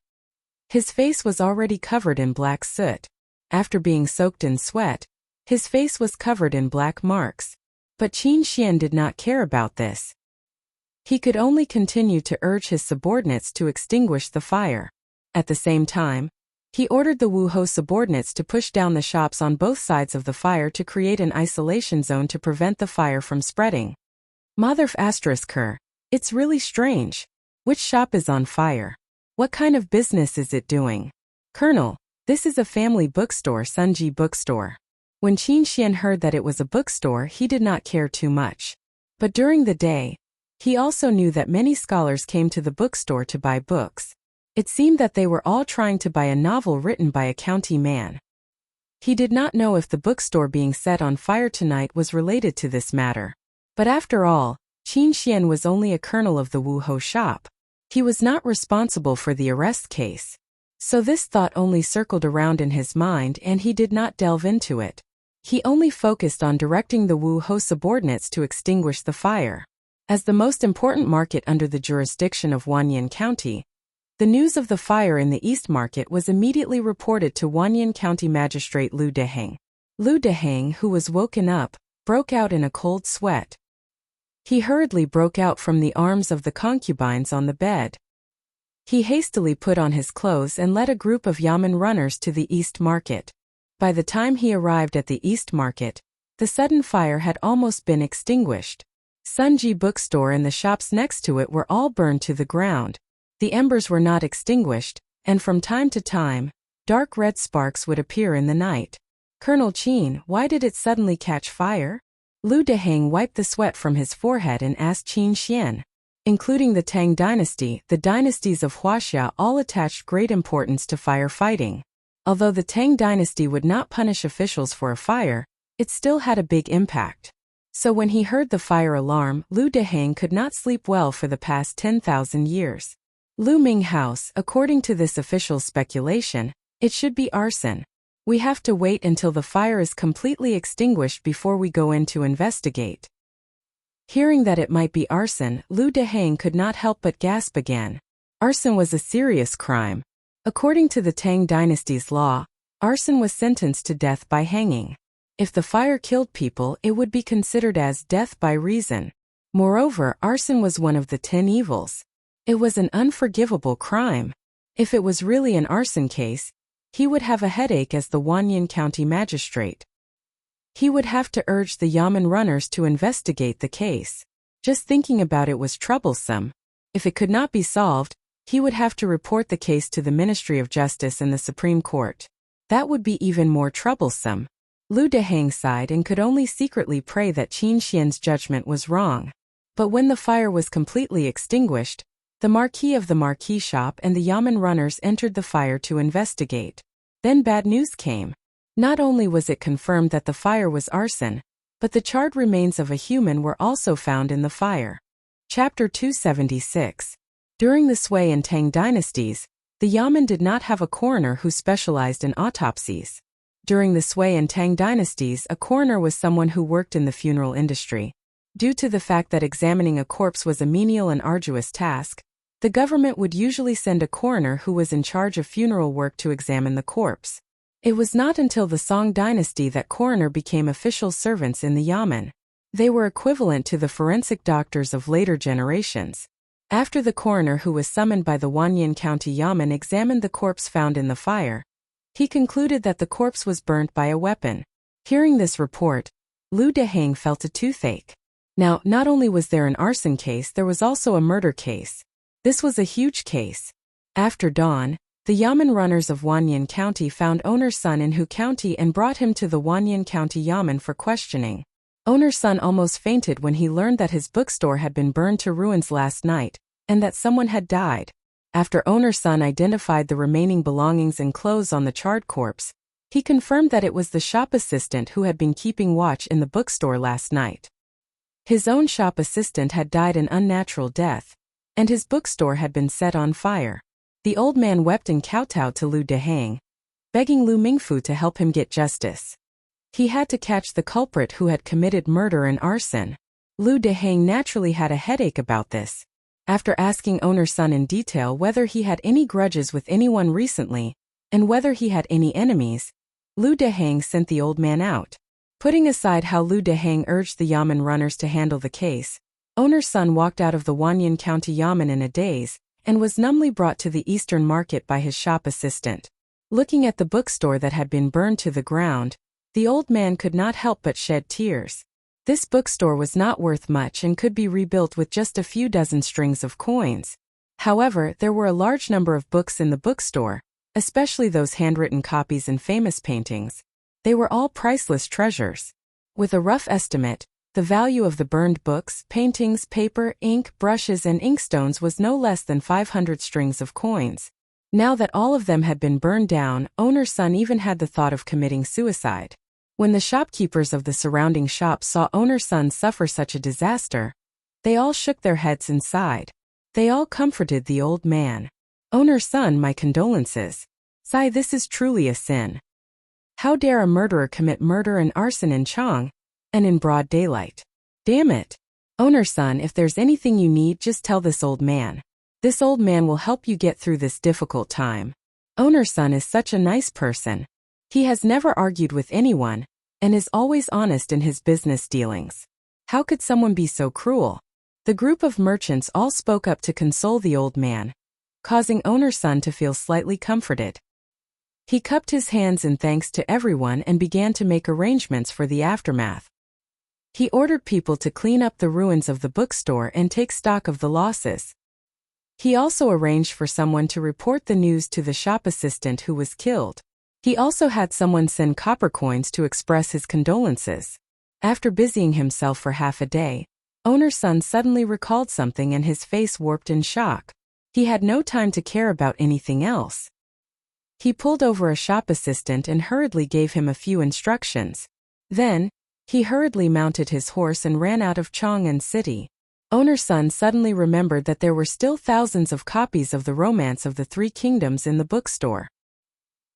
His face was already covered in black soot. After being soaked in sweat, his face was covered in black marks. But Qin Xian did not care about this. He could only continue to urge his subordinates to extinguish the fire. At the same time, he ordered the Wu Ho subordinates to push down the shops on both sides of the fire to create an isolation zone to prevent the fire from spreading. Motherf *her. It's really strange. Which shop is on fire? What kind of business is it doing? Colonel, this is a family bookstore, Sunji bookstore. When Qin Xian heard that it was a bookstore, he did not care too much. But during the day, he also knew that many scholars came to the bookstore to buy books. It seemed that they were all trying to buy a novel written by a county man. He did not know if the bookstore being set on fire tonight was related to this matter. But after all, Qin Xian was only a colonel of the Wu Ho shop. He was not responsible for the arrest case. So this thought only circled around in his mind and he did not delve into it. He only focused on directing the Wu Ho subordinates to extinguish the fire. As the most important market under the jurisdiction of Wanyan County, the news of the fire in the East Market was immediately reported to Wanyan County Magistrate Lu Deheng. Lu Deheng, who was woken up, broke out in a cold sweat. He hurriedly broke out from the arms of the concubines on the bed. He hastily put on his clothes and led a group of yamen runners to the East Market. By the time he arrived at the East Market, the sudden fire had almost been extinguished. Sunji bookstore and the shops next to it were all burned to the ground. The embers were not extinguished, and from time to time, dark red sparks would appear in the night. Colonel Qin, why did it suddenly catch fire? Lu Deheng wiped the sweat from his forehead and asked Qin Xian. Including the Tang dynasty, the dynasties of Huaxia all attached great importance to firefighting. Although the Tang dynasty would not punish officials for a fire, it still had a big impact. So when he heard the fire alarm, Lu Deheng could not sleep well for the past 10,000 years. Lu Ming House, according to this official speculation, it should be arson. We have to wait until the fire is completely extinguished before we go in to investigate. Hearing that it might be arson, Lu Deheng could not help but gasp again. Arson was a serious crime. According to the Tang dynasty's law, arson was sentenced to death by hanging. If the fire killed people, it would be considered as death by reason. Moreover, arson was one of the 10 evils. It was an unforgivable crime. If it was really an arson case, he would have a headache as the Wanyan County magistrate. He would have to urge the yamen runners to investigate the case. Just thinking about it was troublesome. If it could not be solved, he would have to report the case to the Ministry of Justice and the Supreme Court. That would be even more troublesome. Lu Deheng sighed and could only secretly pray that Qin Xian's judgment was wrong. But when the fire was completely extinguished, the Marquis of the Marquis shop and the yamen runners entered the fire to investigate. Then bad news came. Not only was it confirmed that the fire was arson, but the charred remains of a human were also found in the fire. Chapter 276. During the Sui and Tang dynasties, the yamen did not have a coroner who specialized in autopsies. During the Sui and Tang dynasties, a coroner was someone who worked in the funeral industry. Due to the fact that examining a corpse was a menial and arduous task, the government would usually send a coroner who was in charge of funeral work to examine the corpse. It was not until the Song dynasty that coroner became official servants in the yamen. They were equivalent to the forensic doctors of later generations. After the coroner, who was summoned by the Wanyan County Yamen, examined the corpse found in the fire, he concluded that the corpse was burnt by a weapon. Hearing this report, Lu Deheng felt a toothache. Now, not only was there an arson case, there was also a murder case. This was a huge case. After dawn, the Yamen runners of Wanyan County found owner's son in Hu County and brought him to the Wanyan County Yamen for questioning. Owner's son almost fainted when he learned that his bookstore had been burned to ruins last night, and that someone had died. After owner's son identified the remaining belongings and clothes on the charred corpse, he confirmed that it was the shop assistant who had been keeping watch in the bookstore last night. His own shop assistant had died an unnatural death, and his bookstore had been set on fire. The old man wept and kowtowed to Lu Deheng, begging Lu Mingfu to help him get justice. He had to catch the culprit who had committed murder and arson. Lu Deheng naturally had a headache about this. After asking owner's son in detail whether he had any grudges with anyone recently, and whether he had any enemies, Lu Deheng sent the old man out. Putting aside how Lu Deheng urged the Yamen runners to handle the case, owner's son walked out of the Wanyan County Yamen in a daze, and was numbly brought to the eastern market by his shop assistant. Looking at the bookstore that had been burned to the ground, the old man could not help but shed tears. This bookstore was not worth much and could be rebuilt with just a few dozen strings of coins. However, there were a large number of books in the bookstore, especially those handwritten copies and famous paintings. They were all priceless treasures. With a rough estimate, the value of the burned books, paintings, paper, ink, brushes, and inkstones was no less than 500 strings of coins. Now that all of them had been burned down, owner's son even had the thought of committing suicide. When the shopkeepers of the surrounding shops saw owner's son suffer such a disaster, they all shook their heads and sighed. They all comforted the old man. "Owner's son, my condolences. Sigh, this is truly a sin. How dare a murderer commit murder and arson in Chang'an, and in broad daylight? Damn it. Owner's son, if there's anything you need, just tell this old man. This old man will help you get through this difficult time. Owner's son is such a nice person. He has never argued with anyone, and is always honest in his business dealings. How could someone be so cruel?" The group of merchants all spoke up to console the old man, causing owner's son to feel slightly comforted. He cupped his hands in thanks to everyone and began to make arrangements for the aftermath. He ordered people to clean up the ruins of the bookstore and take stock of the losses. He also arranged for someone to report the news to the shop assistant who was killed. He also had someone send copper coins to express his condolences. After busying himself for half a day, owner's son suddenly recalled something and his face warped in shock. He had no time to care about anything else. He pulled over a shop assistant and hurriedly gave him a few instructions. Then, he hurriedly mounted his horse and ran out of Chang'an City. Owner's son suddenly remembered that there were still thousands of copies of the Romance of the Three Kingdoms in the bookstore.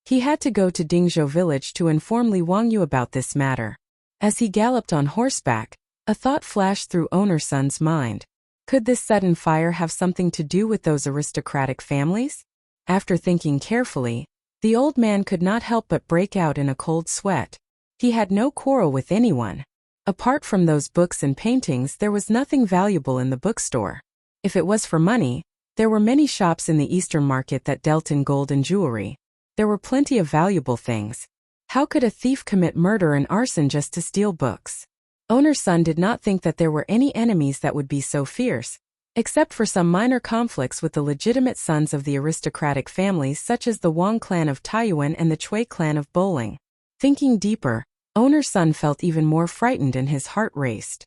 He had to go to Dingzhou village to inform Li Wangyu about this matter. As he galloped on horseback, a thought flashed through owner's son's mind. Could this sudden fire have something to do with those aristocratic families? After thinking carefully, the old man could not help but break out in a cold sweat. He had no quarrel with anyone. Apart from those books and paintings, there was nothing valuable in the bookstore. If it was for money, there were many shops in the eastern market that dealt in gold and jewelry. There were plenty of valuable things. How could a thief commit murder and arson just to steal books? Owner's son did not think that there were any enemies that would be so fierce, except for some minor conflicts with the legitimate sons of the aristocratic families such as the Wang clan of Taiyuan and the Chui clan of Bowling. Thinking deeper, owner's son felt even more frightened and his heart raced.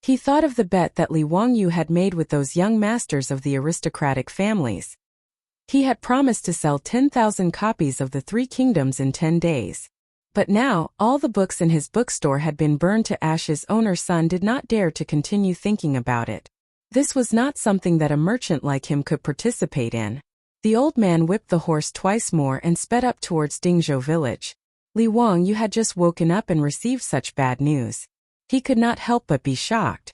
He thought of the bet that Li Wangyu had made with those young masters of the aristocratic families. He had promised to sell 10,000 copies of the Three Kingdoms in 10 days. But now, all the books in his bookstore had been burned to ashes. Owner's son did not dare to continue thinking about it. This was not something that a merchant like him could participate in. The old man whipped the horse twice more and sped up towards Dingzhou village. Li Wangyu had just woken up and received such bad news. He could not help but be shocked.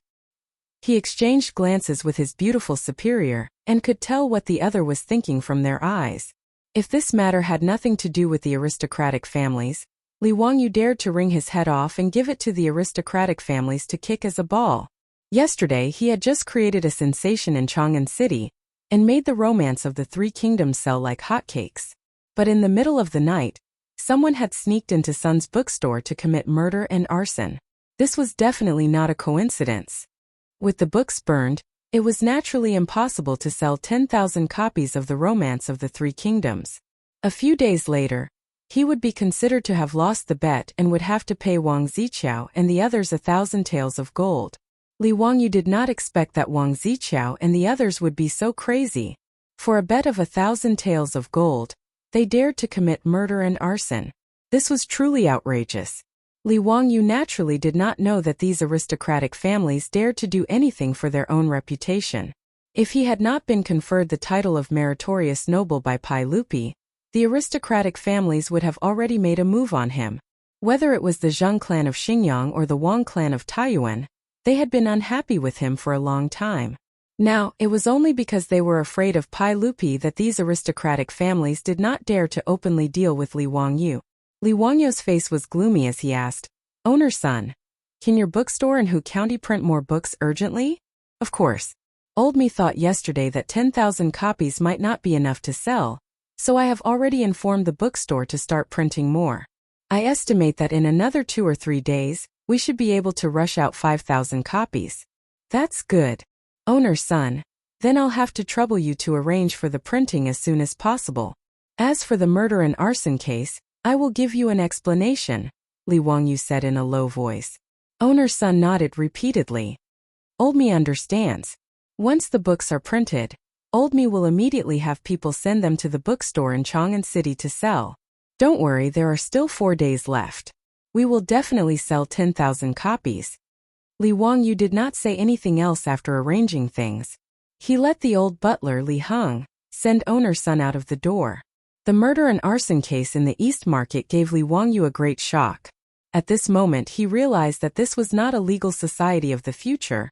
He exchanged glances with his beautiful superior, and could tell what the other was thinking from their eyes. If this matter had nothing to do with the aristocratic families, Li Wangyu dared to wring his head off and give it to the aristocratic families to kick as a ball. Yesterday he had just created a sensation in Chang'an City and made the romance of the Three Kingdoms sell like hotcakes. But in the middle of the night, someone had sneaked into Sun's bookstore to commit murder and arson. This was definitely not a coincidence. With the books burned, it was naturally impossible to sell 10,000 copies of the Romance of the Three Kingdoms. A few days later, he would be considered to have lost the bet and would have to pay Wang Ziqiao and the others 1,000 taels of gold. Li Wangyu did not expect that Wang Ziqiao and the others would be so crazy. For a bet of 1,000 taels of gold, they dared to commit murder and arson. This was truly outrageous. Li Wangyu naturally did not know that these aristocratic families dared to do anything for their own reputation. If he had not been conferred the title of meritorious noble by Pai Lupi, the aristocratic families would have already made a move on him. Whether it was the Zheng clan of Xingyang or the Wang clan of Taiyuan, they had been unhappy with him for a long time. Now, it was only because they were afraid of Pai Lupi that these aristocratic families did not dare to openly deal with Li Wangyu. Li Wangyu's face was gloomy as he asked, "Owner son, can your bookstore in Hu County print more books urgently?" Of course. Old me thought yesterday that 10,000 copies might not be enough to sell, so I have already informed the bookstore to start printing more. I estimate that in another 2 or 3 days, we should be able to rush out 5,000 copies. That's good. Owner son, then I'll have to trouble you to arrange for the printing as soon as possible. As for the murder and arson case, I will give you an explanation, Li Wangyu said in a low voice. Owner son nodded repeatedly. Old me understands. Once the books are printed, Old me will immediately have people send them to the bookstore in Chang'an City to sell. Don't worry, there are still 4 days left. We will definitely sell 10,000 copies. Li Wangyu did not say anything else after arranging things. He let the old butler Li Heng send owner son out of the door. The murder and arson case in the East Market gave Li Wangyu a great shock. At this moment he realized that this was not a legal society of the future,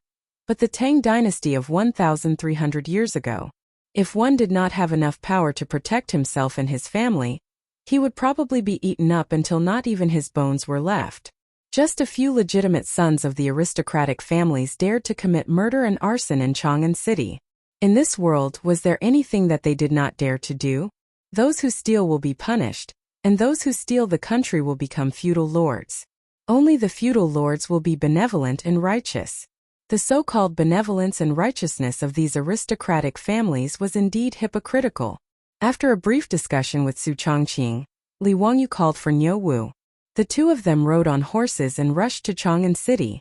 but the Tang dynasty of 1,300 years ago. If one did not have enough power to protect himself and his family, he would probably be eaten up until not even his bones were left. Just a few legitimate sons of the aristocratic families dared to commit murder and arson in Chang'an City. In this world, was there anything that they did not dare to do? Those who steal will be punished, and those who steal the country will become feudal lords. Only the feudal lords will be benevolent and righteous. The so-called benevolence and righteousness of these aristocratic families was indeed hypocritical. After a brief discussion with Su Chongqing, Li Wangyu called for Niu Wu. The two of them rode on horses and rushed to Chang'an City.